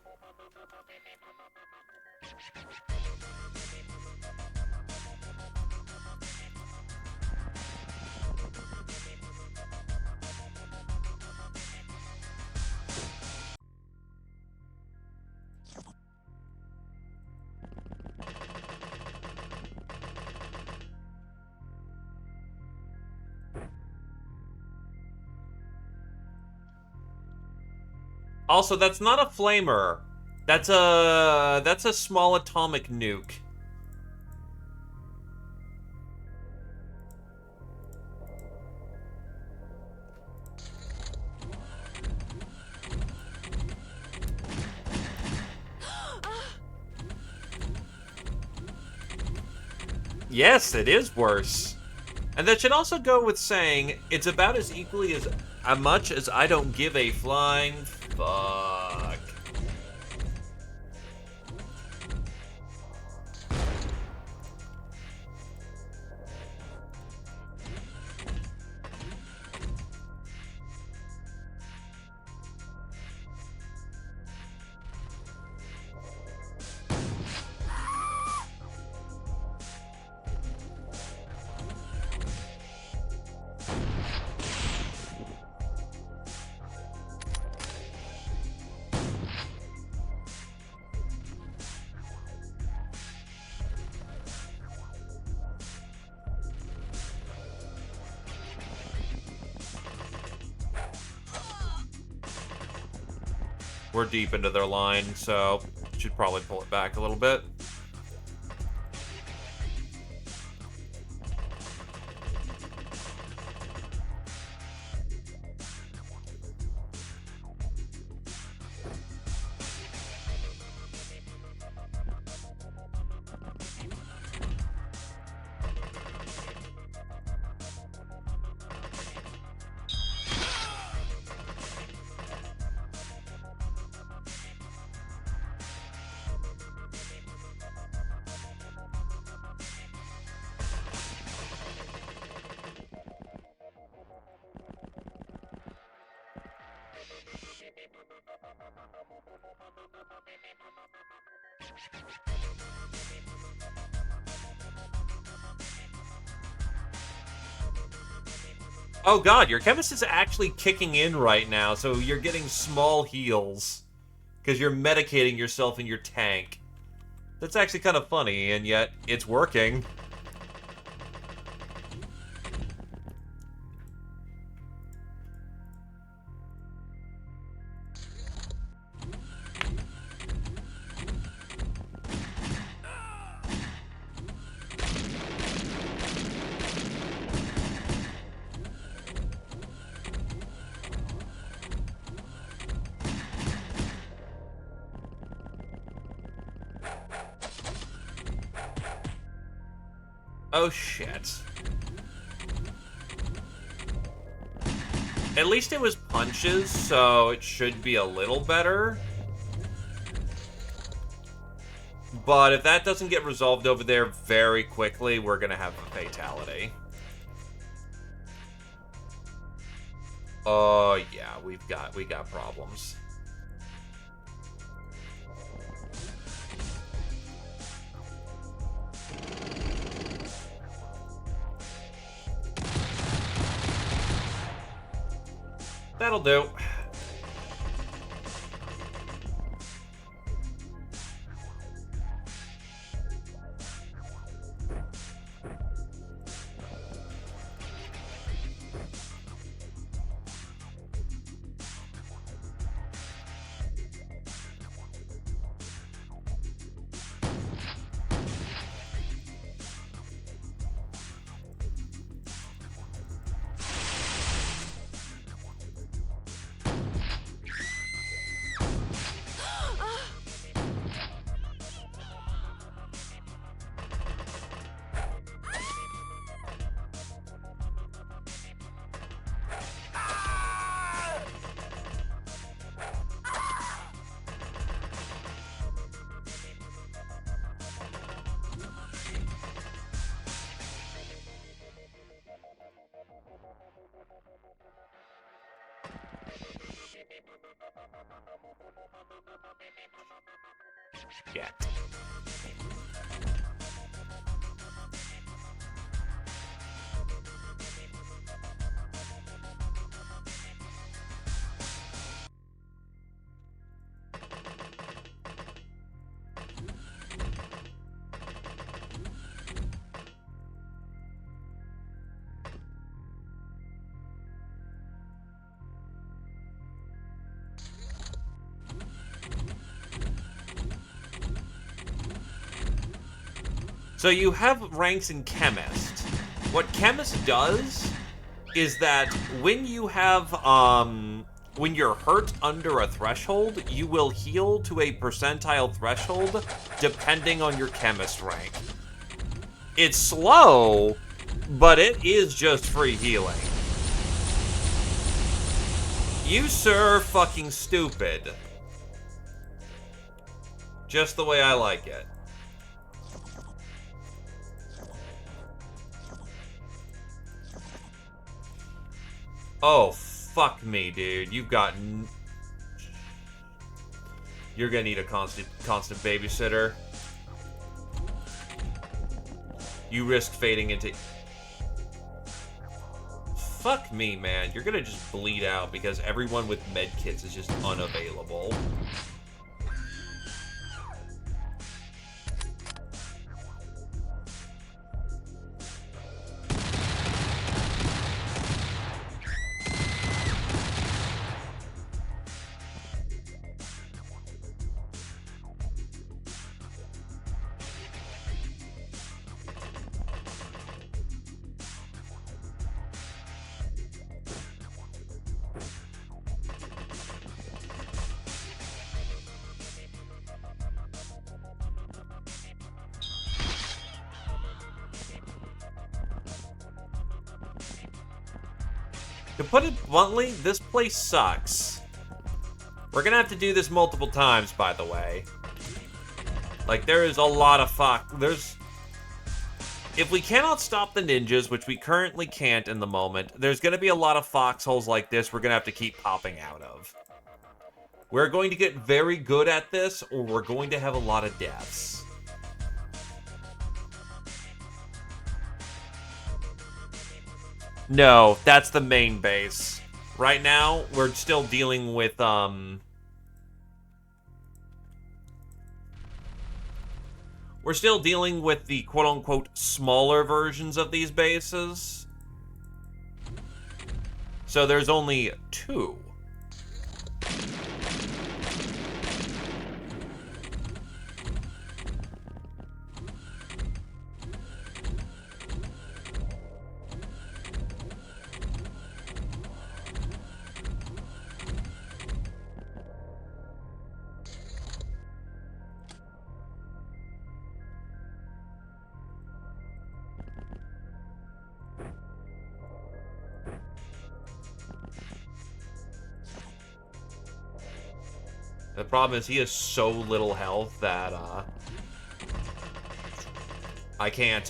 Also, that's not a flamer. That's a small atomic nuke. Yes, it is worse. And that should also go with saying it's about as equally as much as I don't give a flying fuck. We're deep into their line, so should probably pull it back a little bit. Oh god, your chemist is actually kicking in right now, so you're getting small heals. Because you're medicating yourself in your tank. That's actually kind of funny, and yet it's working. Oh, shit. At least it was punches, so it should be a little better. But if that doesn't get resolved over there very quickly, we're gonna have a fatality. Oh, yeah, we got problems. That'll do. Shit. So you have ranks in Chemist. What Chemist does is that when you have, when you're hurt under a threshold, you will heal to a percentile threshold depending on your Chemist rank. It's slow, but it is just free healing. You, sir, fucking stupid. Just the way I like it. Oh, fuck me, dude. You've got... You're gonna need a constant babysitter. You risk fading into... Fuck me, man. You're gonna just bleed out because everyone with medkits is just unavailable. To put it bluntly, this place sucks. We're gonna have to do this multiple times, by the way. Like, there is a lot of if we cannot stop the ninjas, which we currently can't in the moment, there's gonna be a lot of foxholes like this we're gonna have to keep popping out of. We're going to get very good at this, or we're going to have a lot of deaths. No, that's the main base. Right now, we're still dealing with, We're still dealing with the quote-unquote smaller versions of these bases. So there's only 2. The problem is he has so little health that, I can't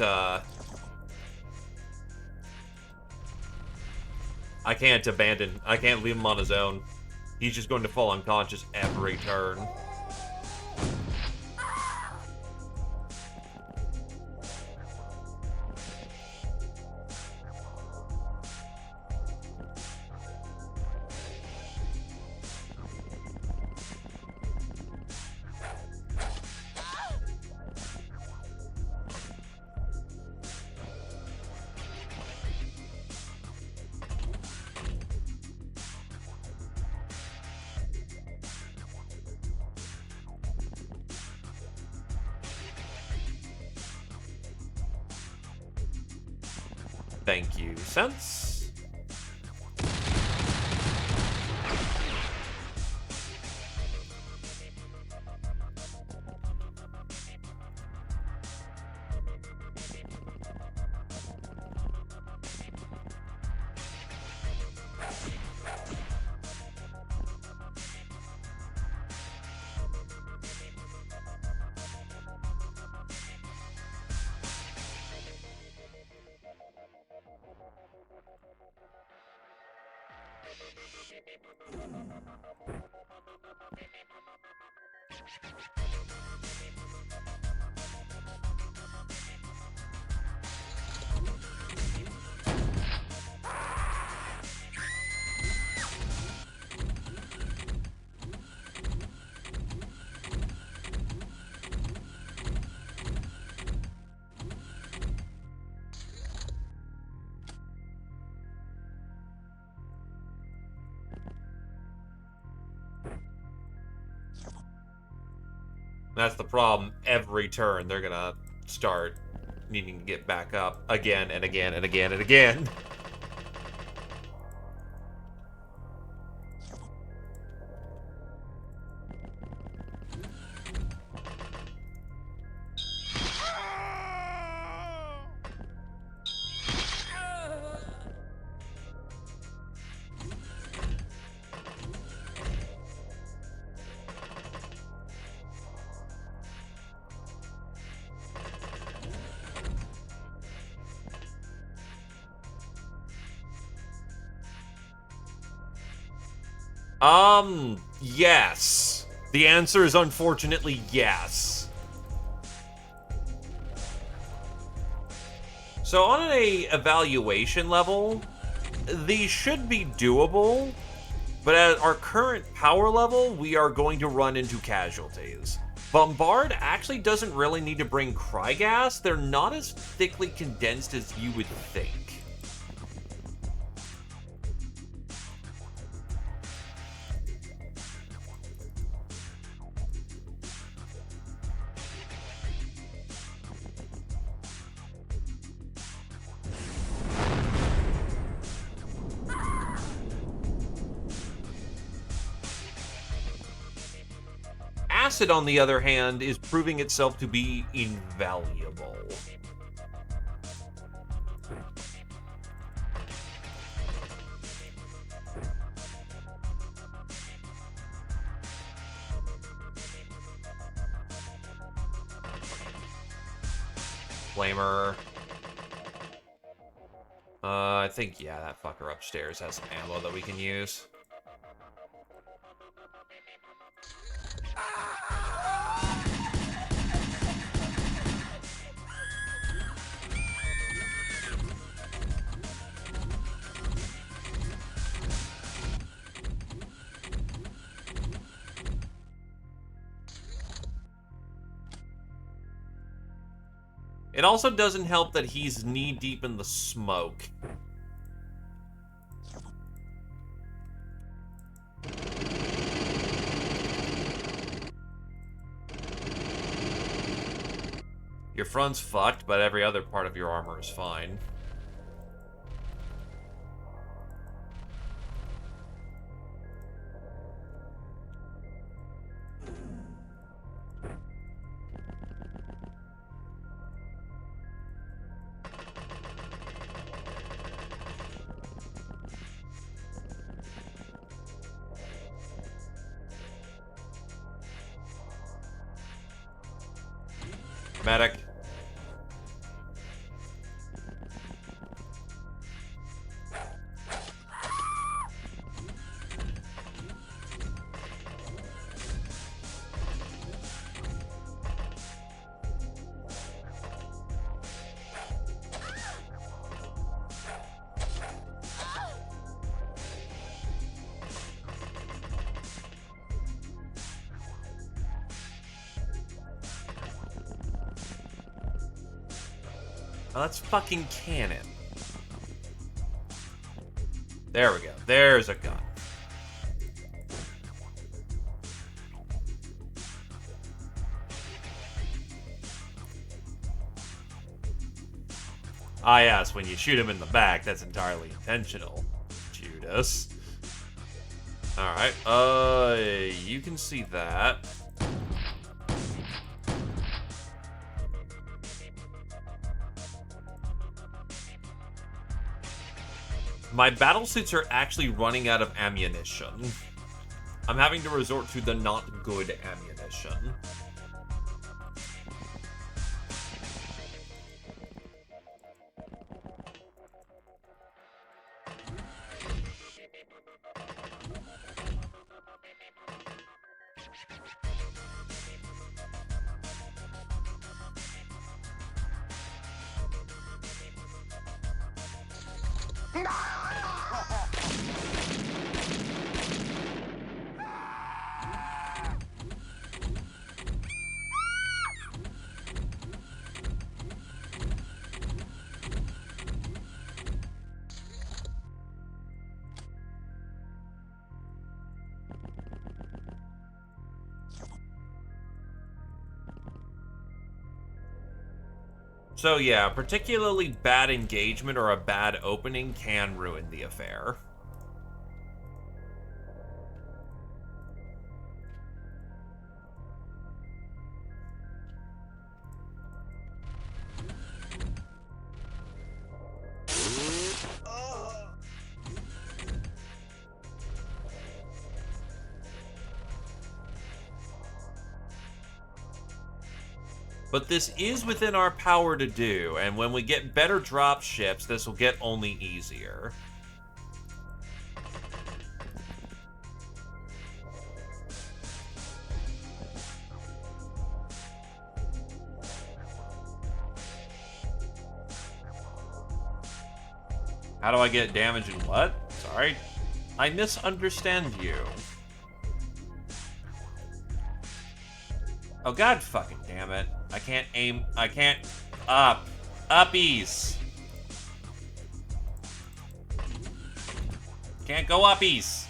leave him on his own. He's just going to fall unconscious every turn. Thank you, Sense. That's the problem. Every turn, they're gonna start needing to get back up again and again and again and again. Yes. The answer is unfortunately yes. So on an evaluation level, these should be doable, but at our current power level, we are going to run into casualties. Bombard actually doesn't really need to bring Crygas. They're not as thickly condensed as you would think. Acid, on the other hand, is proving itself to be invaluable. Flamer. I think, yeah, that fucker upstairs has some ammo that we can use. It also doesn't help that he's knee-deep in the smoke. Your front's fucked, but every other part of your armor is fine. Medic. Oh, that's fucking cannon. There we go. There's a gun. Ah, yes, when you shoot him in the back, that's entirely intentional, Judas. Alright, you can see that. My battlesuits are actually running out of ammunition. I'm having to resort to the not good ammunition. So yeah, particularly bad engagement or a bad opening can ruin the affair. But this is within our power to do, and when we get better drop ships, this will get only easier. How do I get damage and what? Sorry. I misunderstand you. Oh, god fucking damn it. I can't aim. I can't. Up. Uppies. Can't go uppies.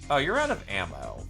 Oh, you're out of ammo.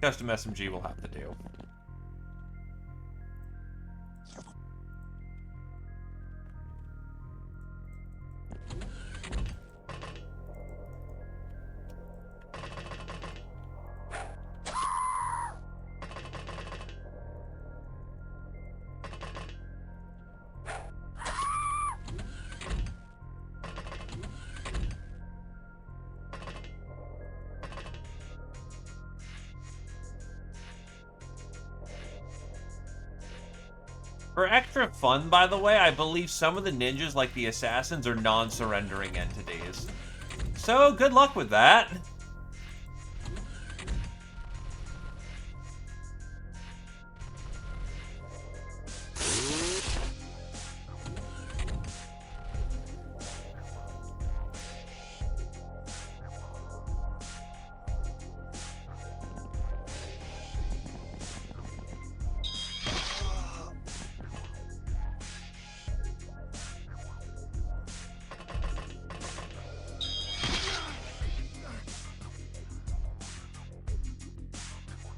Custom SMG will have to do. For extra fun, by the way, I believe some of the ninjas, like the assassins, are non-surrendering entities. So, good luck with that.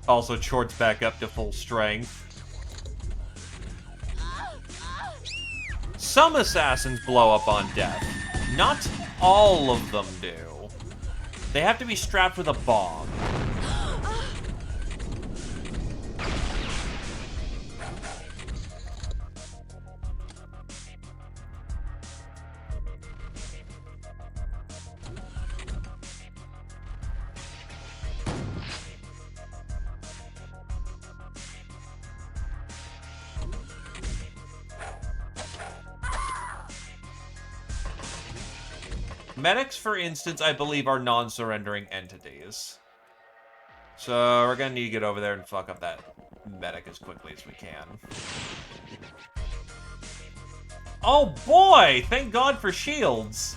Also, Chort's back up to full strength. Some assassins blow up on death. Not all of them do. They have to be strapped with a bomb. Medics, for instance, I believe are non-surrendering entities. So we're gonna need to get over there and fuck up that medic as quickly as we can. Oh boy! Thank God for shields!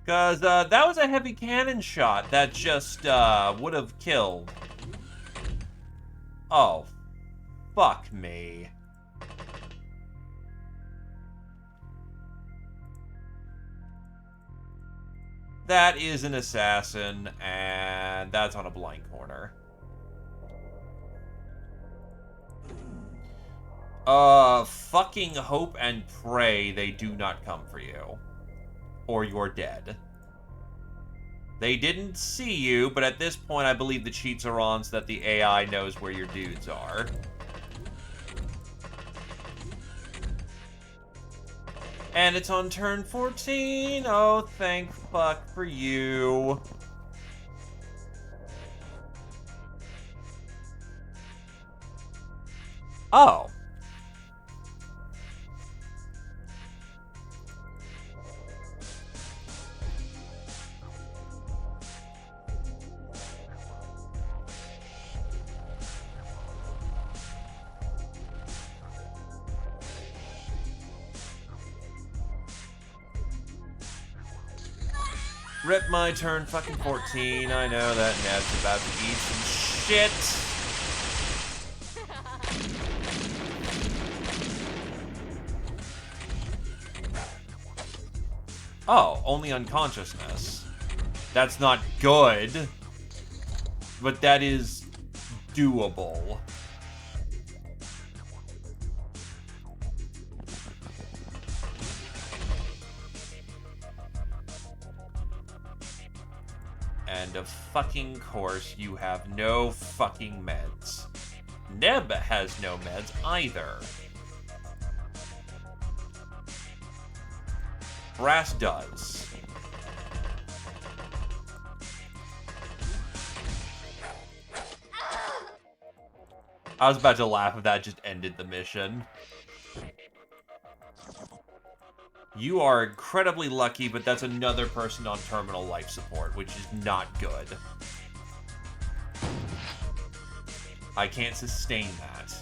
Because that was a heavy cannon shot that just would have killed. Oh, fuck me. That is an assassin, and that's on a blind corner. Fucking hope and pray they do not come for you. Or you're dead. They didn't see you, but at this point I believe the cheats are on so that the AI knows where your dudes are. And it's on turn 14. Oh, thank fuck for you. Oh. Rip my turn fucking 14. I know that Ned's about to eat some shit. Oh, only unconsciousness. That's not good. But that is doable. And of fucking course, you have no fucking meds. Neb has no meds either. Brass does. I was about to laugh if that just ended the mission. You are incredibly lucky, but that's another person on terminal life support, which is not good. I can't sustain that.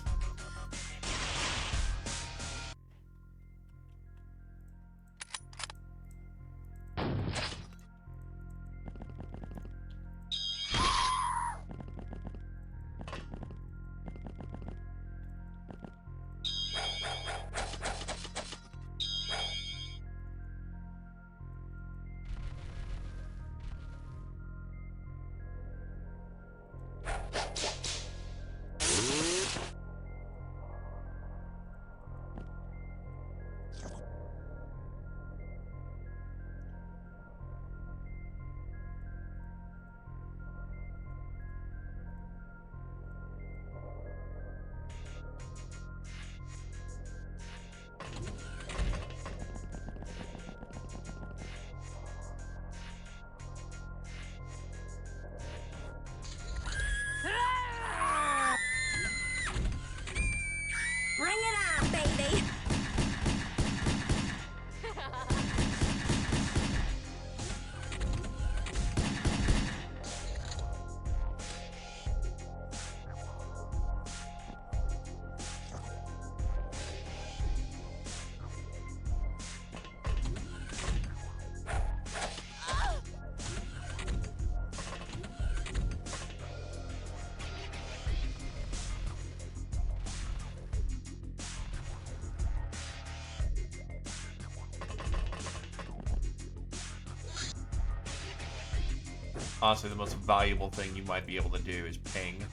Honestly, the most valuable thing you might be able to do is ping.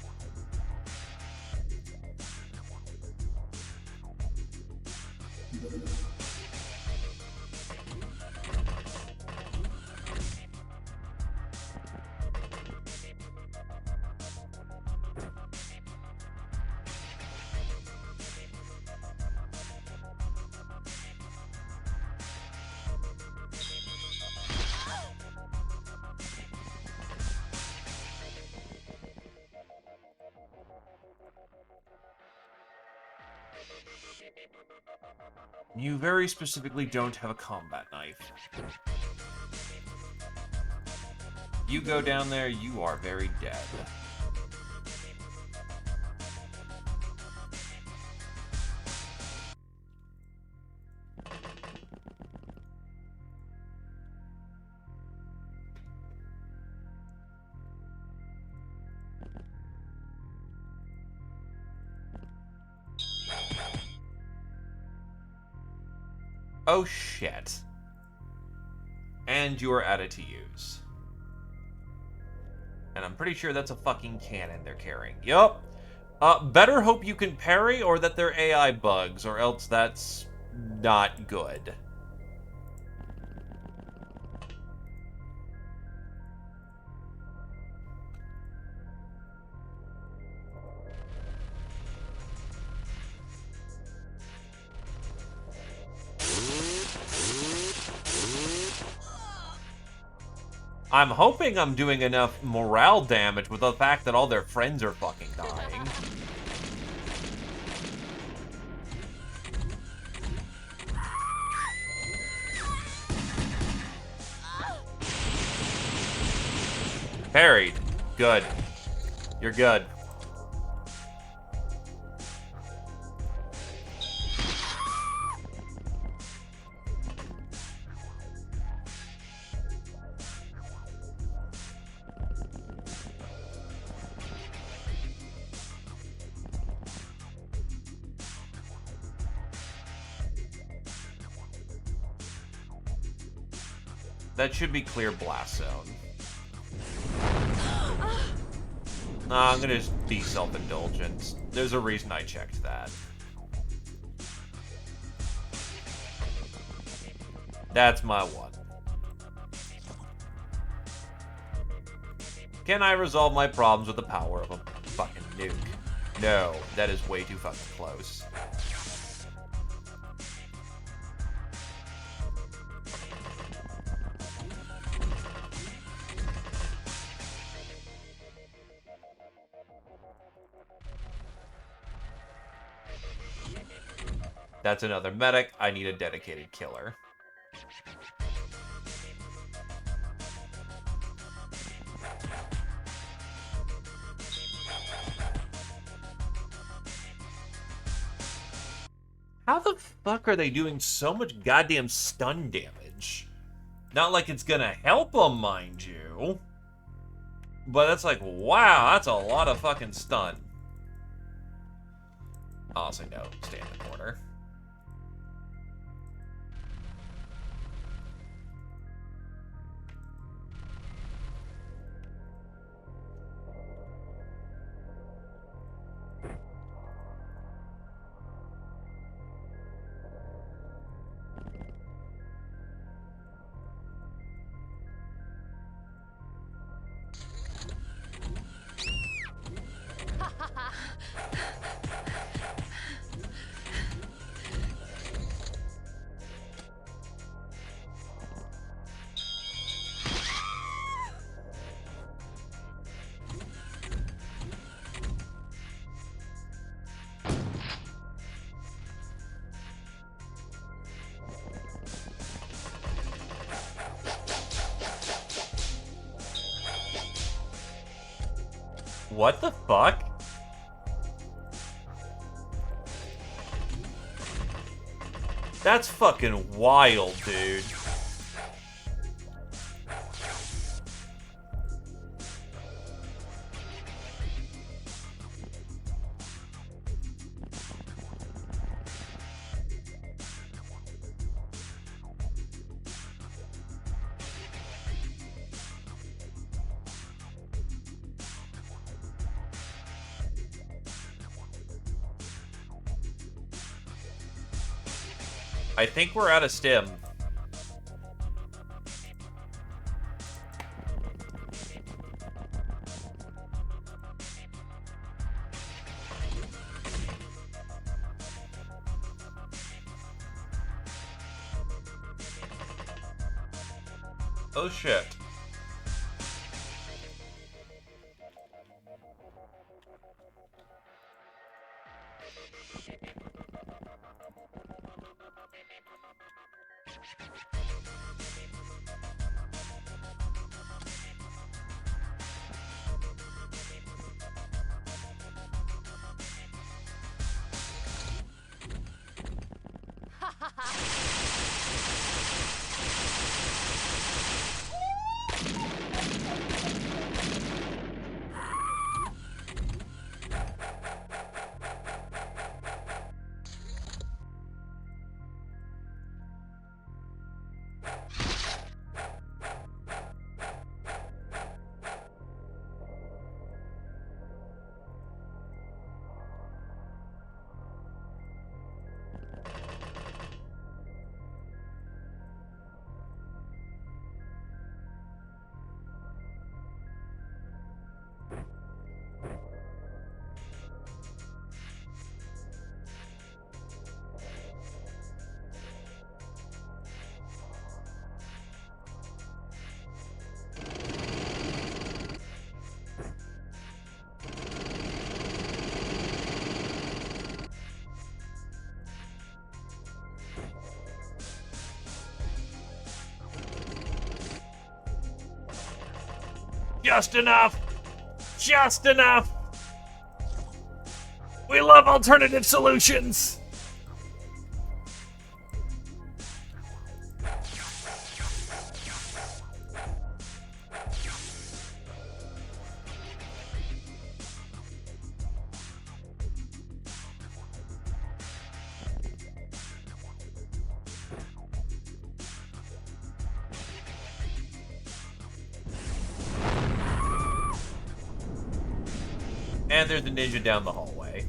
You very specifically don't have a combat knife. You go down there, you are very dead. Oh shit. And you are added to use. And I'm pretty sure that's a fucking cannon they're carrying. Yup. Better hope you can parry or that they're AI bugs, or else that's not good. I'm hoping I'm doing enough morale damage with the fact that all their friends are fucking dying. Parried. Good. You're good. That should be clear blast zone. Nah, I'm gonna just be self-indulgent. There's a reason I checked that. That's my one. Can I resolve my problems with the power of a fucking nuke? No, that is way too fucking close. That's another medic. I need a dedicated killer. How the fuck are they doing so much goddamn stun damage? Not like it's gonna help them, mind you. But that's like, wow, that's a lot of fucking stun. Honestly, no. Stay in the corner. What the fuck? That's fucking wild, dude. I think we're out of stim. Oh shit. Just enough! Just enough! We love alternative solutions! And there's the ninja down the hallway.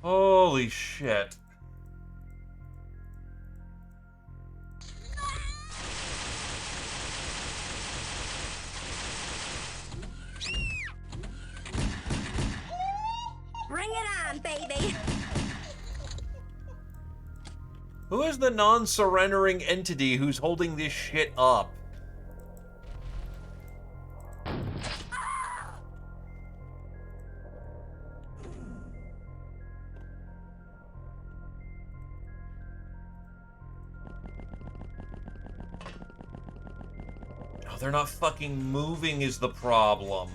Holy shit. Bring it on, baby. Who is the non-surrendering entity who's holding this shit up? Oh, they're not fucking moving is the problem.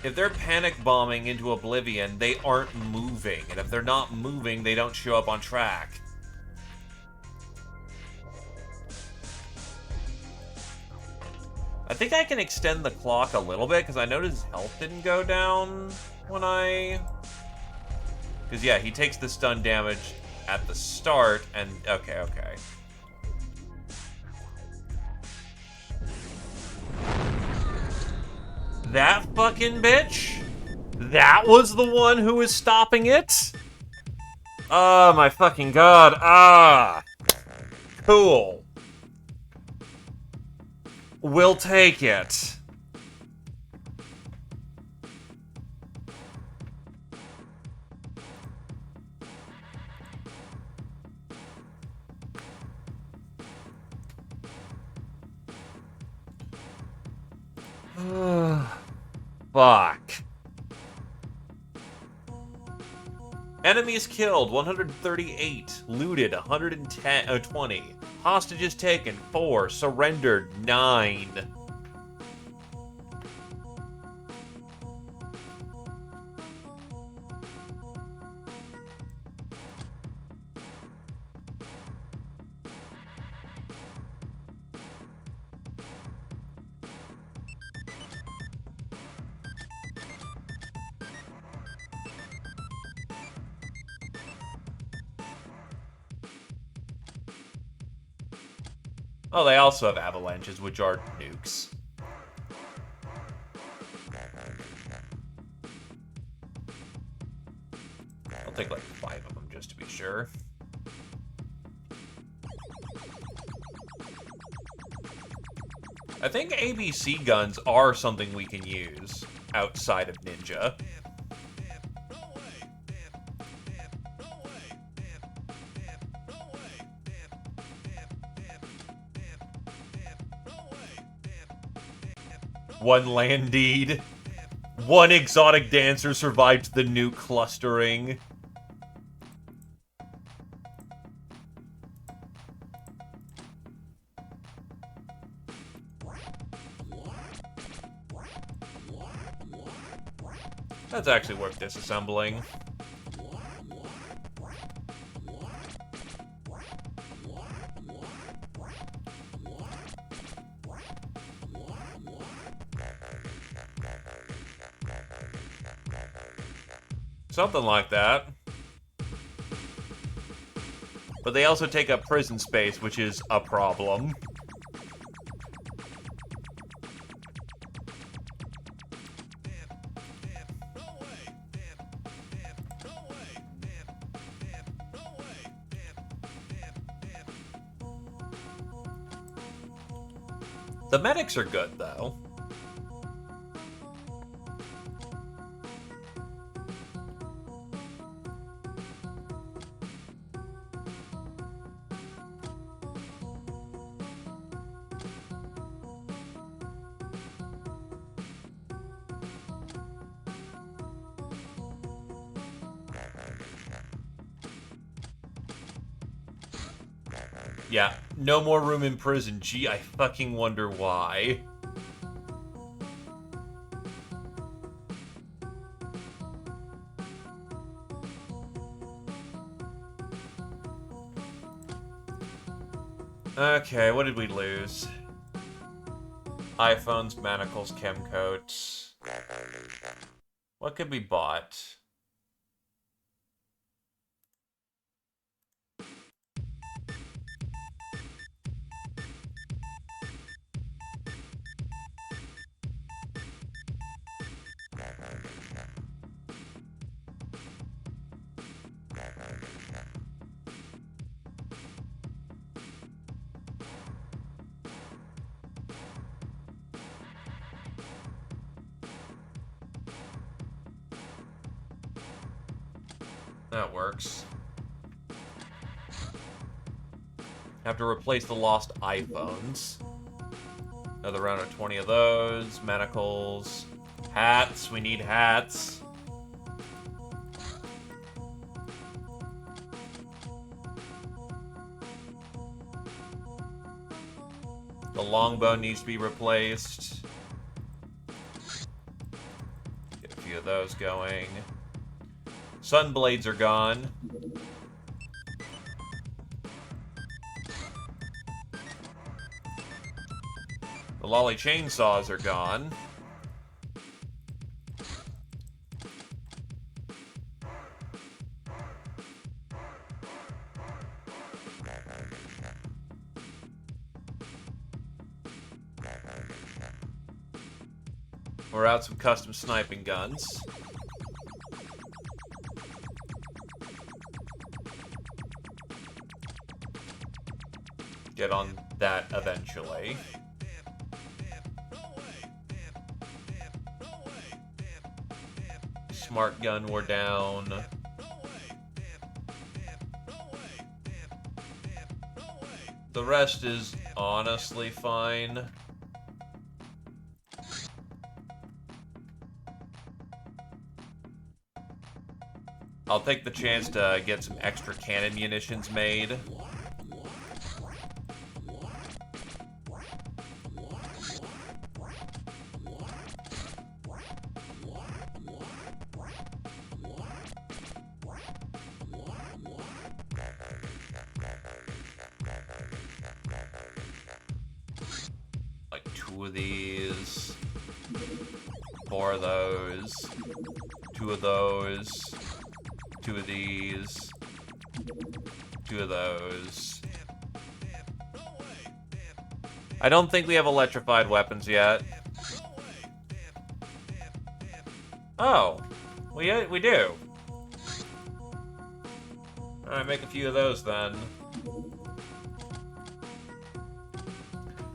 If they're panic bombing into oblivion, they aren't moving. And if they're not moving, they don't show up on track. I think I can extend the clock a little bit, because I noticed his health didn't go down when I... Because, yeah, he takes the stun damage at the start, and... Okay. That fucking bitch? That was the one who was stopping it? Oh my fucking god. Ah. Cool. We'll take it. Fuck. Enemies killed, 138. Looted, 120. Hostages taken, 4. Surrendered, 9. Oh, they also have avalanches, which are nukes. I'll take like 5 of them just to be sure. I think ABC guns are something we can use outside of Ninja. One Landede. One exotic dancer survived the nuke clustering. That's actually worth disassembling. Something like that. But they also take up prison space, which is a problem. The medics are good, though. Yeah, no more room in prison. Gee, I fucking wonder why. Okay, what did we lose? iPhones, manacles, chemcoats. What could be bought? That works. Have to replace the lost iPhones. Another round of 20 of those. Manacles. Hats. We need hats. The longbow needs to be replaced. Get a few of those going. Sun blades are gone. The lolly chainsaws are gone. We're out some custom sniping guns. Get on that eventually. Smart gun, we're down. The rest is honestly fine. I'll take the chance to get some extra cannon munitions made. Like 2 of these. 4 of those. 2 of those. 2 of these. 2 of those. I don't think we have electrified weapons yet. Oh, we do. Alright, make a few of those then.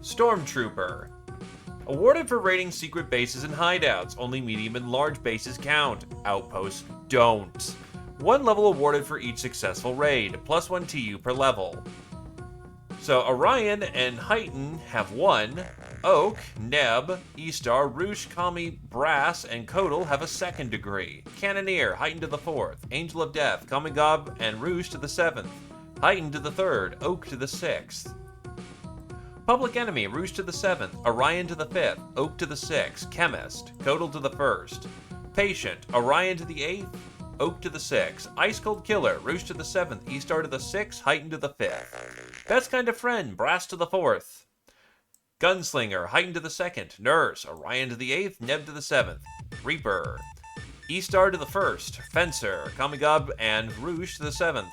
Stormtrooper. Awarded for raiding secret bases and hideouts. Only medium and large bases count. Outposts don't. 1 level awarded for each successful raid. +1 TU per level. So Orion and Heighton have 1. Oak, Neb, E-Star, Roosh, Kami, Brass, and Kodal have a 2nd degree. Cannoneer, Heighton to the 4th. Angel of Death, Kami Gob, and Roosh to the 7th. Heighton to the 3rd. Oak to the 6th. Public Enemy, Roosh to the 7th. Orion to the 5th. Oak to the 6th. Chemist, Kodal to the 1st. Patient, Orion to the 8th. Oak to the 6th. Ice Cold Killer, Roosh to the 7th. E-Star to the 6th. Heighton to the 5th. Best Kind of Friend, Brass to the 4th. Gunslinger, Heighten to the 2nd. Nurse, Orion to the 8th. Neb to the 7th. Reaper, E-Star to the 1st. Fencer, Kamigob, and Roosh to the 7th.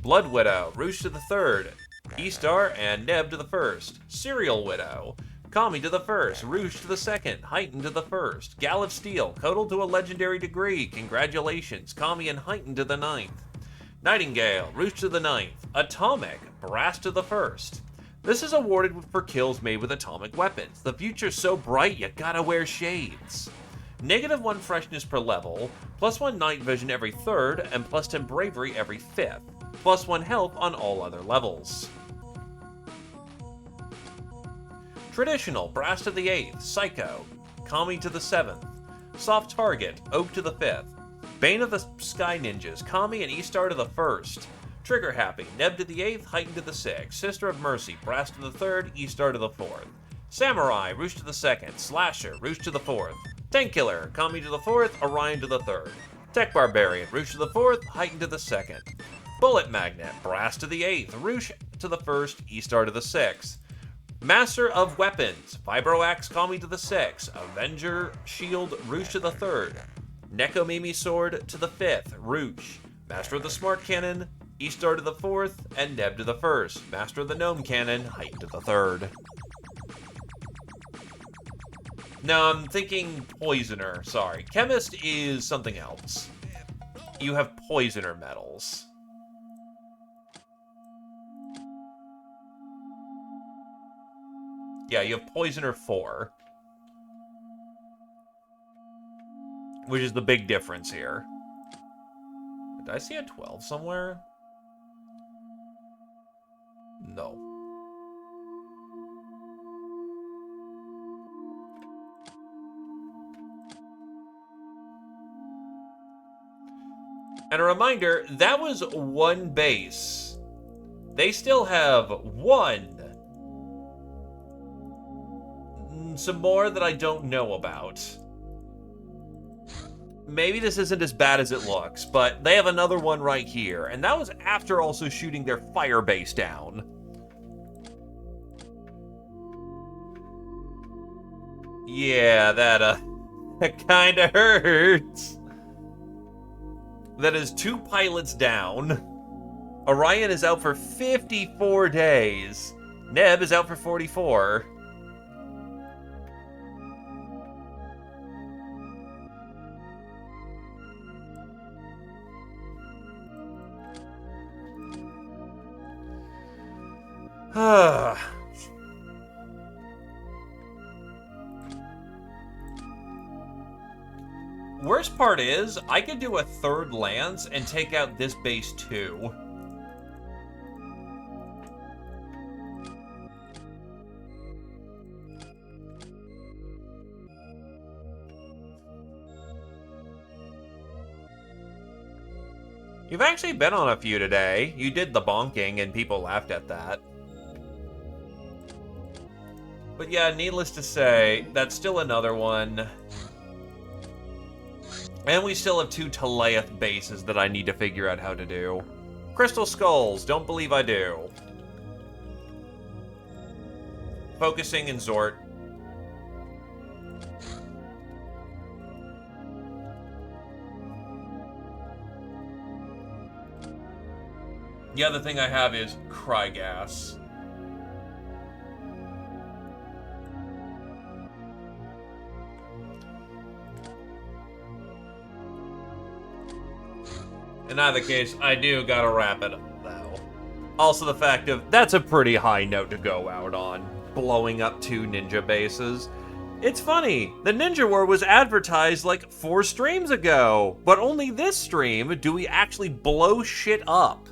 Blood Widow, Roosh to the 3rd. E-Star and Neb to the 1st. Serial Widow, Kami to the 1st. Roosh to the 2nd. Heighten to the 1st. Gal of Steel, Kodal to a legendary degree. Congratulations. Kami and Heighten to the 9th. Nightingale, Roosh to the 9th. Atomic, Brass to the 1st. This is awarded for kills made with atomic weapons. The future's so bright, you gotta wear shades. -1 freshness per level, +1 night vision every 3rd, and +10 bravery every 5th. +1 health on all other levels. Traditional, Brass to the 8th. Psycho, Kami to the 7th. Soft Target, Oak to the 5th. Bane of the Sky Ninjas, Kami and E-Star to the 1st. Trigger Happy, Neb to the 8th, Heighten to the 6th. Sister of Mercy, Brass to the 3rd, E-Star to the 4th. Samurai, Roosh to the 2nd. Slasher, Roosh to the 4th. Tank Killer, Kami to the 4th, Orion to the 3rd. Tech Barbarian, Roosh to the 4th, Heighten to the 2nd. Bullet Magnet, Brass to the 8th. Roosh to the 1st, E-Star to the 6th. Master of Weapons, Vibroaxe, Kami to the 6th. Avenger Shield, Roosh to the 3rd. Nekomimi Sword to the 5th, Roosh. Master of the Smart Cannon, E-Star to the 4th, and Neb to the 1st. Master of the Gnome Cannon, Heighten to the 3rd. No, I'm thinking Poisoner. Sorry. Chemist is something else. You have Poisoner medals. Yeah, you have Poisoner 4. Which is the big difference here. Did I see a 12 somewhere? No. And a reminder, that was 1 base. They still have 1. Some more that I don't know about. Maybe this isn't as bad as it looks, but they have another one right here. And that was after also shooting their fire base down. Yeah, that kind of hurts. That is 2 pilots down. Orion is out for 54 days. Neb is out for 44. Worst part is, I could do a 3rd lance and take out this base too. You've actually been on a few today. You did the bonking and people laughed at that. But yeah, needless to say, that's still another one. And we still have 2 Teleath bases that I need to figure out how to do. Crystal Skulls, don't believe I do. Focusing and Zort. The other thing I have is Cry Gas. In either case, I do gotta wrap it up, though. Also the fact of, that's a pretty high note to go out on. Blowing up 2 ninja bases. It's funny, the Ninja War was advertised like 4 streams ago, but only this stream do we actually blow shit up.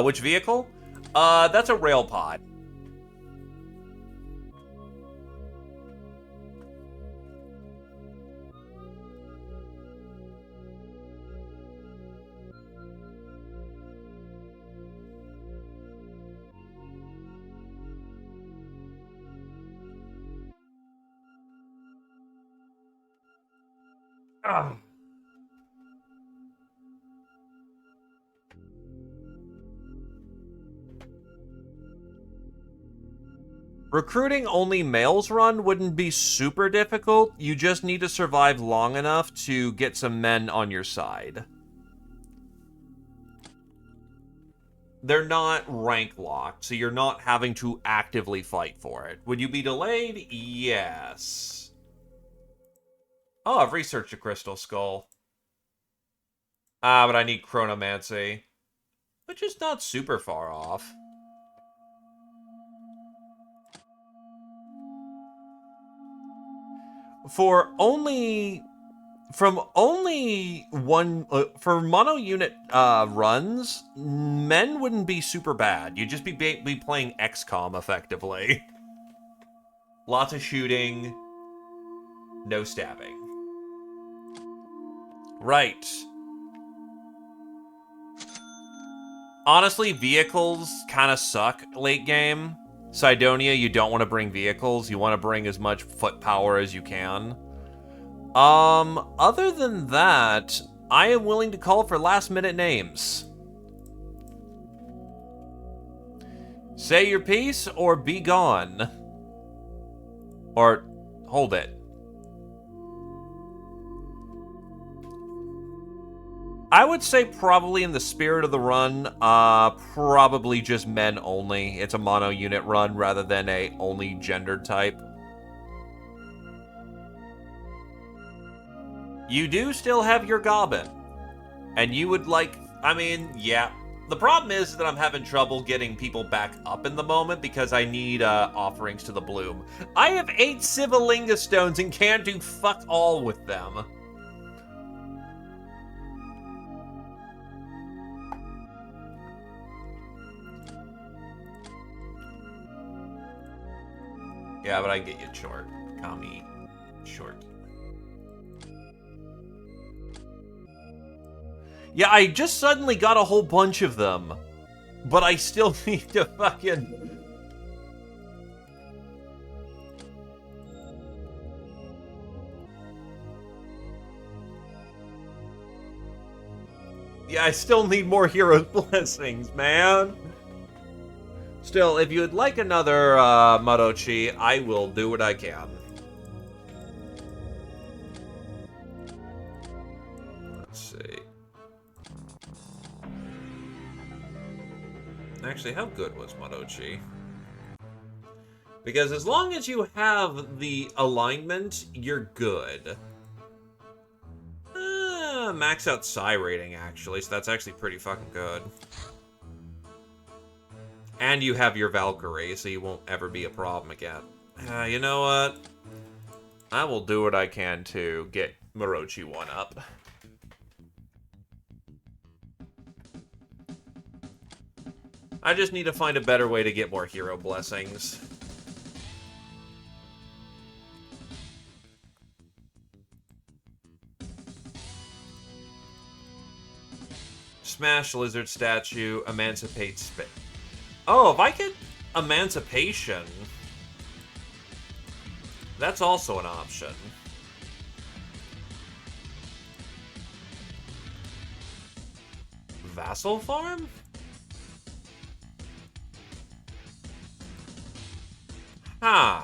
Which vehicle? That's a rail pod. Ugh. Recruiting only males run wouldn't be super difficult. You just need to survive long enough to get some men on your side. They're not rank locked, so you're not having to actively fight for it. Would you be delayed? Yes. Oh, I've researched a Crystal Skull. But I need Chronomancy, which is not super far off. For only mono unit runs, men wouldn't be super bad. You'd just be playing XCOM effectively. Lots of shooting, no stabbing. Right. Honestly, vehicles kind of suck late game. Cydonia, you don't want to bring vehicles. You want to bring as much foot power as you can. Other than that, I am willing to call for last-minute names. Say your piece or be gone. Or hold it. I would say probably in the spirit of the run, probably just men only. It's a mono unit run rather than a only gendered type. You do still have your Gobbin. And you would like, I mean, yeah. The problem is that I'm having trouble getting people back up in the moment because I need offerings to the Bloom. I have 8 Civilinga stones and can't do fuck all with them. Yeah, but I can get you short. Kami. Short. Yeah, I just suddenly got a whole bunch of them. But I still need to fucking... Yeah, I still need more Hero's Blessings, man. Still, if you would like another Marochi, I will do what I can. Let's see. Actually, how good was Marochi? Because as long as you have the alignment, you're good. Max out Psi rating, actually, so that's actually pretty fucking good. And you have your Valkyrie, so you won't ever be a problem again. You know what? I will do what I can to get Marochi 1 up. I just need to find a better way to get more hero blessings. Smash lizard statue, emancipate spit. Oh, if I get emancipation, that's also an option. Vassal farm? Huh.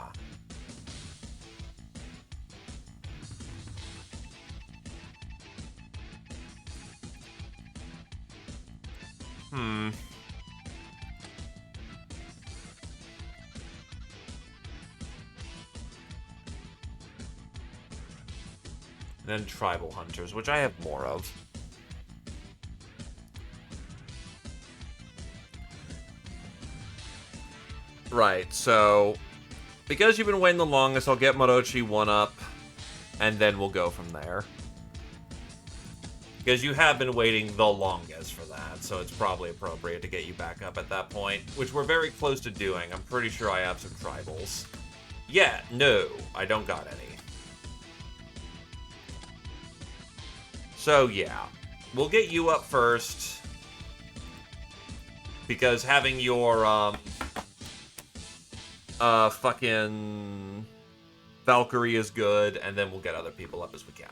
And then tribal hunters, which I have more of. Right, so because you've been waiting the longest, I'll get Morochi 1-up, and then we'll go from there. Because you have been waiting the longest for that, so it's probably appropriate to get you back up at that point, which we're very close to doing. I'm pretty sure I have some tribals. Yeah, no, I don't got any. So, yeah. We'll get you up first. Because having your, fucking Valkyrie is good, and then we'll get other people up as we can.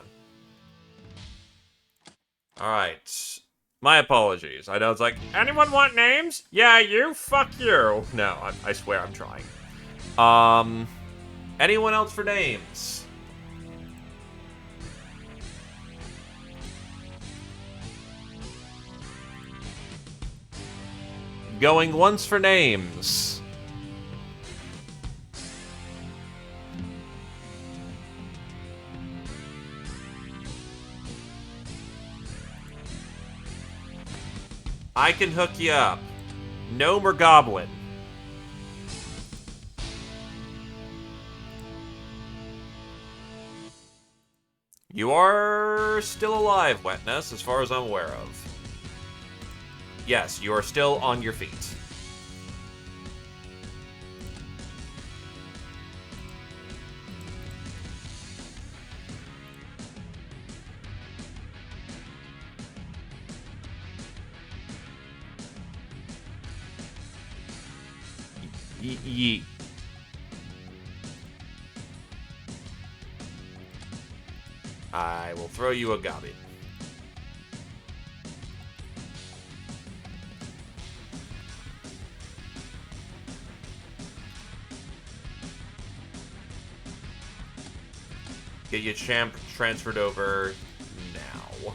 Alright. My apologies. I know it's like, anyone want names? Yeah, you? Fuck you. No, I swear I'm trying. Anyone else for names? Going once for names. I can hook you up. Gnome or goblin? You are still alive, Wetness, as far as I'm aware of. Yes, you are still on your feet. Yeet. I will throw you a Gobbin. Get your champ transferred over now.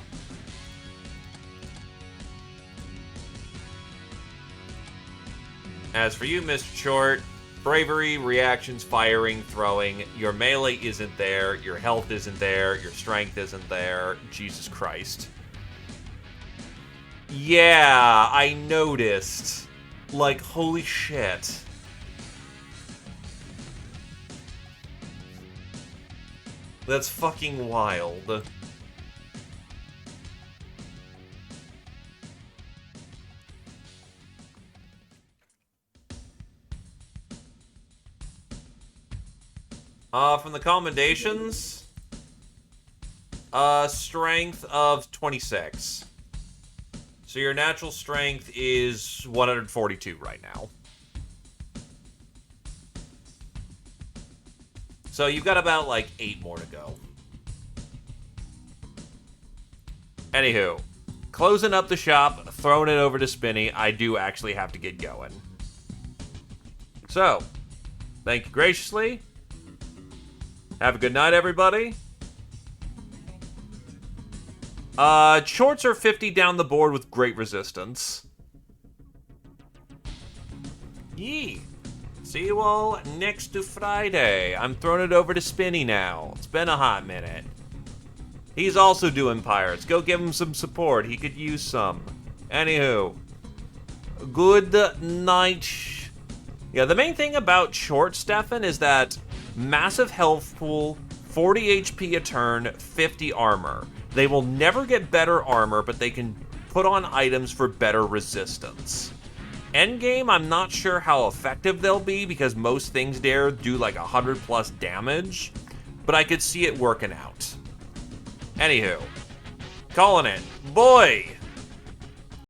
As for you, Mr. Short, bravery, reactions, firing, throwing, your melee isn't there, your health isn't there, your strength isn't there. Jesus Christ. Yeah, I noticed. Like, holy shit. That's fucking wild. From the commendations, strength of 26. So your natural strength is 142 right now. So you've got about, like, 8 more to go. Anywho, closing up the shop, throwing it over to Spinny, I do actually have to get going. So, thank you graciously. Have a good night, everybody. Shorts are 50 down the board with great resistance. Yee. See you all next to Friday. I'm throwing it over to Spinny now. It's been a hot minute. He's also doing pirates. Go give him some support. He could use some. Anywho. Good night. Yeah, the main thing about Short, Stefan, is that massive health pool, 40 HP a turn, 50 armor. They will never get better armor, but they can put on items for better resistance. Endgame, I'm not sure how effective they'll be because most things there do like 100 plus damage, but I could see it working out. Anywho, calling it. Boy!